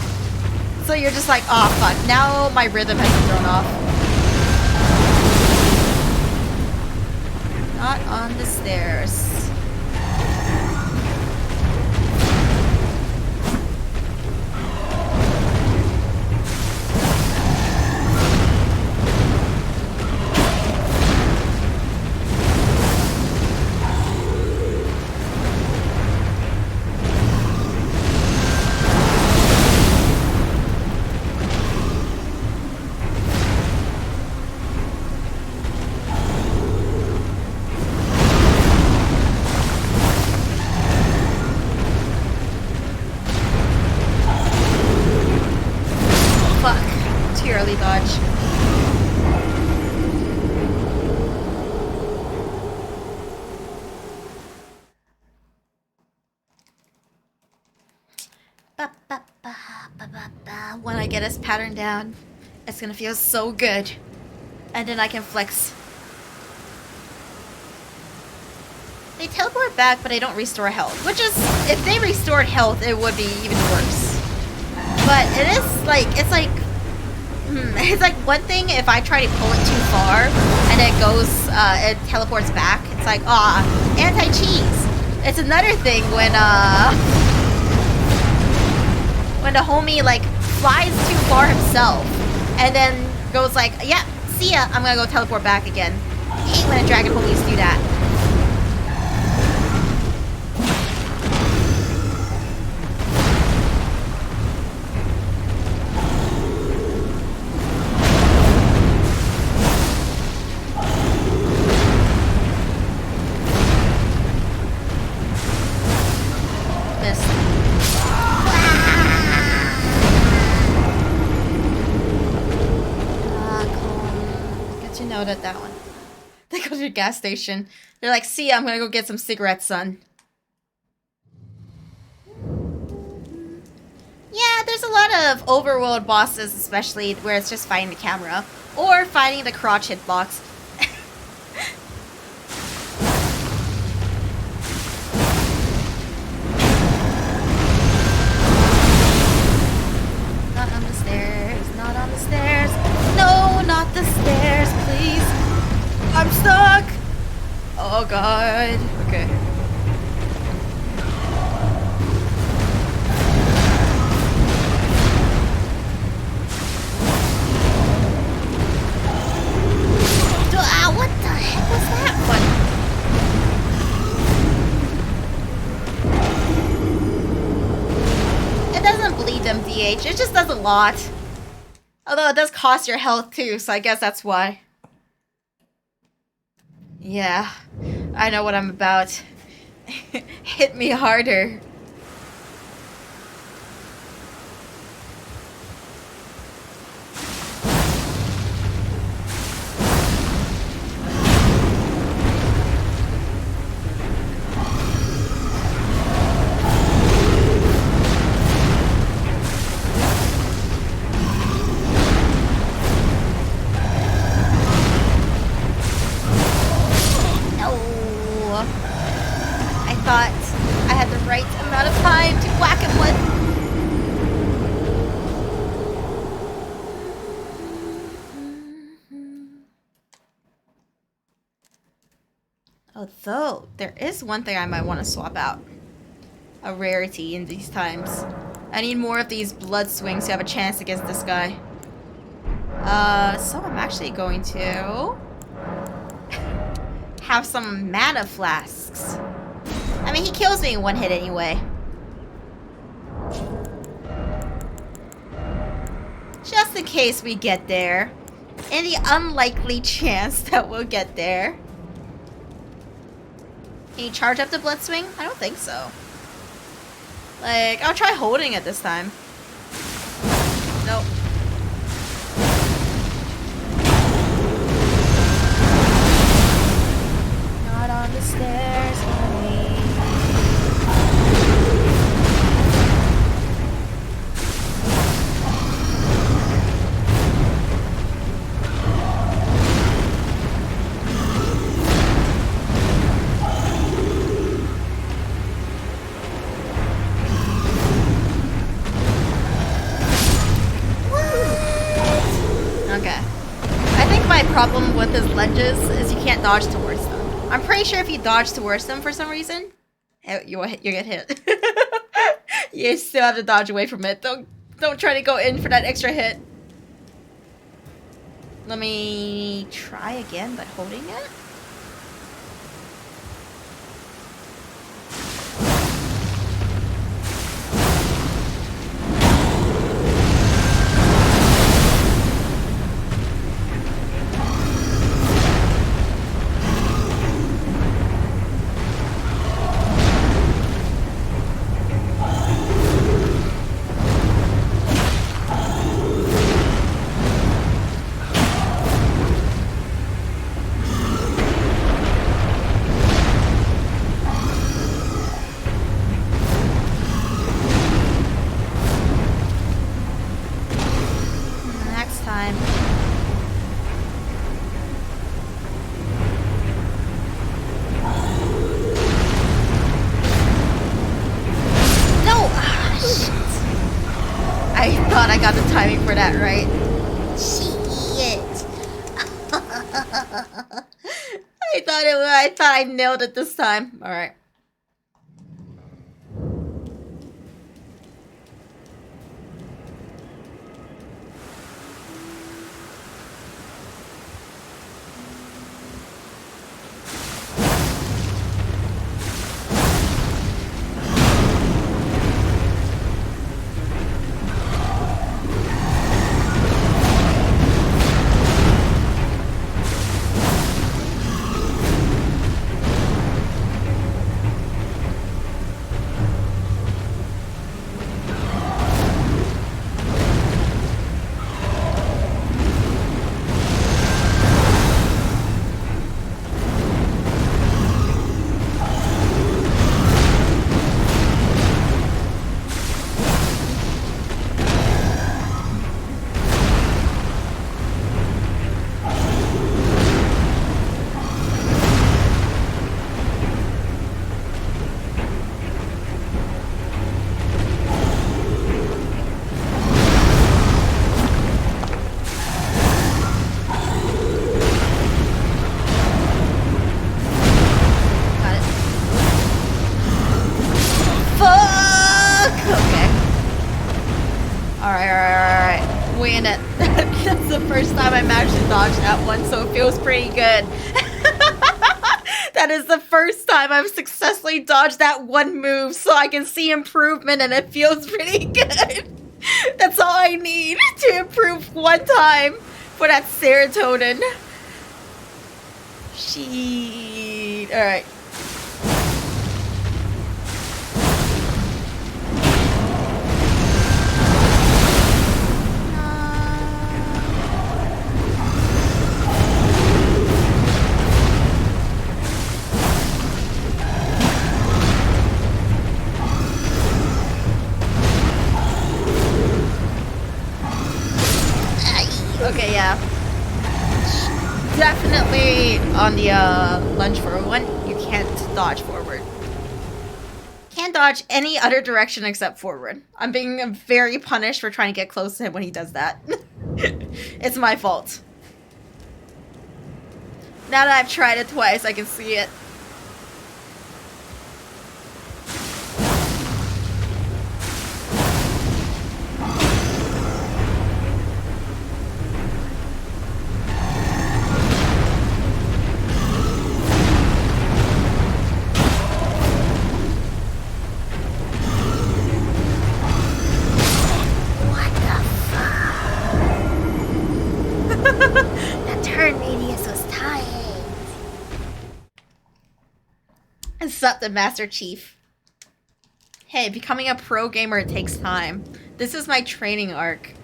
So you're just like, oh fuck, now my rhythm has been thrown off. Not on the stairs. Early dodge. When I get his pattern down, it's gonna feel so good. And then I can flex. They teleport back, but they don't restore health. Which is, if they restored health, it would be even worse. But it is like, it's like one thing if I try to pull it too far and it goes, it teleports back. It's like, anti-cheese. It's another thing when the homie like flies too far himself and then goes like, yeah, see ya, I'm gonna go teleport back again. I hate when a dragon homies do that. Noted that one. They go to the gas station. They're like, see, I'm gonna go get some cigarettes, son. Yeah, there's a lot of overworld bosses, especially where it's just fighting the camera. Or fighting the crotch hitbox. Not on the stairs, not on the stairs. No, not the stairs, please. I'm stuck! Oh god. Okay. What the heck was that one? It doesn't bleed MDH, it just does a lot. Although it does cost your health too, so I guess that's why. Yeah, I know what I'm about. Hit me harder. Although, there is one thing I might want to swap out. A rarity in these times. I need more of these blood swings to have a chance against this guy. So I'm actually going to... have some mana flasks. I mean, he kills me in one hit anyway. Just in case we get there. In the unlikely chance that we'll get there. Can you charge up the blood swing? I don't think so. Like, I'll try holding it this time. Nope. Not on the stairs, honey. Problem with his ledges is you can't dodge towards them. I'm pretty sure if you dodge towards them for some reason, you get hit. You still have to dodge away from it. Don't try to go in for that extra hit. Let me try again by holding it. For that, right? Shit. I thought I nailed it this time. All right. Alright. We in it. That's the first time I managed to dodge that one, so it feels pretty good. That is the first time I've successfully dodged that one move, so I can see improvement and it feels pretty good. That's all I need to improve one time for that serotonin. Sheet. Alright. Okay, yeah. Definitely on the lunge forward one, you can't dodge forward. Can't dodge any other direction except forward. I'm being very punished for trying to get close to him when he does that. It's my fault. Now that I've tried it twice, I can see it. Sup, the Master Chief. Hey, becoming a pro gamer takes time. This is my training arc.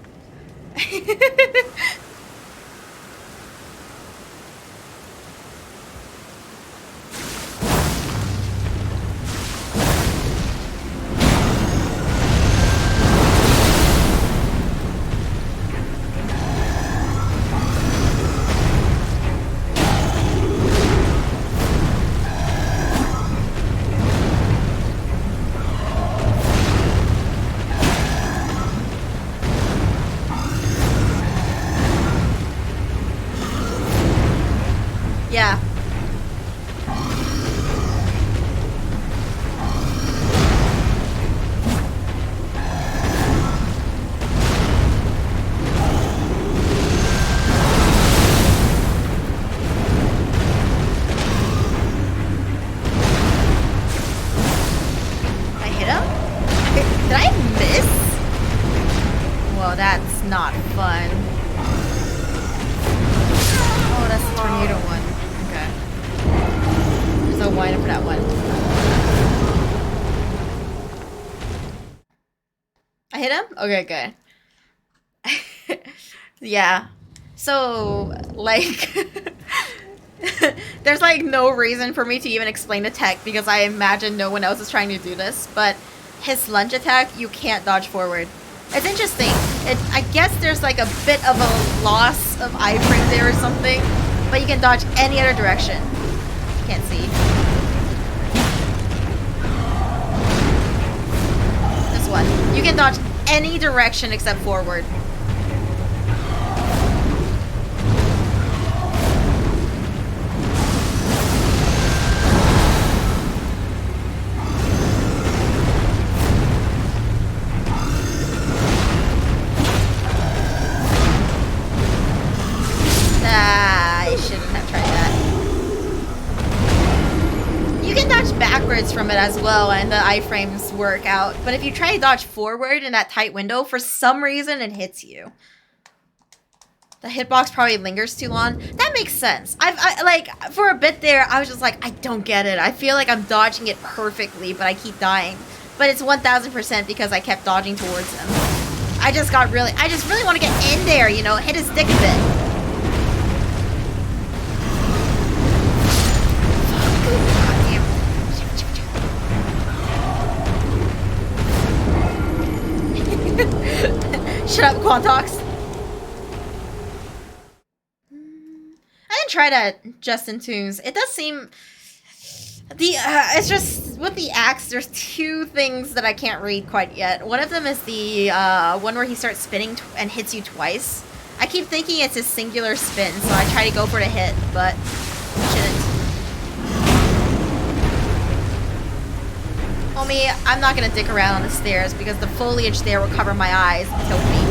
Yeah. I hit him? Did I miss? Well, that's not fun. Oh, that's the tornado one. Okay. So wind up for that one. I hit him? Okay, good. Yeah. So, like, there's like no reason for me to even explain the tech because I imagine no one else is trying to do this, but his lunge attack, you can't dodge forward. It's interesting. I guess there's like a bit of a loss of iframe there or something, but you can dodge any other direction. Can't see. This one. You can dodge any direction except forward. I shouldn't have tried that. You can dodge backwards from it as well, and the iframes work out. But if you try to dodge forward in that tight window, for some reason it hits you. The hitbox probably lingers too long. That makes sense. I like, for a bit there, I was just like, I don't get it. I feel like I'm dodging it perfectly, but I keep dying. But it's 1000% because I kept dodging towards him. I just really want to get in there, you know, hit his dick a bit. Shut up, Quantox. I didn't try that Justin Toons. It does seem it's just with the axe. There's two things that I can't read quite yet. One of them is the one where he starts spinning and hits you twice. I keep thinking it's a singular spin, so I try to go for the hit, but shouldn't. Homie, I'm not gonna dick around on the stairs because the foliage there will cover my eyes and tilt me.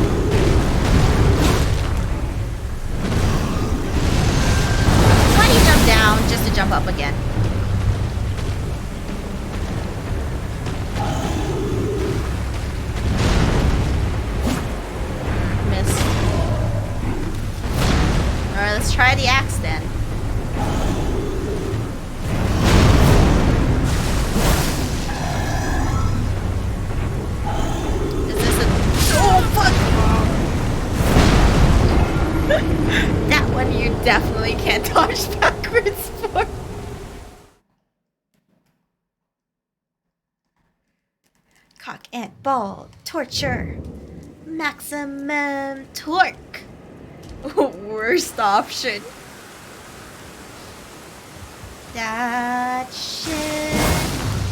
let's try the axe then. Is this a... Oh, fuck! That one you definitely can't dodge backwards for. Cock and ball, torture, maximum torque. Worst option. That shit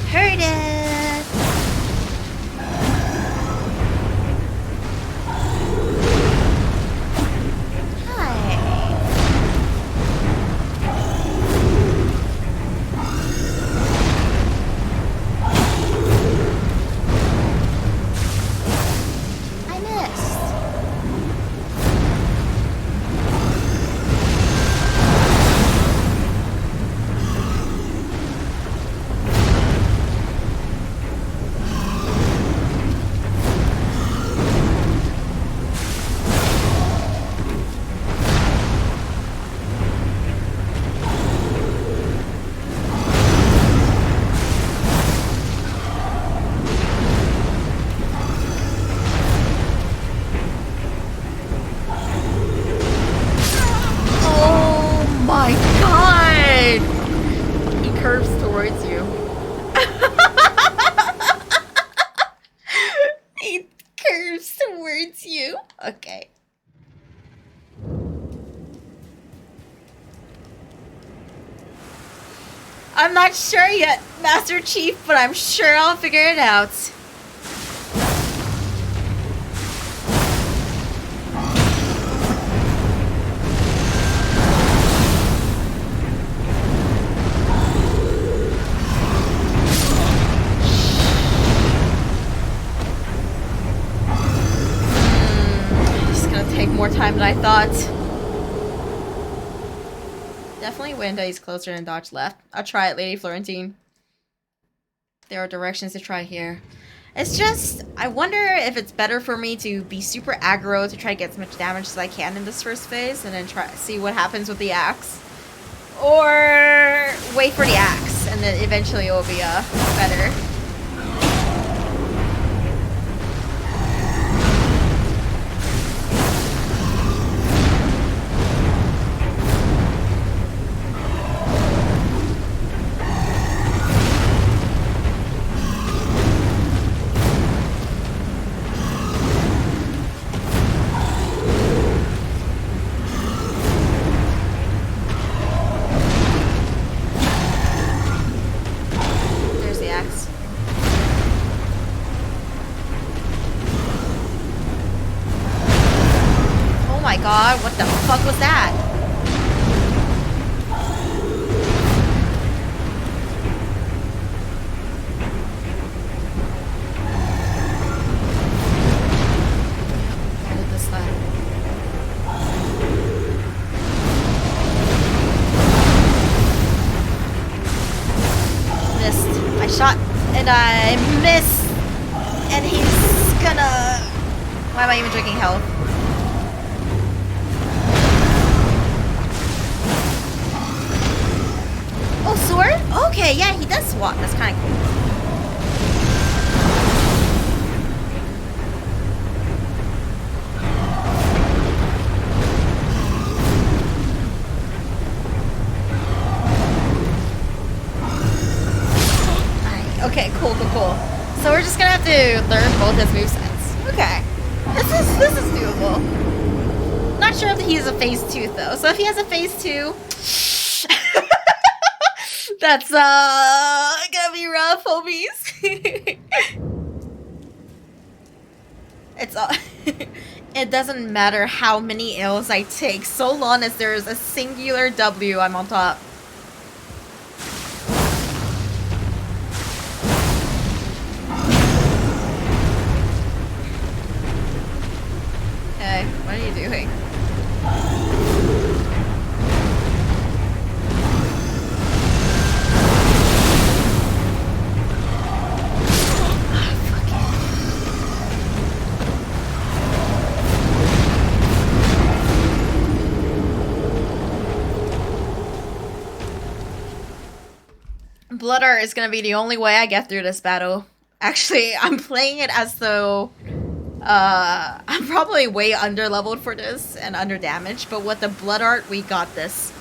hurt it. Hi. I missed. Oh my god! He curves towards you. He curves towards you. Okay. I'm not sure yet, Master Chief, but I'm sure I'll figure it out. It's gonna take more time than I thought. Definitely win until he's closer and dodge left. I'll try it, Lady Florentine. There are directions to try here. It's just, I wonder if it's better for me to be super aggro to try to get as much damage as I can in this first phase and then try see what happens with the axe. Or wait for the axe and then eventually it will be better. There's the axe. Oh my god, what the fuck was that? Where did this land? Missed. I shot and I missed. And he's gonna... Why am I even drinking health? Oh, sword? Okay, yeah, he does swap. That's kind of cool. Okay, cool. So we're just gonna have to learn both his movesets. Okay. This is doable. Not sure if he's a phase 2 though. So if he has a phase 2, that's gonna be rough, homies. It's it doesn't matter how many L's I take, so long as there's a singular W, I'm on top. Okay, what are you doing? Blood art is gonna be the only way I get through this battle. Actually, I'm playing it as though I'm probably way under leveled for this and under damaged, but with the blood art, we got this.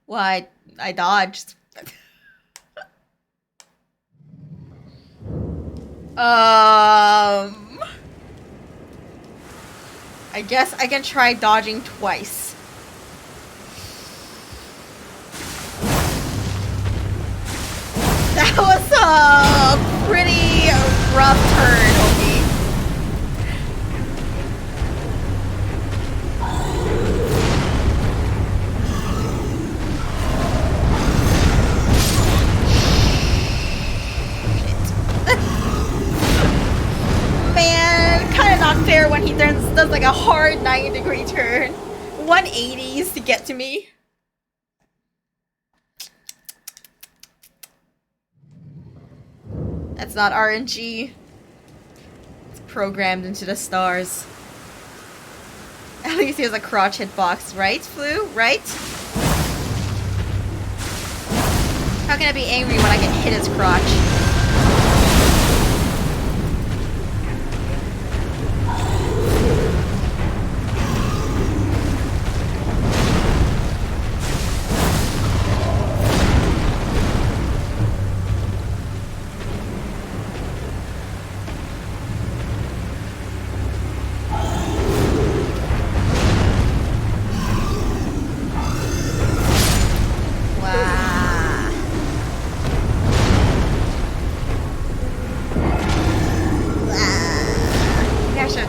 Well, I dodged. I guess I can try dodging twice. That was a pretty rough turn, okay? Man, kind of not fair when he does like a hard 90-degree turn. 180s to get to me. That's not RNG. It's programmed into the stars. At least he has a crotch hitbox, right, Flu? Right? How can I be angry when I can hit his crotch?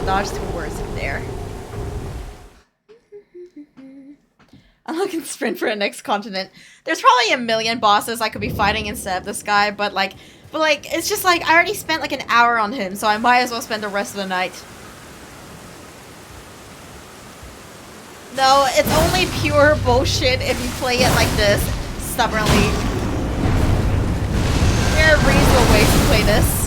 Dodge towards him there. I'm looking to sprint for the next continent. There's probably a million bosses I could be fighting instead of this guy, but it's just like I already spent like an hour on him, so I might as well spend the rest of the night. No, it's only pure bullshit if you play it like this, stubbornly. There are reasonable ways to play this.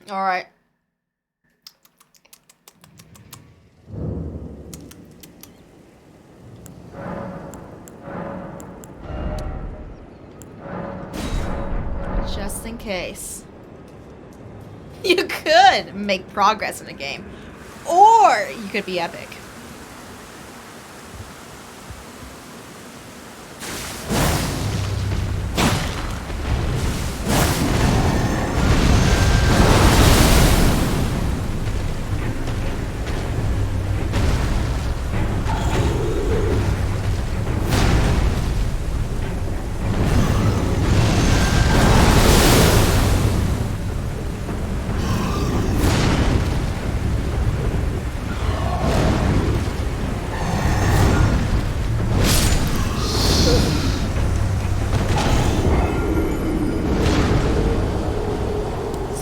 Alright. Just in case. You could make progress in the game. Or you could be epic.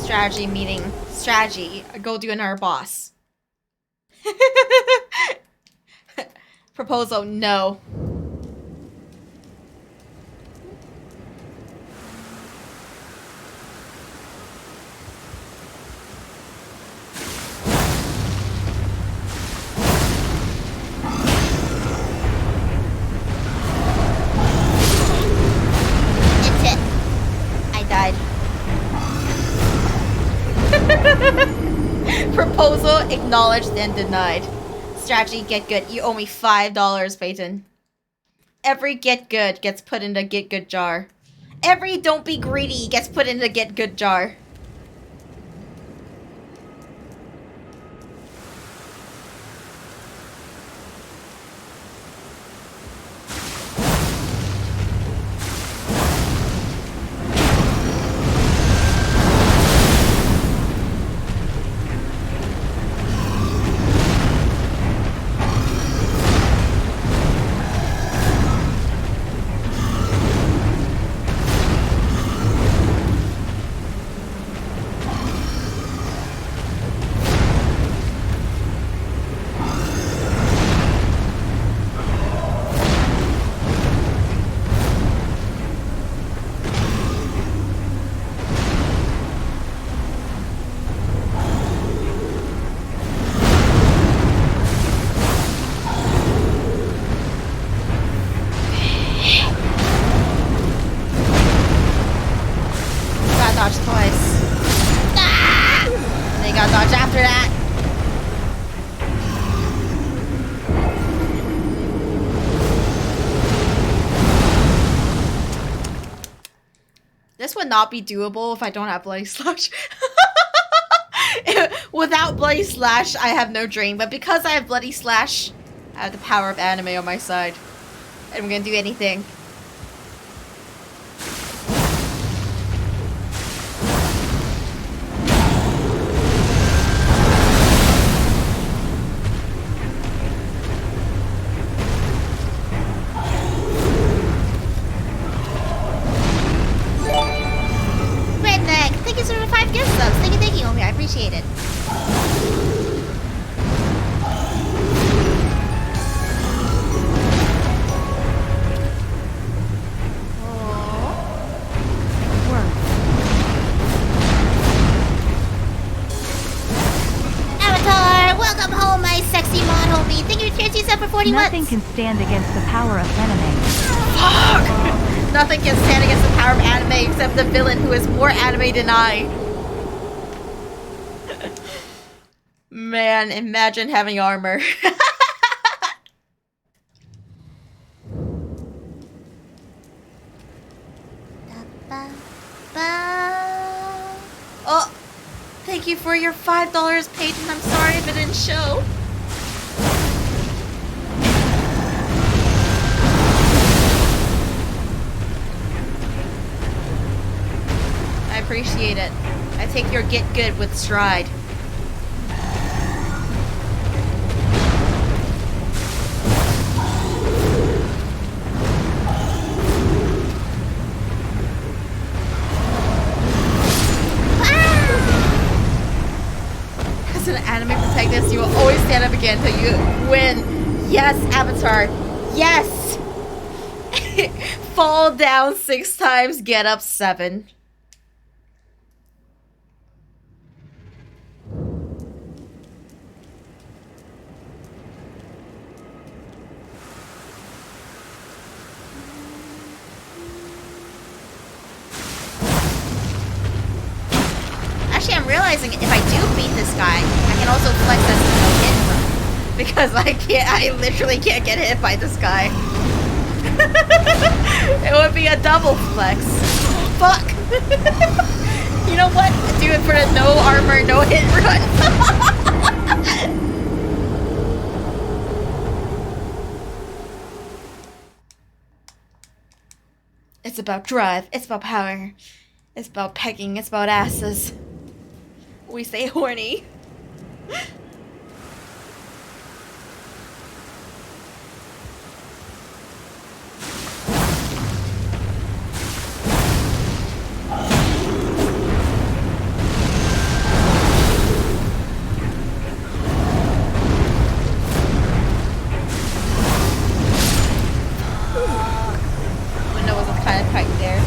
Strategy meeting. Strategy. Go do another boss. Proposal, no. Proposal acknowledged and denied. Strategy get good. You owe me $5, Peyton. Every get good gets put in the get good jar. Every don't be greedy gets put in the get good jar. This would not be doable if I don't have Bloody Slash. Without Bloody Slash, I have no drain. But because I have Bloody Slash, I have the power of anime on my side. And I'm gonna do anything. Appreciate it. Avatar, welcome home, my sexy mod homie. Thank you for changing yourself for 40 Nothing months. can stand against the power of anime. Fuck! Nothing can stand against the power of anime except the villain who is more anime than I. Man, imagine having armor. Oh, thank you for your $5, Peyton. I'm sorry if it didn't show. I appreciate it. I take your get good with stride. As an anime protagonist, you will always stand up again until you win. Yes, Avatar. Yes! Fall down 6 times, get up 7. Actually, I'm realizing if I do beat this guy, I can also flex as no hit run. Because I literally can't get hit by this guy. It would be a double flex. Fuck! You know what? Do it for the no armor, no hit run. It's about drive, it's about power, it's about pegging, it's about asses. We stay horny. Window was kind of tight there.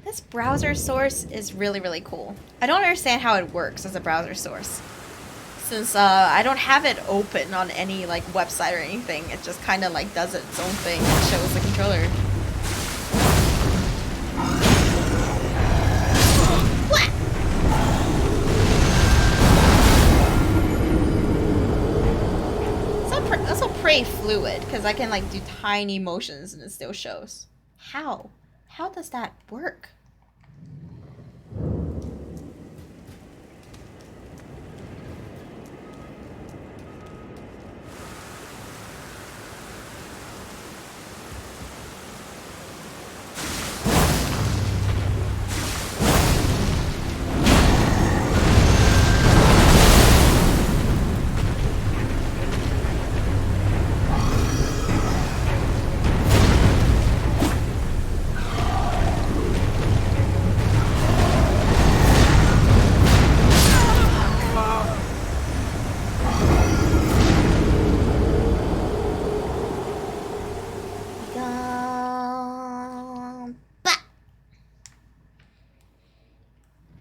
This browser source is really, really cool. I don't understand how it works as a browser source. Since I don't have it open on any like website or anything, it just kind of like does its own thing and shows the controller. What? It's also pretty fluid because I can like do tiny motions and it still shows. How? How does that work?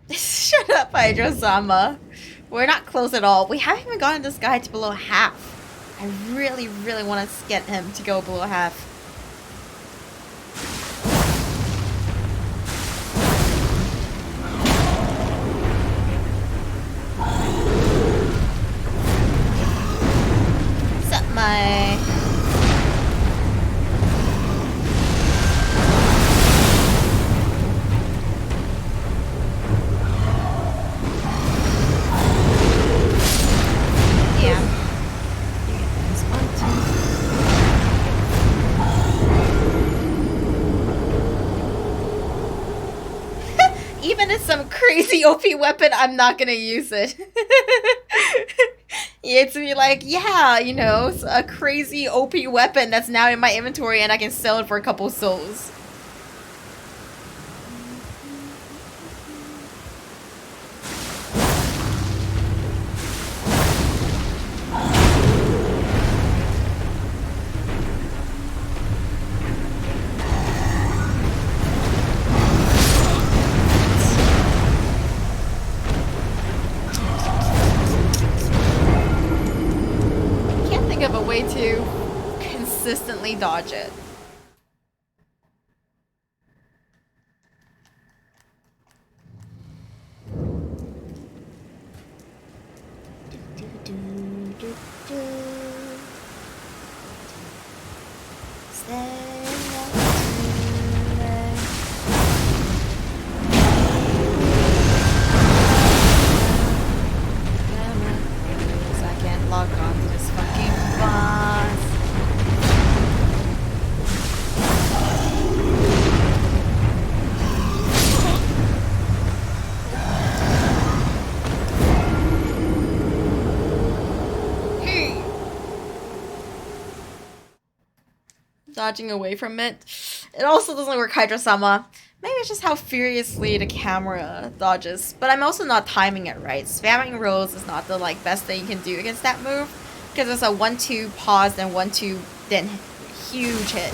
Shut up, Hydro-sama. We're not close at all. We haven't even gotten this guy to below half. I really, really want to get him to go below half. What's up, my... Even if some crazy OP weapon, I'm not gonna use it. It's to be like, yeah, you know, a crazy OP weapon that's now in my inventory and I can sell it for a couple souls. To consistently dodge it. I can't log on to this fucking boss. Dodging away from it. It also doesn't work, Hydro-sama. Maybe it's just how furiously the camera dodges. But I'm also not timing it right. Spamming rolls is not the like best thing you can do against that move. Because it's a 1-2 pause, then 1-2, then huge hit.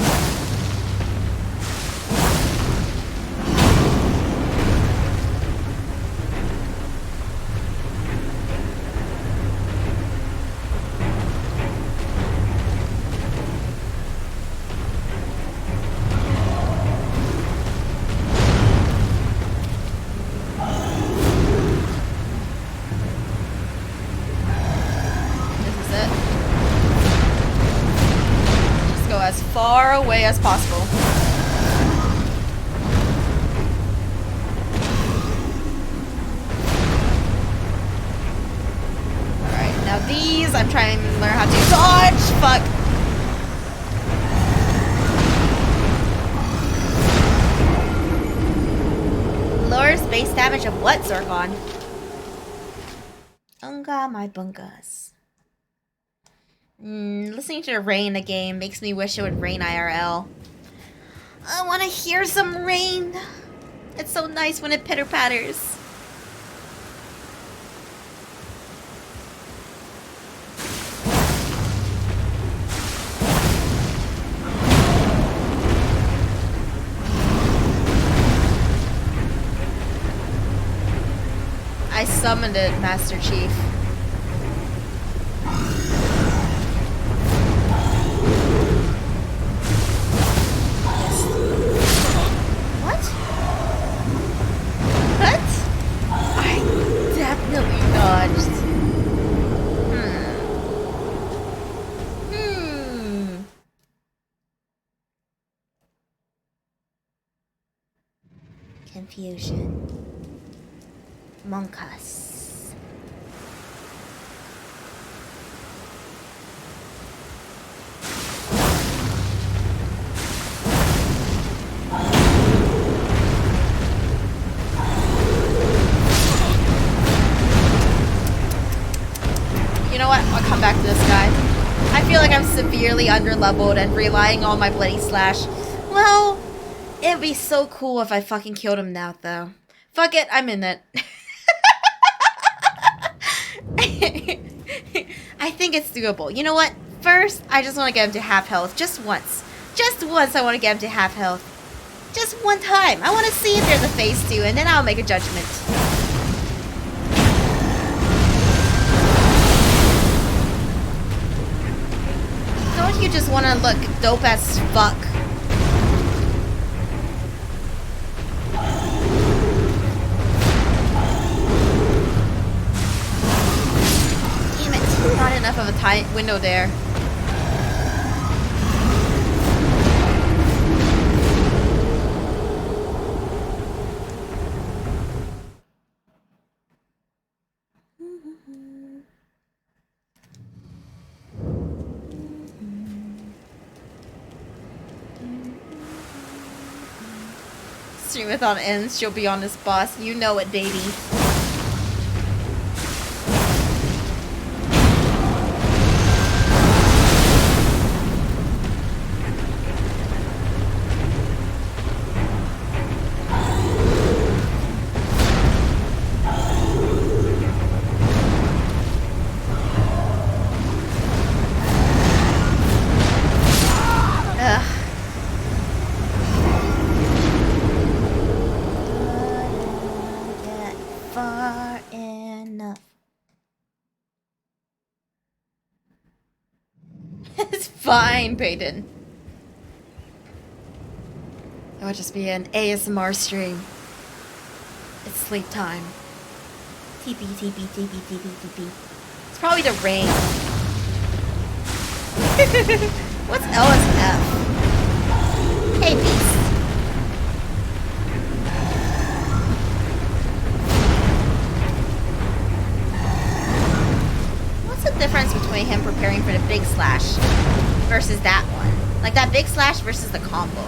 Far away as possible. Alright, now these I'm trying to learn how to dodge. Fuck. Lowers base damage of what, Zircon? Unga my bungas. Listening to the rain in the game makes me wish it would rain IRL. I want to hear some rain. It's so nice when it pitter-patters. I summoned it, Master Chief. Confusion. Monkas. You know what? I'll come back to this guy. I feel like I'm severely underleveled and relying on my bloody slash. Well, it'd be so cool if I fucking killed him now, though. Fuck it, I'm in it. I think it's doable. You know what? First, I just want to get him to half health. Just once. Just once I want to get him to half health. Just one time. I want to see if there's a phase 2, and then I'll make a judgment. Don't you just want to look dope as fuck? Damn it. Not enough of a tight window there. Streamathon ends, she'll be on this boss. You know it, baby. Fine, Peyton. It would just be an ASMR stream. It's sleep time. TP, TP, TP, TP, TP. It's probably the rain. What's L and F? Hey, Beast. What's the difference between him preparing for the big slash versus that one? Like that big slash versus the combo.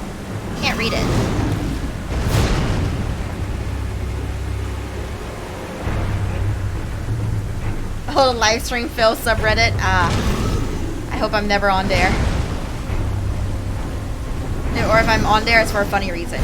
Can't read it. Oh, the live stream fail subreddit. I hope I'm never on there. Or if I'm on there, it's for a funny reason.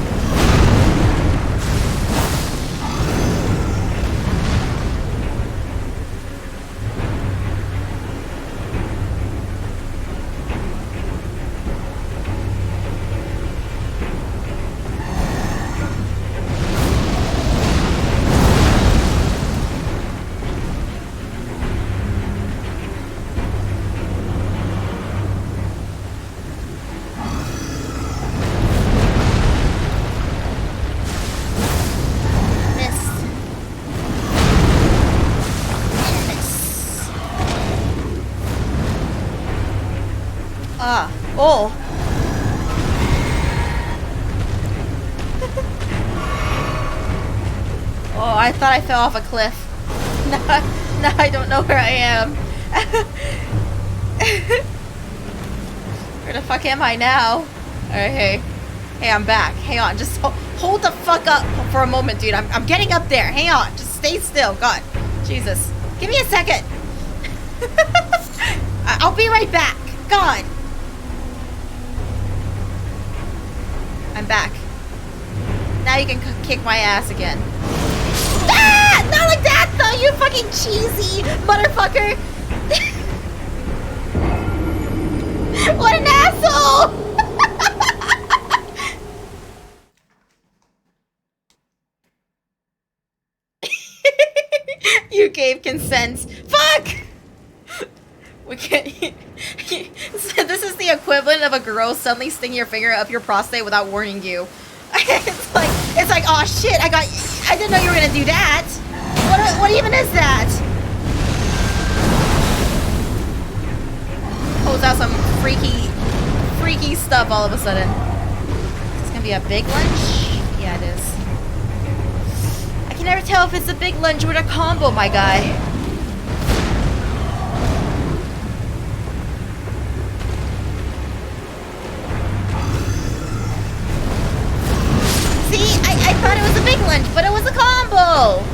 Oh. Oh, I thought I fell off a cliff. Now I don't know where I am. Where the fuck am I now? Alright, hey. Hey, I'm back. Hang on, just hold the fuck up for a moment, dude. I'm getting up there. Hang on, just stay still. God, Jesus. Give me a second. I'll be right back. God. I'm back. Now you can kick my ass again. Ah! Not like that, though, you fucking cheesy motherfucker! What an asshole! You gave consent. Fuck! We can't. So this is the equivalent of a girl suddenly sticking your finger up your prostate without warning you. it's like, oh shit! I didn't know you were gonna do that. What even is that? Pulls out some freaky stuff all of a sudden. Is this gonna be a big lunch? Yeah, it is. can never tell if it's a big lunge or a combo, my guy. See, I thought it was a big lunge, but it was a combo.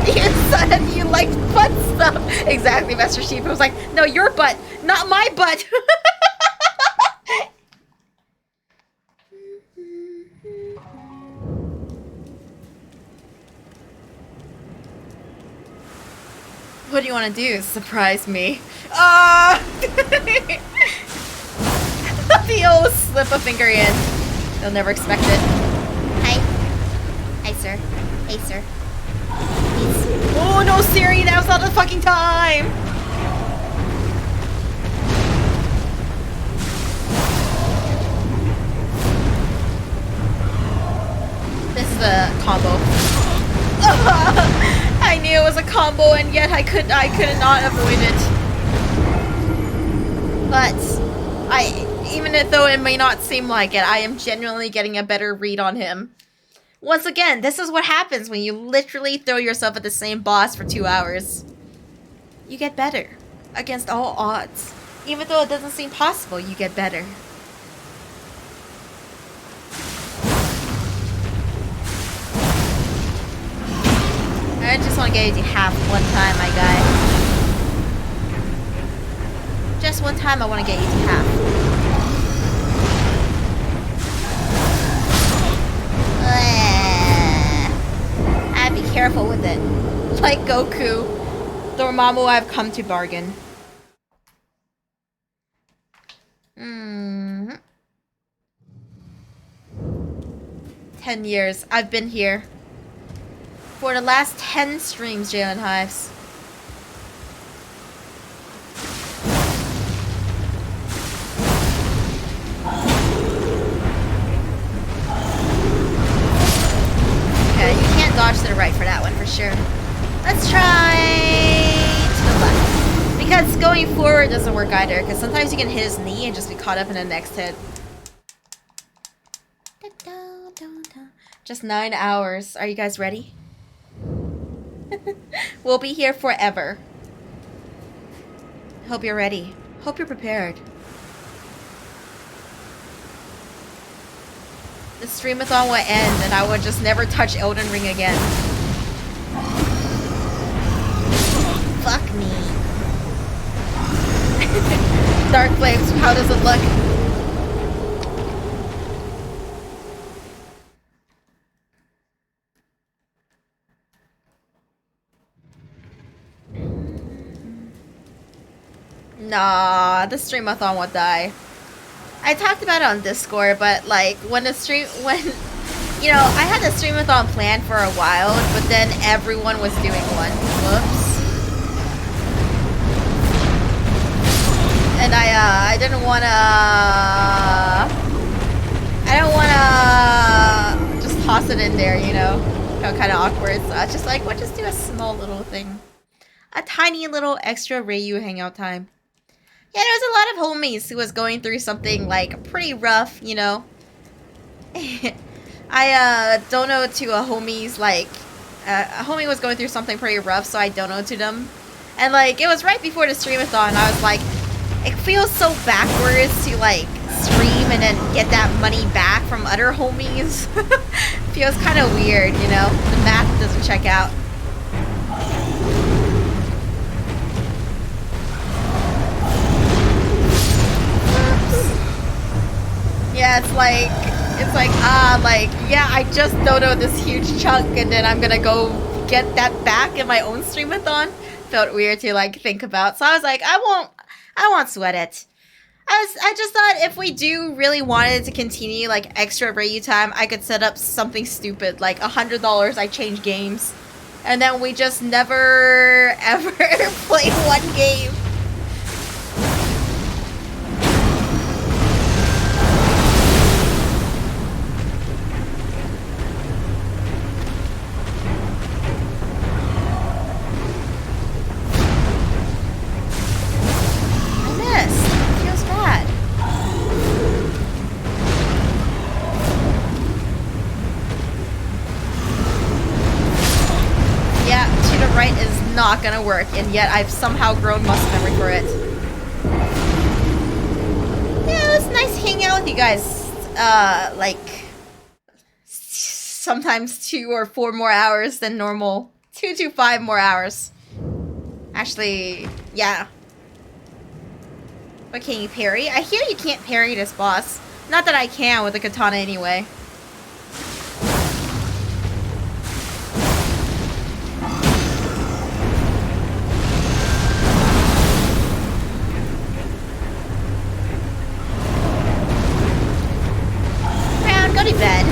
You said you liked butt stuff. Exactly, Master Chief. I was like, no, your butt, not my butt. What do you want to do? Surprise me? The old slip a finger in. They'll never expect it. Hi. Hi, sir. Hey, sir. Oh no, Siri, now's not the fucking time! This is a combo. I knew it was a combo and yet I could not avoid it. But even though it may not seem like it, I am genuinely getting a better read on him. Once again, this is what happens when you literally throw yourself at the same boss for 2 hours. You get better. Against all odds. Even though it doesn't seem possible, you get better. I just want to get you to half one time, my guy. Just one time I want to get you to half. I'd be careful with it. Like Goku, Dormammu, I've come to bargain. 10 years. I've been here. For the last 10 streams, Jalen Hives. Okay, you can't dodge to the right for that one for sure. Let's try to the left. Because going forward doesn't work either, because sometimes you can hit his knee and just be caught up in the next hit. Just 9 hours. Are you guys ready? We'll be here forever. Hope you're ready. Hope you're prepared. The streamathon will end and I will just never touch Elden Ring again. Fuck me. Dark Flames, how does it look? Nah, the streamathon will die. I talked about it on Discord, but like when I had the streamathon planned for a while, but then everyone was doing one. Whoops. And I didn't wanna just toss it in there, you know? Felt kind of awkward, so I was just like, we'll just do a small little thing. A tiny little extra Reiyu hangout time. Yeah, there was a lot of homies who was going through something, like, pretty rough, you know? I, dono to a homie's, like, a homie was going through something pretty rough, so I dono to them. And, like, it was right before the streamathon, I was like, it feels so backwards to, like, stream and then get that money back from other homies. Feels kind of weird, you know? The math doesn't check out. Yeah, it's like, yeah, I just donoed this huge chunk and then I'm gonna go get that back in my own streamathon. Felt weird to, like, think about. So I was like, I won't sweat it. I just thought if we do really wanted to continue, like, extra Reiyu time, I could set up something stupid, like $100 I change games. And then we just never, ever play one game. not gonna work, and yet I've somehow grown muscle memory for it. Yeah, it was nice hanging out with you guys. Like, sometimes 2 or 4 more hours than normal. 2 to 5 more hours. Actually, yeah. But can you parry? I hear you can't parry this boss. Not that I can with the katana anyway. Brown, go to bed.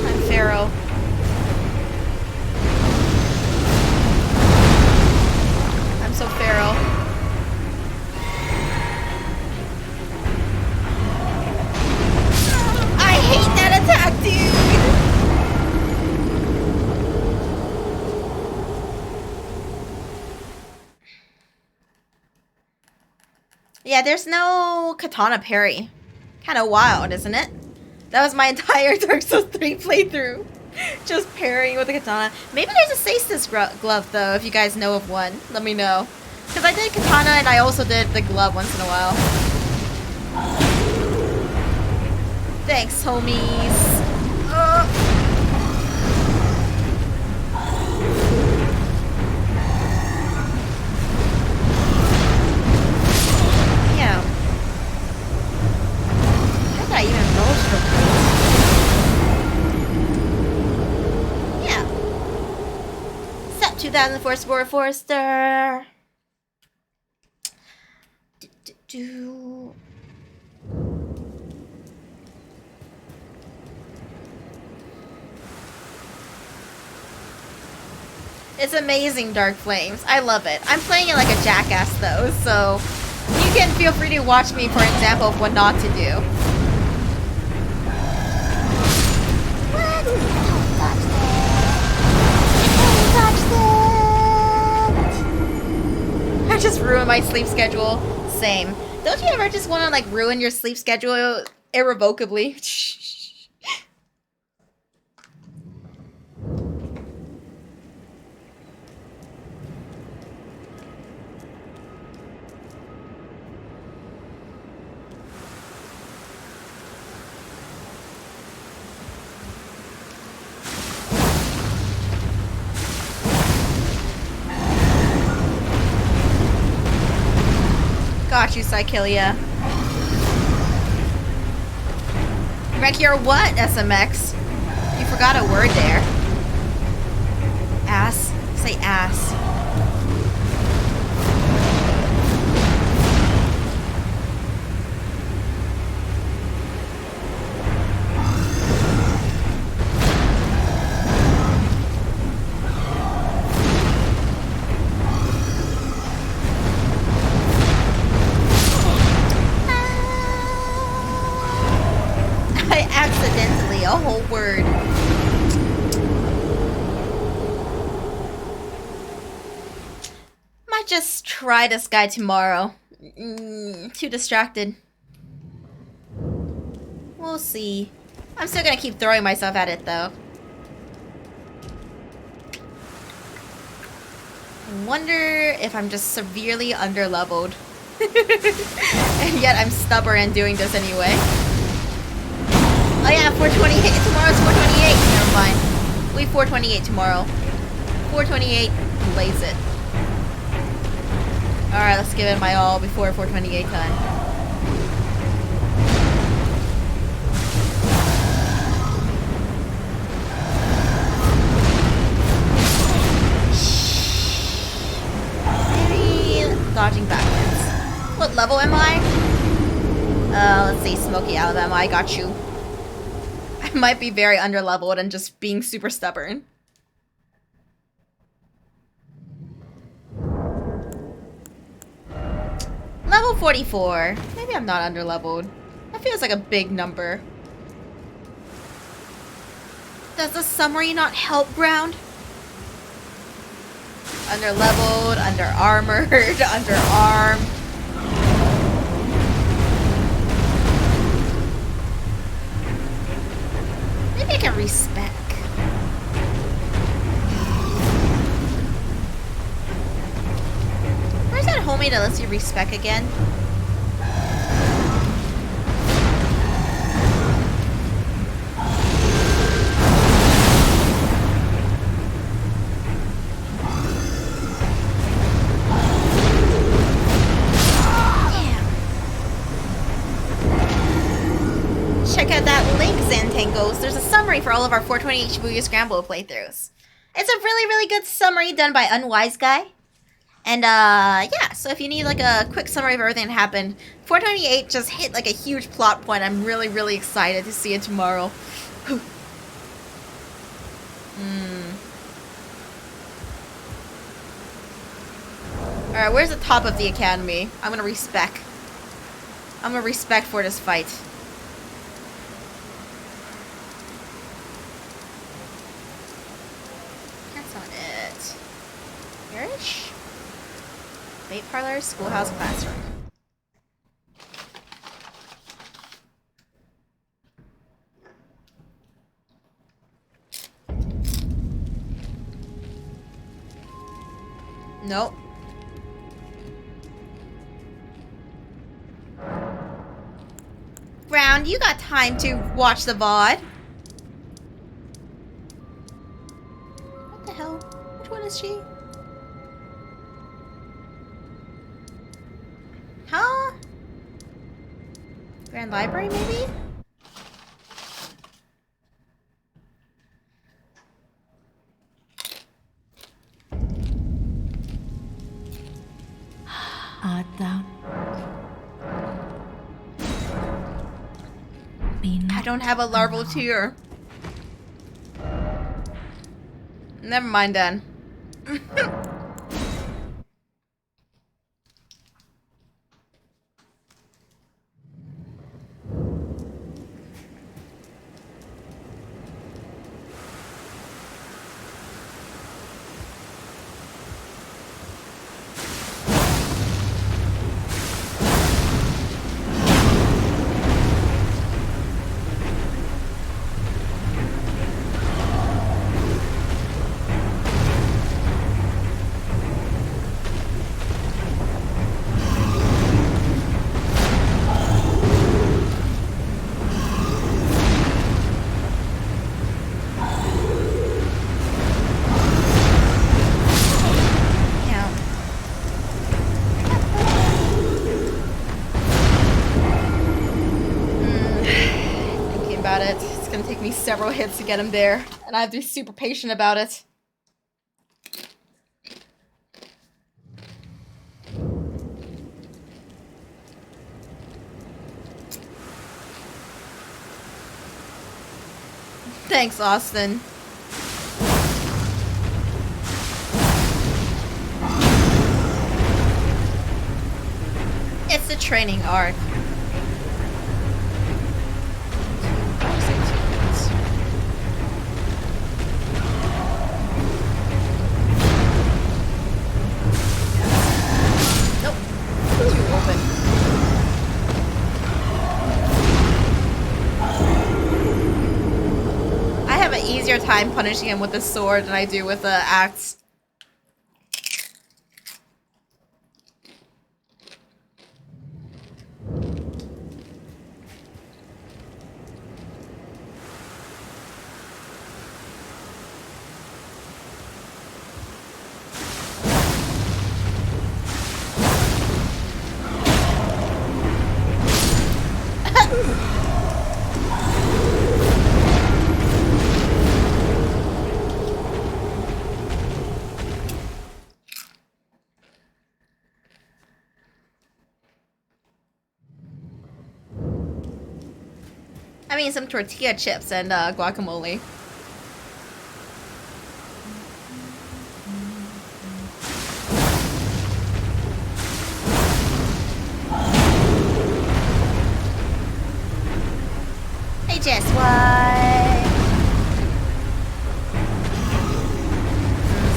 I'm Pharaoh. I'm so Pharaoh. I hate that attack, dude! Yeah, there's no katana parry. Kind of wild, isn't it? That was my entire Dark Souls 3 playthrough. Just parrying with the katana. Maybe there's a stasis glove, though, if you guys know of one. Let me know. Because I did katana and I also did the glove once in a while. Thanks, homies. Yeah. How did I even roll for points? Yeah. Sup, 2004 Spore Forester. Do. It's amazing, Dark Flames. I love it. I'm playing it like a jackass, though, so you can feel free to watch me for an example of what not to do. I just ruined my sleep schedule. Same. Don't you ever just want to, like, ruin your sleep schedule irrevocably? Got you, Psychilia. Wreck your what, SMX? You forgot a word there. Ass. Say ass. Accidentally, a whole word. Might just try this guy tomorrow. Too distracted. We'll see. I'm still gonna keep throwing myself at it, though. I wonder if I'm just severely underleveled. And yet I'm stubborn and doing this anyway. Oh yeah, 428. Tomorrow's 428. Never mind. We 428 tomorrow. 428. Blaze it. Alright, let's give it my all before 428 time. Maybe dodging backwards. What level am I? Let's see, Smoky Alabama, I got you. I might be very underleveled and just being super stubborn. Level 44. Maybe I'm not underleveled. That feels like a big number. Does the summary not help, Ground? Underleveled, under-armored, underarmed. Maybe I can respec. Where's that homie that lets you respec again? Check out that link, Zantangos. There's a summary for all of our 420 Shibuya Scramble playthroughs. It's a really, really good summary done by Unwise Guy. And, yeah, so if you need, like, a quick summary of everything that happened, 428 just hit, like, a huge plot point. I'm really, really excited to see it tomorrow. Alright, where's the top of the academy? I'm gonna respec. I'm gonna respec for this fight. That's not it. Here-ish? Bait parlor, schoolhouse, classroom. Nope. Brown, you got time to watch the VOD. What the hell? Which one is she? Huh? Grand Library, maybe? Ada. I don't have a larval tear. Never mind then. Several hits to get him there, and I have to be super patient about it. Thanks, Austin. It's the training arc. Time punishing him with the sword than I do with the axe. mean, some tortilla chips and guacamole. Hey, Jess, what?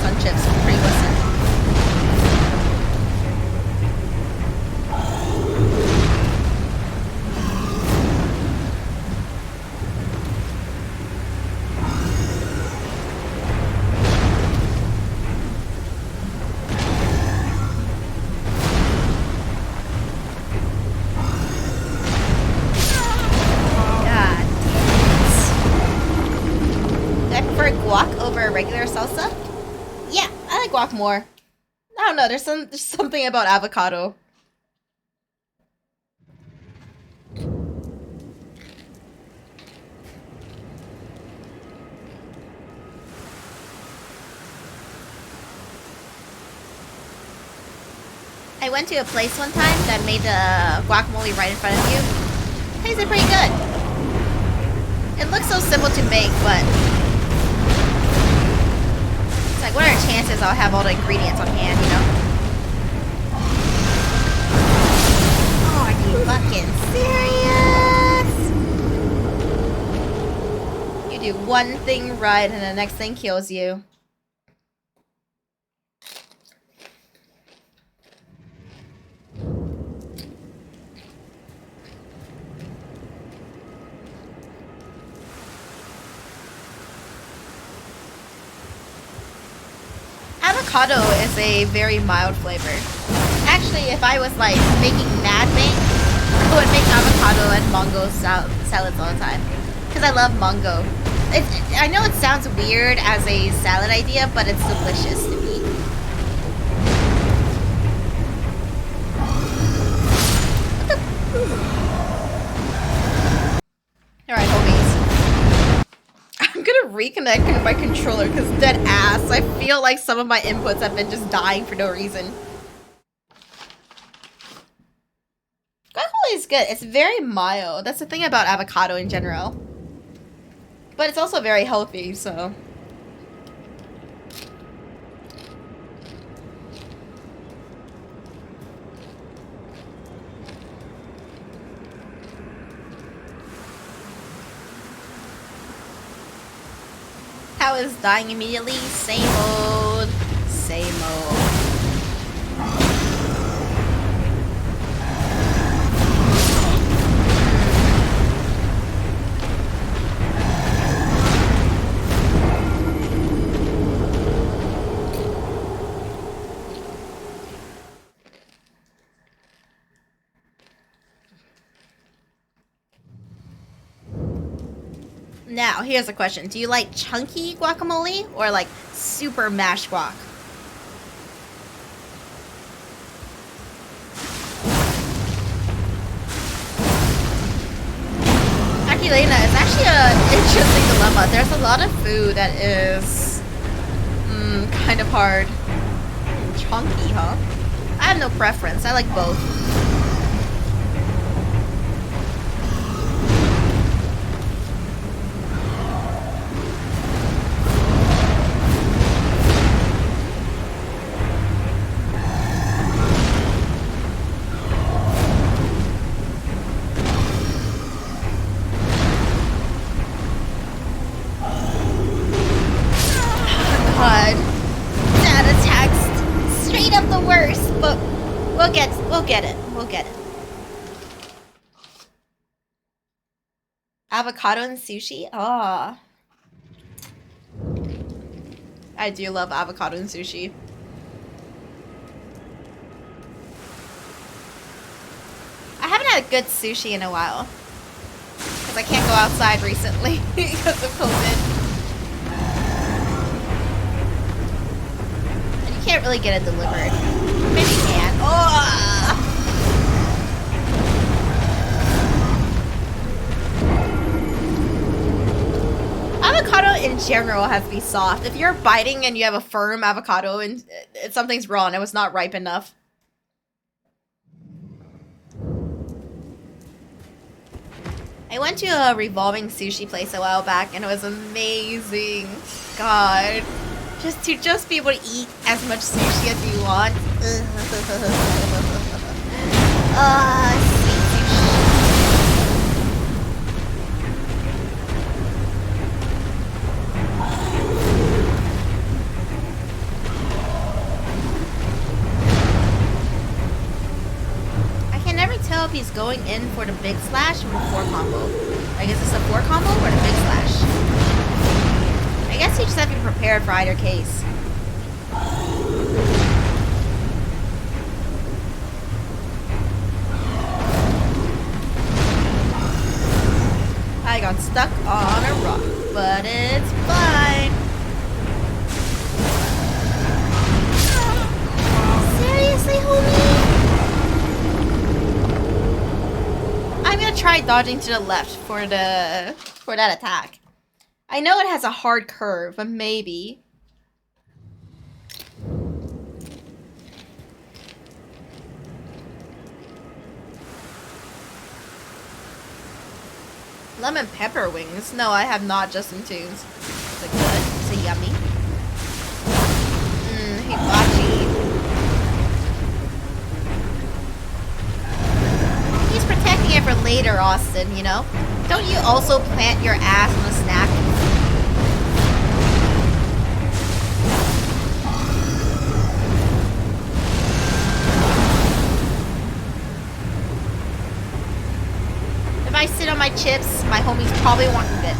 Sun chips, pre-listen. Guac over regular salsa? Yeah, I like guac more. I don't know, there's something about avocado. I went to a place one time that made the guacamole right in front of you. Tasted pretty good. It looks so simple to make, but it's like, what are the chances I'll have all the ingredients on hand, you know? Oh, are you fucking serious? You do one thing right and the next thing kills you. Avocado is a very mild flavor. Actually, if I was like making mad bang, I would make avocado and mango salads all the time. Because I love mango. I know it sounds weird as a salad idea, but it's delicious to me. Alright, homies. I'm gonna reconnect my controller because dead ass. I feel like some of my inputs have been just dying for no reason. Guacamole is good. It's very mild. That's the thing about avocado in general. But it's also very healthy, so. How is dying immediately? Same old, same old. Now, here's a question. Do you like chunky guacamole or like super mashed guac? Elena, it's actually an interesting dilemma. There's a lot of food that is kind of hard. Chunky, huh? I have no preference. I like both. We'll get it. Avocado and sushi? Ah. I do love avocado and sushi. I haven't had a good sushi in a while. Because I can't go outside recently because of COVID. And you can't really get it delivered. Maybe you can. Oh! Avocado in general has to be soft. If you're biting and you have a firm avocado and something's wrong, it was not ripe enough. I went to a revolving sushi place a while back and it was amazing. God. Just to be able to eat as much sushi as you want. Sweet sushi. I can never tell if he's going in for the big slash or the 4 combo. I guess it's the 4 combo or the big slash. I guess you just have to be prepared for either case. I got stuck on a rock, but it's fine. Seriously, homie? I'm gonna try dodging to the left for that attack. I know it has a hard curve, but maybe. Lemon pepper wings? No, I have not, just in tunes. Is it good? Is it yummy? Hibachi. He's protecting it for later, Austin, you know? Don't you also plant your ass on a snack? If I sit on my chips, my homies probably won't eat it.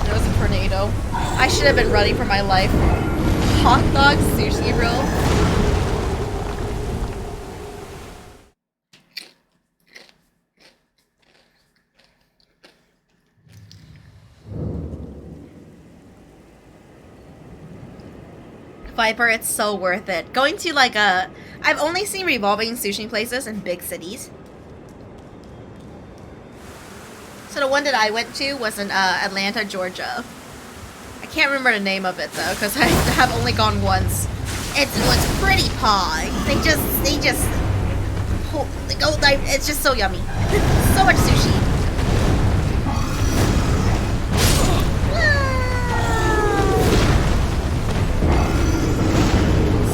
There was a tornado. I should have been running for my life. Hot dog sushi roll. Viper, it's so worth it. Going to like I've only seen revolving sushi places in big cities. So the one that I went to was in Atlanta, Georgia. I can't remember the name of it though, because I have only gone once. It was pretty pie. They just go like it's just so yummy. So much sushi.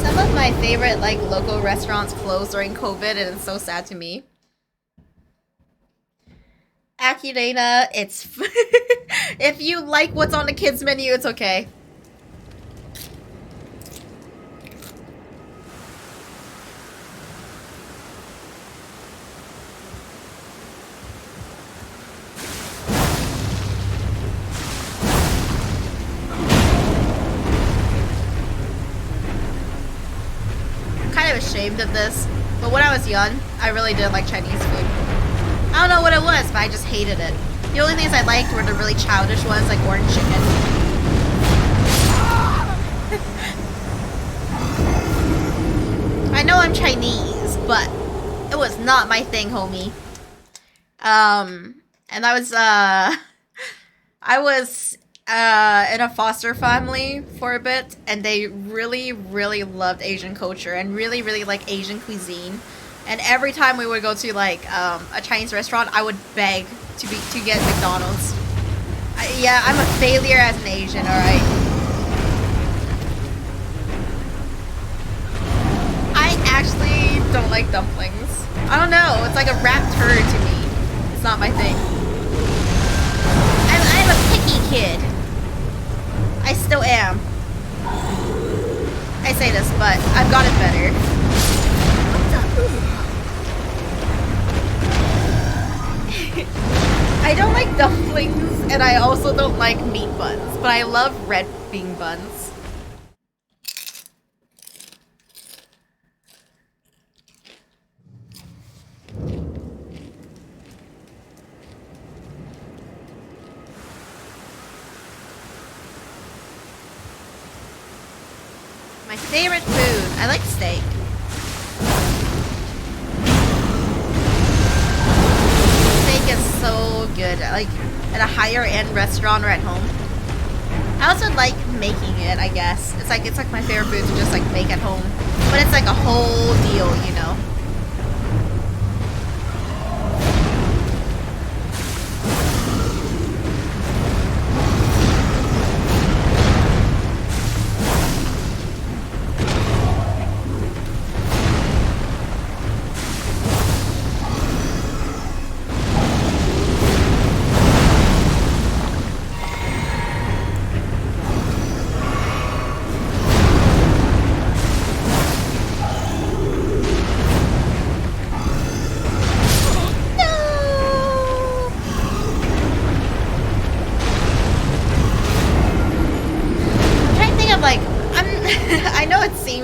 Some of my favorite like local restaurants closed during COVID, and it's so sad to me. Akirena, it's if you like what's on the kids menu, it's okay. I'm kind of ashamed of this, but when I was young, I really did like Chinese food. I don't know what it was, but I just hated it. The only things I liked were the really childish ones, like orange chicken. I know I'm Chinese, but it was not my thing, homie. And I was in a foster family for a bit, and they really, really loved Asian culture and really, really like Asian cuisine. And every time we would go to like a Chinese restaurant, I would beg to get McDonald's. Yeah, I'm a failure as an Asian, alright? I actually don't like dumplings. I don't know, it's like a wrapped turd to me. It's not my thing. I'm a picky kid. I still am. I say this, but I've gotten better. I don't like dumplings, and I also don't like meat buns, but I love red bean buns. My favorite food, I like steak. Steak is so good, like at a higher end restaurant or at home. I also like making it, I guess. It's like my favorite food to just like make at home. But it's like a whole deal, you know.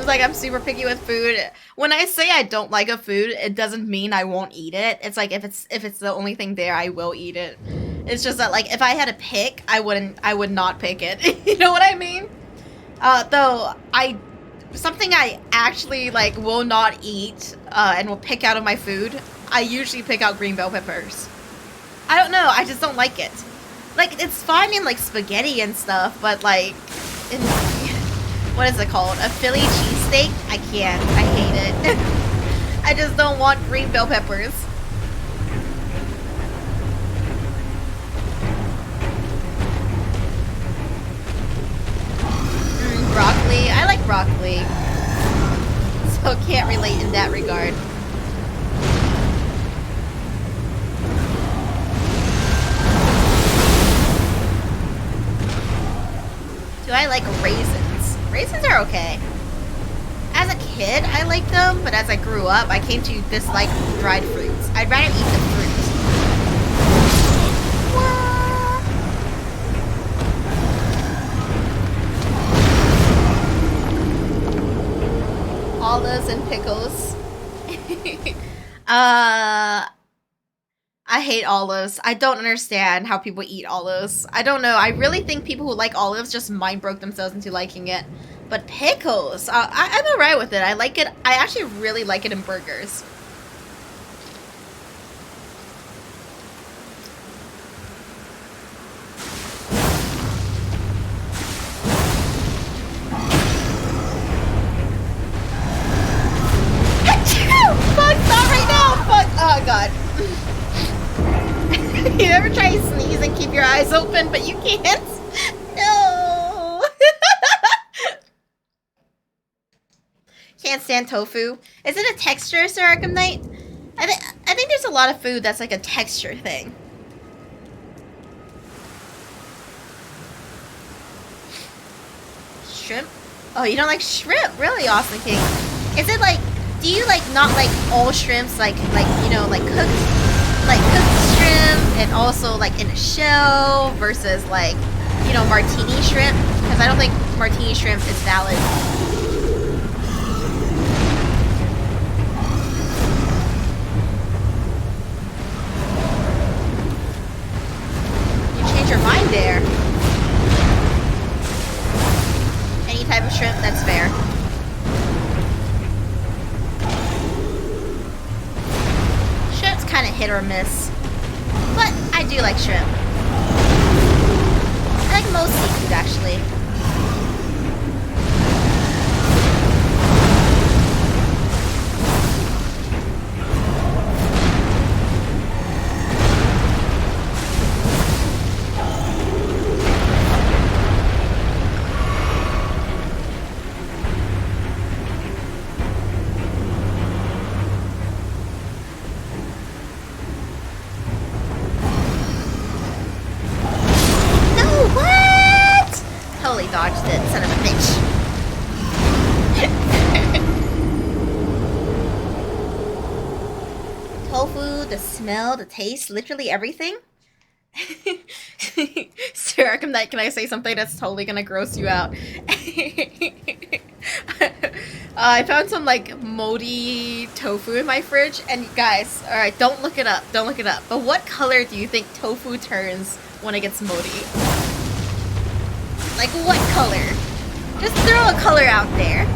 Like I'm super picky with food. When I say I don't like a food, it doesn't mean I won't eat it. It's like if it's the only thing there, I will eat it. It's just that like if I had to pick, I would not pick it. You know what I mean? Though something I actually like will not eat and will pick out of my food. I usually pick out green bell peppers. I don't know. I just don't like it. Like it's fine in like spaghetti and stuff, but like in what is it called? A Philly cheesesteak? I can't. I hate it. I just don't want green bell peppers. Broccoli. I like broccoli. So can't relate in that regard. Do I like raisins? Raisins are okay. As a kid, I liked them, but as I grew up, I came to dislike dried fruits. I'd rather eat the fruit. Olives and pickles. I hate olives. I don't understand how people eat olives. I don't know. I really think people who like olives just mind broke themselves into liking it. But pickles, I'm alright with it. I like it. I actually really like it in burgers. Fuck, not right now. Fuck. Oh god. You ever try to sneeze and keep your eyes open, but you can't? No. Can't stand tofu. Is it a texture, Sir Arkham Knight? I think there's a lot of food that's like a texture thing. Shrimp? Oh, you don't like shrimp? Really, Austin King? Is it like, do you like not like all shrimps, like you know, like cooked shrimp and also like in a shell versus like, you know, martini shrimp? Because I don't think martini shrimp is valid. You change your mind there. Any type of shrimp, that's fair. Shrimp's kind of hit or miss. But I do like shrimp. I like most seafood, actually. Dodged it, son of a bitch. Tofu, the smell, the taste, literally everything. Sir Arkham Knight, can I say something that's totally gonna gross you out? I found some like moldy tofu in my fridge, and guys, alright, don't look it up, but what color do you think tofu turns when it gets moldy? Like, what color? Just throw a color out there.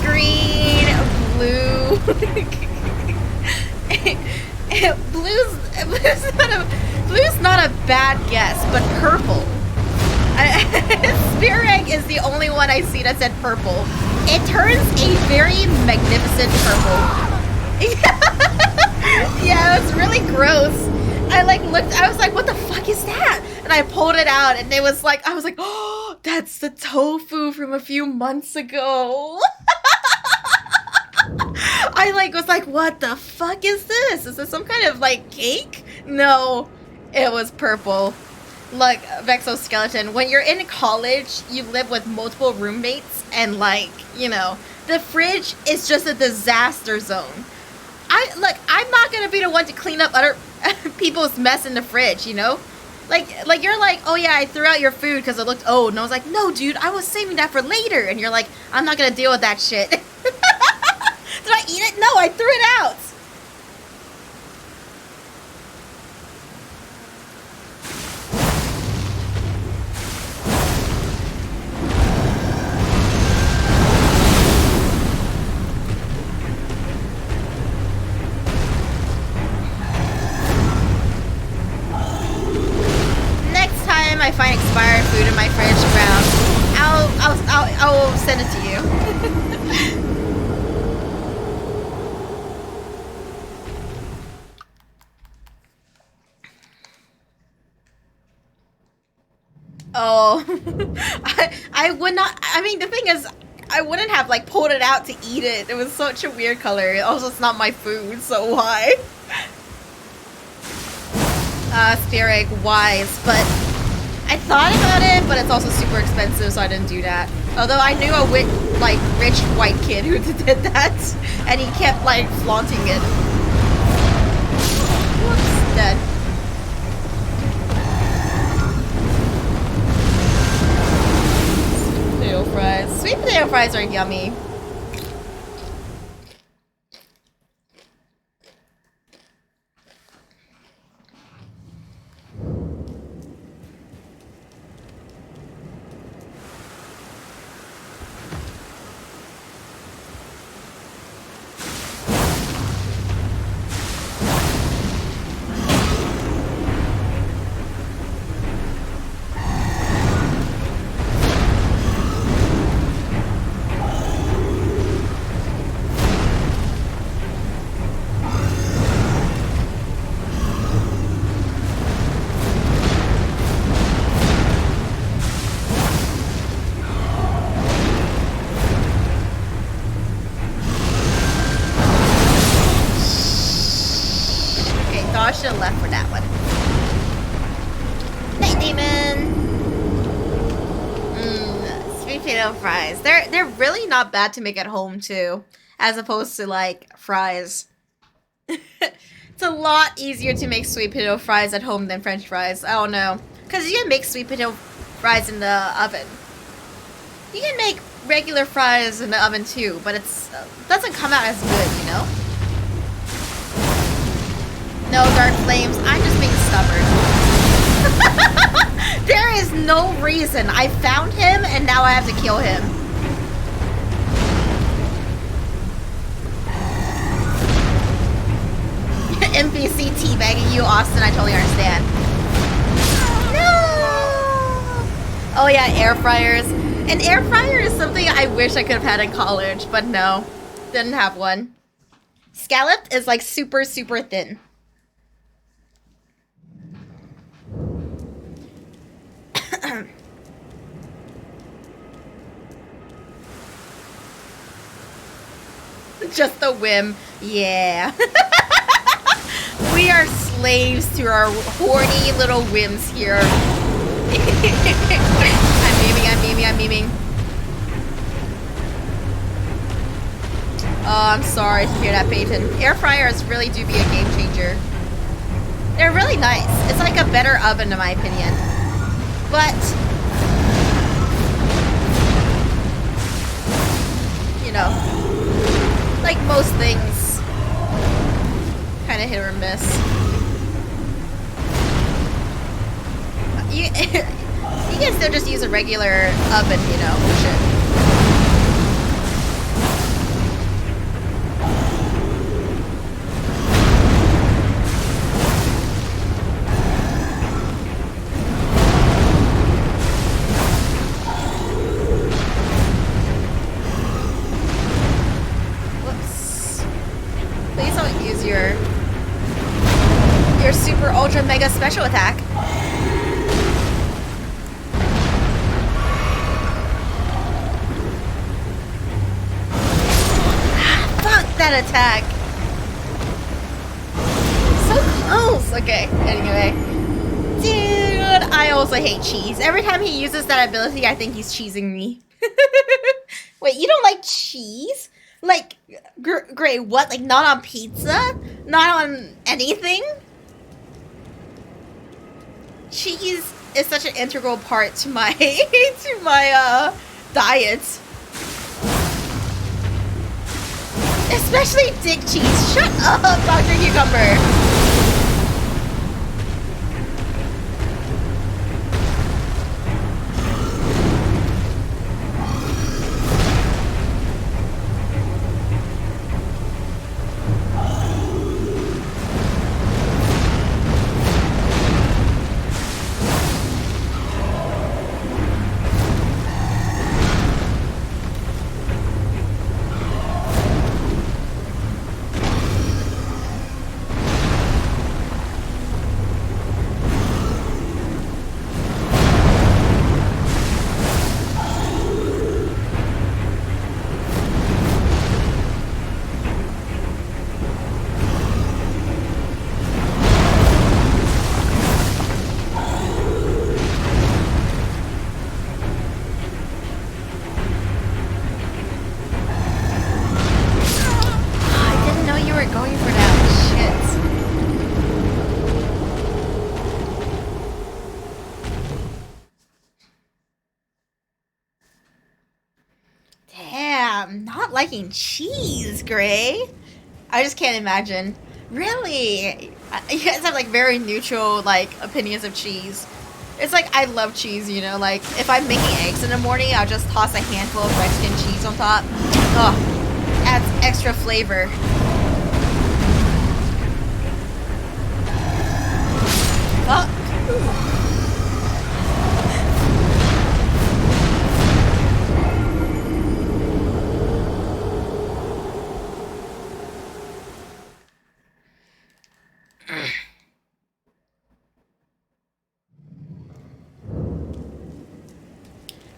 Green, blue. Blue's not a bad guess, but purple. Spear Egg is the only one I see that said purple. It turns a very magnificent purple. Yeah, it was really gross. I like looked, I was like, what the fuck is that? And I pulled it out and it was like, I was like, oh, that's the tofu from a few months ago. I like was like, what the fuck is this? Is this some kind of like cake? No, it was purple. Like Vexoskeleton, when you're in college, you live with multiple roommates and like, you know, the fridge is just a disaster zone. I'm not gonna be the one to clean up other people's mess in the fridge, you know? Like you're like, oh yeah, I threw out your food because it looked old. And I was like, no, dude, I was saving that for later. And you're like, I'm not gonna deal with that shit. Did I eat it? No, I threw it out. I find expired food in my fridge around, I'll send it to you. Oh, I would not. I mean, the thing is, I wouldn't have like pulled it out to eat it. It was such a weird color. Also, it's not my food, so why? Spear Egg, wise, but. I thought about it, but it's also super expensive, so I didn't do that. Although I knew a rich white kid who did that, and he kept like flaunting it. Whoops, dead. Sweet potato fries. Sweet potato fries are yummy. Should have left for that one. Night Demon! Sweet potato fries. They're really not bad to make at home too, as opposed to like fries. It's a lot easier to make sweet potato fries at home than French fries. I don't know, because you can make sweet potato fries in the oven. You can make regular fries in the oven too, but it's doesn't come out as good, you know. No dark flames. I'm just being stubborn. There is no reason. I found him and now I have to kill him. NPC teabagging you, Austin. I totally understand. No. Oh yeah, air fryers. An air fryer is something I wish I could have had in college, but no, didn't have one. Scalloped is like super, super thin. Just a whim. Yeah. We are slaves to our horny little whims here. I'm memeing. Oh, I'm sorry to hear that, Peyton. Air fryers really do be a game changer. They're really nice. It's like a better oven in my opinion. But, you know, like most things, kind of hit or miss. You can still just use a regular oven, you know. Oh shit. your super ultra mega special attack. Fuck that attack. So close. Okay, anyway. Dude, I also hate cheese. Every time he uses that ability, I think he's cheesing me. Wait, you don't like cheese? Like, Gray, what? Like, not on pizza? Not on anything? Cheese is such an integral part to my to my diet. Especially dick cheese. Shut up, Dr. Cucumber. Liking cheese, Gray. I just can't imagine. Really? You guys have like very neutral like opinions of cheese. It's like I love cheese, you know, like if I'm making eggs in the morning, I'll just toss a handful of Mexican cheese on top. Oh, adds extra flavor. Fuck.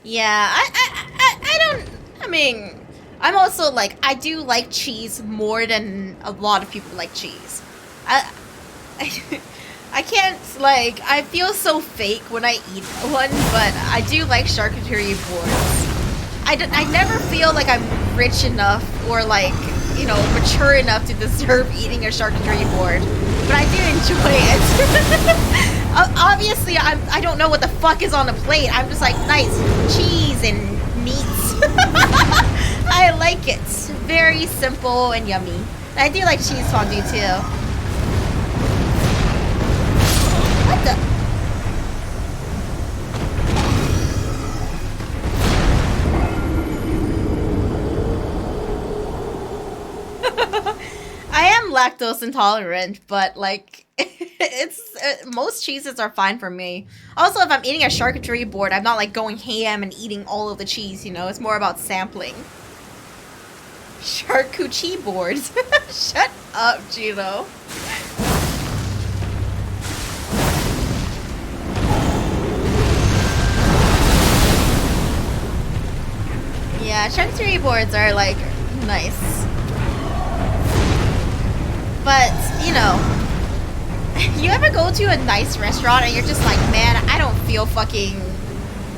Yeah, I don't, I mean, I'm also like, I do like cheese more than a lot of people like cheese. I can't, like, I feel so fake when I eat one, but I do like charcuterie boards. I never feel like I'm rich enough or like, you know, mature enough to deserve eating a charcuterie board, but I do enjoy it. Obviously, I don't know what the fuck is on the plate. I'm just like, nice cheese and meats. I like it. Very simple and yummy. And I do like cheese fondue too. What the? I am lactose intolerant, but like, it's most cheeses are fine for me. Also, if I'm eating a charcuterie board, I'm not like going ham and eating all of the cheese, you know? It's more about sampling. Charcuterie boards. Shut up, Gino. Yeah, charcuterie boards are like nice. But, you know, you ever go to a nice restaurant and you're just like, man, I don't feel fucking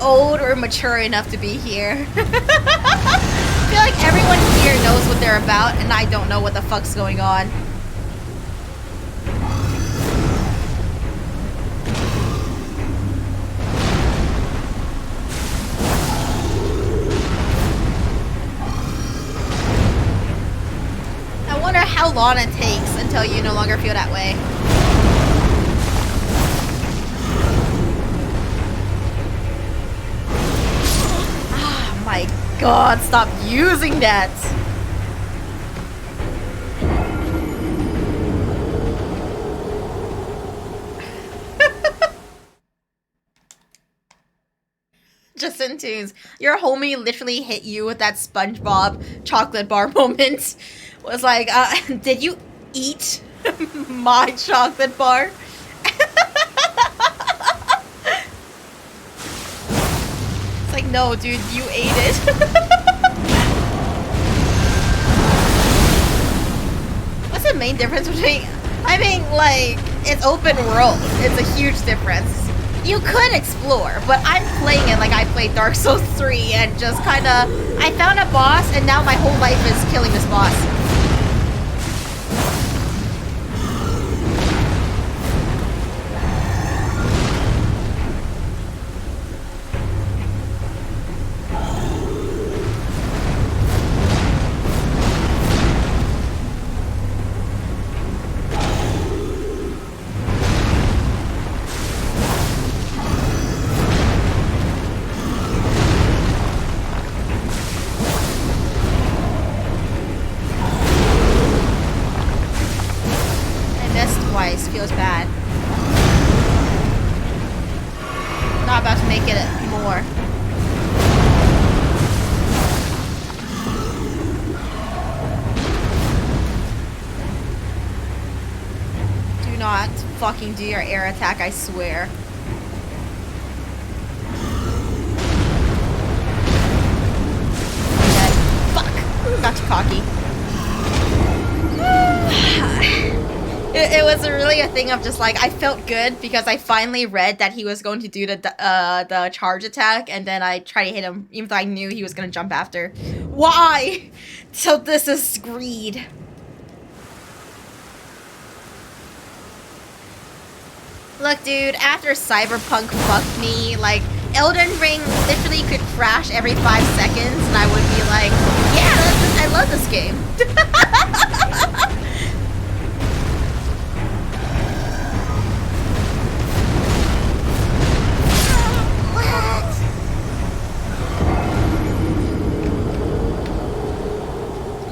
old or mature enough to be here. I feel like everyone here knows what they're about and I don't know what the fuck's going on. I wonder how long it takes until you no longer feel that way. Oh my god, stop using that! Justin Tunes, your homie literally hit you with that SpongeBob chocolate bar moment. Was like, did you eat My chocolate bar. It's like, no, dude, you ate it. What's the main difference between... I mean, like, it's open world. It's a huge difference. You could explore, but I'm playing it like I played Dark Souls 3 and just kinda... I found a boss, and now my whole life is killing this boss. Feels bad. Not about to make it more. Do not fucking do your air attack, I swear. Okay. Fuck. Got too cocky. It was really a thing of just like, I felt good because I finally read that he was going to do the charge attack, and then I tried to hit him even though I knew he was going to jump after. Why? So this is greed. Look, dude, after Cyberpunk fucked me, like, Elden Ring literally could crash every 5 seconds, and I would be like, yeah, I love this game.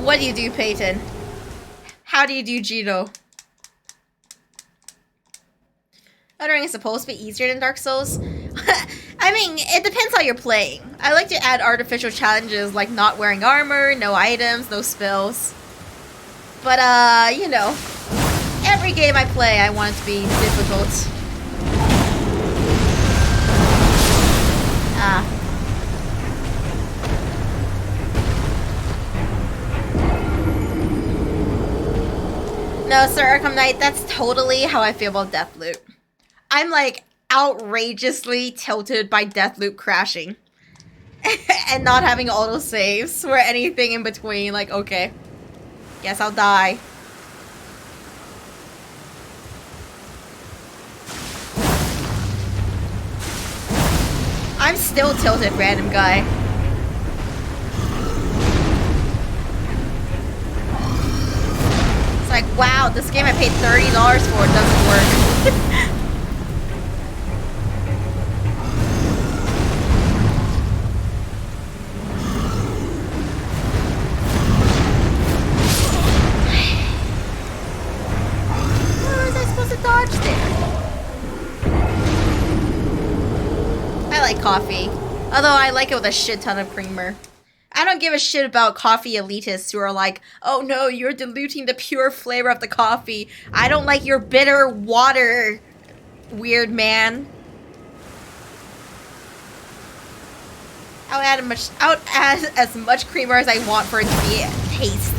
What do you do, Peyton? How do you do, Gino? Elden Ring is supposed to be easier than Dark Souls. I mean, it depends how you're playing. I like to add artificial challenges like not wearing armor, no items, no spells. But, you know, every game I play, I want it to be difficult. No, Sir Arkham Knight, that's totally how I feel about Deathloop. I'm like outrageously tilted by Deathloop crashing. And not having autosaves or anything in between. Like, okay, guess I'll die. I'm still tilted, random guy. It's like, wow, this game I paid $30 for doesn't work. How was I supposed to dodge there? I like coffee. Although I like it with a shit ton of creamer. I don't give a shit about coffee elitists who are like, oh no, you're diluting the pure flavor of the coffee. I don't like your bitter water, weird man. I'll add as much creamer as I want for it to be tasty.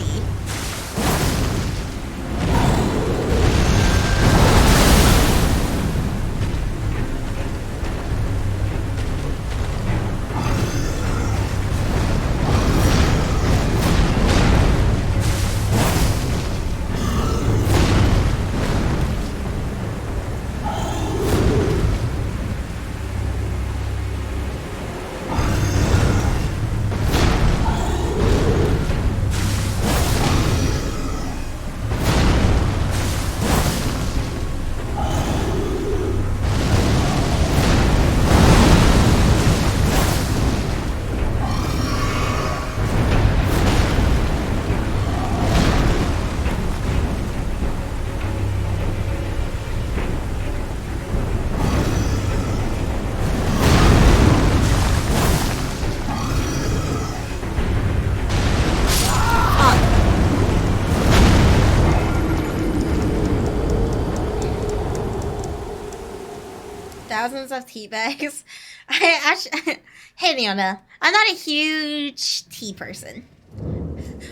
Thousands of tea bags. I actually, hey Leona, I'm not a huge tea person.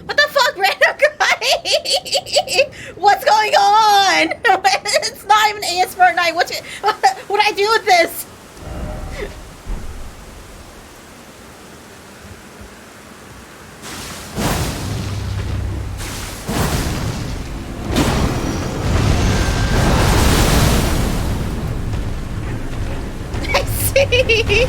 What the fuck, random guy? What's going on? It's not even ASMR night. What do I do with this? I see.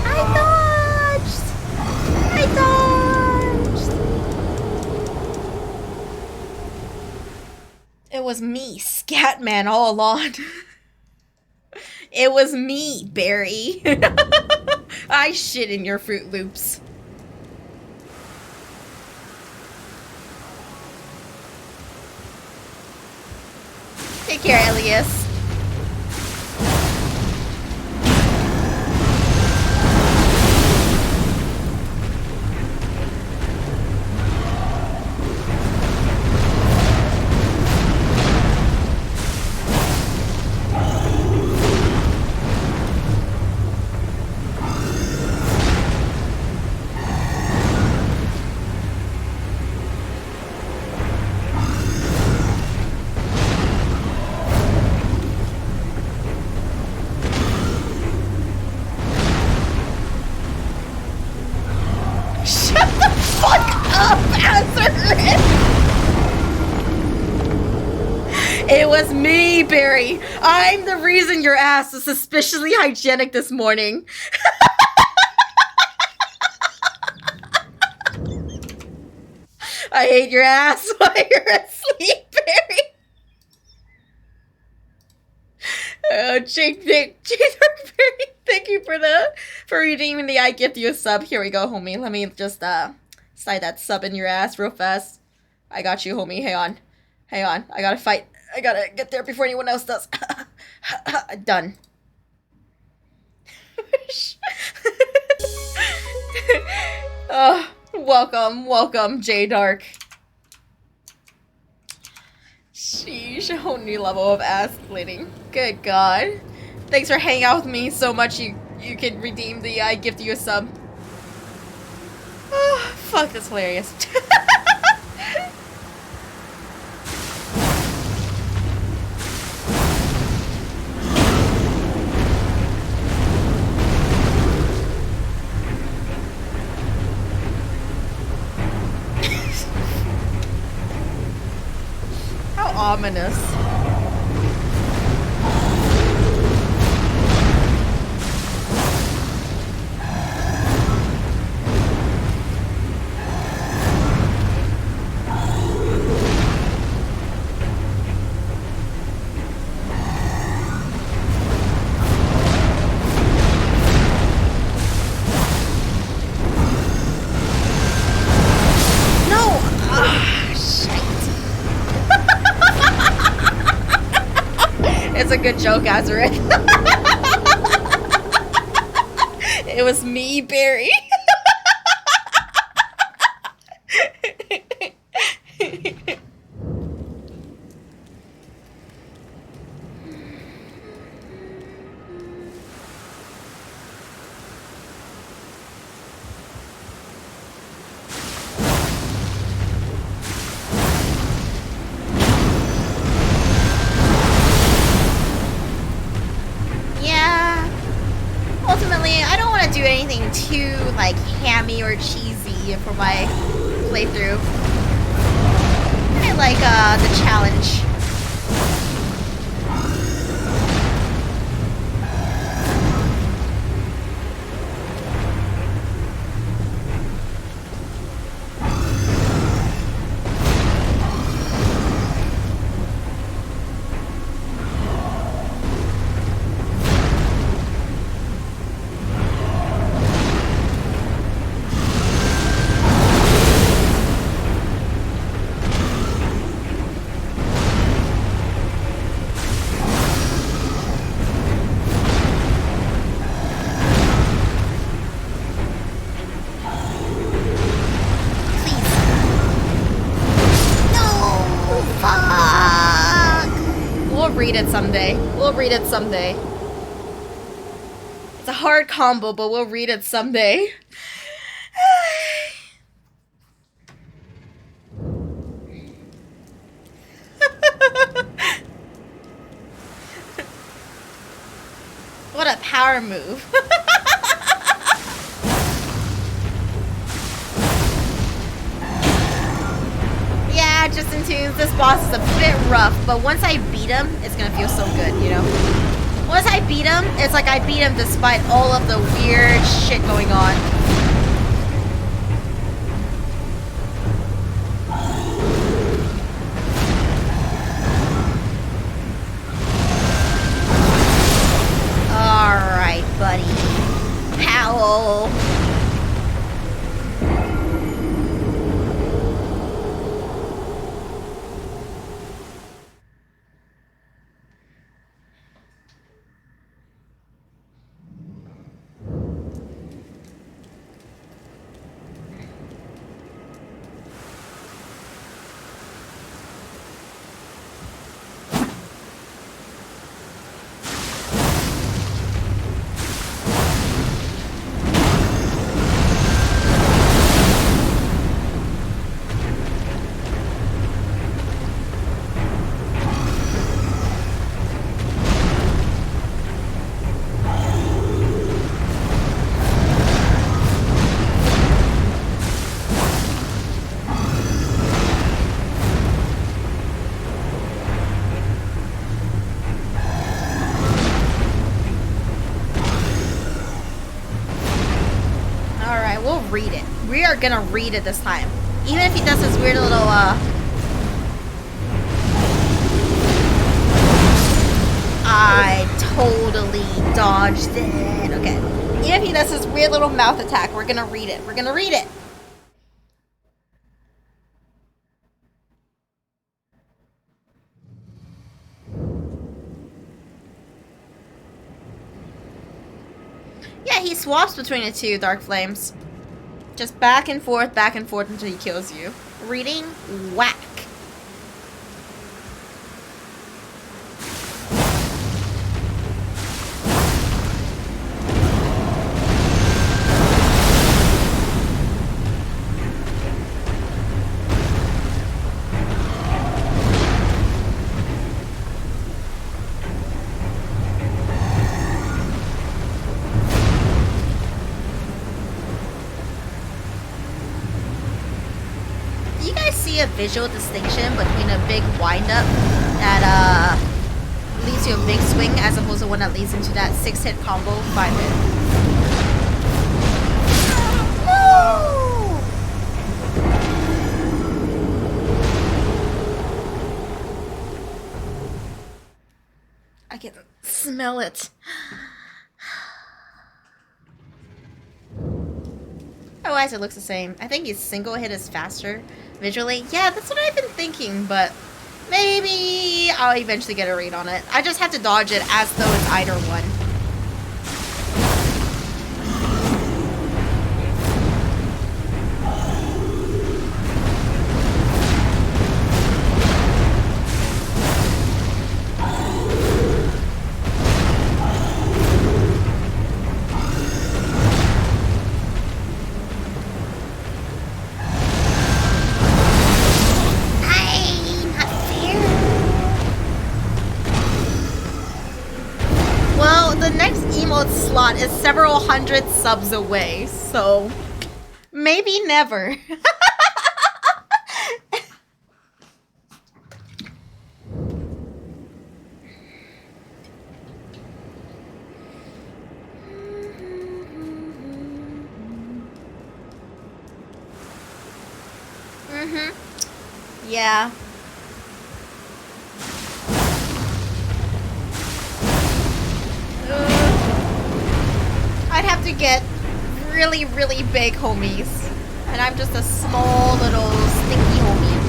I dodged! It was me, Scatman, all along. It was me, Barry. I shit in your Fruit Loops. Take care, Elias. It was me, Barry. I'm the reason your ass was suspiciously hygienic this morning. I ate your ass while you're asleep, Barry. Oh, Jake, Barry, thank you for redeeming the I gift you a sub. Here we go, homie. Let me just slide that sub in your ass real fast. I got you, homie. Hang on. I gotta fight. I gotta get there before anyone else does. Done. Oh, welcome, J Dark. Sheesh, a whole new level of ass splitting. Good God. Thanks for hanging out with me so much you can redeem the I gift you a sub. Oh, fuck, that's hilarious. How ominous. It's a good joke, Azurek. It was me, Barry. Ultimately, I don't want to do anything too, like, hammy or cheesy for my playthrough. I like, the challenge. read it someday. We'll read it someday. It's a hard combo, but we'll read it someday. What a power move. Yeah, Justin Tunes, this boss is a bit rough, but once I beat him, it's gonna feel so good, you know? Once I beat him, it's like I beat him despite all of the weird shit going on. Alright, buddy. Howl. Read it. We are gonna read it this time. Even if he does this weird little, I totally dodged it. Okay. Even if he does this weird little mouth attack, we're gonna read it. We're gonna read it. Yeah, he swaps between the two Dark Flames. Just back and forth until he kills you. Reading, whack. Visual distinction between a big wind-up that leads to a big swing as opposed to one that leads into that 6-hit combo 5-hit. I can smell it. Otherwise it looks the same. I think his single hit is faster visually. Yeah, that's what I've been thinking, but maybe I'll eventually get a read on it. I just have to dodge it as though it's either one. Slot is several hundred subs away, so maybe never. Yeah. I'd have to get really, really big homies. And I'm just a small little stinky homie.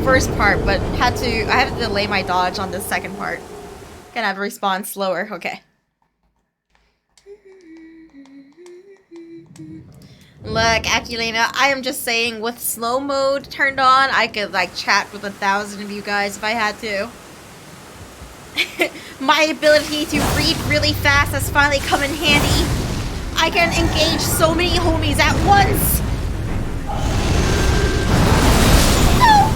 first part, but I had to delay my dodge on the second part. Gonna have to respond slower. Okay. Look, Akulena, I am just saying, with slow mode turned on, I could like chat with 1,000 of you guys if I had to. My ability to read really fast has finally come in handy. I can engage so many homies at once. No.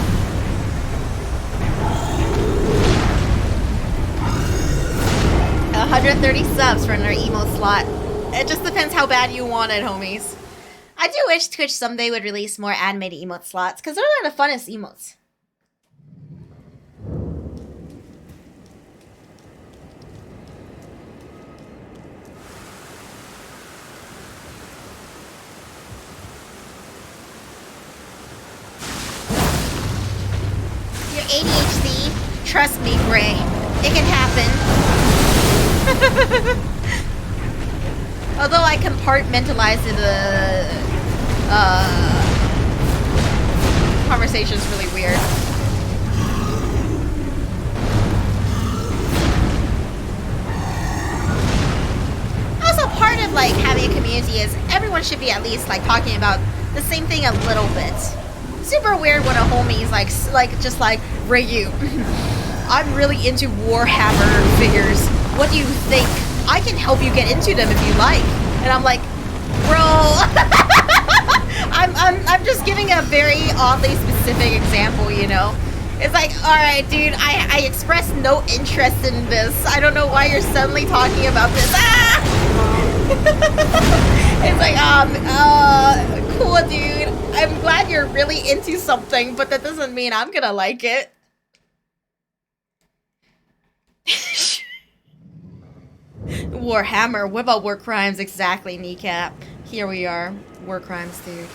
130 subs for another emo slot. It just depends how bad you want it, homies. I do wish Twitch someday would release more animated emote slots, because they're not the funnest emotes. Your ADHD, trust me, Gray. It can happen. Although I compartmentalized the conversation is really weird. Also, part of like having a community is everyone should be at least like talking about the same thing a little bit. Super weird when a homie's like just like Reiyu. I'm really into Warhammer figures. What do you think? I can help you get into them if you like. And I'm like, bro. I'm just giving a very oddly specific example, you know? It's like, alright, dude, I expressed no interest in this. I don't know why you're suddenly talking about this. Ah! It's like, cool, dude. I'm glad you're really into something, but that doesn't mean I'm gonna like it. Warhammer. What about war crimes? Exactly, Kneecap. Here we are. War crimes, dude.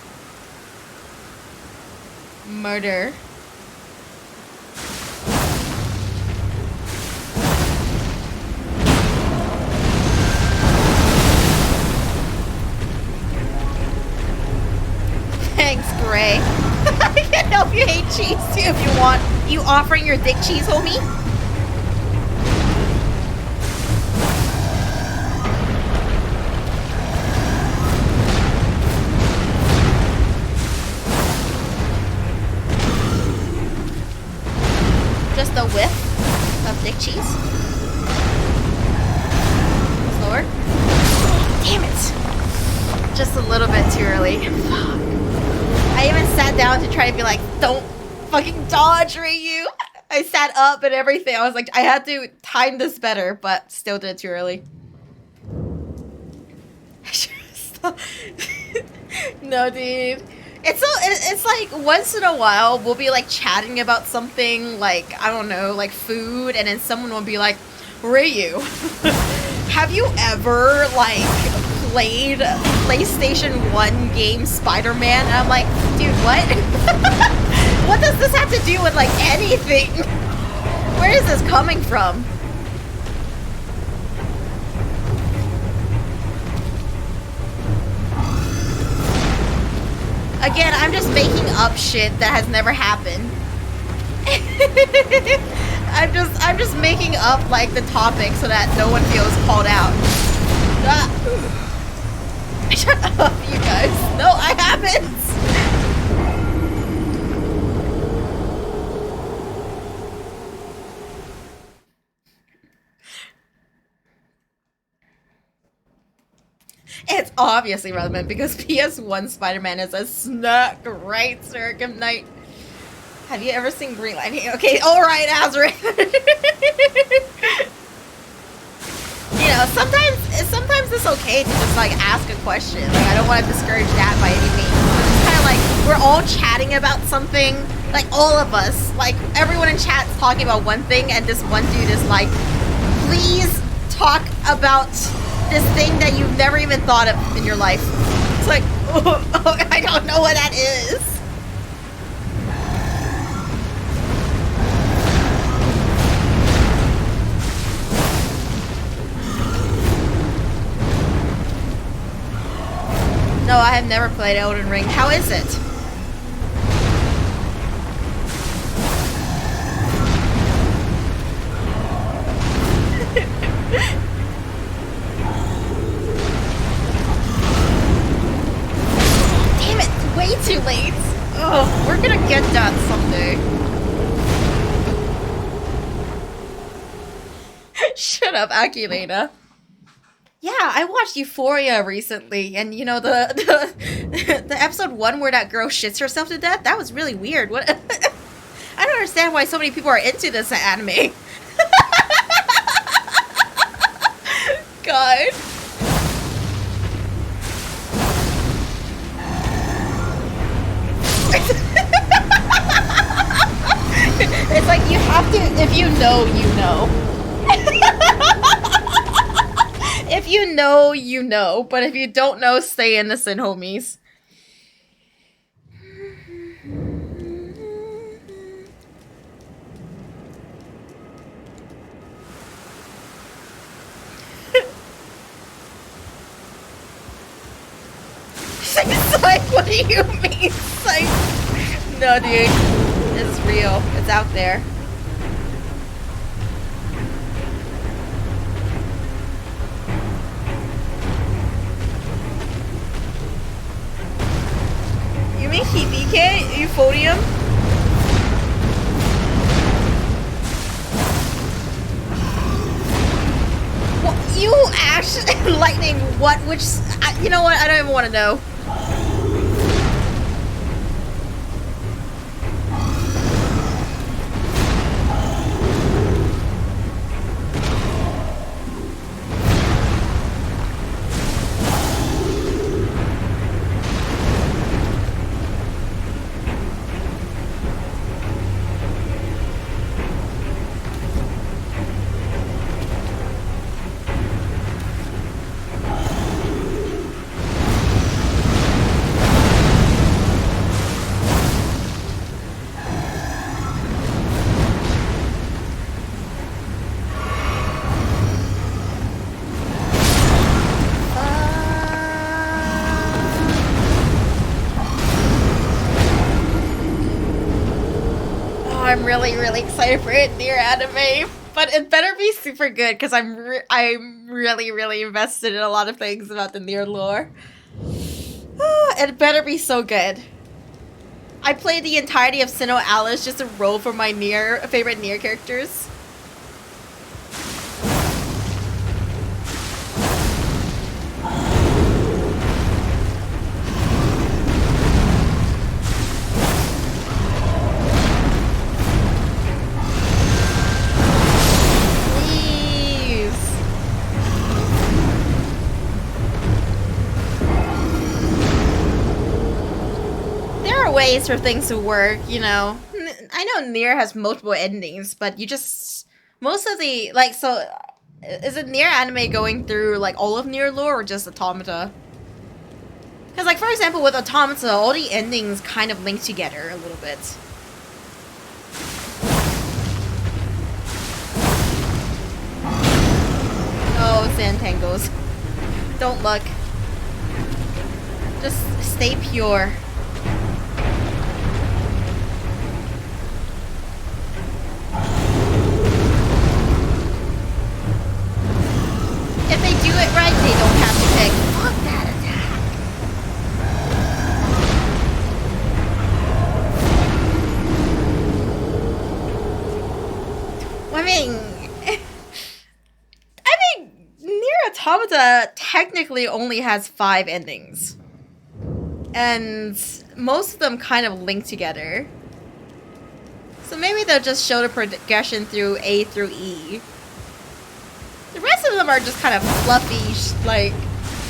Murder. Thanks, Gray. I can help you hate cheese too if you want. You offering your dick cheese, homie? Just a whiff of dick cheese. Slower. Damn it. Just a little bit too early. Fuck. I even sat down to try to be like, don't fucking dodge, Reiyu. I sat up and everything. I was like, I had to time this better, but still did it too early. No, dude. It's like once in a while we'll be like chatting about something like, I don't know, like food, and then someone will be like, Reiyu, have you ever like played PlayStation 1 game Spider-Man? And I'm like, dude, what? What does this have to do with like anything? Where is this coming from? Again, I'm just making up shit that has never happened. I'm just making up like the topic so that no one feels called out. Shut up, you guys. No, I haven't. It's obviously relevant because PS1 Spider-Man is a snack, right, Circum Knight? Have you ever seen Green Lightning? Okay, alright, Azareth. You know, sometimes it's okay to just like ask a question. Like, I don't want to discourage that by any means. It's kind of like we're all chatting about something. Like all of us, like everyone in chat's talking about one thing, and this one dude is like, please talk about this thing that you've never even thought of in your life. It's like, oh, I don't know what that is. No, I have never played Elden Ring. How is it? late. Ugh, we're gonna get that someday. Shut up, Akilena. Yeah, I watched Euphoria recently, and you know the the episode 1 where that girl shits herself to death. That was really weird. What? I don't understand why so many people are into this anime. God. It's like you have to, if you know, you know. If you know, you know. But if you don't know, stay innocent, homies. It's like, what do you mean? It's like, no, dude. It's real. It's out there. You mean Hibike? Euphonium? What? You actually lightning? What? Which? You know what? I don't even want to know. Really excited for it, Nier anime, but it better be super good because I'm really invested in a lot of things about the Nier lore. It better be so good. I played the entirety of Sinnoh Alice just to roll for my favorite Nier characters. Ways for things to work, you know. I know Nier has multiple endings, but you just most of the like. So, is it Nier anime going through like all of Nier lore or just Automata? Because, like, for example, with Automata, all the endings kind of link together a little bit. Oh, sand tangles. Don't look. Just stay pure. If they do it right, they don't have to pick. Fuck that attack. I mean, Nier Automata technically only has 5 endings. And most of them kind of link together. So maybe they'll just show the progression through A through E. The rest of them are just kind of fluffy, like,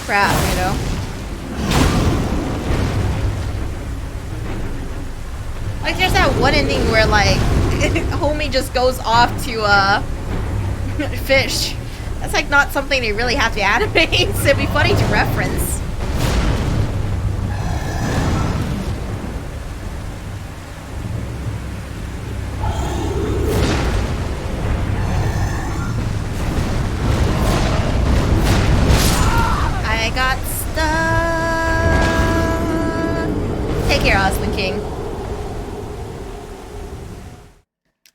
crap, you know? Like, there's that one ending where, like, homie just goes off to, fish. That's, like, not something they really have to animate, so it'd be funny to reference. I got stuck. Take care, Osmond King.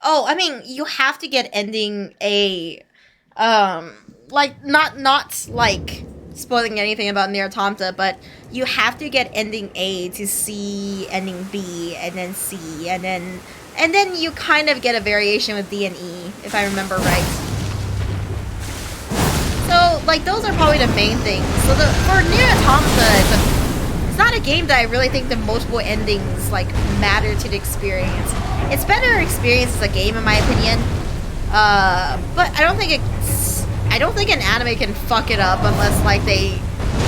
Oh, I mean, you have to get ending A. Like, not like spoiling anything about Nier Automata, but you have to get ending A to see ending B, and then C, and then you kind of get a variation with D and E, if I remember right. So, like, those are probably the main things. So for Nier Automata, it's not a game that I really think the multiple endings, like, matter to the experience. It's better experience as a game, in my opinion. But I don't think an anime can fuck it up unless, like, they...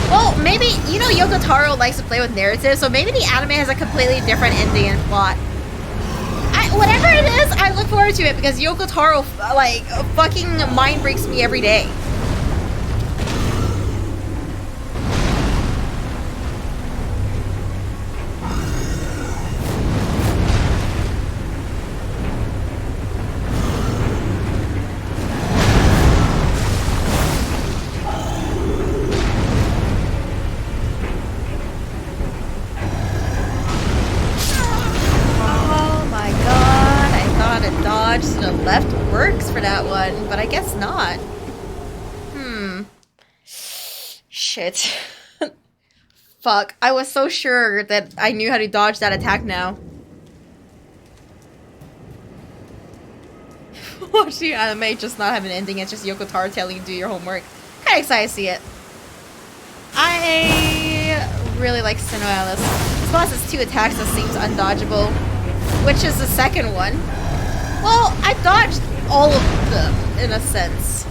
Well, maybe, you know, Yoko Taro likes to play with narrative, so maybe the anime has a completely different ending and plot. Whatever it is, I look forward to it because Yoko Taro, like, fucking mind breaks me every day. But I guess not. Shit. Fuck. I was so sure that I knew how to dodge that attack now. Watch the anime just not have an ending. It's just Yoko Taro telling you to do your homework. Kinda excited to see it. I really like Sinnoh Alice. This boss has 2 attacks that seems undodgeable, which is the second one. Well, I dodged all of them, in a sense.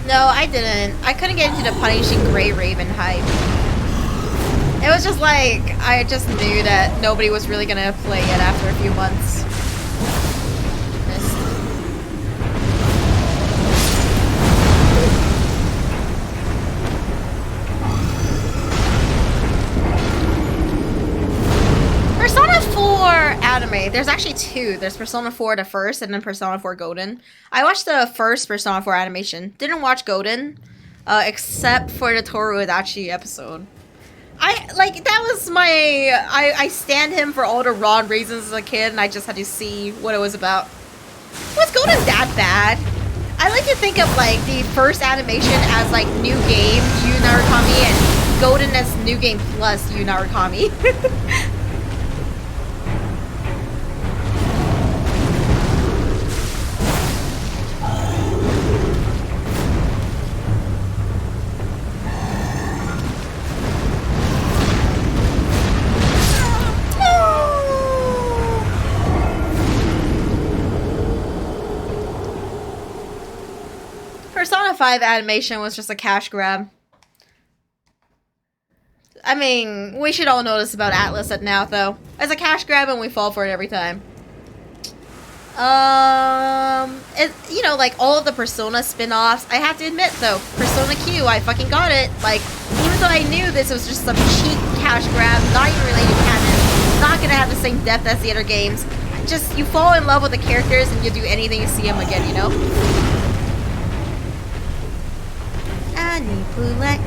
No, I didn't. I couldn't get into the punishing Grey Raven hype. It was just like, I just knew that nobody was really gonna play it after a few months. Persona 4 anime, there's actually 2. There's Persona 4 the first, and then Persona 4 Golden. I watched the first Persona 4 animation. Didn't watch Golden, except for the Toru Adachi episode. That was my... I stand him for all the wrong reasons as a kid, and I just had to see what it was about. Was Golden that bad? I like to think of, like, the first animation as, like, new game, Yu Narukami, and Golden as new game plus Yu Narukami. Persona 5 animation was just a cash grab. I mean, we should all know this about Atlas at now, though. It's a cash grab and we fall for it every time. You know, like, all of the Persona spin-offs, I have to admit, though, Persona Q, I fucking got it. Like, even though I knew this was just some cheap cash grab, not even related to canon, not gonna have the same depth as the other games, just, you fall in love with the characters and you'll do anything to see them again, you know? I need Pulex.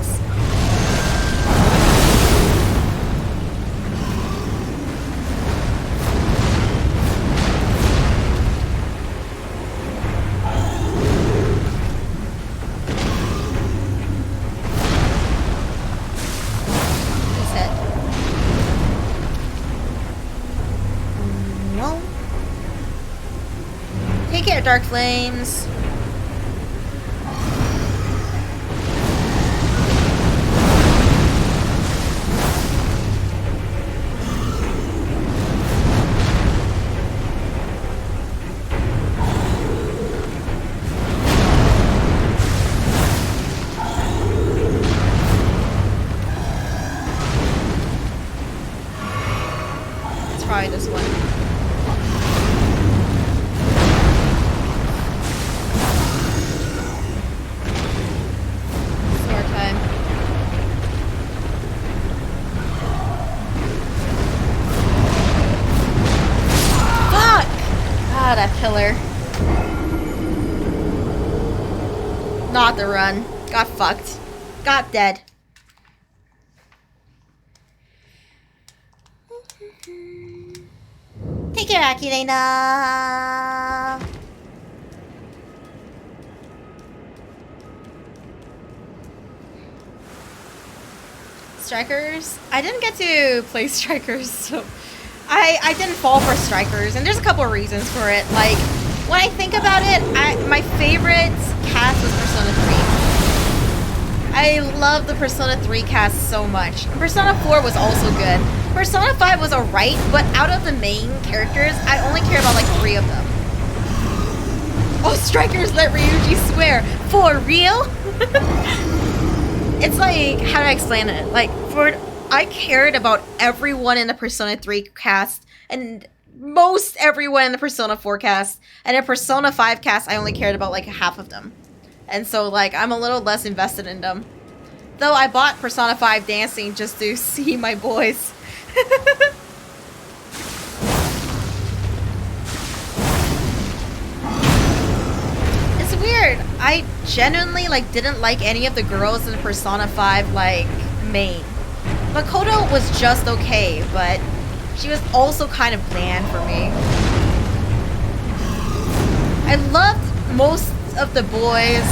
No. Take care, Dark Flames. This one. Got the run. Got fucked. Got dead. Take care, Akirena. Strikers? I didn't get to play Strikers, so I didn't fall for Strikers, and there's a couple of reasons for it. Like, when I think about it, my favorite cast was Persona 3. I love the Persona 3 cast so much. Persona 4 was also good. Persona 5 was alright, but out of the main characters, I only care about like 3 of them. Oh, Strikers let Ryuji swear. For real? It's like, how do I explain it? Like, I cared about everyone in the Persona 3 cast, and most everyone in the Persona 4 cast, and in Persona 5 cast, I only cared about like half of them. And so, like, I'm a little less invested in them. Though I bought Persona 5 Dancing just to see my boys. It's weird. I genuinely, like, didn't like any of the girls in Persona 5, like, main. Makoto was just okay, but she was also kind of bland for me. I loved most of the boys.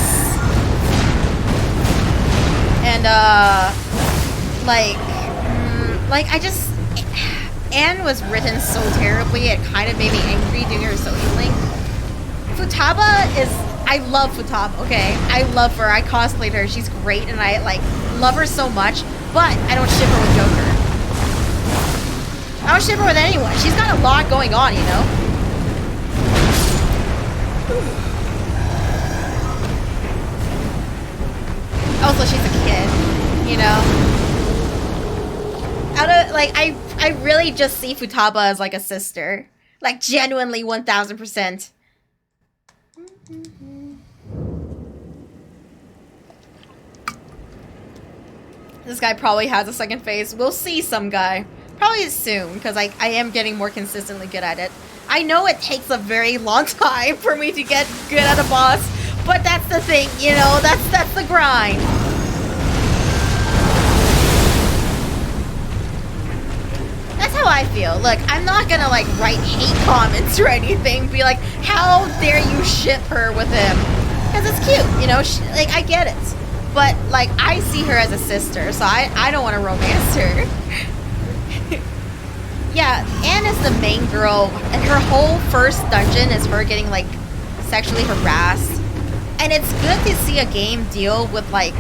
And, like, I just... Anne was written so terribly, it kind of made me angry doing her social link. Futaba is... I love Futaba, okay? I love her, I cosplayed her, she's great, and I, like, love her so much, but I don't ship her with Joker. I don't ship her with anyone. She's got a lot going on, you know? Also, she's a kid, you know? I really just see Futaba as like a sister. Like, genuinely 1000%. This guy probably has a second phase. We'll see some guy. Probably soon, because I am getting more consistently good at it. I know it takes a very long time for me to get good at a boss, but that's the thing, you know? That's the grind. That's how I feel. Look, I'm not gonna, like, write hate comments or anything. Be like, how dare you ship her with him? Because it's cute, you know? Like, I get it. But, like, I see her as a sister, so I don't want to romance her. Yeah, Anne is the main girl, and her whole first dungeon is her getting, like, sexually harassed. And it's good to see a game deal with, like...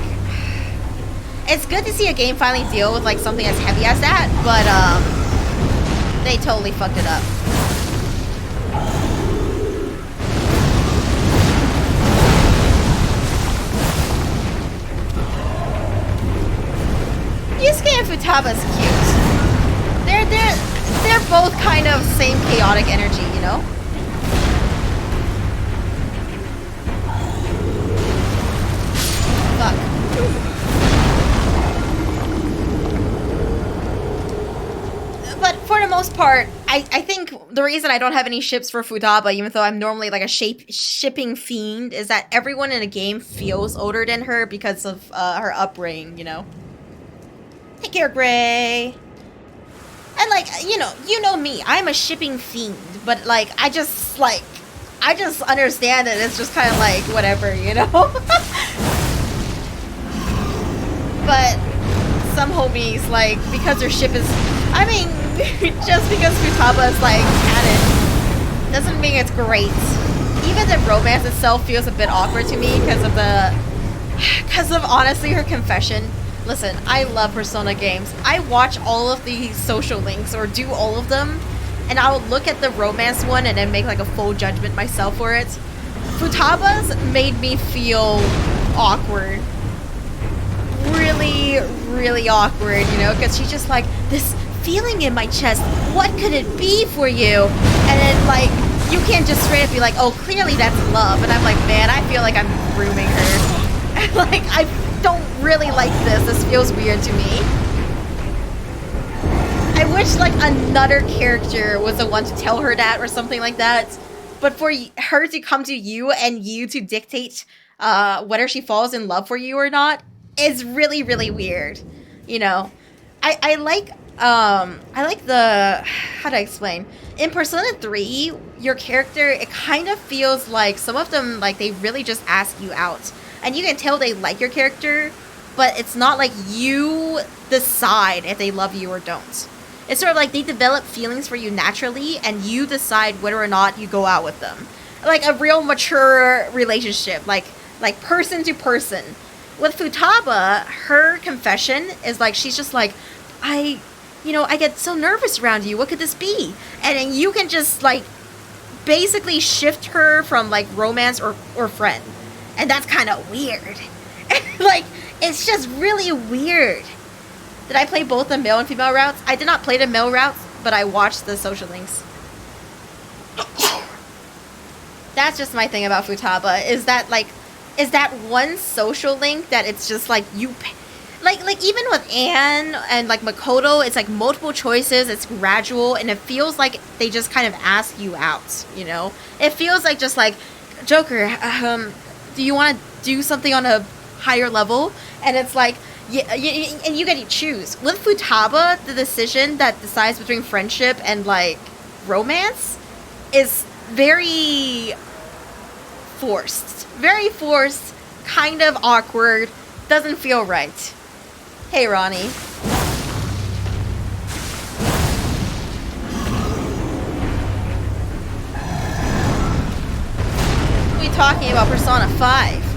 It's good to see a game finally deal with, like, something as heavy as that, but, they totally fucked it up. Yusuke and Futaba's cute. They're both kind of same chaotic energy, you know? Fuck. But for the most part, I think the reason I don't have any ships for Futaba, even though I'm normally like a shipping fiend, is that everyone in a game feels older than her because of her upbringing, you know? Take care, Gray. And, like, you know me, I'm a shipping fiend, but, like, I just understand that it's just kind of like, whatever, you know? But some homies, like, because their ship is, I mean, just because Futaba is, like, canon, doesn't mean it's great. Even the romance itself feels a bit awkward to me because of honestly her confession. Listen, I love Persona games. I watch all of the social links, or do all of them, and I'll look at the romance one and then make like a full judgment myself for it. Futaba's made me feel awkward. Really, really awkward, you know, because she's just like, this feeling in my chest, what could it be for you? And then, like, you can't just straight up be like, oh, clearly that's love. And I'm like, man, I feel like I'm grooming her. And, like, I don't really like this. This feels weird to me. I wish, like, another character was the one to tell her that or something like that. But for her to come to you and you to dictate whether she falls in love for you or not is really, really weird. You know, I like the, how do I explain? In Persona 3, your character, it kind of feels like some of them, like, they really just ask you out. And you can tell they like your character, but it's not like you decide if they love you or don't. It's sort of like they develop feelings for you naturally, and you decide whether or not you go out with them. Like a real mature relationship, like person to person. With Futaba, her confession is like, she's just like, I get so nervous around you. What could this be? And then you can just, like, basically shift her from, like, romance or friend. And that's kind of weird. Like, it's just really weird. Did I play both the male and female routes? I did not play the male routes, but I watched the social links. That's just my thing about Futaba, is that one social link that it's just, like, you... Like even with Anne and like Makoto, it's like multiple choices, it's gradual, and it feels like they just kind of ask you out, you know? It feels like just like, Joker, do you want to do something on a higher level? And it's like, and you get to choose. With Futaba, the decision that decides between friendship and like romance is very forced. Very forced, kind of awkward, doesn't feel right. Hey, Ronnie. We talking about Persona 5.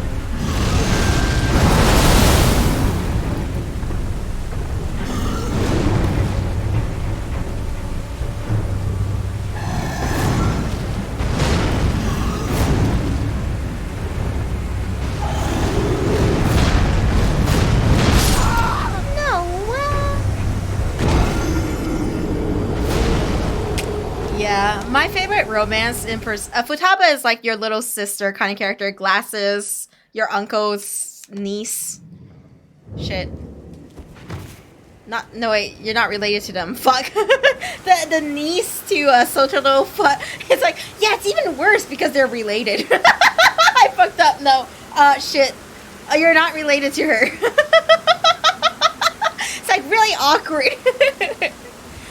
Yeah, my favorite romance in Futaba is like your little sister kind of character. Glasses, your uncle's niece. Shit. No wait, you're not related to them. Fuck. the niece to Sotoro. It's like, yeah, it's even worse because they're related. I fucked up. No. Shit. You're not related to her. It's like really awkward.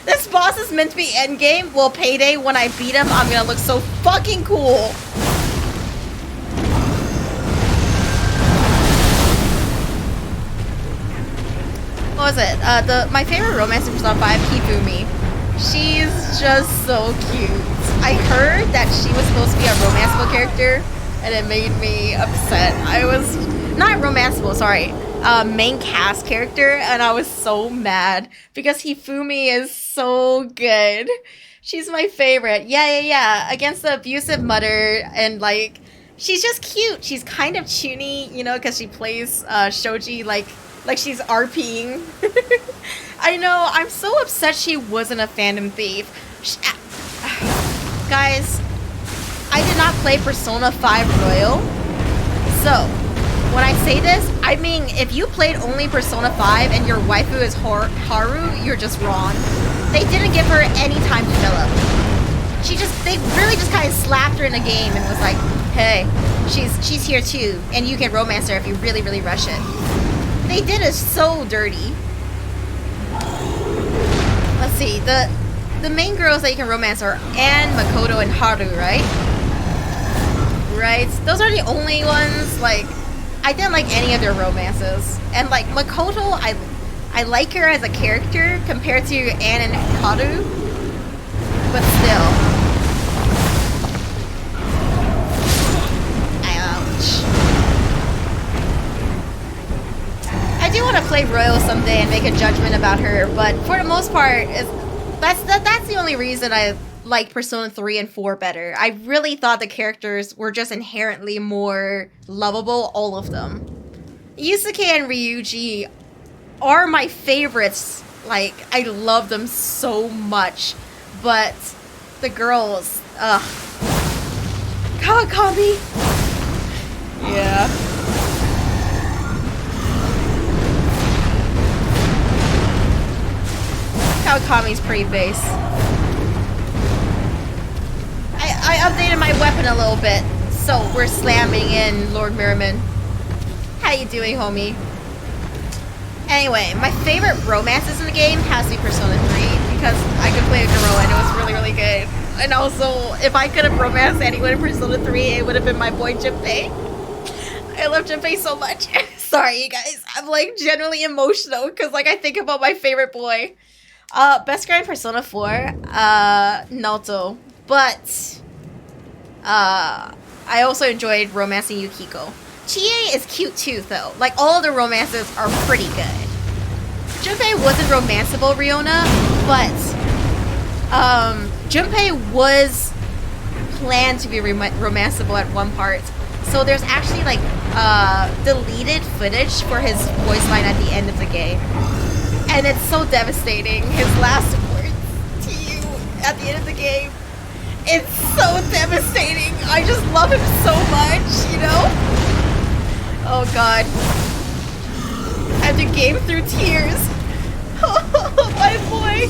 This boss is meant to be endgame. Well, Payday, when I beat him, I'm gonna look so fucking cool. What was it? My favorite romance in Persona 5, Hifumi. She's just so cute. I heard that she was supposed to be a romanceable character, and it made me upset. I was not romanceable, sorry. Main cast character, and I was so mad because Hifumi is so good. She's my favorite. Yeah. Against the abusive mother, and like, she's just cute. She's kind of chuny, you know, because she plays shoji like she's RPing. I know. I'm so upset she wasn't a fandom thief. Guys, I did not play Persona 5 Royal, so. When I say this, I mean, if you played only Persona 5 and your waifu is Haru, you're just wrong. They didn't give her any time to develop. They really just kind of slapped her in the game and was like, hey, she's here too, and you can romance her if you really, really rush it. They did it so dirty. Let's see, the main girls that you can romance are Anne, Makoto, and Haru, right? Right? Those are the only ones, like, I didn't like any of their romances. And like Makoto, I like her as a character compared to Anne and Haru. But still. Ouch. I do want to play Royal someday and make a judgment about her, but for the most part, that's the only reason I like Persona 3 and 4 better. I really thought the characters were just inherently more lovable, all of them. Yusuke and Ryuji are my favorites. Like, I love them so much. But the girls, Kawakami. Yeah. Kawakami's pretty base. I updated my weapon a little bit, So we're slamming in Lord Merriman. How you doing, homie? Anyway, my favorite romances in the game has to be Persona 3 because I could play a girl and it was really, really good. And also, if I could have romanced anyone in Persona 3, it would have been my boy Junpei. I love Junpei so much. Sorry, you guys. I'm like generally emotional because like I think about my favorite boy. Best girl in Persona 4, Naoto. But I also enjoyed romancing Yukiko. Chie is cute too, though. Like, all of the romances are pretty good. Junpei wasn't romanceable, Riona, but Junpei was planned to be romanceable at one part. So there's actually, like, deleted footage for his voice line at the end of the game. And it's so devastating. His last words to you at the end of the game. It's so devastating. I just love him so much, you know? Oh god. I have to game through tears. Oh, my boy.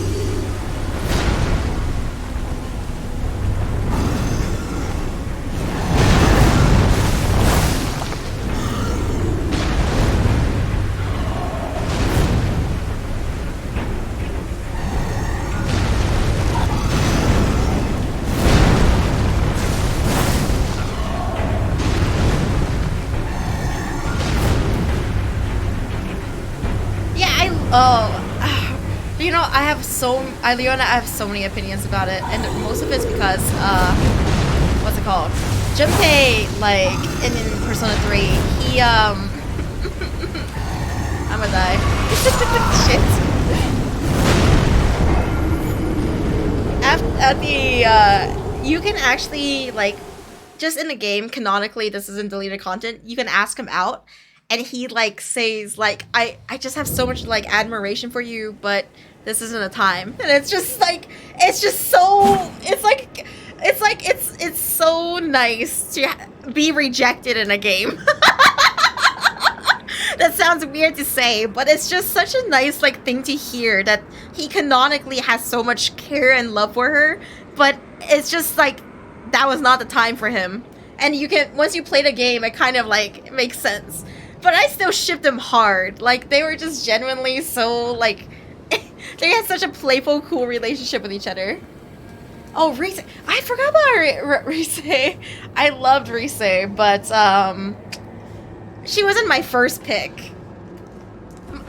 Oh, you know, Leona, I have so many opinions about it, and most of it's because, what's it called? Junpei, like, in Persona 3, he, I'm gonna die. Shit. At the, you can actually, like, just in the game, canonically, this isn't deleted content, you can ask him out, and he, like, says, like, I just have so much, like, admiration for you, but this isn't a time. And it's just, like, it's just so, it's so nice to be rejected in a game. That sounds weird to say, but it's just such a nice, like, thing to hear that he canonically has so much care and love for her, but it's just, like, that was not the time for him. And you can, once you play the game, it kind of, like, makes sense. But I still shipped them hard. Like, they were just genuinely so, like... they had such a playful, cool relationship with each other. Oh, Rise. I forgot about Rise. I loved Rise, but, she wasn't my first pick.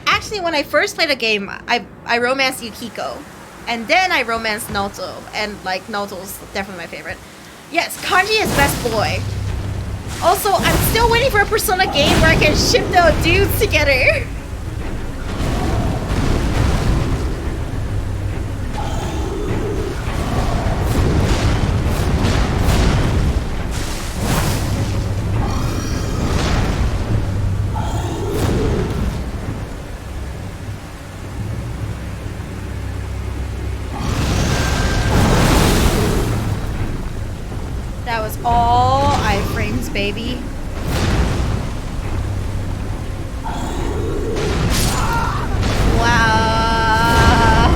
Actually, when I first played the game, I romanced Yukiko. And then I romanced Naoto. And, like, Naoto's definitely my favorite. Yes, Kanji is best boy. Also, I'm still waiting for a Persona game where I can ship the dudes together. That was all iframes, baby. Wow.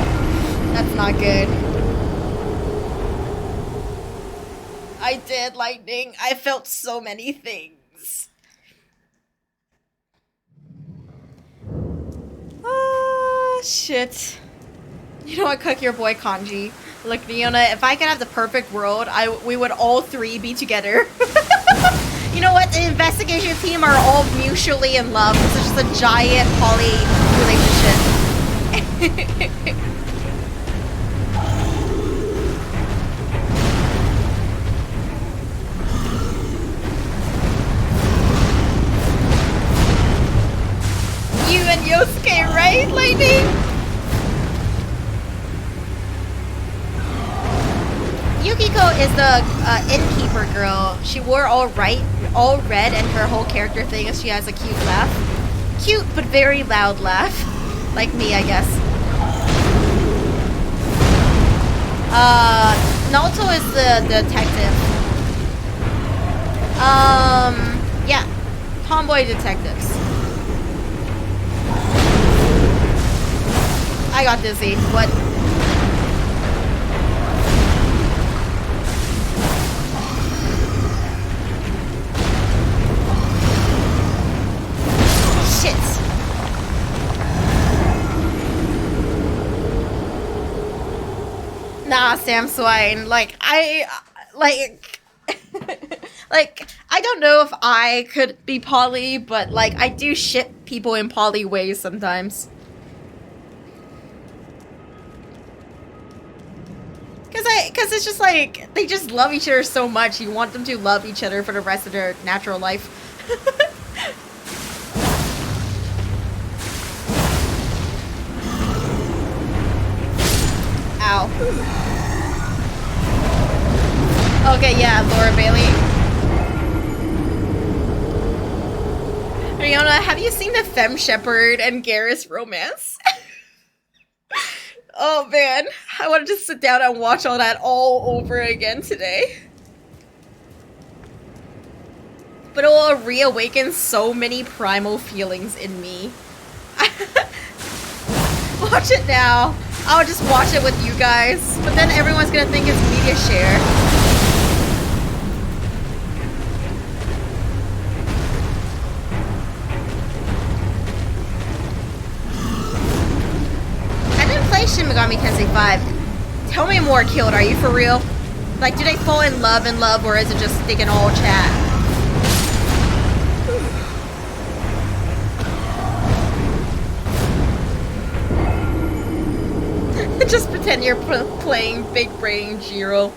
That's not good. I did, Lightning. I felt so many things. Ah, shit. You know what? Cook your boy Kanji. Look, Leona, if I could have the perfect world, we would all three be together. You know what? The investigation team are all mutually in love. It's just a giant poly relationship. You and Yosuke, right, Lightning? Yukiko is the innkeeper girl. She wore all red, and her whole character thing is she has a cute laugh. Cute, but very loud laugh. Like me, I guess. Naoto is the detective. Yeah. Tomboy detectives. I got dizzy. What? not Sam Swine. Like, like, like, I don't know if I could be poly, but, like, I do ship people in poly ways sometimes. Cause it's just like, they just love each other so much, you want them to love each other for the rest of their natural life. Ow. Okay, yeah, Laura Bailey. Riona, have you seen the Femme Shepherd and Garrus romance? Oh man, I want to just sit down and watch all that all over again today. But it will reawaken so many primal feelings in me. Watch it now. I'll just watch it with you guys. But then everyone's gonna think it's media share. Shin Megami Tensei 5. Tell me more, Killed. Are you for real? Like, do they fall in love, or is it just sticking all chat? Just pretend you're playing Big Brain Jiro.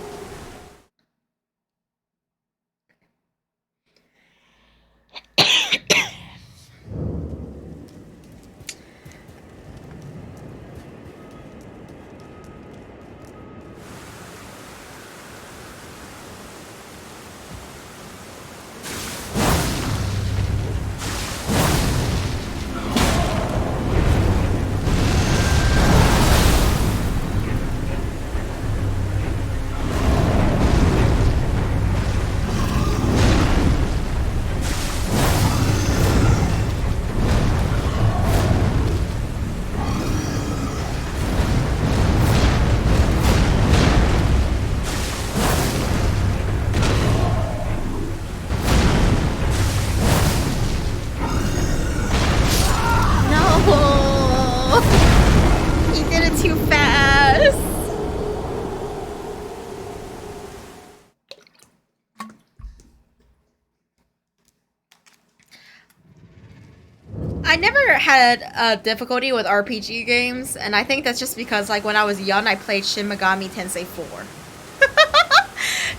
I never had difficulty with RPG games, and I think that's just because, like, when I was young, I played Shin Megami Tensei 4.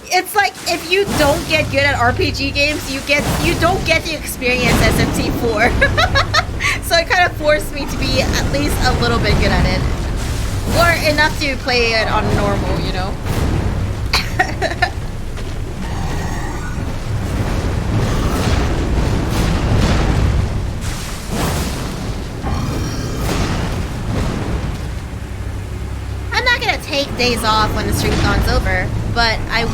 It's like, if you don't get good at RPG games, you don't get the experience SMT4. So it kind of forced me to be at least a little bit good at it. Or enough to play it on normal, you know? Take days off when the streamcon's over, but I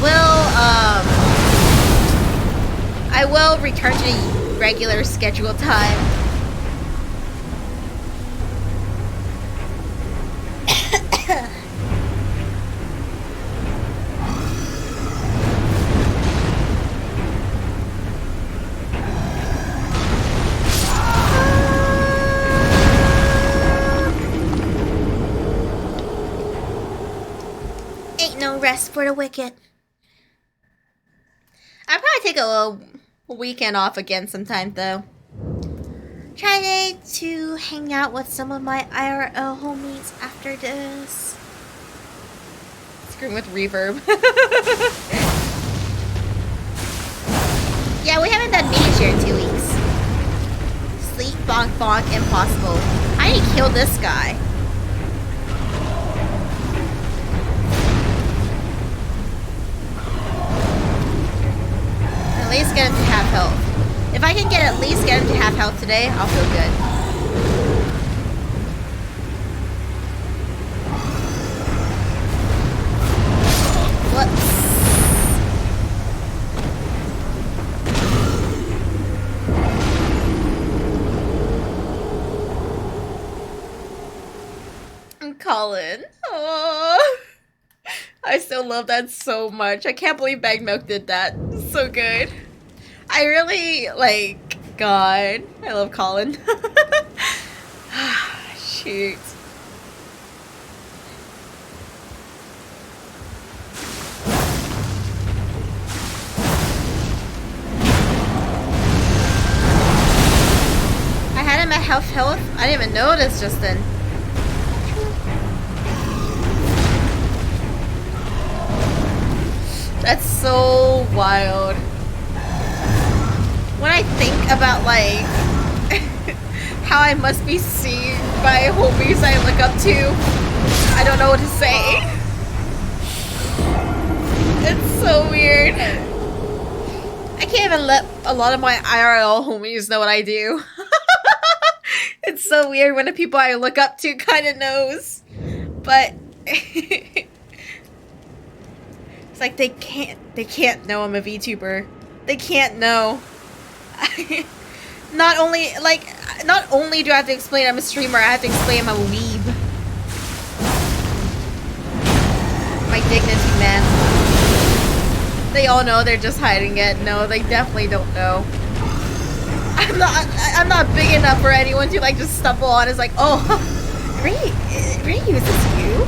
will return to the regular scheduled time. Rest for the wicked. I'll probably take a little weekend off again sometime though. Try to hang out with some of my IRL homies after this. Scream with reverb. Yeah, we haven't done miniature in 2 weeks. Sleep, bonk, bonk, impossible. I need to kill this guy. At least get him to half health. If I can at least get him to half health today, I'll feel good. Whoops. I'm Colin. Aww. I still love that so much. I can't believe Bag Milk did that. So good. I really, like, God. I love Colin. Shoot. got half health? I didn't even notice just then. That's so wild. When I think about like how I must be seen by homies I look up to, I don't know what to say. It's so weird. I can't even let a lot of my IRL homies know what I do. It's so weird when the people I look up to kind of knows, but it's like they can't know I'm a VTuber. They can't know. Not only do I have to explain I'm a streamer, I have to explain I'm a weeb. My dignity, man. They all know, they're just hiding it. No, they definitely don't know. I'm not big enough for anyone to like just stumble on. It's like, oh, Reiyu, is this you?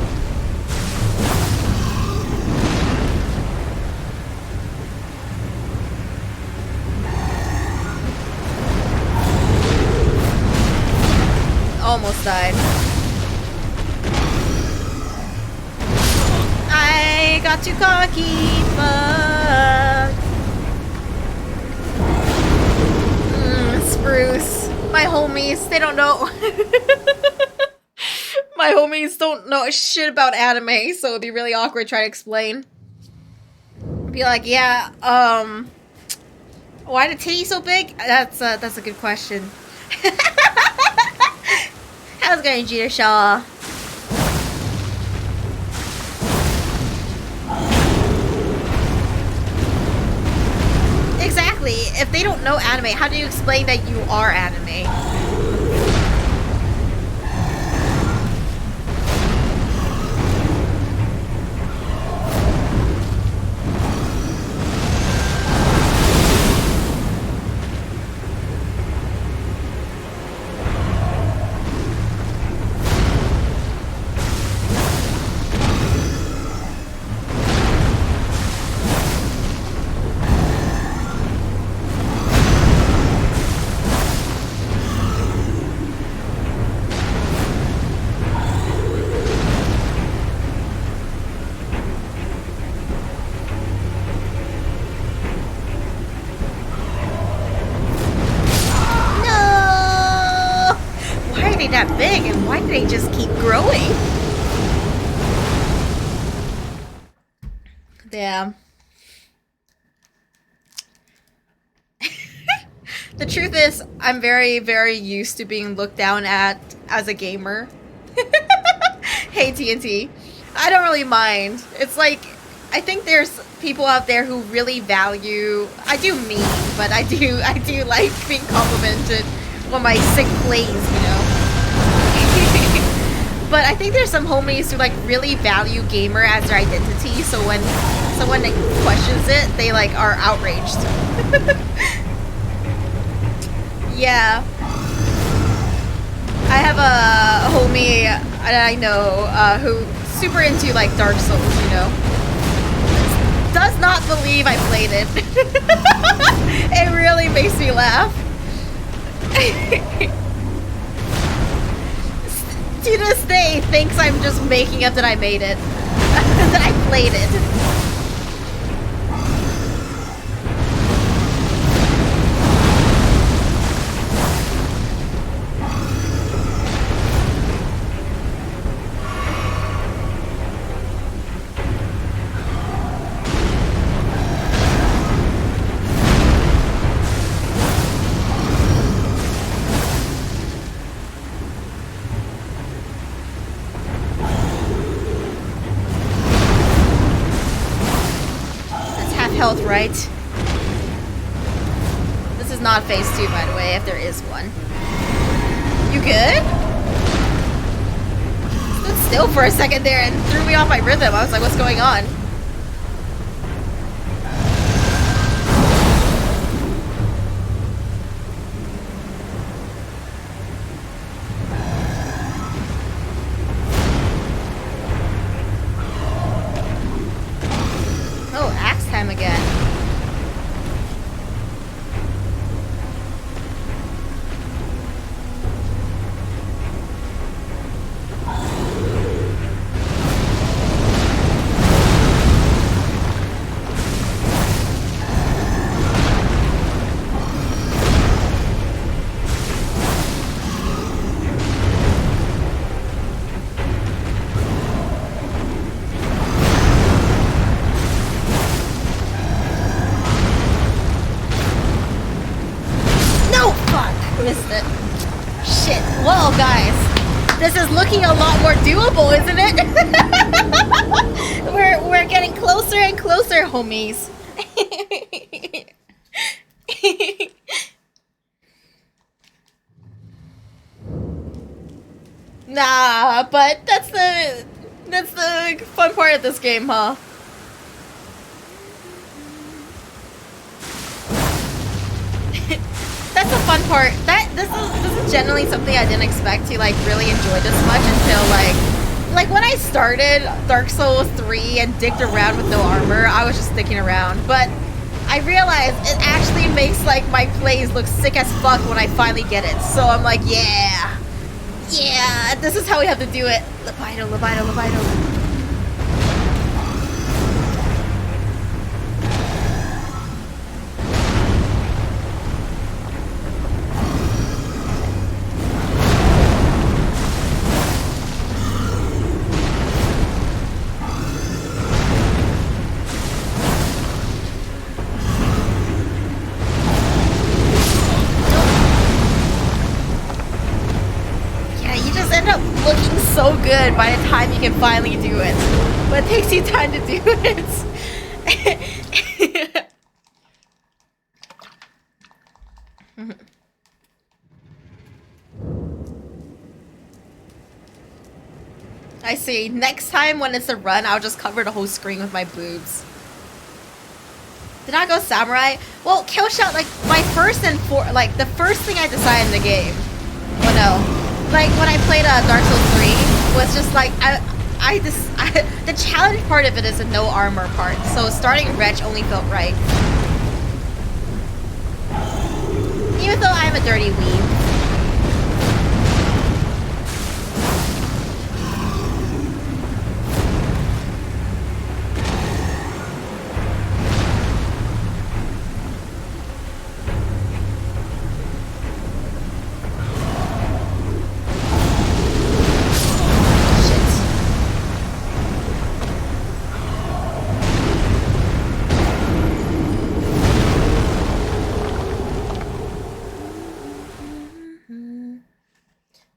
Almost died. I got too cocky, fuck. Spruce. My homies, they don't know. My homies don't know shit about anime, so it'd be really awkward trying to explain. Be like, yeah, why the titty so big? That's a good question. How's it going, Jeter Shaw? Exactly. If they don't know anime, how do you explain that you are anime? That big, and why do they just keep growing? Damn. The truth is, I'm very, very used to being looked down at as a gamer. Hey TNT, I don't really mind. It's like, I think there's people out there who really value, I do mean, but I do like being complimented on my sick plays, you know. But I think there's some homies who like really value gamer as their identity, so when someone like, questions it, they like are outraged. Yeah. I have a homie I know who's super into like Dark Souls, you know. Does not believe I played it. It really makes me laugh. To this day, thinks I'm just making up that I made it. That I played it. Health, right? This is not phase 2, by the way, if there is one. You good? Stood still for a second there and threw me off my rhythm. I was like, what's going on? Again. Shit. Whoa, guys. This is looking a lot more doable, isn't it? we're getting closer and closer, homies. Nah, but that's the fun part of this game, huh? That's the fun part. This is generally something I didn't expect to like really enjoy this much until like when I started Dark Souls 3 and digged around with no armor, I was just sticking around. But I realized it actually makes like my plays look sick as fuck when I finally get it. So I'm like, yeah, this is how we have to do it. Levido. Looking so good by the time you can finally do it, but it takes you time to do it. I see. Next time when it's a run, I'll just cover the whole screen with my boobs. Did I go samurai? Well, kill shot, like my first and like the first thing I decided in the game. Oh no. Like when I played Dark Souls 3 was just like the challenge part of it is a no armor part, so starting Wretch only felt right. Even though I'm a dirty weeb.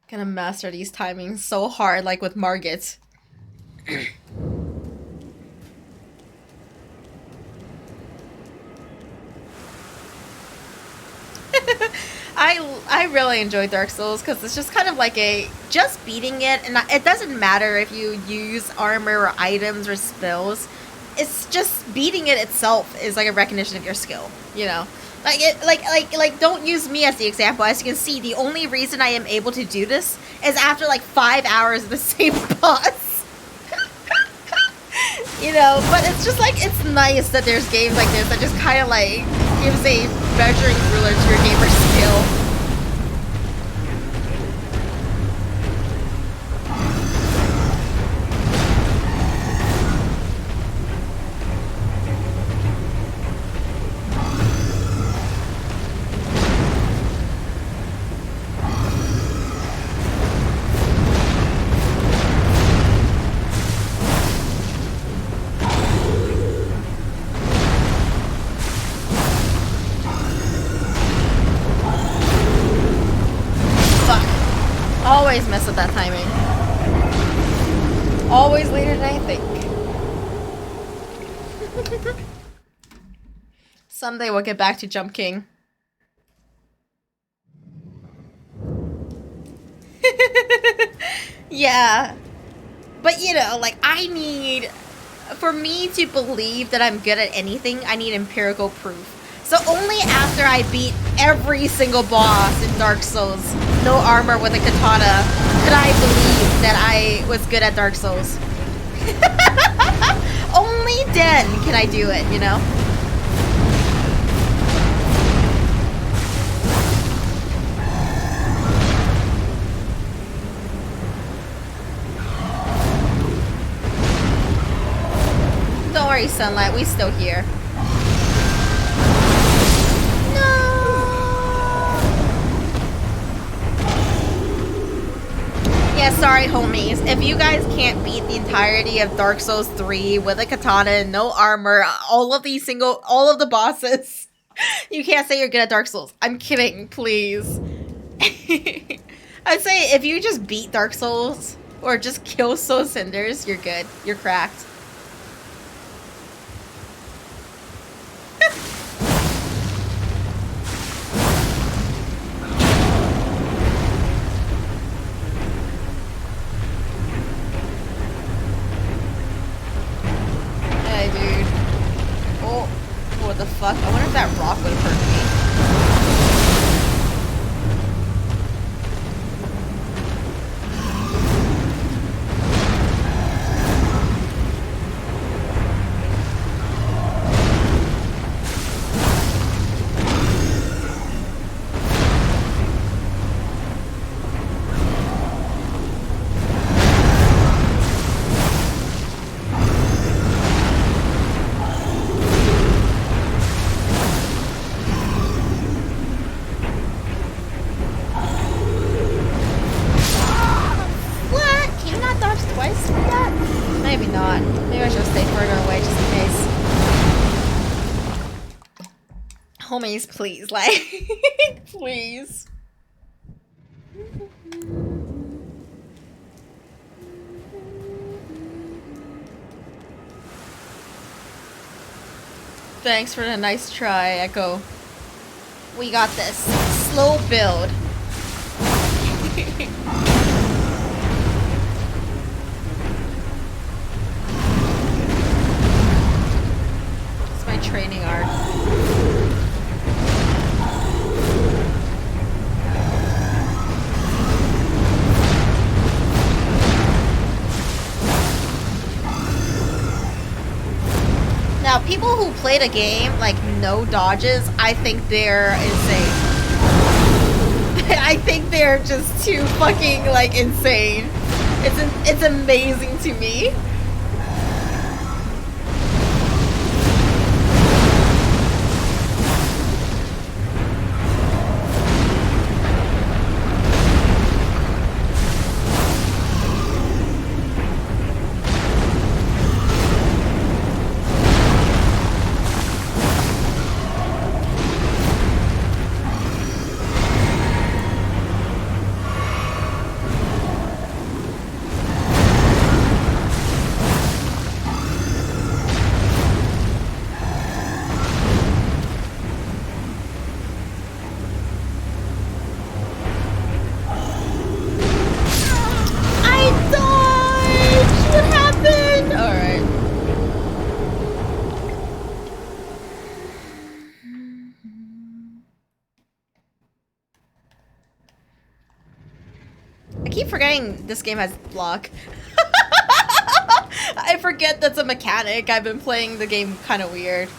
Gonna master these timings so hard, like with Margit. I really enjoy Dark Souls because it's just kind of like just beating it, and it doesn't matter if you use armor or items or spells. It's just beating it itself is like a recognition of your skill, you know. Like don't use me as the example. As you can see, the only reason I am able to do this is after like 5 hours of the same boss. You know, but it's just like, it's nice that there's games like this that just kind of like gives a measuring ruler to your gamer skill. Always mess with that timing. Always later than I think. Someday we'll get back to Jump King. Yeah. But you know, like for me to believe that I'm good at anything, I need empirical proof. So only after I beat every single boss in Dark Souls, no armor with a katana, could I believe that I was good at Dark Souls. Only then can I do it, you know? Don't worry, Sunlight, we still here. Yeah, sorry homies, if you guys can't beat the entirety of Dark Souls 3 with a katana, no armor, all of the bosses, you can't say you're good at Dark Souls. I'm kidding, please. I'd say if you just beat Dark Souls or just kill Soul Cinders, you're good. You're cracked. Hey, dude. Oh, what the fuck? I wonder if that rock would have hurt me. Homies, please, like, please. Thanks for the nice try, Echo. We got this. Slow build. It's my training arc. Now, people who play the game, like, no dodges, I think they're insane. I think they're just too fucking, like, insane. It's amazing to me. Forgetting this game has block. I forget that's a mechanic. I've been playing the game kind of weird.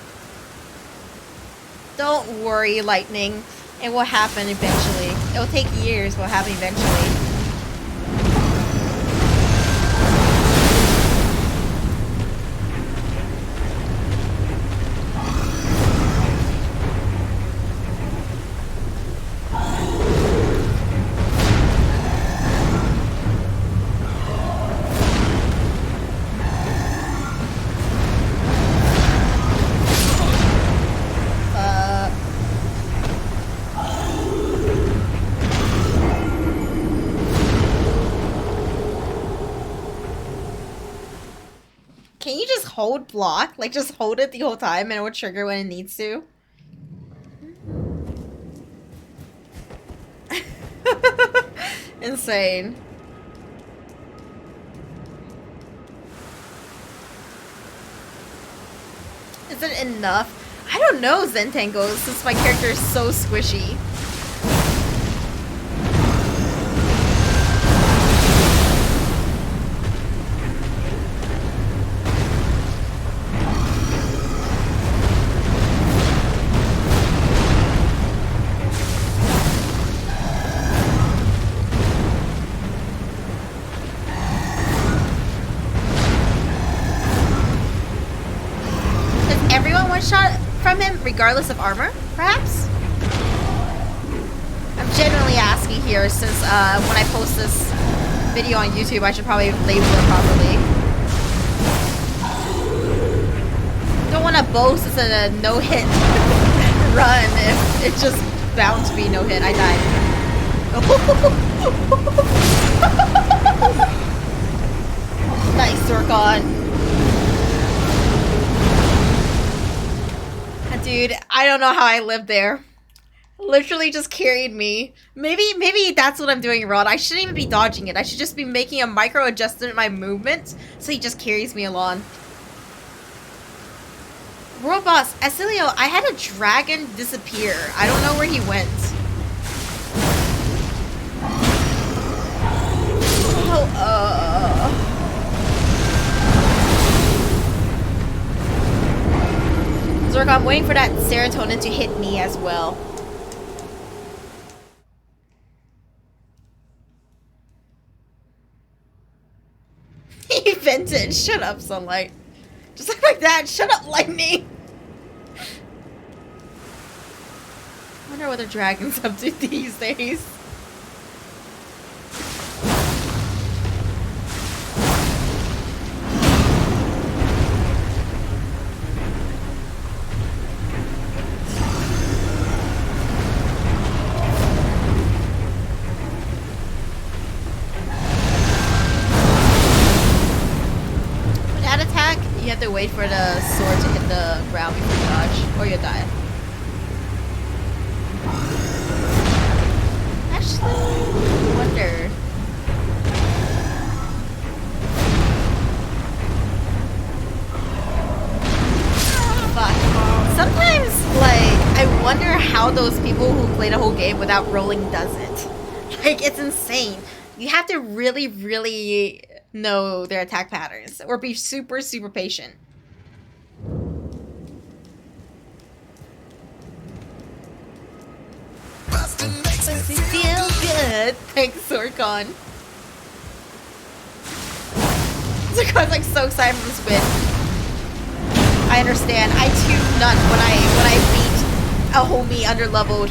Don't worry, Lightning. It will happen eventually. It will take years, but it will happen eventually. Hold block, like just hold it the whole time and it will trigger when it needs to. Insane. Is it enough? I don't know, Zentango, since my character is so squishy. Regardless of armor, perhaps? I'm genuinely asking here since when I post this video on YouTube, I should probably label it properly. Don't want to boast it's a no-hit run if it's just bound to be no-hit. I died. Nice, Zircon. Dude, I don't know how I lived there. Literally just carried me. Maybe that's what I'm doing wrong. I shouldn't even be dodging it. I should just be making a micro adjustment in my movement so he just carries me along. World boss, Acilio, I had a dragon disappear. I don't know where he went. Zork, I'm waiting for that serotonin to hit me as well. He vented. Shut up, sunlight. Just like that. Shut up, lightning. I wonder what the dragon's up to these days. You have to wait for the sword to hit the ground before you dodge, or you die. Actually, I wonder. Fuck. Sometimes, like, I wonder how those people who play the whole game without rolling does it. Like, it's insane. You have to really, really know their attack patterns or be super patient. Makes me feel good. Thanks, Zorkon. Zorkon's like so excited for this win. I understand. I too nut when I beat a homie underleveled.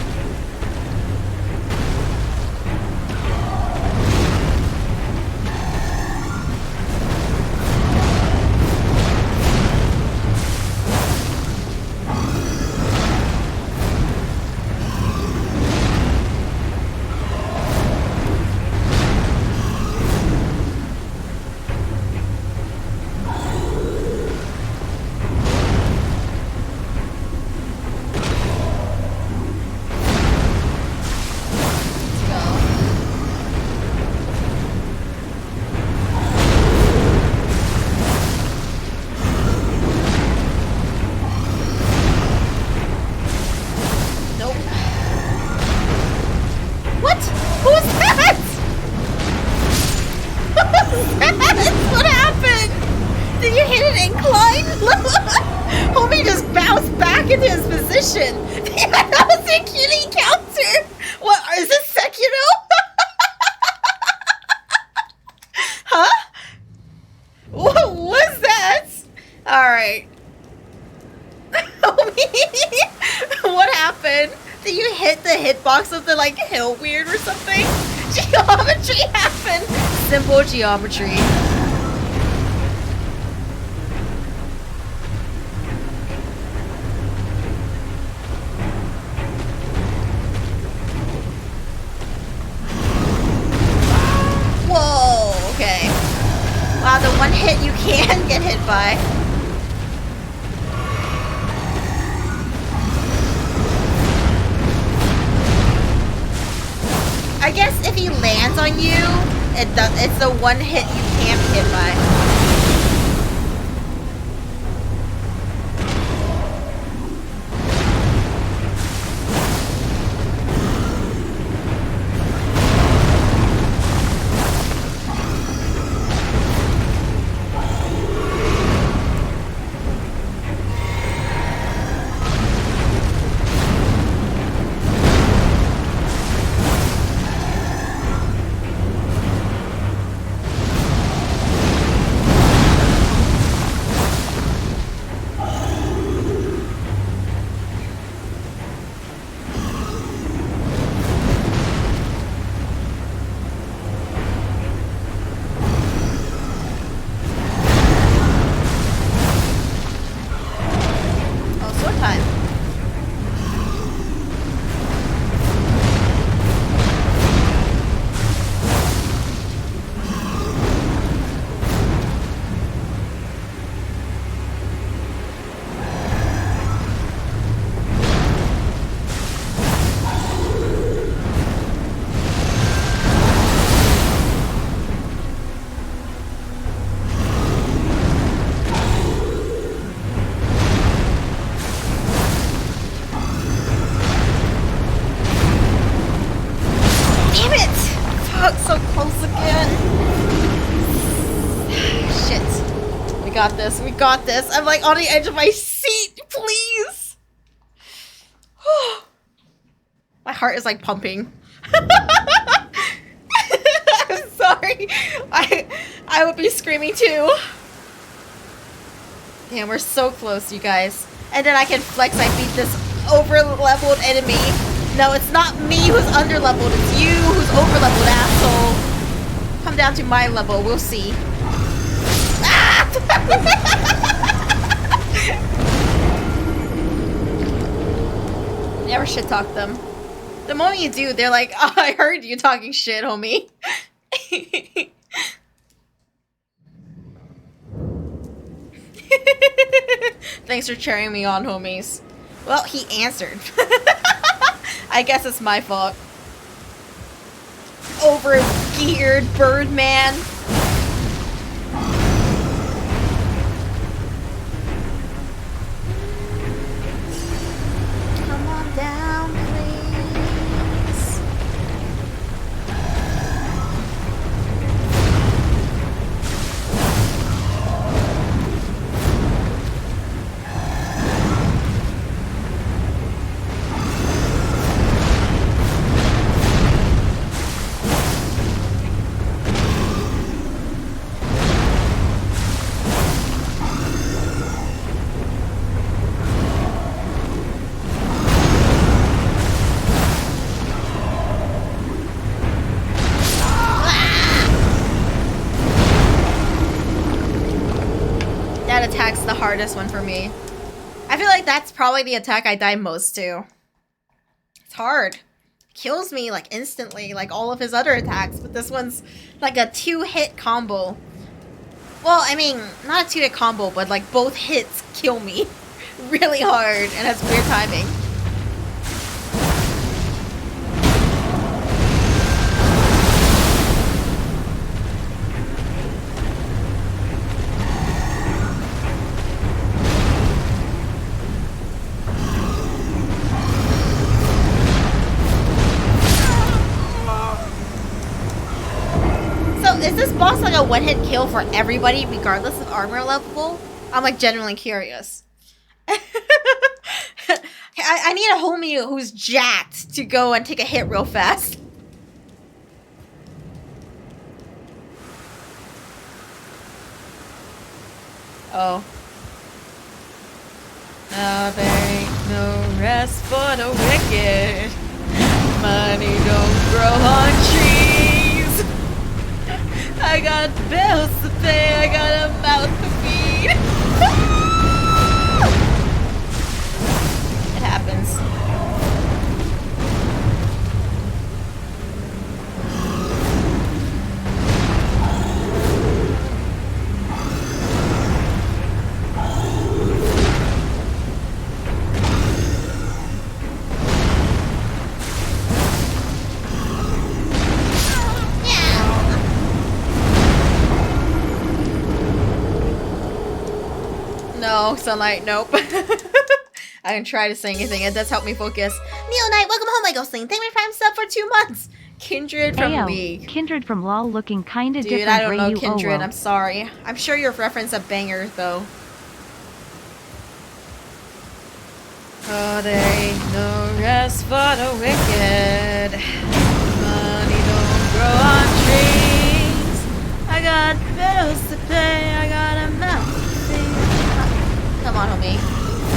Something like hill weird or something. Geometry happened. Simple geometry. Whoa, okay. Wow, the one hit you can get hit by. I guess if he lands on you, it's the one hit you can't be hit by. close again. Shit. We got this. We got this. I'm like on the edge of my seat. Please. My heart is like pumping. I'm sorry. I would be screaming too. Damn, we're so close, you guys. And then I can flex I beat this over-leveled enemy. No, it's not me who's under-leveled. It's you who's over-leveled, asshole. Come down to my level. We'll see. Ah! Never shit talk them. The moment you do, they're like, oh, I heard you talking shit, homie. Thanks for cheering me on, homies. Well, he answered. I guess it's my fault. Over-geared Birdman. Come on down, please. That attack's the hardest one for me. I feel like that's probably the attack I die most to. It's hard. Kills me like instantly, like all of his other attacks, but this one's like a 2-hit combo. Well, I mean, not a 2-hit combo, but like both hits kill me really hard and has weird timing. Is this boss like a one-hit kill for everybody regardless of armor level? I'm like genuinely curious. I need a homie who's jacked to go and take a hit real fast. Oh. Oh, there ain't no rest for the wicked. Money don't grow on trees. I got bills to pay, I got a mouth to feed. It happens. No, sunlight, nope. I didn't try to say anything. It does help me focus. Neo Knight, welcome home, my Ghostling. Thank me for Prime sub for 2 months. Kindred from Ayo, League. Kindred from LOL looking kinda Dude, different. I don't know Reiyu, Kindred. oh, well. I'm sorry. I'm sure your reference a banger, though. Oh, there ain't no rest for the wicked. Money don't grow on trees. I got bills to pay. I got a mouth to feed. Come on, homie.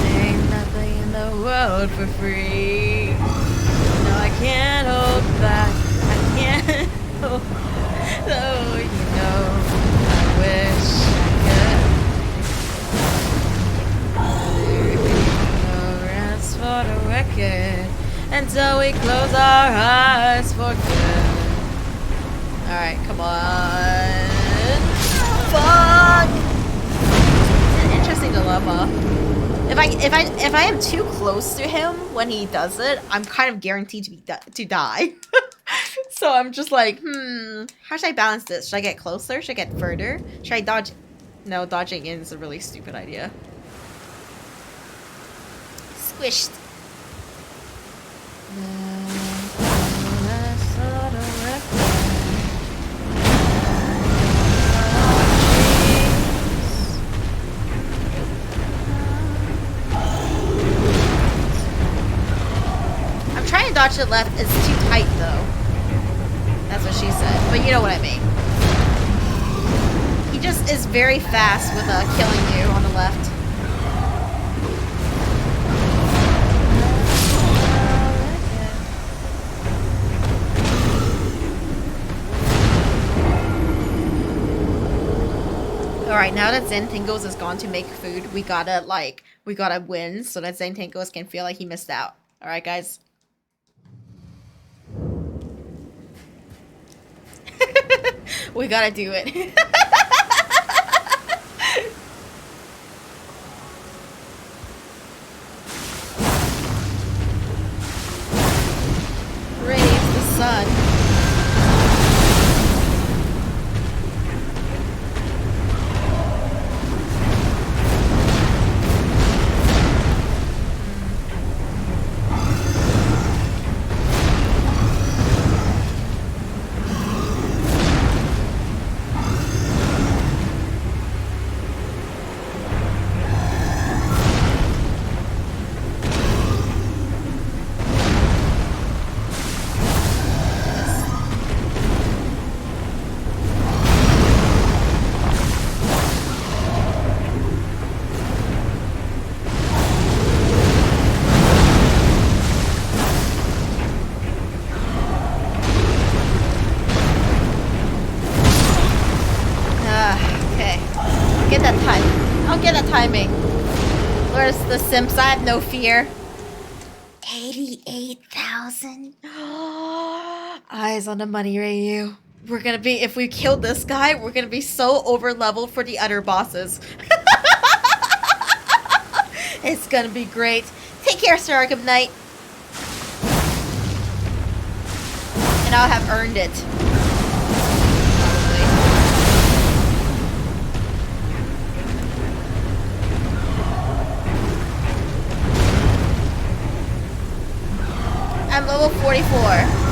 There ain't nothing in the world for free. No, I can't hold back. I can't hold. Oh, you know, I wish I could. No rest for the wicked until we close our eyes for good. Alright, come on. Fuck! It's an interesting dilemma. If I am too close to him when he does it, I'm kind of guaranteed to die. So I'm just like, how should I balance this? Should I get closer? Should I get further? Should I dodge? No, dodging in is a really stupid idea. Squished. watch it left. It's too tight though. That's what she said. But you know what I mean. He just is very fast with killing you on the left. Alright, now that Zentingos is gone to make food, we gotta win so that Zentingos can feel like he missed out. Alright, guys. We gotta do it. Raise the sun. Timing. Where's the Simps? I have no fear. 88,000. Eyes on the money, Reiyu. We're gonna be, if we kill this guy, we're gonna be so over leveled for the other bosses. It's gonna be great. Take care, Sir Arkham Knight. And I'll have earned it. I'm level 44.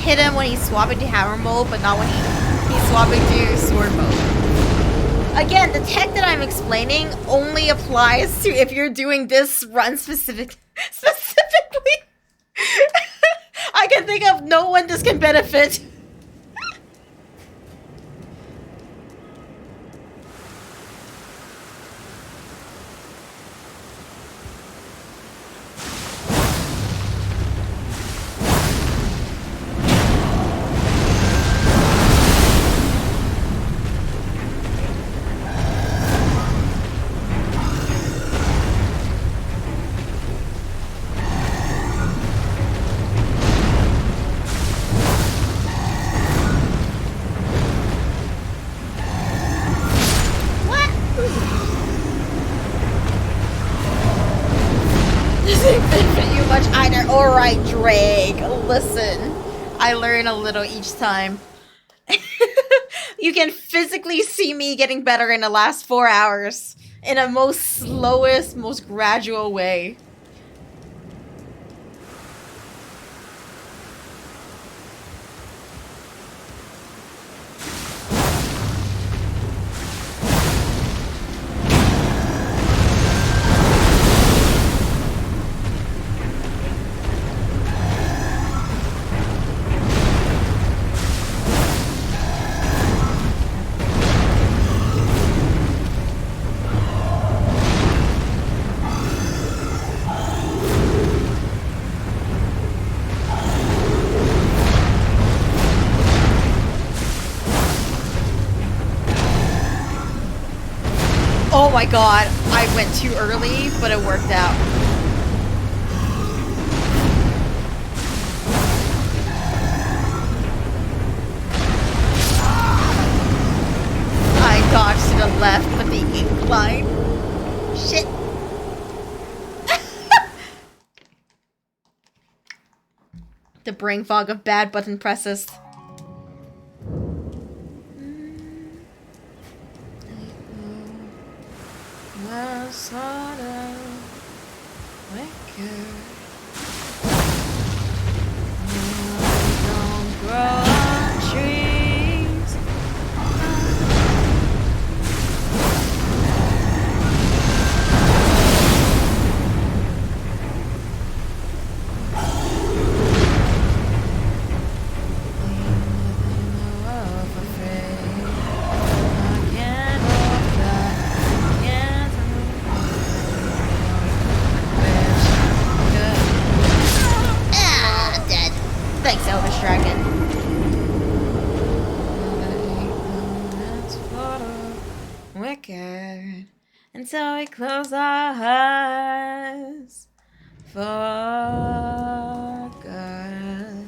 Hit him when he's swapping to hammer mode, but not when he's swapping to sword mode. Again, the tech that I'm explaining only applies to if you're doing this run specifically. I can think of no one this can benefit. Alright, Drake, listen. I learn a little each time. You can physically see me getting better in the last 4 hours. In a most slowest, most gradual way. my god, I went too early, but it worked out. I dodged to the left, but the incline. Shit. The brain fog of bad button presses. And so we close our eyes for good.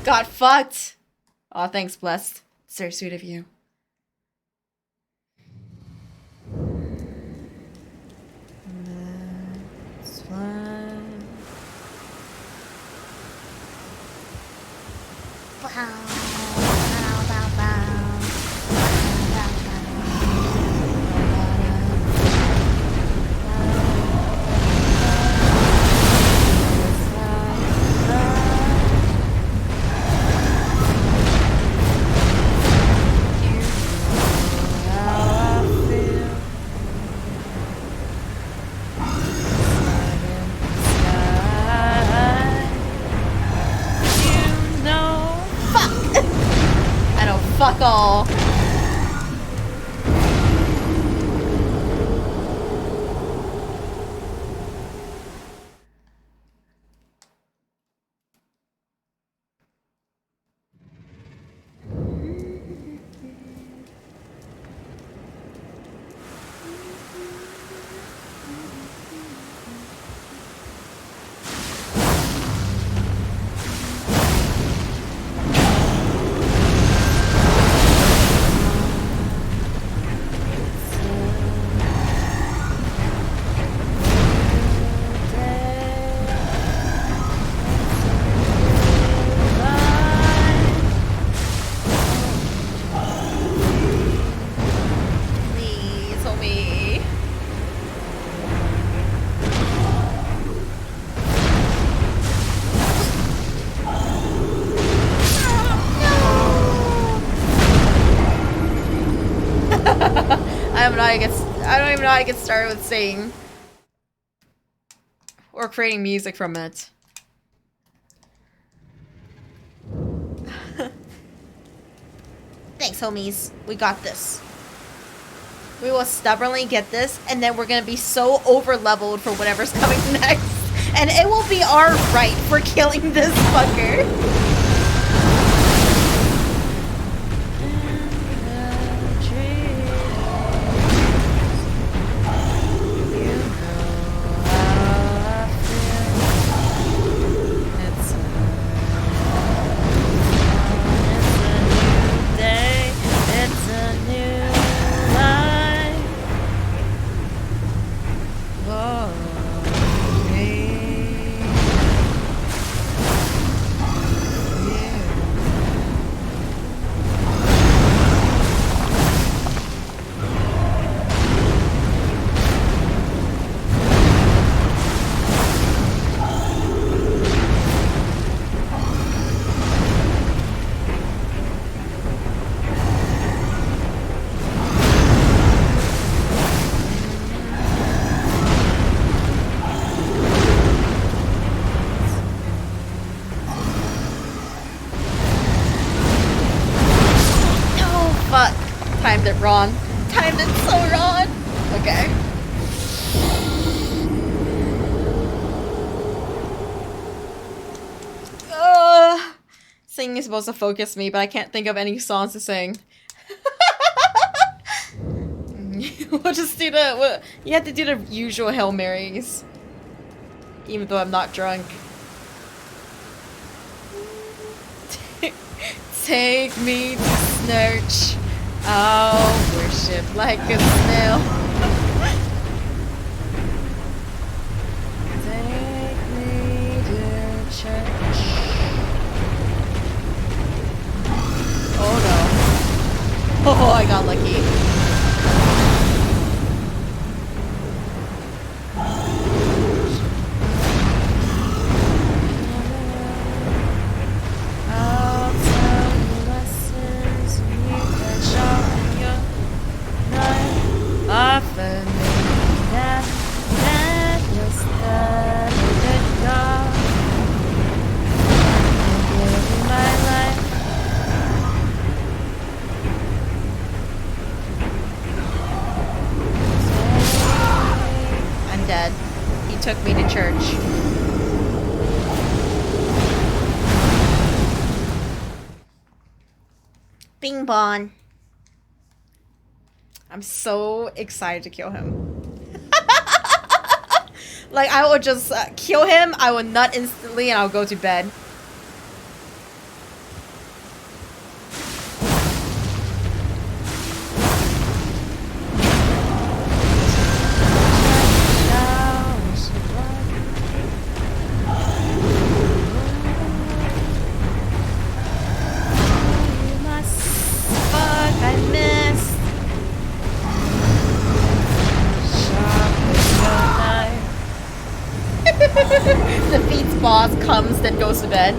Got fucked. Aw, thanks, Blessed. It's very sweet of you. That's fine. Fuck all. I don't even know how to get started with saying or creating music from it. Thanks, homies. We got this. We will stubbornly get this, and then we're gonna be so over-leveled for whatever's coming next. And it will be our right for killing this fucker. Timed it wrong. Timed it so wrong. Okay. Singing is supposed to focus me, but I can't think of any songs to sing. We'll just do the... you have to do the usual Hail Marys. Even though I'm not drunk. Take me to Snurch. I'll worship like a snail. Take me to church. Oh no. Oh, I got lucky. I'll tell you lessons and you can sharpen your knife. Offer me that you'll study the God. And give you my life. I'm dead. He took me to church. Bing bong. I'm so excited to kill him. Like, I will just kill him, I will nut instantly, and I'll go to bed. Defeats boss, comes, then goes to bed.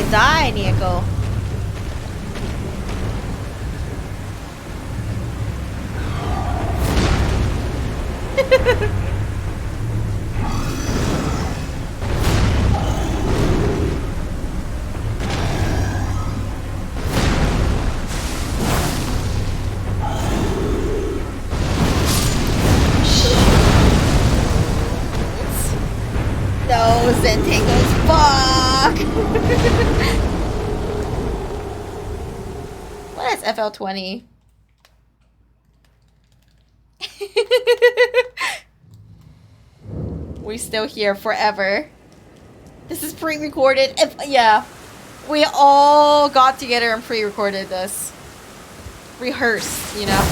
Die, Nico. Those entangles, fuck! What is FL20? We're still here forever. This is pre-recorded. Yeah. We all got together and pre-recorded this. Rehearsed, you know?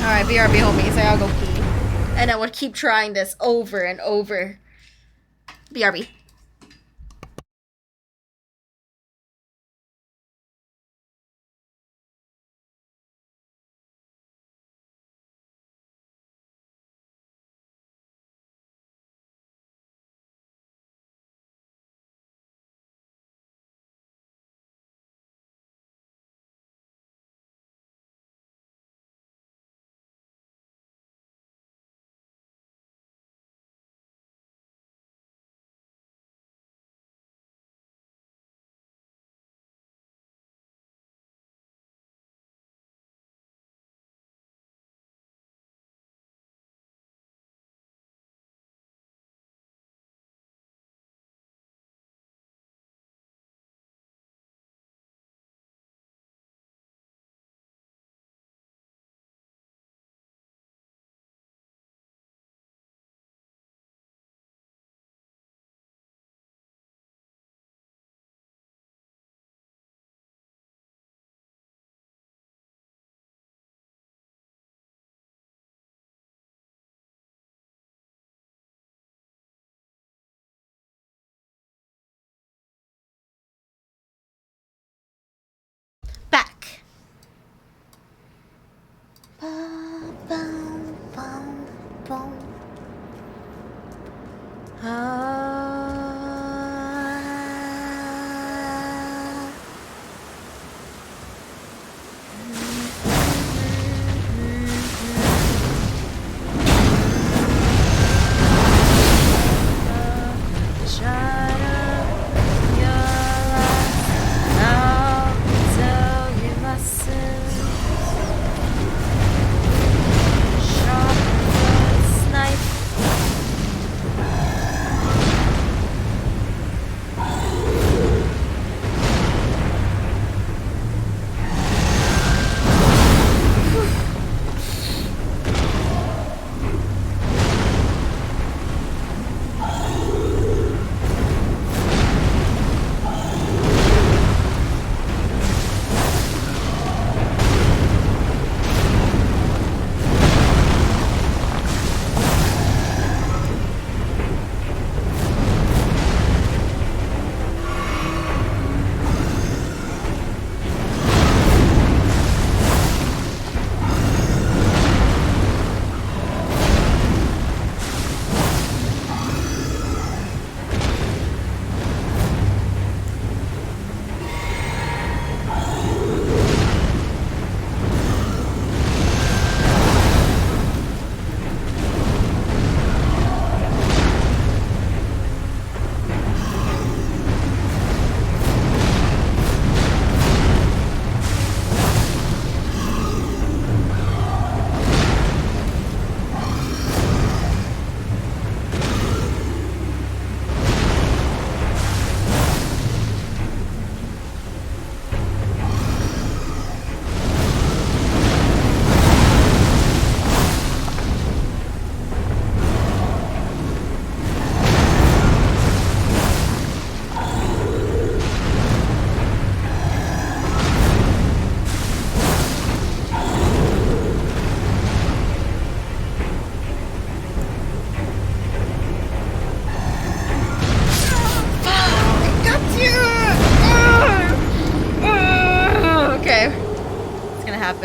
Alright, BRB homies, I'll go pee. And I would keep trying this over and over. BRB.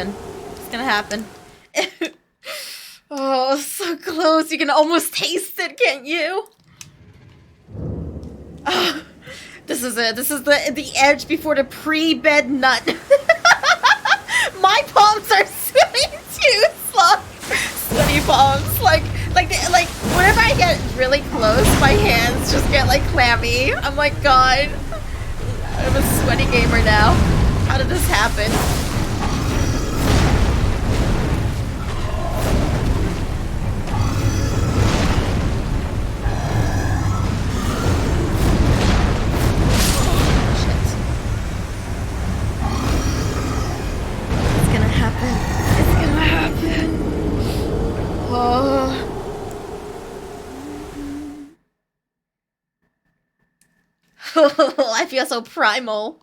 happen. It's gonna happen. Oh, so close. You can almost taste it, can't you? Oh, this is it. This is the edge before the pre-bed nut. My palms are sweaty too. Sweaty palms. Like whenever I get really close, my hands just get like clammy. I'm like, God, I'm a sweaty gamer now. How did this happen? I feel so primal.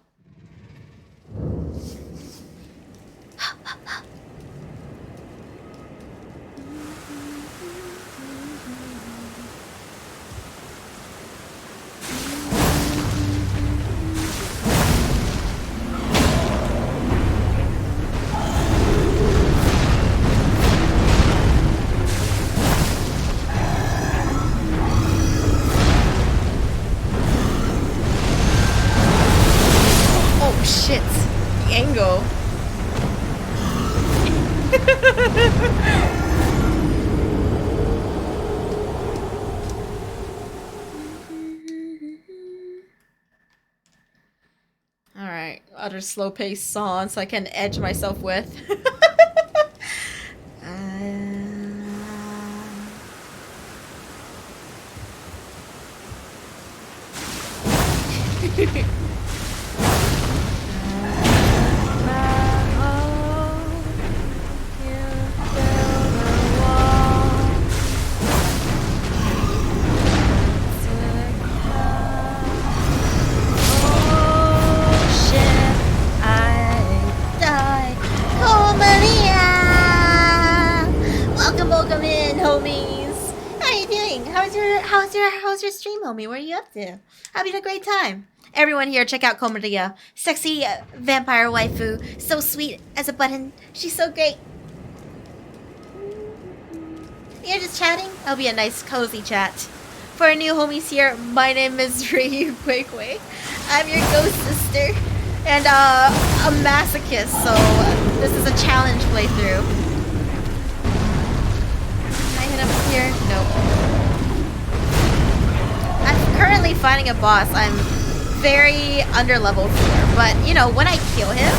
Shit, the angle. Alright, other slow-paced songs I can edge myself with. How's your stream, homie? What are you up to? Having a great time. Everyone here, check out Komaria. Sexy vampire waifu. So sweet as a button. She's so great. You're just chatting? It'll be a nice, cozy chat. For our new homies here, my name is Reiyu GuiGui. I'm your ghost sister. And a masochist, so this is a challenge playthrough. Can I hit up here? Nope. I'm currently fighting a boss I'm very underleveled for, but you know, when I kill him,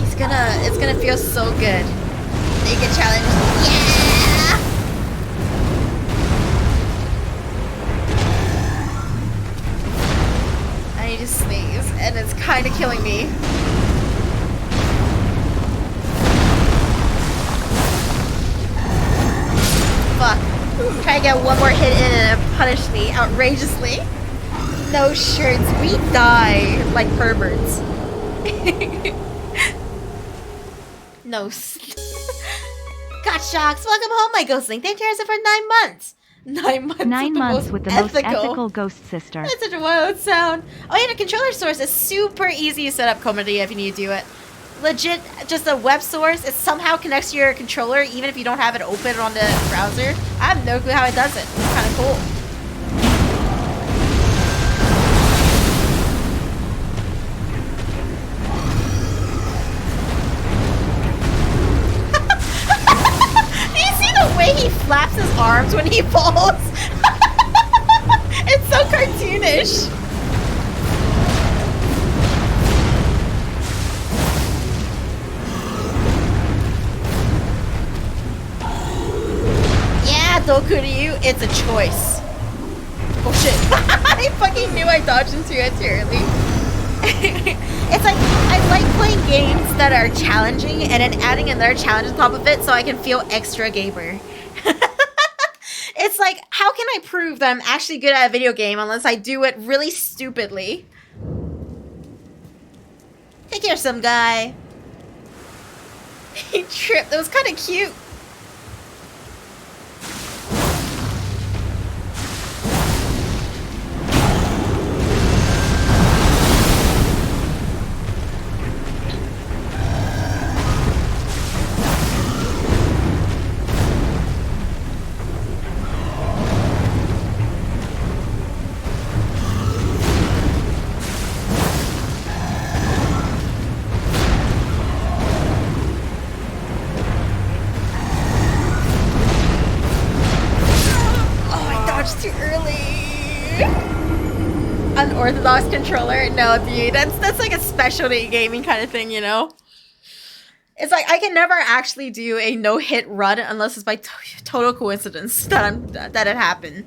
it's gonna feel so good. Naked challenge. Yeah! I need to sneeze, and it's kinda killing me. Fuck. Try to get one more hit in and punish me outrageously. No shirts. We die like perverts. No. Got shocks. Welcome home, my ghostling. Thank you for 9 months. 9 months. 9 months with the most ethical ghost sister. That's such a wild sound. Oh yeah, the controller source is super easy to set up, Komaria, if you need to do it. Legit, just a web source. It somehow connects to your controller even if you don't have it open on the browser. I have no clue how it does it. It's kind of cool. Do you see the way he flaps his arms when he falls? It's so cartoonish. Dokuryu, it's a choice. Oh shit. I fucking knew I dodged into it too early. It's like, I like playing games that are challenging and then adding another challenge on top of it so I can feel extra gamer. It's like, how can I prove that I'm actually good at a video game unless I do it really stupidly? Take care, some guy. He tripped. That was kind of cute. Unorthodox controller? No, dude, that's like a specialty gaming kind of thing, you know? It's like I can never actually do a no-hit run unless it's by total coincidence that it happened.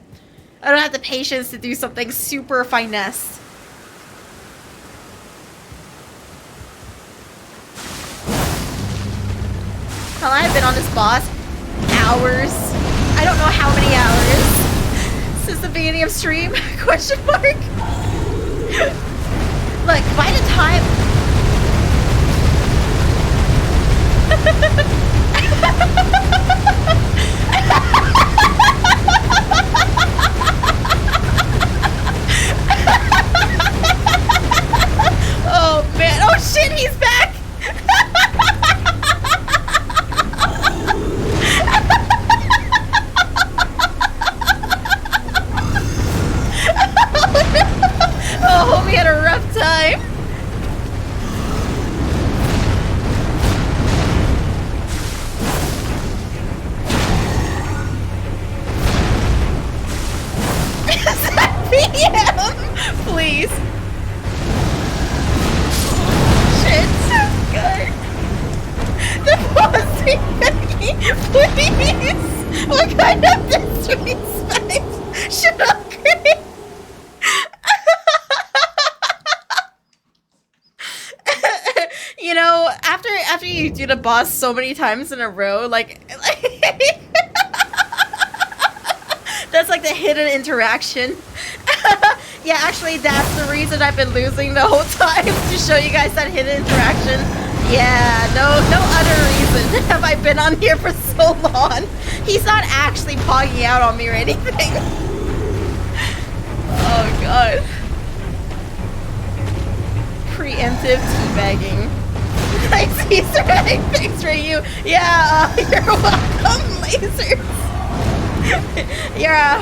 I don't have the patience to do something super finesse. Well, I've been on this boss hours. I don't know how many hours since the beginning of stream? Question mark. Look, by the time. Oh man! Oh shit! He's back. Oh, we had a rough time. Is that PM? Please. Shit. Good. The boss begging. Please. What kind of disrespect? Shut up, Chris. You know, after you do the boss so many times in a row, like that's like the hidden interaction. Yeah, actually, that's the reason I've been losing the whole time, to show you guys that hidden interaction. Yeah, no other reason have I been on here for so long. He's not actually pogging out on me or anything. Oh god. Preemptive teabagging. Nice Easter egg. Thanks, Reiyu. Yeah, you're welcome, lasers. Yeah.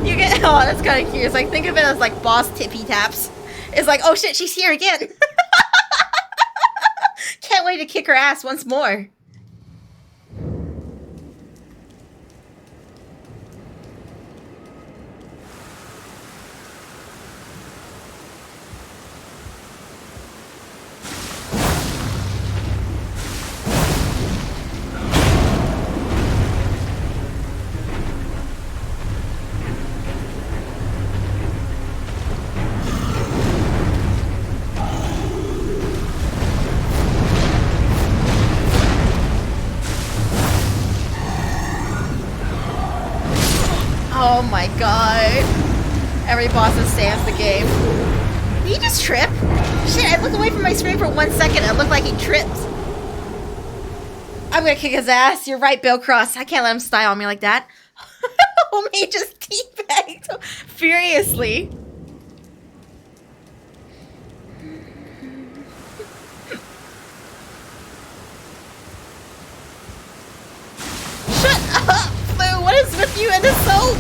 You get. Oh, that's kind of cute. It's like, think of it as like boss tippy taps. It's like, oh shit, she's here again. Can't wait to kick her ass once more. Oh my god. Every boss stands the game. Did he just trip? Shit, I looked away from my screen for 1 second and it looked like he tripped. I'm gonna kick his ass. You're right, Bill Cross. I can't let him style on me like that. Homie just teabagged furiously. Shut up, Flu. What is with you and the soap?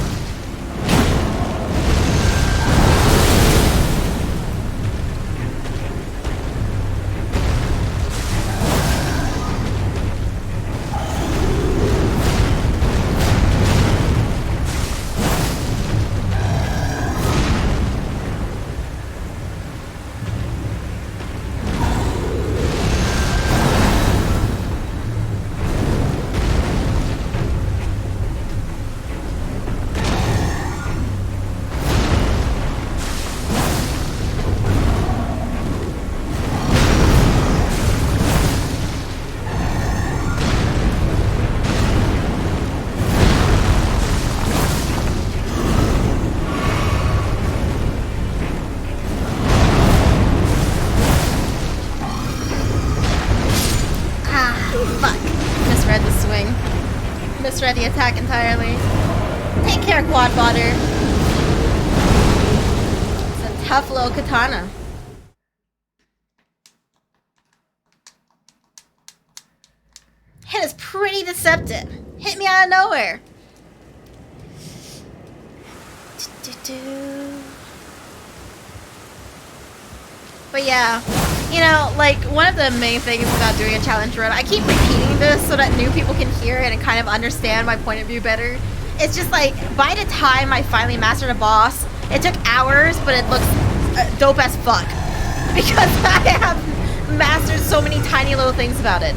Misread the attack entirely. Take care, Quad Fodder. It's a tough little katana. Hit is pretty deceptive. Hit me out of nowhere. But yeah. You know, like, one of the main things about doing a challenge run, I keep repeating this so that new people can hear it and kind of understand my point of view better. It's just like, by the time I finally mastered a boss, it took hours, but it looks dope as fuck. Because I have mastered so many tiny little things about it.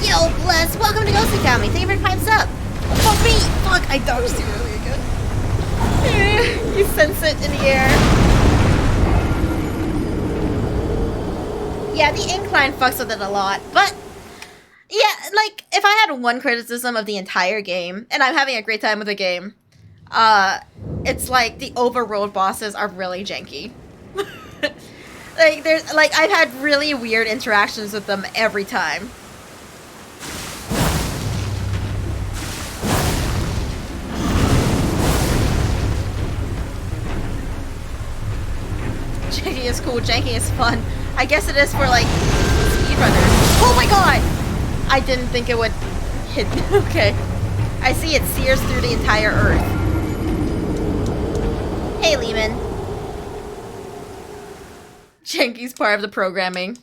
Yo, Bless, welcome to Ghostlings Family. Thank you for climbing up. Fuck me! Fuck, I dodged too early again. You sense it in the air. Yeah, the incline fucks with it a lot, but yeah, like, if I had one criticism of the entire game, and I'm having a great time with the game, it's like the overworld bosses are really janky. Like, there's, like, I've had really weird interactions with them every time. Janky is cool, janky is fun. I guess it is for, like, speedrunners. Oh my god! I didn't think it would hit. Okay. I see it sears through the entire earth. Hey, Lehman. Janky's part of the programming.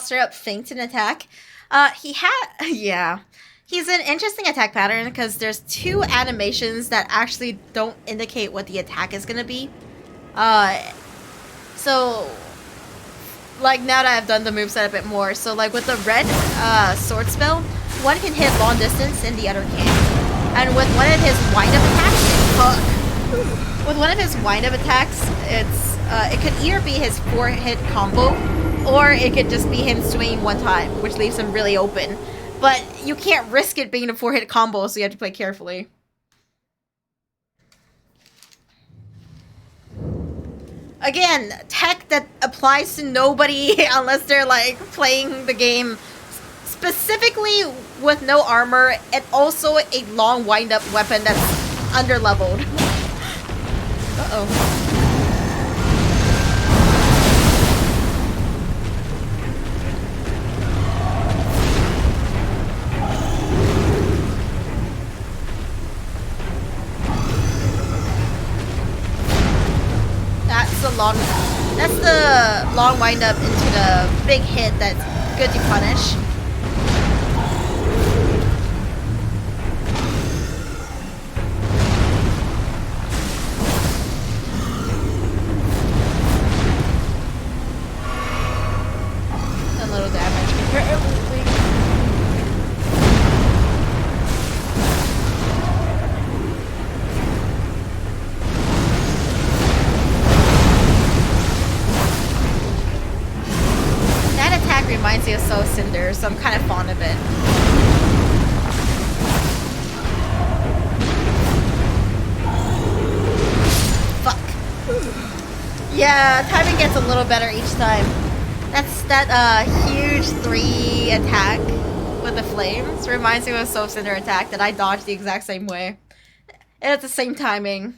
Straight up feint an attack. Yeah. He's an interesting attack pattern because there's two animations that actually don't indicate what the attack is gonna be. So, like, now that I've done the moveset a bit more, so like with the red sword spell, one can hit long distance and the other can't. And with one of his wind-up attacks, with one of his wind-up attacks, it could either be his 4-hit combo, or it could just be him swinging one time, which leaves him really open. But you can't risk it being a 4-hit combo, so you have to play carefully. Again, tech that applies to nobody unless they're, like, playing the game specifically with no armor, and also a long wind-up weapon that's underleveled. Uh-oh. That's the long wind up into the big hit that's good to punish. A little damage comparatively. Reminds me of Soul Cinder, so I'm kind of fond of it. Fuck. Yeah, timing gets a little better each time. That's that huge 3 attack with the flames. Reminds me of a Soul Cinder attack that I dodged the exact same way. And it's the same timing.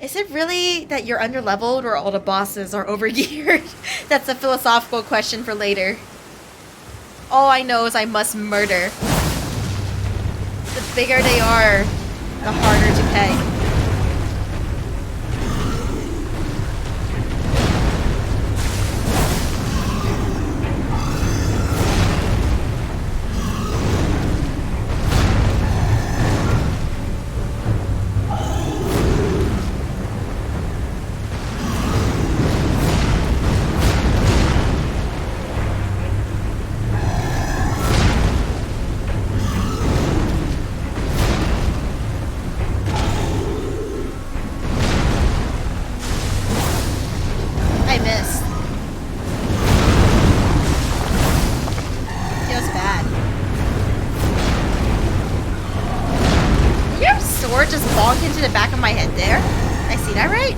Is it really that you're underleveled or all the bosses are overgeared? That's a philosophical question for later. All I know is I must murder. The bigger they are, the harder to peg. sword just bonked into the back of my head there? Did I see that right?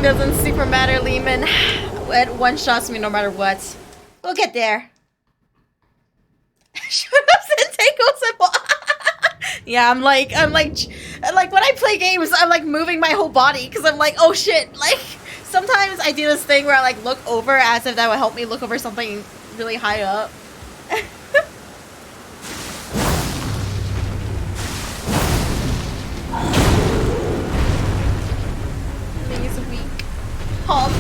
Doesn't super matter, Lehman. It one-shots me no matter what. We'll get there. Shut up, Sentai. Yeah, I'm like when I play games, I'm like moving my whole body because I'm like, oh shit. Like sometimes I do this thing where I like look over as if that would help me look over something really high up. Hobbs.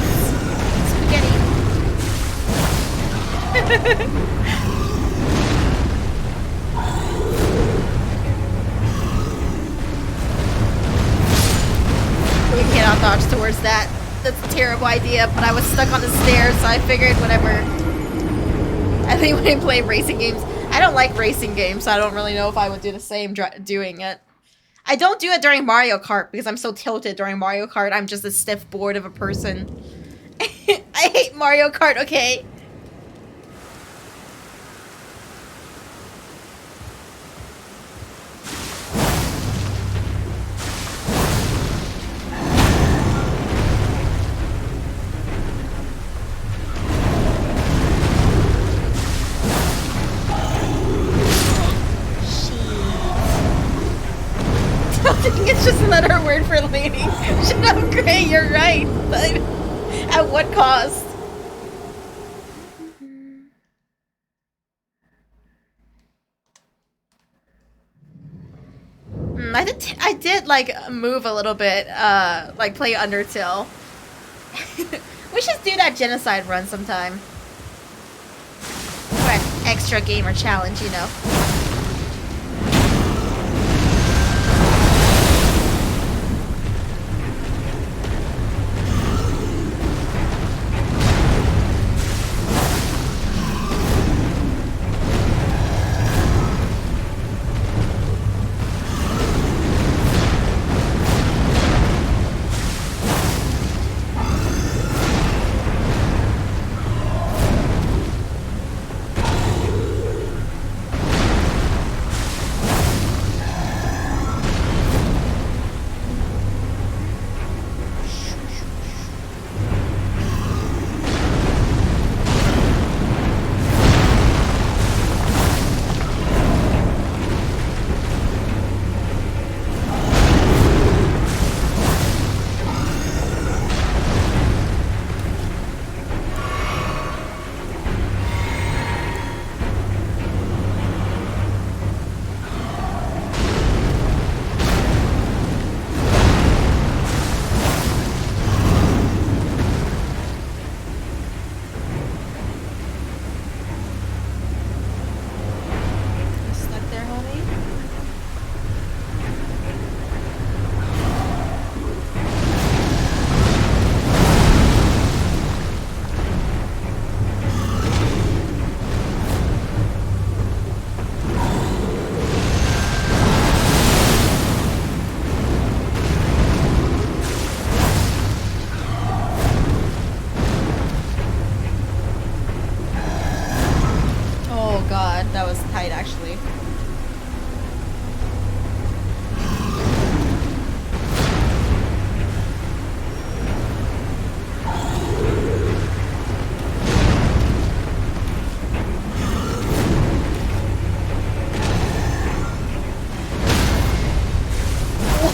Spaghetti. We cannot dodge towards that. That's a terrible idea, but I was stuck on the stairs, so I figured whatever. I think when I play racing games, I don't like racing games, so I don't really know if I would do the same doing it. I don't do it during Mario Kart because I'm so tilted during Mario Kart. I'm just a stiff board of a person. I hate Mario Kart, okay? I think it's just another word for lady. Shut up, Gray, you're right. But at what cost? I did like move a little bit, like play Undertale. We should do that genocide run sometime. For an extra gamer challenge, you know.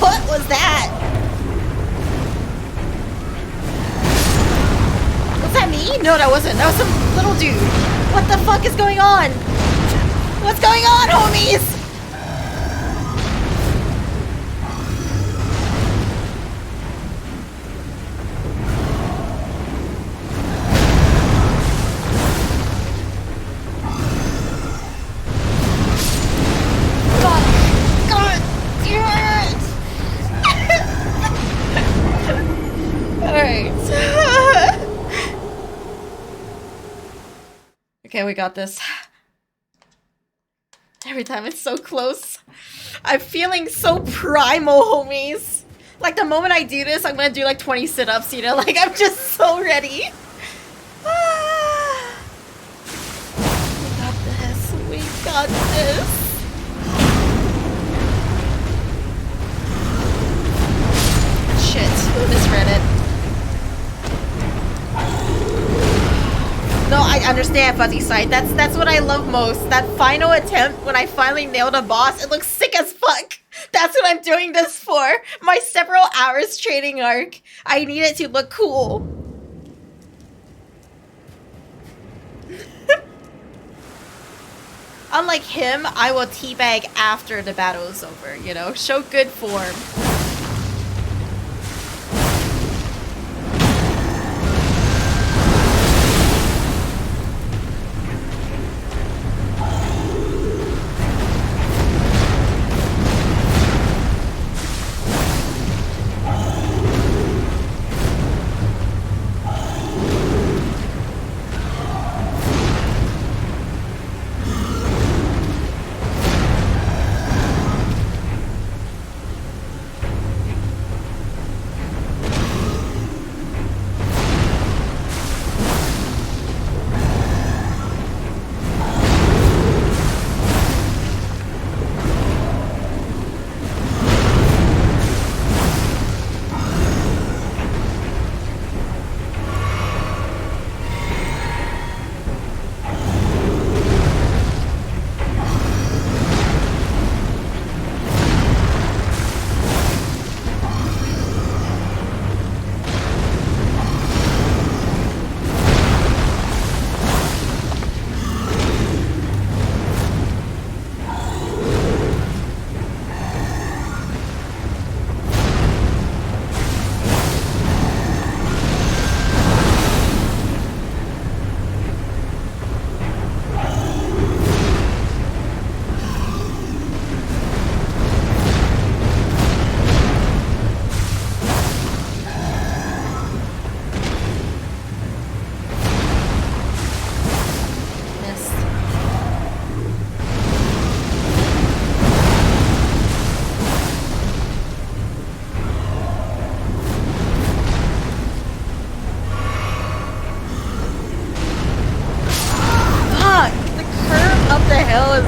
What was that? Was that me? No, that wasn't. That was some little dude. What the fuck is going on? What's going on, homies? Okay, we got this. Every time it's so close. I'm feeling so primal, homies. Like, the moment I do this, I'm gonna do like 20 sit-ups, you know? Like, I'm just so ready. We got this. We got this. Shit. Misread it. No, I understand, Fuzzy Sight. That's what I love most. That final attempt when I finally nailed a boss, it looks sick as fuck. That's what I'm doing this for. My several hours training arc. I need it to look cool. Unlike him, I will teabag after the battle is over, you know? Show good form.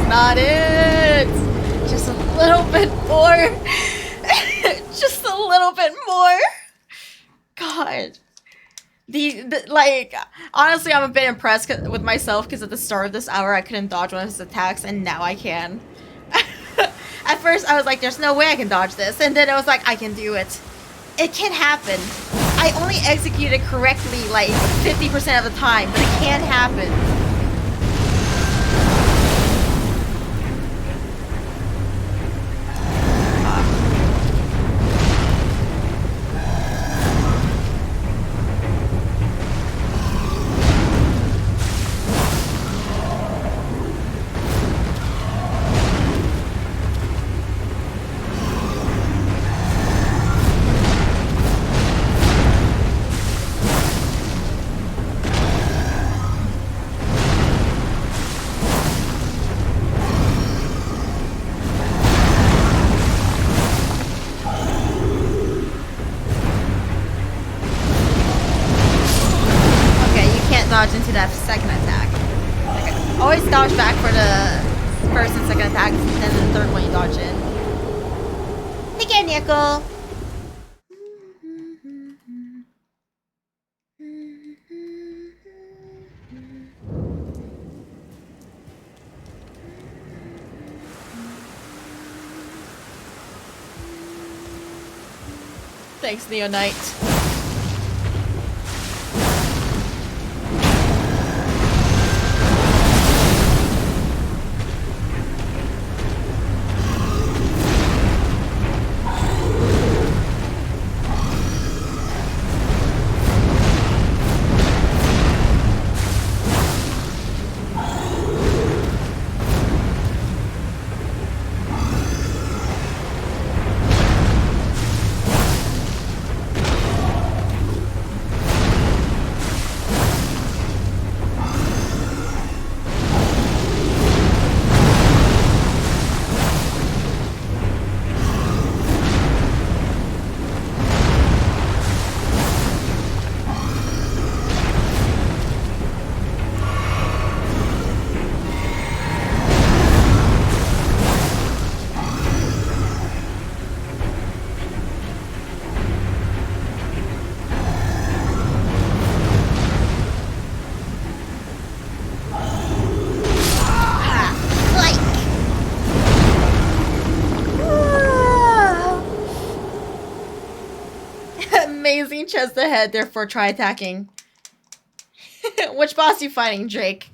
Not it. Just a little bit more. Just a little bit more. God. Like, honestly, I'm a bit impressed with myself because at the start of this hour, I couldn't dodge one of his attacks, and now I can. At first, I was like, there's no way I can dodge this. And then I was like, I can do it. It can happen. I only executed correctly like 50% of the time, but it can happen. Dodge into that second attack. Like, always dodge back for the first and second attack, and then the third one you dodge in. Take care, Nickel. Thanks, Neo Knight. Amazing chest ahead, therefore try attacking. Which boss you fighting, Drake?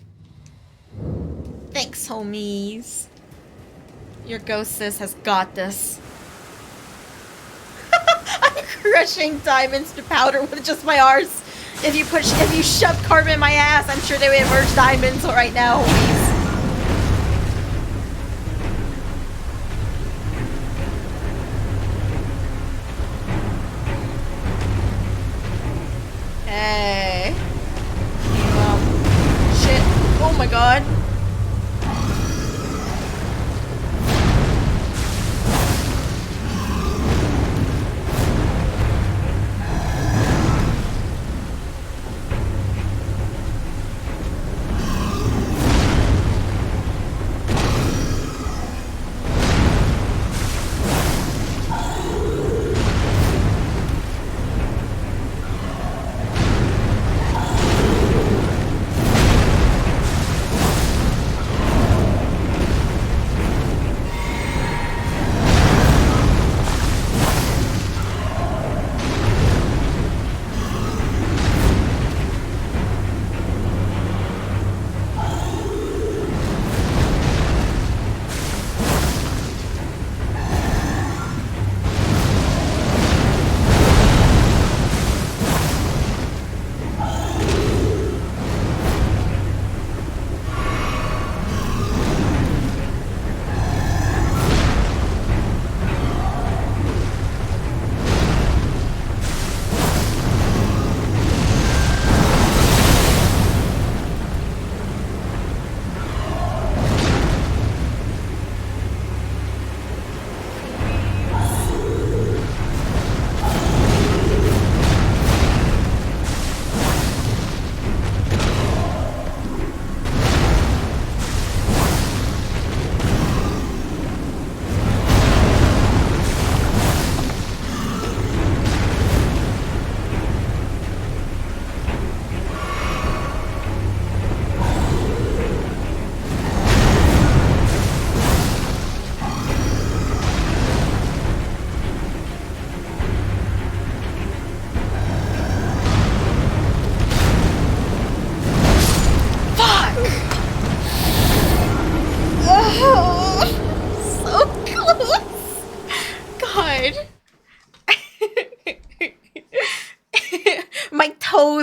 Thanks, homies. Your ghost sis has got this. I'm crushing diamonds to powder with just my arse. If you shove carbon in my ass, I'm sure they would emerge diamonds right now, homies. Hey. Shit. Oh my god.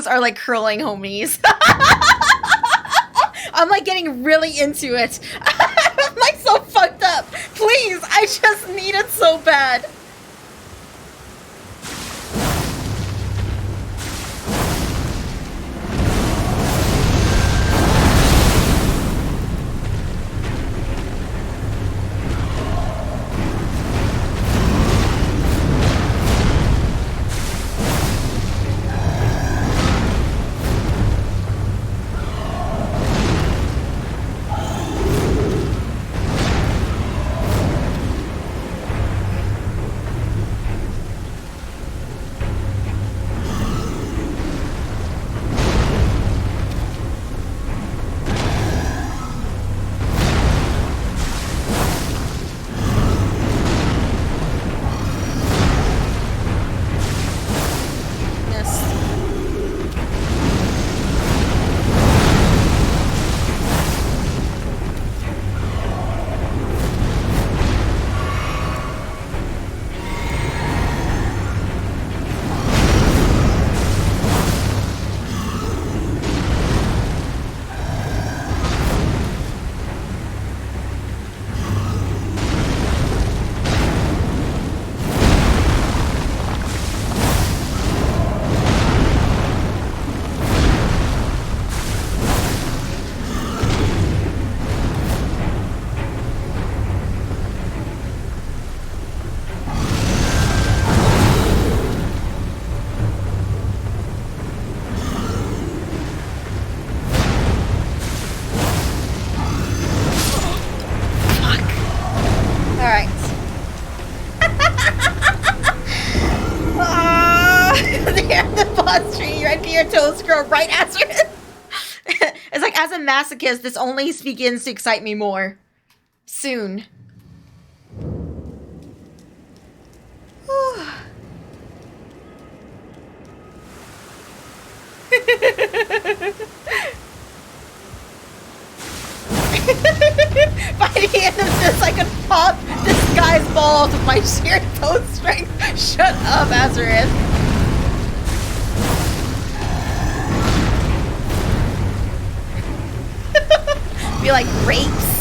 Are like curling, homies. I'm like getting really into it. I'm like so fucked up. Please, I just need it so bad. your toes grow right as it's like, as a masochist, this only begins to excite me more. Soon. By the end of this, I could pop this guy's balls with my sheer toe strength. Shut up, Azareth. Be like grapes.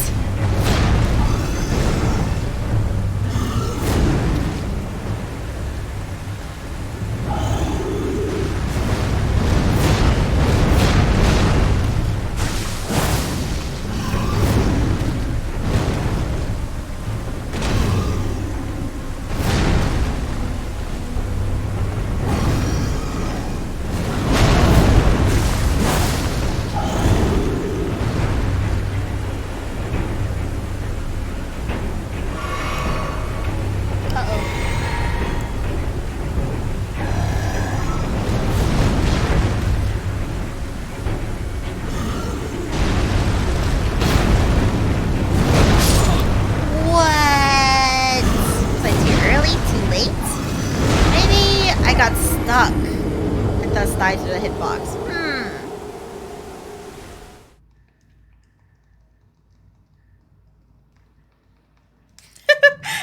To the hitbox.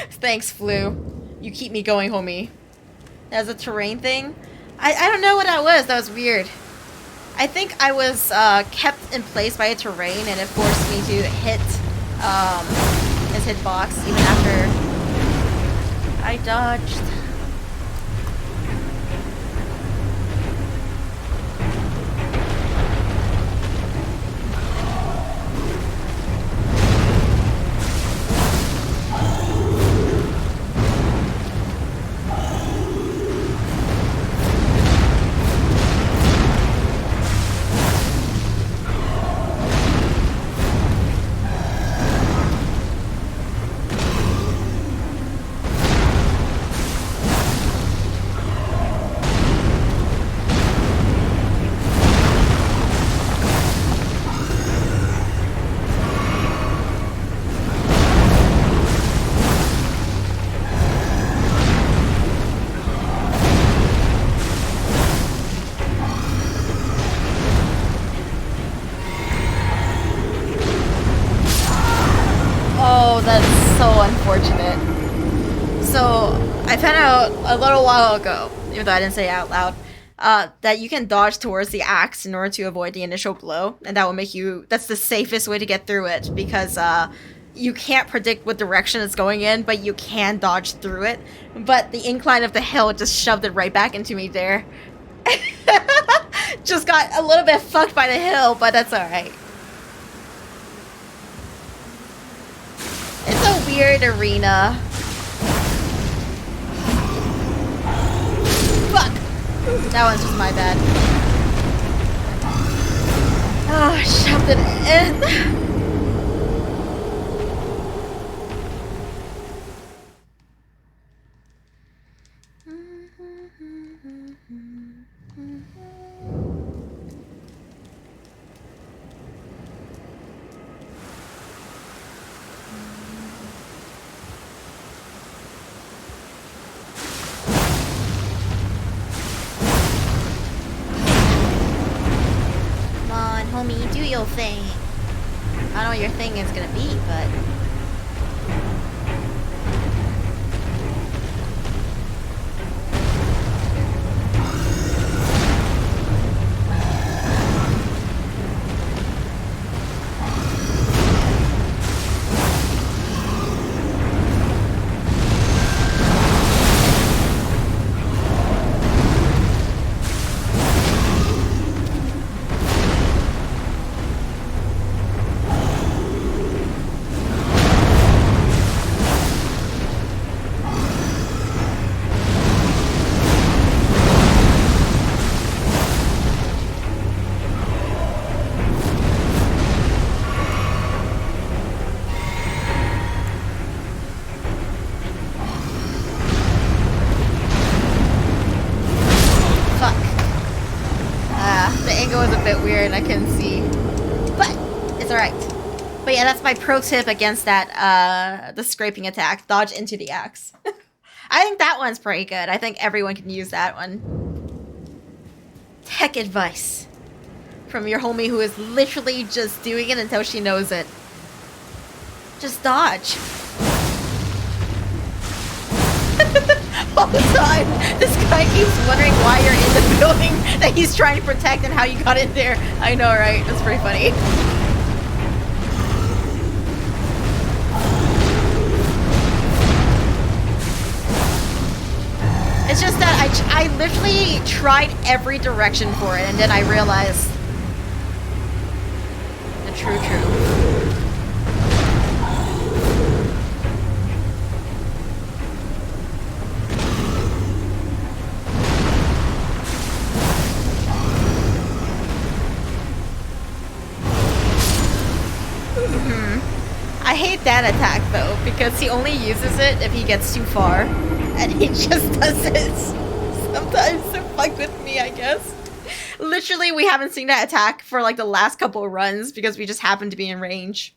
Thanks, Flu. You keep me going, homie. That's a terrain thing? I don't know what that was. That was weird. I think I was kept in place by a terrain and it forced me to hit his hitbox even after I dodged. Unfortunate. So I found out a little while ago, even though I didn't say it out loud, that you can dodge towards the axe in order to avoid the initial blow, and that will make you, that's the safest way to get through it, because you can't predict what direction it's going in, but you can dodge through it. But the incline of the hill just shoved it right back into me there. Just got a little bit fucked by the hill, but that's alright. It's a weird arena. Fuck! That one's just my bad. Oh, I shoved it in. Homie, do your thing. I don't know what your thing is gonna be, but... bit weird and I couldn't see. But it's alright. But yeah, that's my pro tip against that, the scraping attack. Dodge into the axe. I think that one's pretty good. I think everyone can use that one. Tech advice from your homie who is literally just doing it until she knows it. Just dodge. All the time, this guy keeps wondering why you're in the building that he's trying to protect and how you got in there. I know, right? That's pretty funny. It's just that I literally tried every direction for it, and then I realized the true. I hate that attack though, because he only uses it if he gets too far, and he just does it sometimes to fuck with me, I guess. Literally, we haven't seen that attack for like the last couple of runs because we just happen to be in range.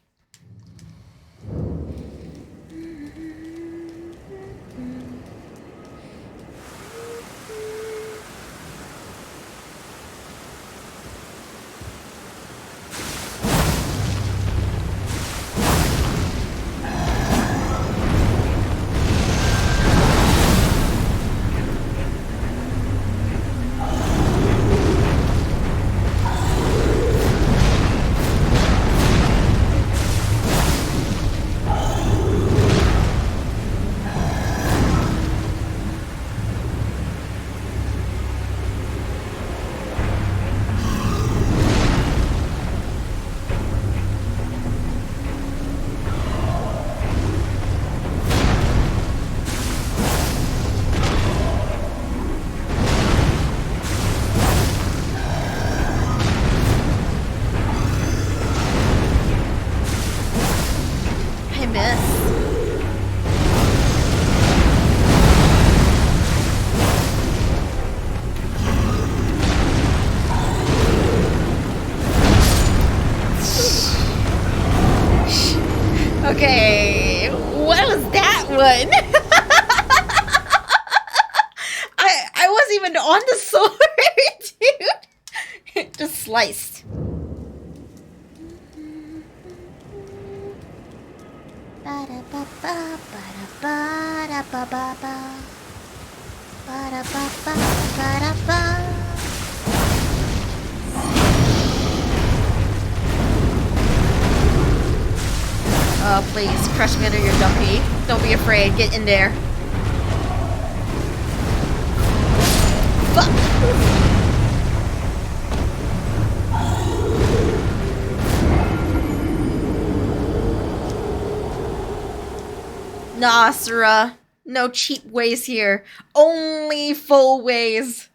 Okay, what was that one? I wasn't even on the sword, dude. Just sliced. Oh, please, crush me under your dumpy. Don't be afraid, get in there. Fuck! Nah, Sura. No cheap ways here. Only full ways.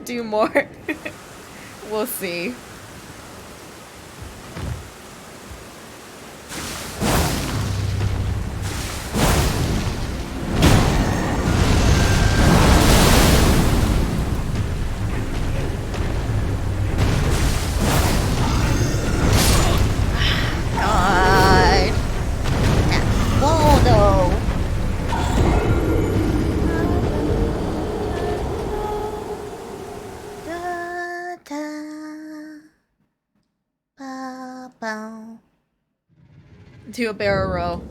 Do more. We'll see. God. That wall though. Do a barrel roll.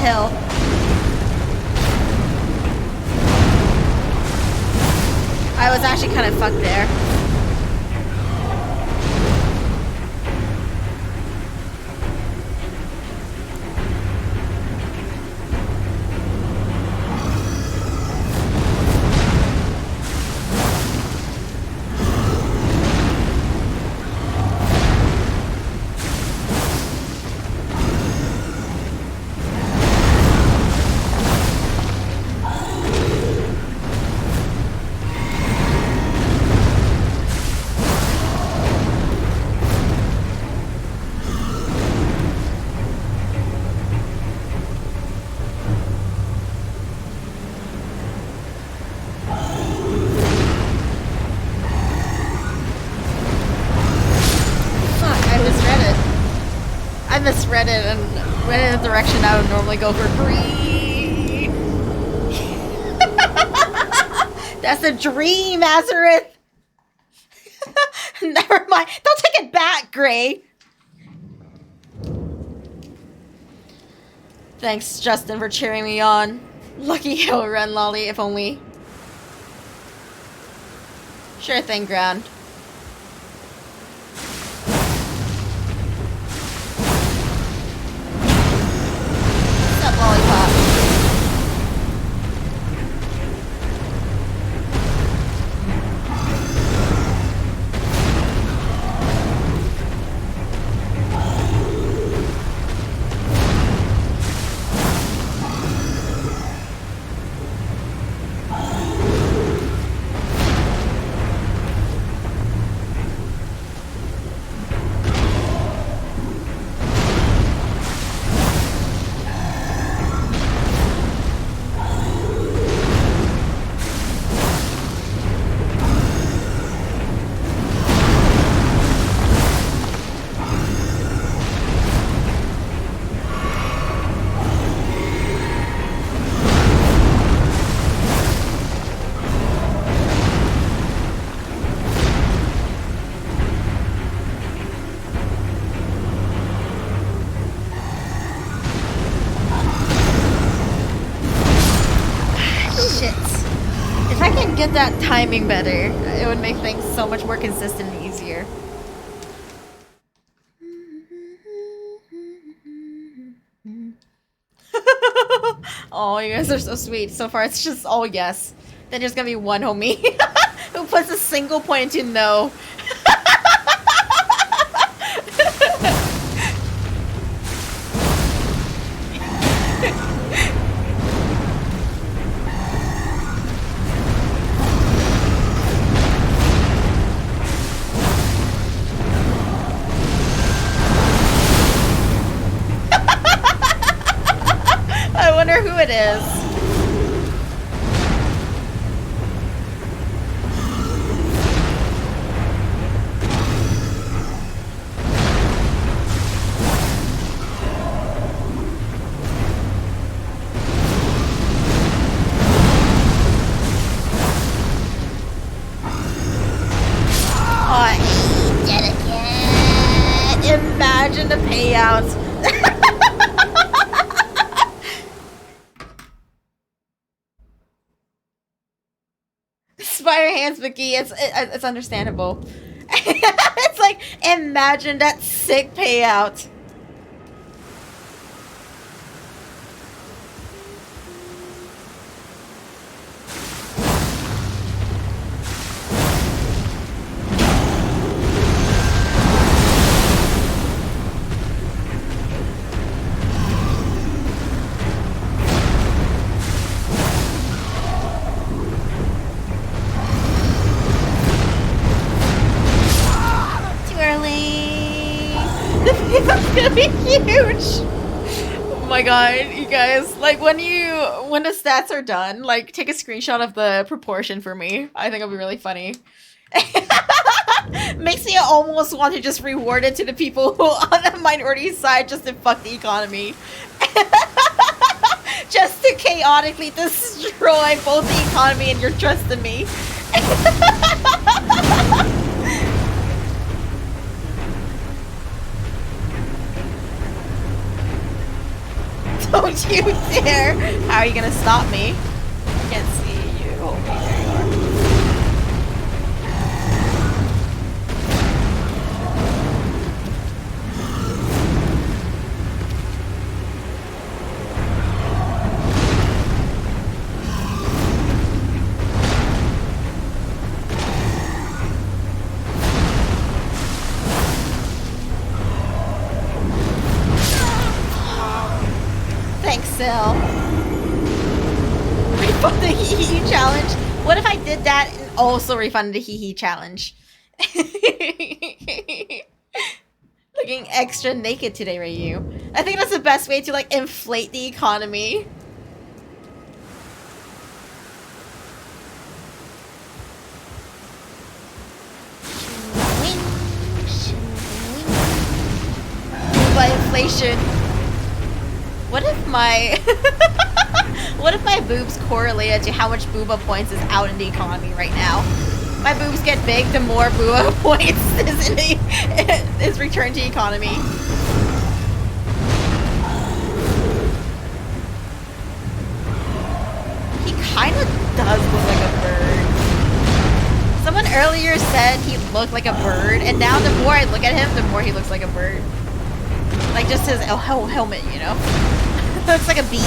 hill. I was actually kind of fucked there. Misread it and went in a direction I would normally go for green. That's a dream, Azareth. Never mind. Don't take it back, Gray. Thanks, Justin, for cheering me on. Lucky hill run, Lolly, if only. Sure thing, Ground. Lollipop. Get that timing better, it would make things so much more consistent and easier. Oh, you guys are so sweet. So far it's just all yes. Then there's gonna be one homie who puts a single point into no. Who it is. Oh, he did it again. Imagine the payouts. Fire hands, Mickey. It's understandable. It's like, imagine that sick payout. It's gonna be huge. Oh my god, you guys! Like when the stats are done, like take a screenshot of the proportion for me. I think it'll be really funny. Makes me almost want to just reward it to the people who on the minority side just to fuck the economy. Just to chaotically destroy both the economy and your trust in me. Don't you dare! How are you gonna stop me? I can't see you. Oh, there you are. Thanks, Sil. Refund the hee hee challenge. What if I did that and also refunded the hee hee challenge? Looking extra naked today, Reiyu. I think that's the best way to like inflate the economy. But inflation. What if my what if my boobs correlated to how much booba points is out in the economy right now? My boobs get big, the more booba points is returned to economy. He kind of does look like a bird. Someone earlier said he looked like a bird, and now the more I look at him, the more he looks like a bird. Like just his helmet, you know? Looks like a beak.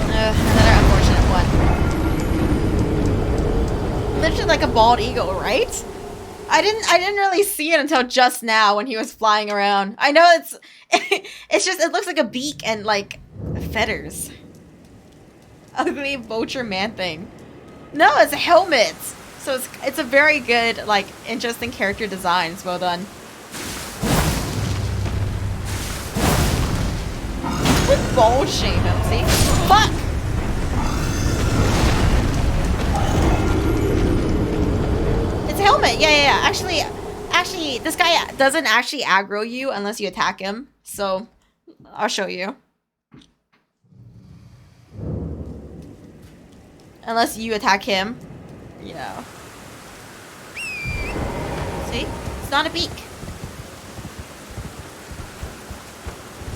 Another unfortunate one. Literally like a bald eagle, right? I didn't really see it until just now when he was flying around. I know it's it's just it looks like a beak and like feathers. Ugly vulture man thing. No, it's a helmet. So it's a very good, like, interesting character design. It's well done. Ball shame him, see? Fuck! It's a helmet. Yeah. Actually, this guy doesn't actually aggro you unless you attack him. So, I'll show you. Unless you attack him. You know. See? It's not a beak.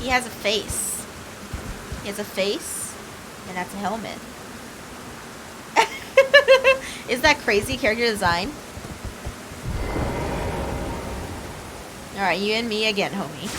He has a face. He has a face, and that's a helmet. Is that crazy character design? Alright, you and me again, homie.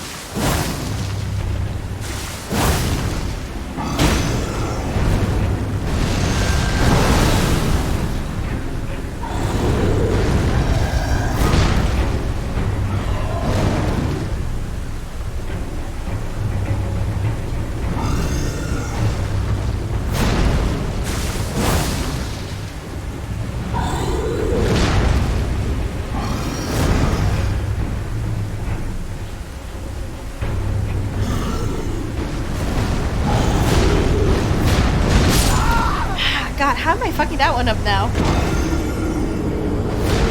God, how am I fucking that one up now?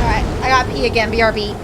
Alright, I got P again, BRB.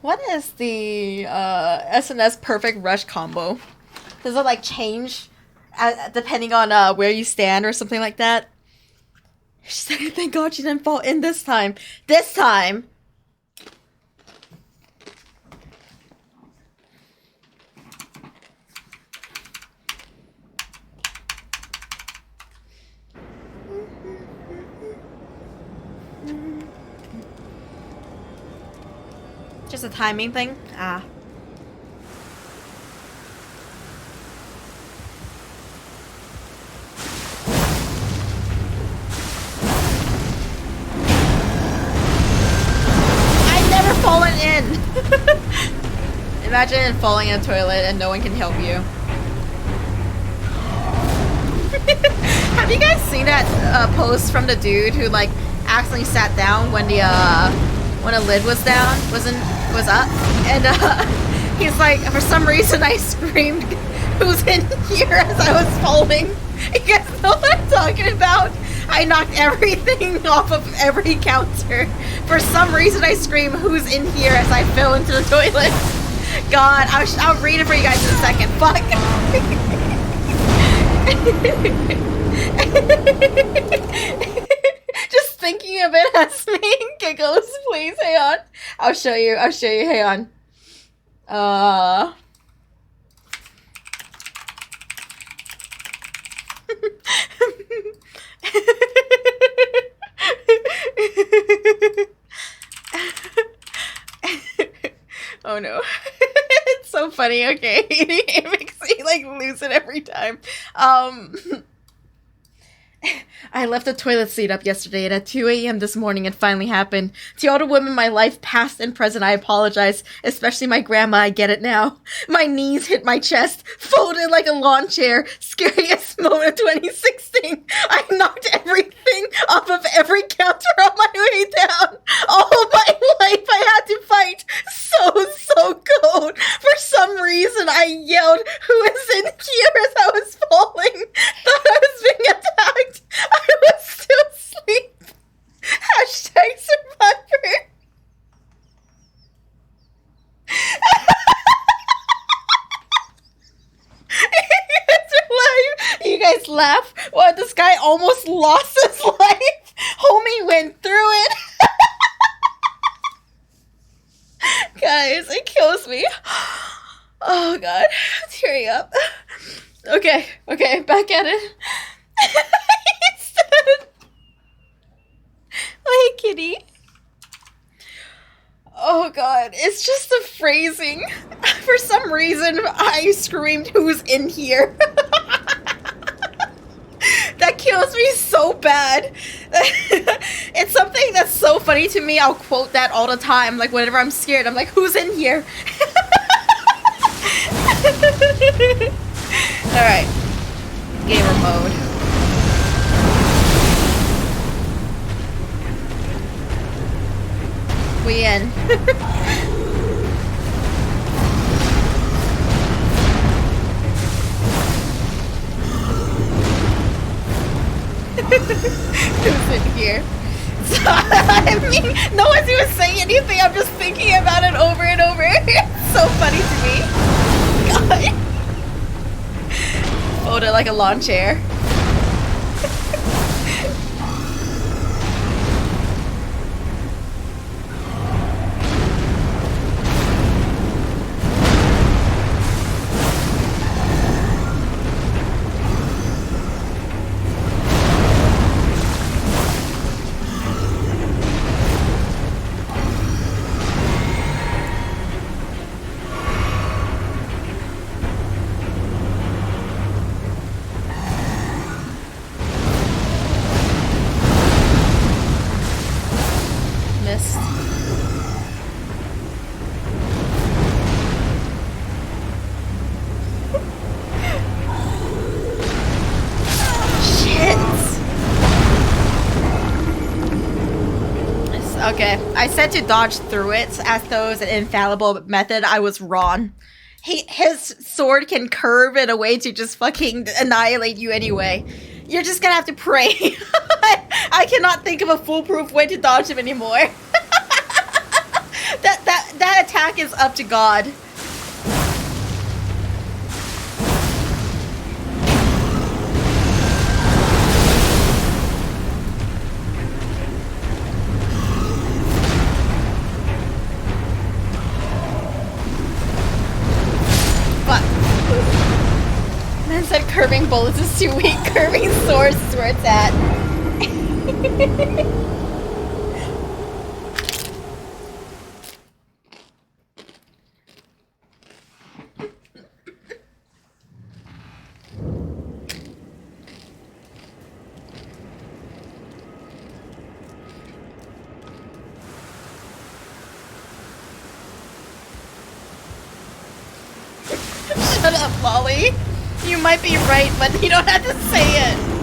What is the SNS perfect rush combo? Does it like change depending on where you stand or something like that? She said, thank God she didn't fall in this time. This time! Just a timing thing? Ah. I've never fallen in! Imagine falling in a toilet and no one can help you. Have you guys seen that post from the dude who like accidentally sat down when the lid was down, was up, and he's like, for some reason I screamed, "Who's in here?" as I was falling. You guys know what I'm talking about? I knocked everything off of every counter. For some reason I screamed, "Who's in here?" as I fell into the toilet. God, I'll read it for you guys in a second. Fuck. Just thinking of it has me giggles. Please, hang on. I'll show you. Hang on. Oh no. It's so funny. Okay. It makes me like lose it every time. I left the toilet seat up yesterday, and at 2 a.m. this morning, it finally happened. To all the women in my life, past and present, I apologize. Especially my grandma, I get it now. My knees hit my chest, folded like a lawn chair. Scariest moment of 2016. I knocked everything off of every counter on my way down. All my life, I had to fight. So cold. For some reason, I yelled, "Who is in here?" as I was falling. Thought I was being attacked. I was still asleep. Hashtag survivor. You guys laugh? Well, this guy almost lost his life. Homie went through it. Guys, it kills me. Oh god, tearing up. Okay, back at it. It's dead. Oh, hey, kitty. Oh god, it's just the phrasing. For some reason, I screamed, "Who's in here?" That kills me so bad. It's something that's so funny to me. I'll quote that all the time. Like, whenever I'm scared, I'm like, "Who's in here?" Alright. Gamer mode. We in. Who's in here? I mean, no one's even saying anything. I'm just thinking about it over and over. It's so funny to me. God. Folded like a lawn chair. Okay, I said to dodge through it as though it was an infallible method. I was wrong. His sword can curve in a way to just fucking annihilate you anyway. You're just gonna have to pray. I cannot think of a foolproof way to dodge him anymore. That attack is up to God. Fuck. Man said curving bullets is too weak. Curving swords is where it's at. Shut up, Lolly. You might be right, but you don't have to say it.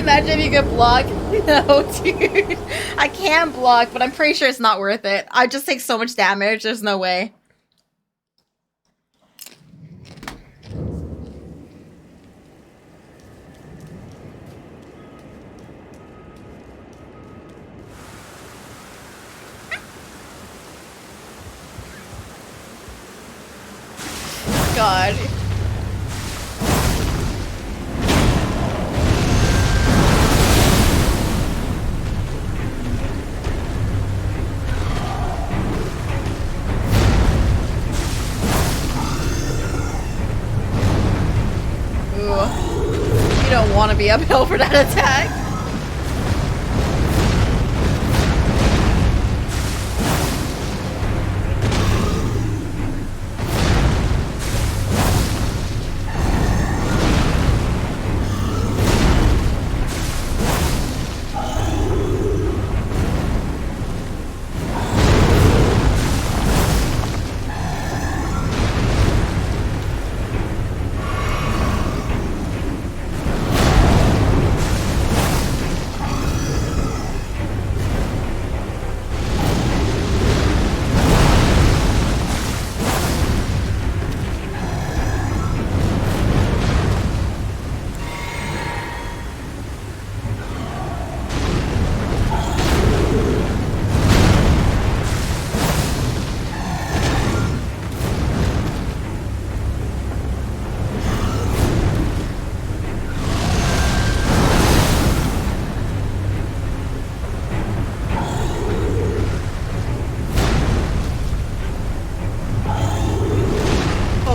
Imagine if you could block. No, dude. I can block, but I'm pretty sure it's not worth it. I just take so much damage. There's no way. God. You don't want to be uphill for that attack.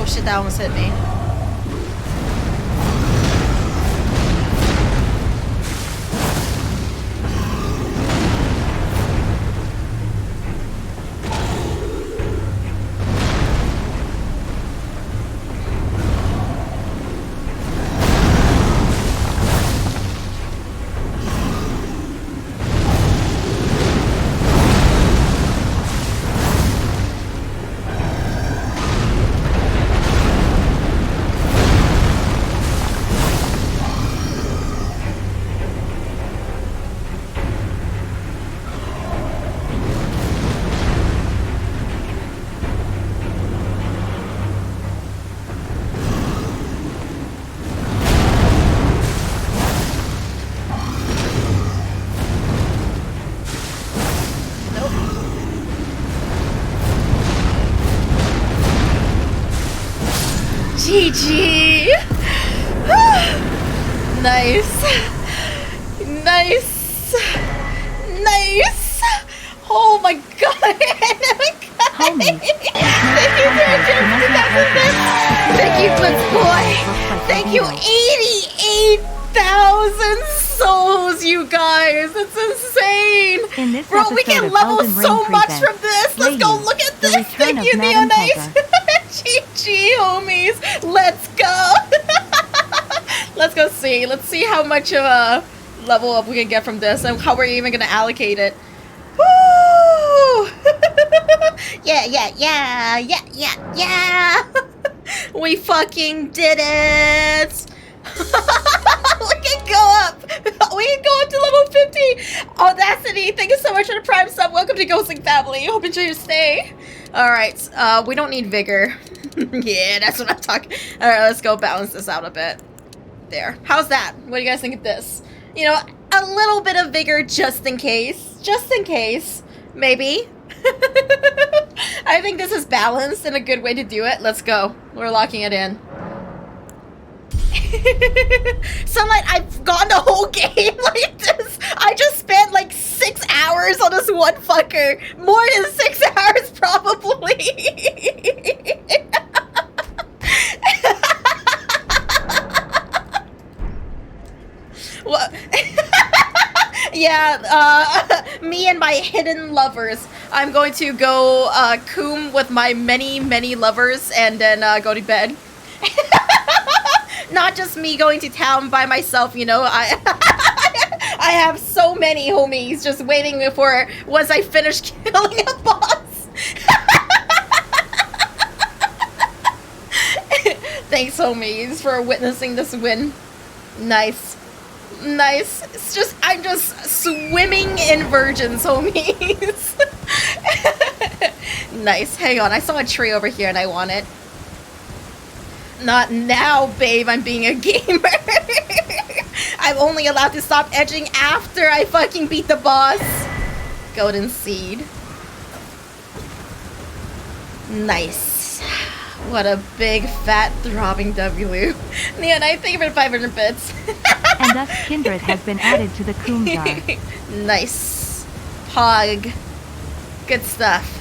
Shit, that almost hit me. GG! Nice. Nice. Nice. Oh my god. Homies. Thank you, Thank you, good boy. Thank you, 88,000 souls, you guys. That's insane. In this Bro, we episode can of level Elden so Ring much presents from this. Let's go Reiyu, look at the this. return Thank of you, Madame Neonice. Pega. GG, homies. Let's go. Let's go see. Let's see how much of a level up we can get from this and how we're even going to allocate it. Woo! Yeah. We fucking did it. We can go up. We can go up to level 50. Audacity, thank you so much for the Prime sub. Welcome to Ghosting family. Hope you enjoy your stay. Alright, we don't need vigor. Yeah, that's what I'm talking. Alright, let's go balance this out a bit. There. How's that? What do you guys think of this? You know, a little bit of vigor just in case. Just in case. Maybe. I think this is balanced and a good way to do it. Let's go. We're locking it in. Sunlight, I've gone the whole game like this. I just spent like 6 hours on this one fucker. More than 6 hours, probably. What? Yeah, me and my hidden lovers. I'm going to go coom with my many lovers and then go to bed. Not just me going to town by myself, you know. I I have so many homies just waiting for once I finish killing a boss. Thanks, homies, for witnessing this win. Nice. Nice. It's just, I'm just swimming in virgins, homies. Nice. Hang on, I saw a tree over here and I want it. Not now, babe. I'm being a gamer. I'm only allowed to stop edging after I fucking beat the boss. Golden seed. Nice. What a big, fat, throbbing W. Neon, I think for 500 bits. And thus Kindred has been added to the Coom jar. Nice. Pog. Good stuff.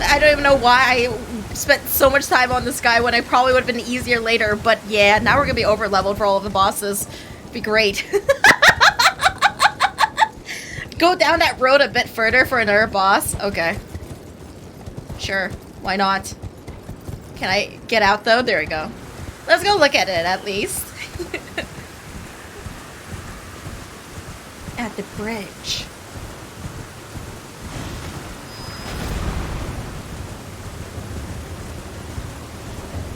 I don't even know why I spent so much time on this guy when I probably would have been easier later, but yeah, now we're gonna be over leveled for all of the bosses. Be great. Go down that road a bit further for another boss? Okay. Sure. Why not? Can I get out though? There we go. Let's go look at it at least. At the bridge.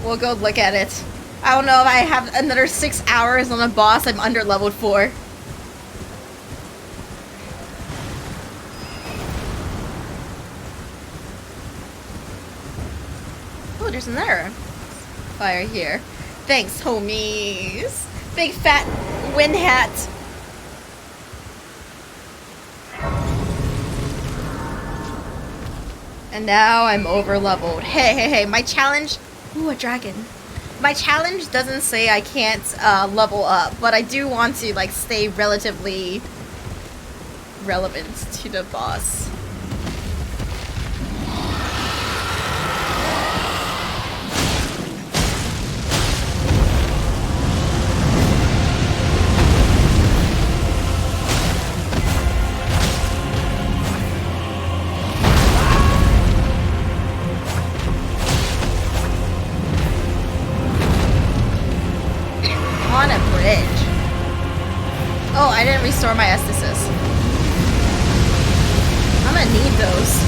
We'll go look at it. I don't know if I have another 6 hours on the boss I'm under leveled for. Oh, there's another fire here. Thanks, homies. Big fat wind hat. And now I'm over leveled. Hey, my challenge... Ooh, a dragon. My challenge doesn't say I can't level up, but I do want to like stay relatively relevant to the boss. On a bridge. Oh, I didn't restore my esthesis. I'm gonna need those.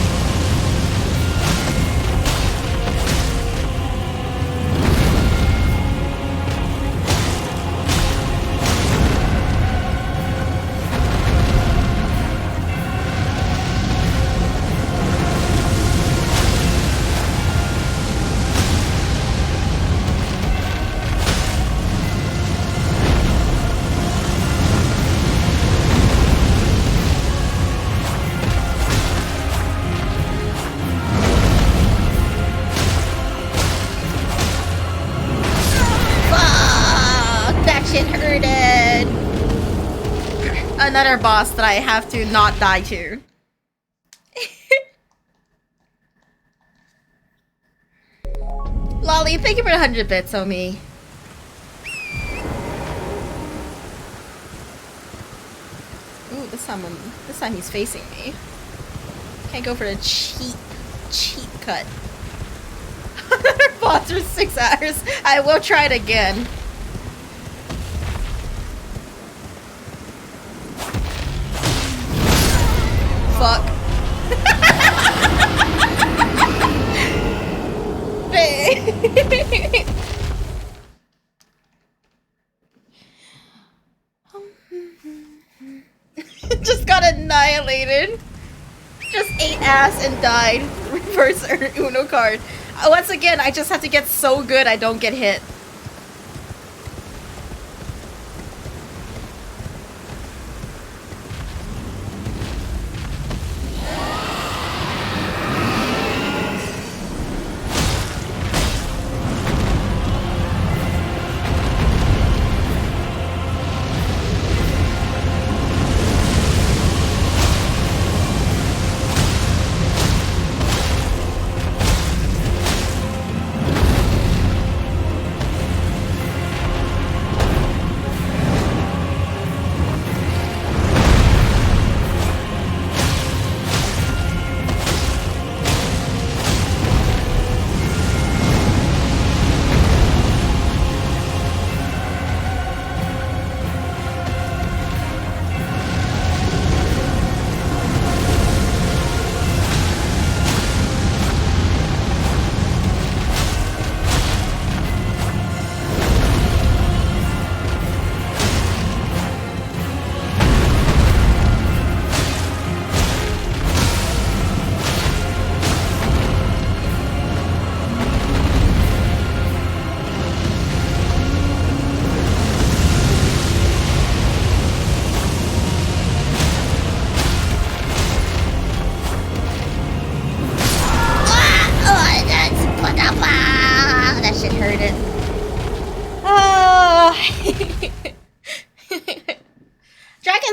another boss that I have to not die to. Lolly, thank you for the 100 bits, Omi. Ooh, this time he's facing me. Can't go for the cheap cut. Another boss for 6 hours. I will try it again. Fuck. Just got annihilated. Just ate ass and died. Reverse Uno card. Once again, I just have to get so good I don't get hit.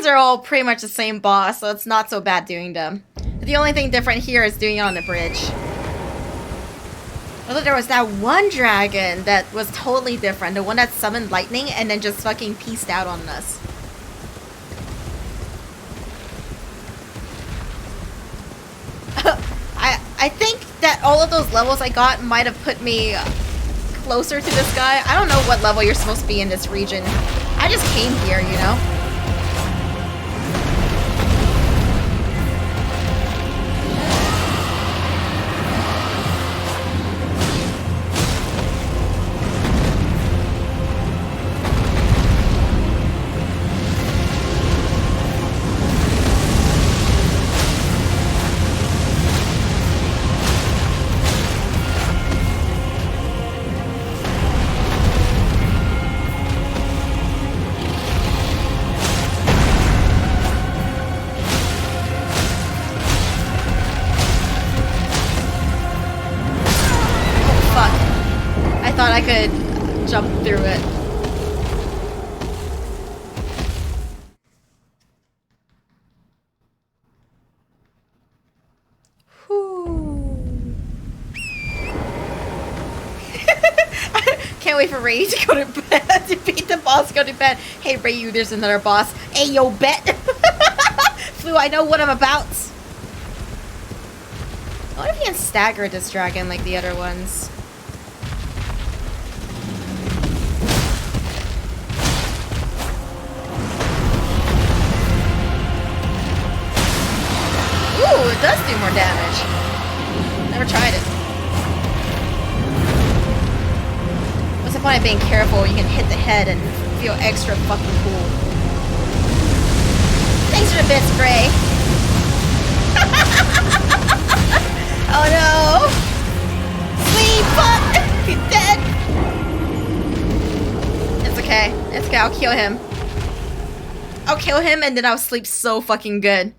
Are all pretty much the same boss, so it's not so bad doing them. The only thing different here is doing it on the bridge. Although there was that one dragon that was totally different, the one that summoned lightning and then just fucking peaced out on us. I think that all of those levels I got might have put me closer to this guy. I don't know what level you're supposed to be in this region. I just came here, you know? I could jump through it. Can't wait for Reiyu to go to bed. To beat the boss, go to bed. Hey Reiyu, there's another boss. Hey yo, bet. Flu, I know what I'm about. I wonder if he can stagger this dragon like the other ones. Ooh, it does do more damage. Never tried it. What's the point of being careful? You can hit the head and feel extra fucking cool. Thanks for the bits, Gray. Oh no! Sleep! Fuck! He's dead! It's okay. It's okay, I'll kill him. I'll kill him and then I'll sleep so fucking good.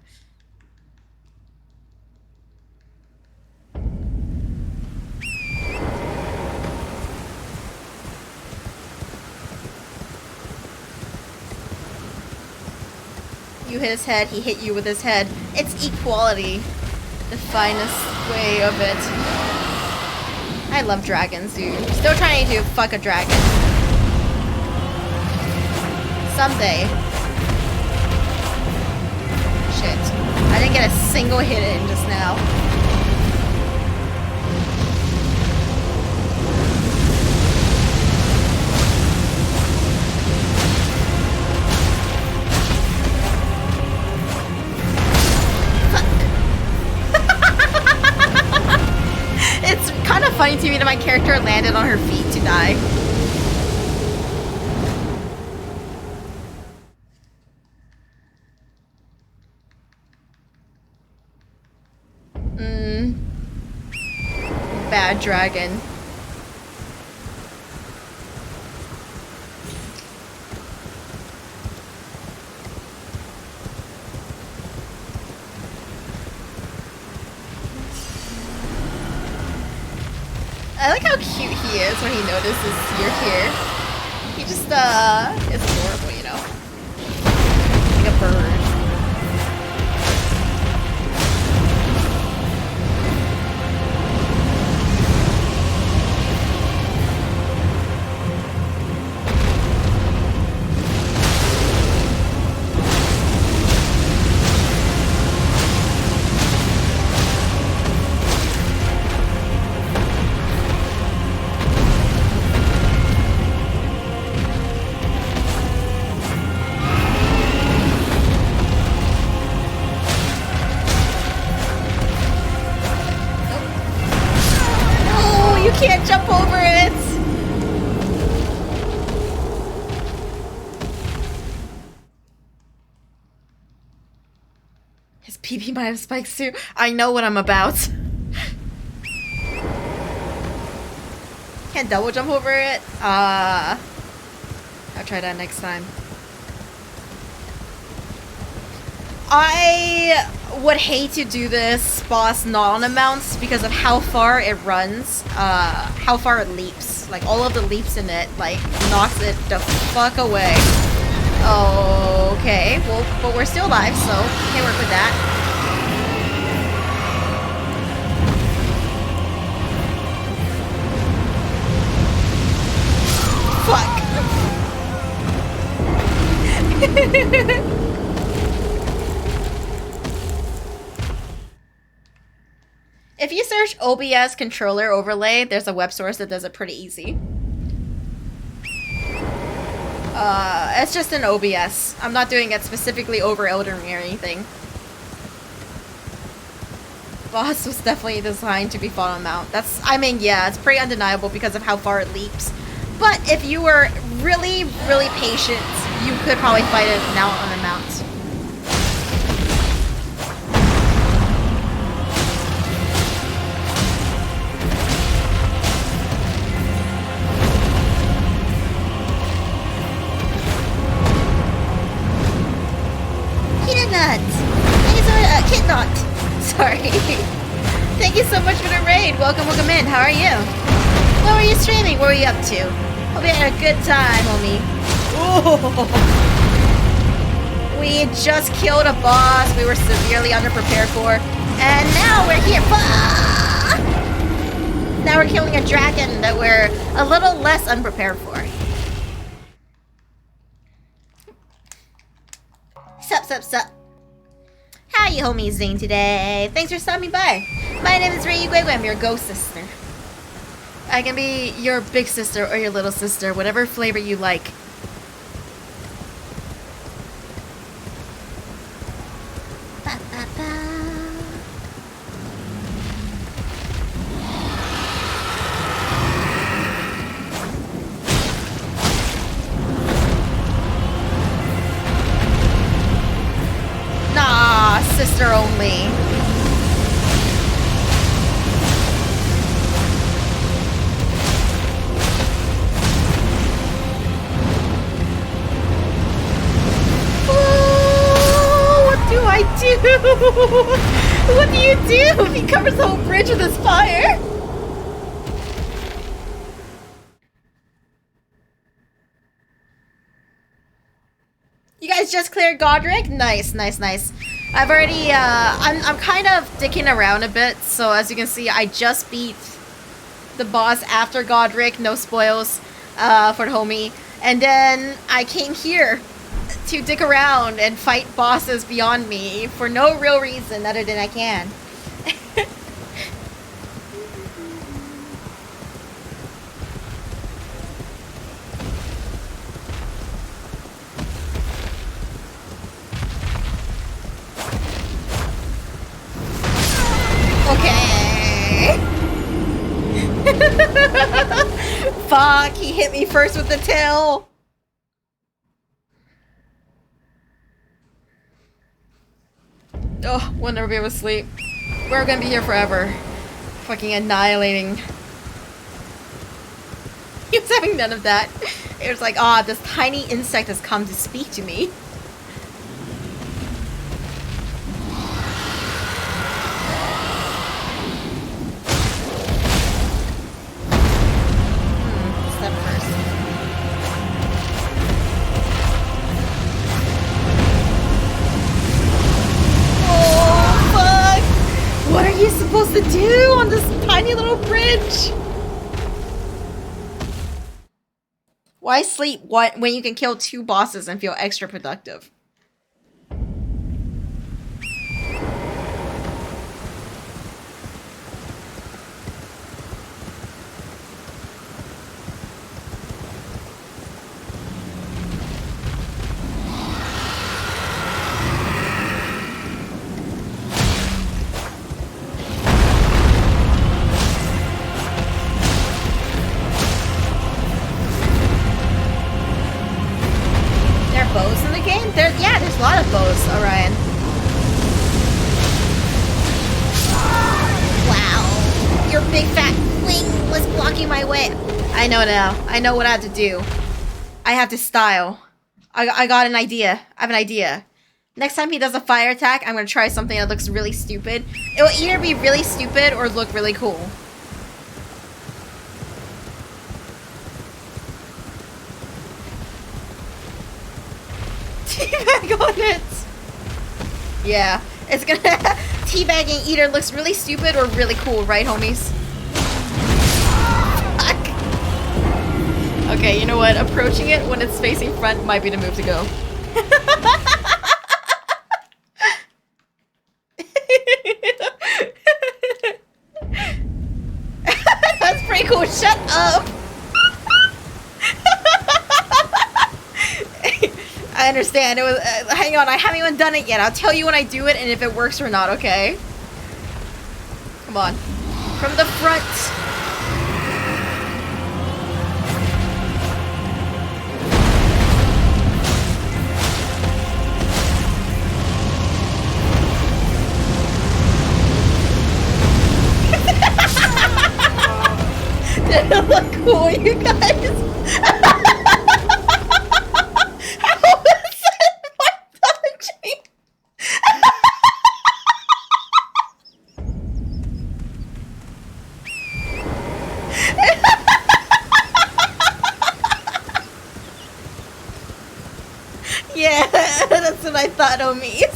You hit his head, he hit you with his head. It's equality. The finest way of it. I love dragons, dude. Still trying to fuck a dragon. Someday. Shit. I didn't get a single hit in just now. It's kind of funny to me that my character landed on her feet to die. Bad dragon. I like how cute he is when he notices you're here. He just, is adorable, you know? Like a bird. Can't jump over it! His PP might have spikes too. I know what I'm about. Can't double jump over it? I'll try that next time. I would hate to do this boss not on a mount because of how far it runs, how far it leaps. Like, all of the leaps in it, like, knocks it the fuck away. Okay, well, but we're still alive, so can't work with that. Fuck. If you search OBS controller overlay, there's a web source that does it pretty easy. It's just an OBS. I'm not doing it specifically over Elden Ring or anything. Boss was definitely designed to be fought on mount. I mean, yeah, it's pretty undeniable because of how far it leaps. But if you were really, really patient, you could probably fight it now on a mount. Sorry. Thank you so much for the raid. Welcome in. How are you? What were you streaming? What were you up to? Hope you had a good time, homie. Ooh. We just killed a boss we were severely underprepared for. And now we're here. Now we're killing a dragon that we're a little less unprepared for. Sup. How you homies doing today? Thanks for stopping by. My name is Reiyu. I'm your ghost sister. I can be your big sister or your little sister, whatever flavor you like. Sister only. Oh, what do I do? What do you do? He covers the whole bridge with his fire. You guys homies just cleared Godric. Nice, nice, nice. I've already, I'm kind of dicking around a bit. So as you can see, I just beat the boss after Godric. No spoils for the homie. And then I came here to dick around and fight bosses beyond me for no real reason other than I can. Okay. Fuck, he hit me first with the tail. Oh, we'll never be able to sleep. We're gonna be here forever. Fucking annihilating. He was having none of that. It was like, ah, this tiny insect has come to speak to me. Step first. What are you supposed to do on this tiny little bridge? Why sleep when you can kill 2 bosses and feel extra productive? Bows in the game? Yeah, there's a lot of bows, Orion. Wow. Your big fat wing was blocking my way. I know now. I know what I have to do. I have to style. I got an idea. I have an idea. Next time he does a fire attack, I'm gonna try something that looks really stupid. It will either be really stupid or look really cool. Teabag on it! Yeah, it's gonna... Teabagging either looks really stupid or really cool, right, homies? Fuck! Okay, you know what? Approaching it when it's facing front might be the move to go. That's pretty cool. Shut up! I understand. It was. Hang on, I haven't even done it yet. I'll tell you when I do it and if it works or not, okay? Come on. From the front. Did it look cool, you guys? Yeah, that's what I thought, homies.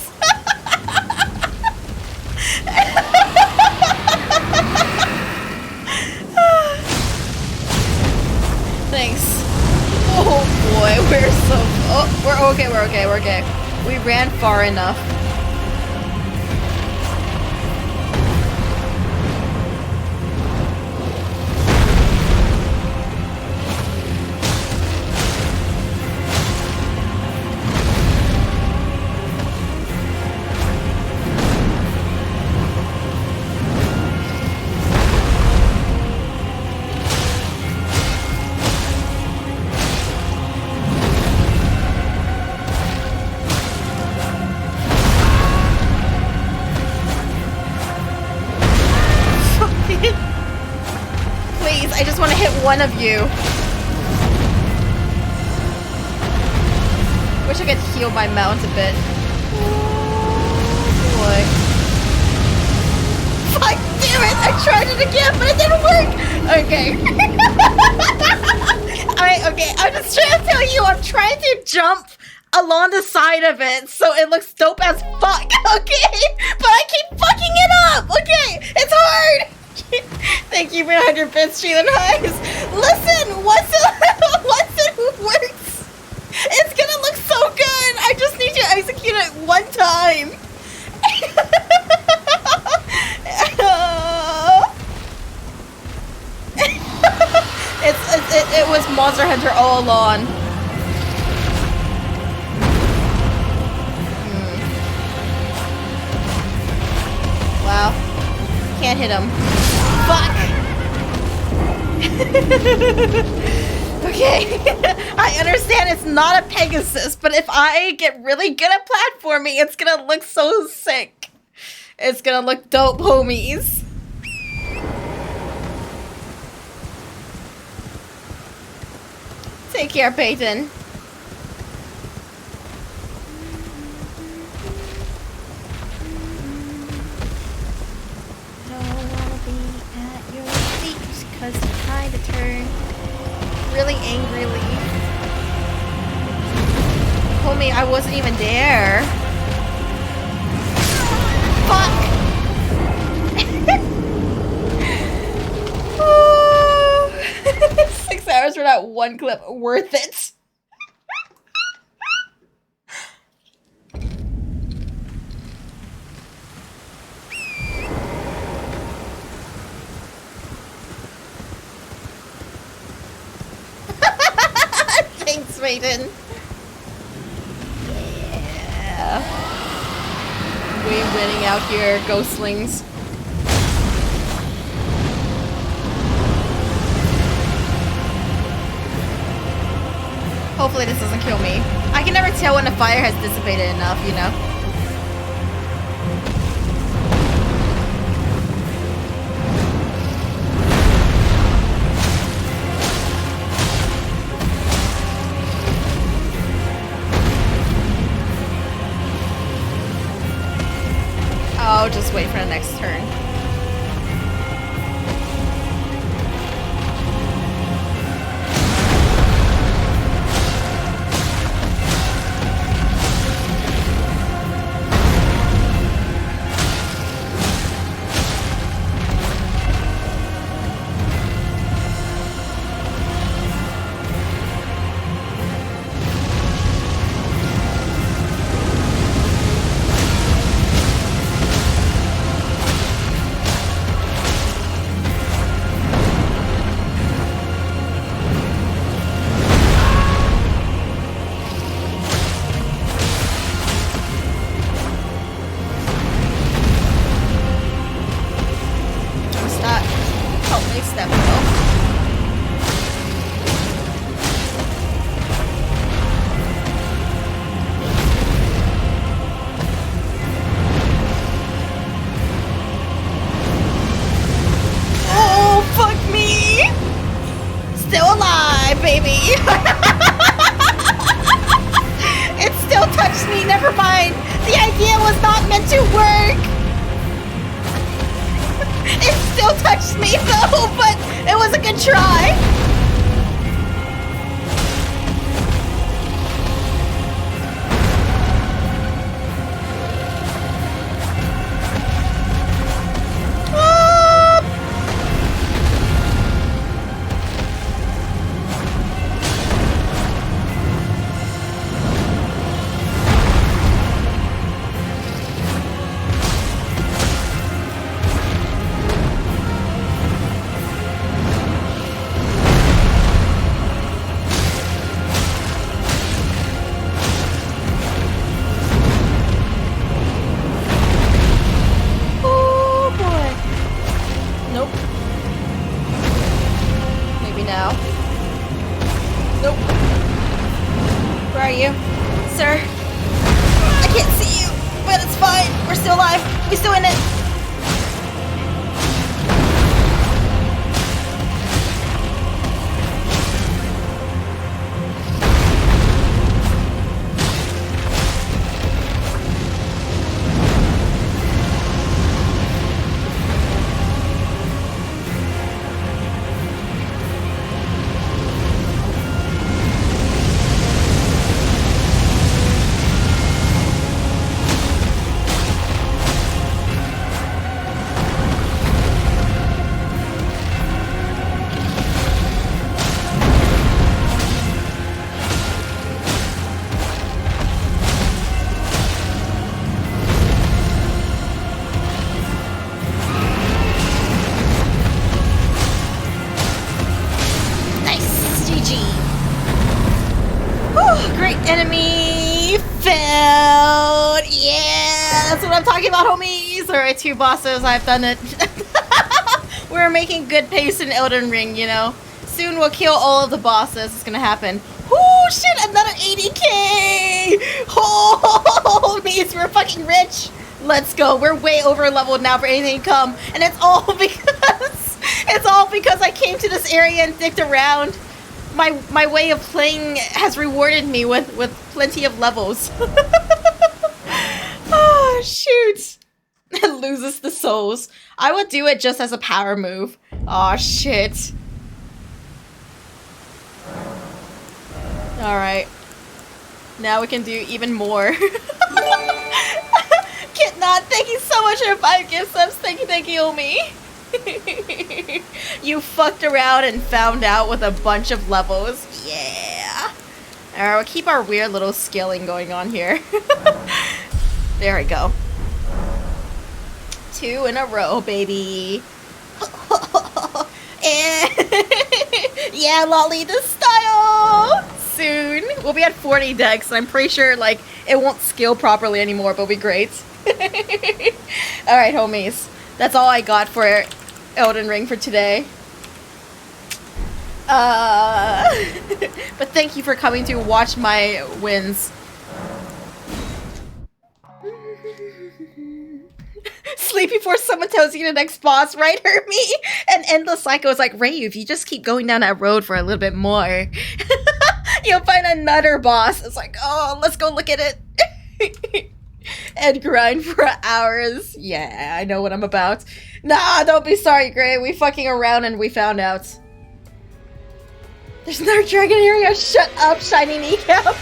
Thanks. Oh boy, we're so... Oh, we're okay, we're okay, we're okay. We ran far enough. I just want to hit one of you. Wish I could heal my mount a bit. Oh boy. Fuck, damn it! I tried it again, but it didn't work! Okay. Alright, okay, I'm just trying to tell you, I'm trying to jump along the side of it so it looks dope as fuck, okay? But I keep fucking it up, okay? It's hard! Thank you for 100 bits, Sheila Highs. Listen, once it works, it's gonna look so good. I just need to execute it one time. It was Monster Hunter all along. Wow. Can't hit him. Fuck! Okay. I understand it's not a Pegasus, but if I get really good at platforming, it's gonna look so sick. It's gonna look dope, homies. Take care, Peyton. Cause you tried to turn really angrily. Homie, I wasn't even there. Fuck! 6 hours for that one clip. Worth it. Thanks, Maiden. Yeah. We're winning out here, Ghostlings. Hopefully this doesn't kill me. I can never tell when the fire has dissipated enough, you know? I'll just wait for the next turn. I'm talking about, homies. Alright, 2 bosses. I've done it. We're making good pace in Elden Ring, you know. Soon we'll kill all of the bosses. It's gonna happen. Oh shit, another 80k! Oh, homies, we're fucking rich. Let's go. We're way over leveled now for anything to come. And it's all because I came to this area and dicked around. My way of playing has rewarded me with plenty of levels. Oh, shoot. It loses the souls. I would do it just as a power move. Oh, shit. Alright. Now we can do even more. Kitnot, thank you so much for 5 gift subs. Thank you, Omi. You fucked around and found out with a bunch of levels. Yeah. Alright, we'll keep our weird little scaling going on here. There we go. 2 in a row, baby. Yeah, Lolly, the style! Soon. We'll be at 40 decks, and I'm pretty sure, like, it won't scale properly anymore, but it'll be great. Alright, homies. That's all I got for Elden Ring for today. But thank you for coming to watch my wins. Sleep before someone tells you the next boss, right, Hermie? And Endless Cycle is like, Reiyu, if you just keep going down that road for a little bit more, you'll find another boss. It's like, oh, let's go look at it. And grind for hours. Yeah, I know what I'm about. Nah, don't be sorry, Gray. We fucking around and we found out. There's another dragon area. Shut up, shiny kneecap.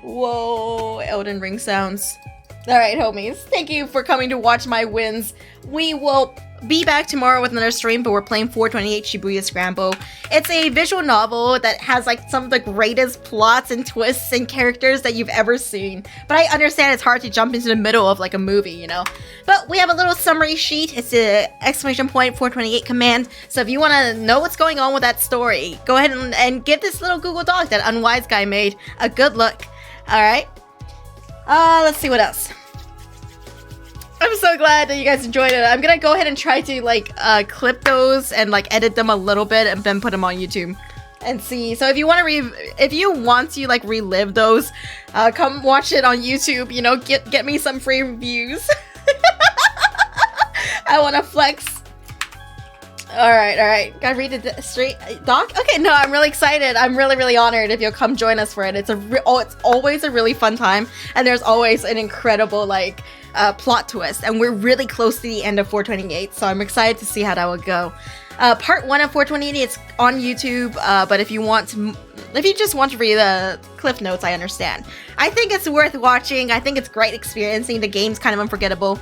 Whoa, Elden Ring sounds. Alright, homies. Thank you for coming to watch my wins. We will be back tomorrow with another stream, but we're playing 428 Shibuya Scramble. It's a visual novel that has like some of the greatest plots and twists and characters that you've ever seen. But I understand it's hard to jump into the middle of like a movie, you know? But we have a little summary sheet. It's a !428 command. So if you want to know what's going on with that story, go ahead and give this little Google Doc that Unwise guy made a good look. Alright? Let's see what else. I'm so glad that you guys enjoyed it. I'm gonna go ahead and try to like clip those and like edit them a little bit and then put them on YouTube and see. So if you want to like relive those, come watch it on YouTube. You know, get me some free reviews. I want to flex. All right. Gotta read the straight doc. Okay, no, I'm really excited. I'm really honored if you'll come join us for it. It's always a really fun time, and there's always an incredible like plot twist, and we're really close to the end of 428, so I'm excited to see how that will go. Part 1 of 428 is on YouTube, but if you just want to read the cliff notes, I understand. I think it's worth watching. I think it's great experiencing. The game's kind of unforgettable.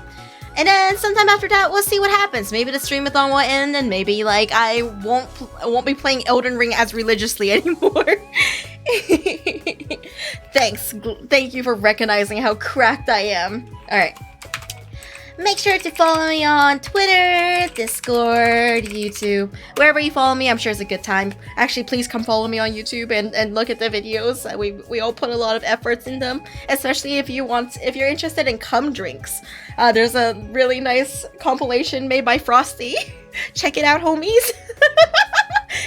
And then sometime after that, we'll see what happens. Maybe the streamathon will end, and maybe like I won't be playing Elden Ring as religiously anymore. Thank you for recognizing how cracked I am. All right. Make sure to follow me on Twitter, Discord, YouTube, wherever you follow me. I'm sure it's a good time. Actually, please come follow me on YouTube and look at the videos. We all put a lot of efforts in them, especially if you're interested in cum drinks. There's a really nice compilation made by Frosty. Check it out, homies.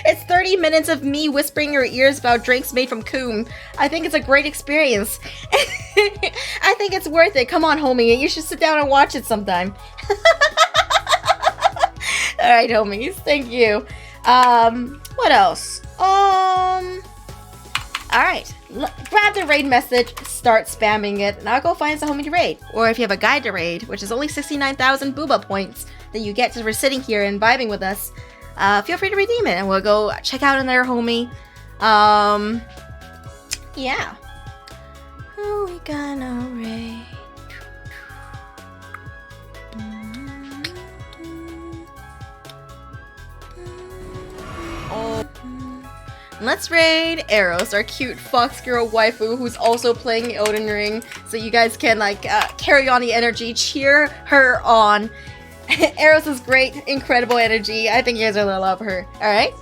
It's 30 minutes of me whispering in your ears about drinks made from cum. I think it's a great experience. I think it's worth it. Come on, homie. You should sit down and watch it sometime. Alright, homies. Thank you. What else? Alright. Grab the raid message, start spamming it, and I'll go find some homie to raid. Or if you have a guide to raid, which is only 69,000 booba points that you get just for sitting here and vibing with us, feel free to redeem it, and we'll go check out another homie. Yeah. Who we gonna raid? Let's raid Eros, our cute fox girl waifu who's also playing Elden Ring, so you guys can like carry on the energy, cheer her on. Eros is great, incredible energy. I think you guys are gonna love her. Alright?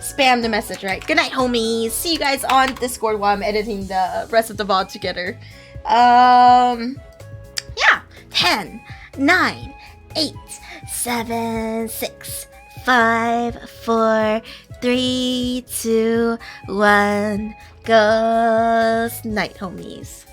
Spam the message, right? Good night, homies. See you guys on Discord while I'm editing the rest of the VOD together. Yeah. 10, 9, 8, 7, 6, 5, 4, 3, 2, 1. Ghost night, homies.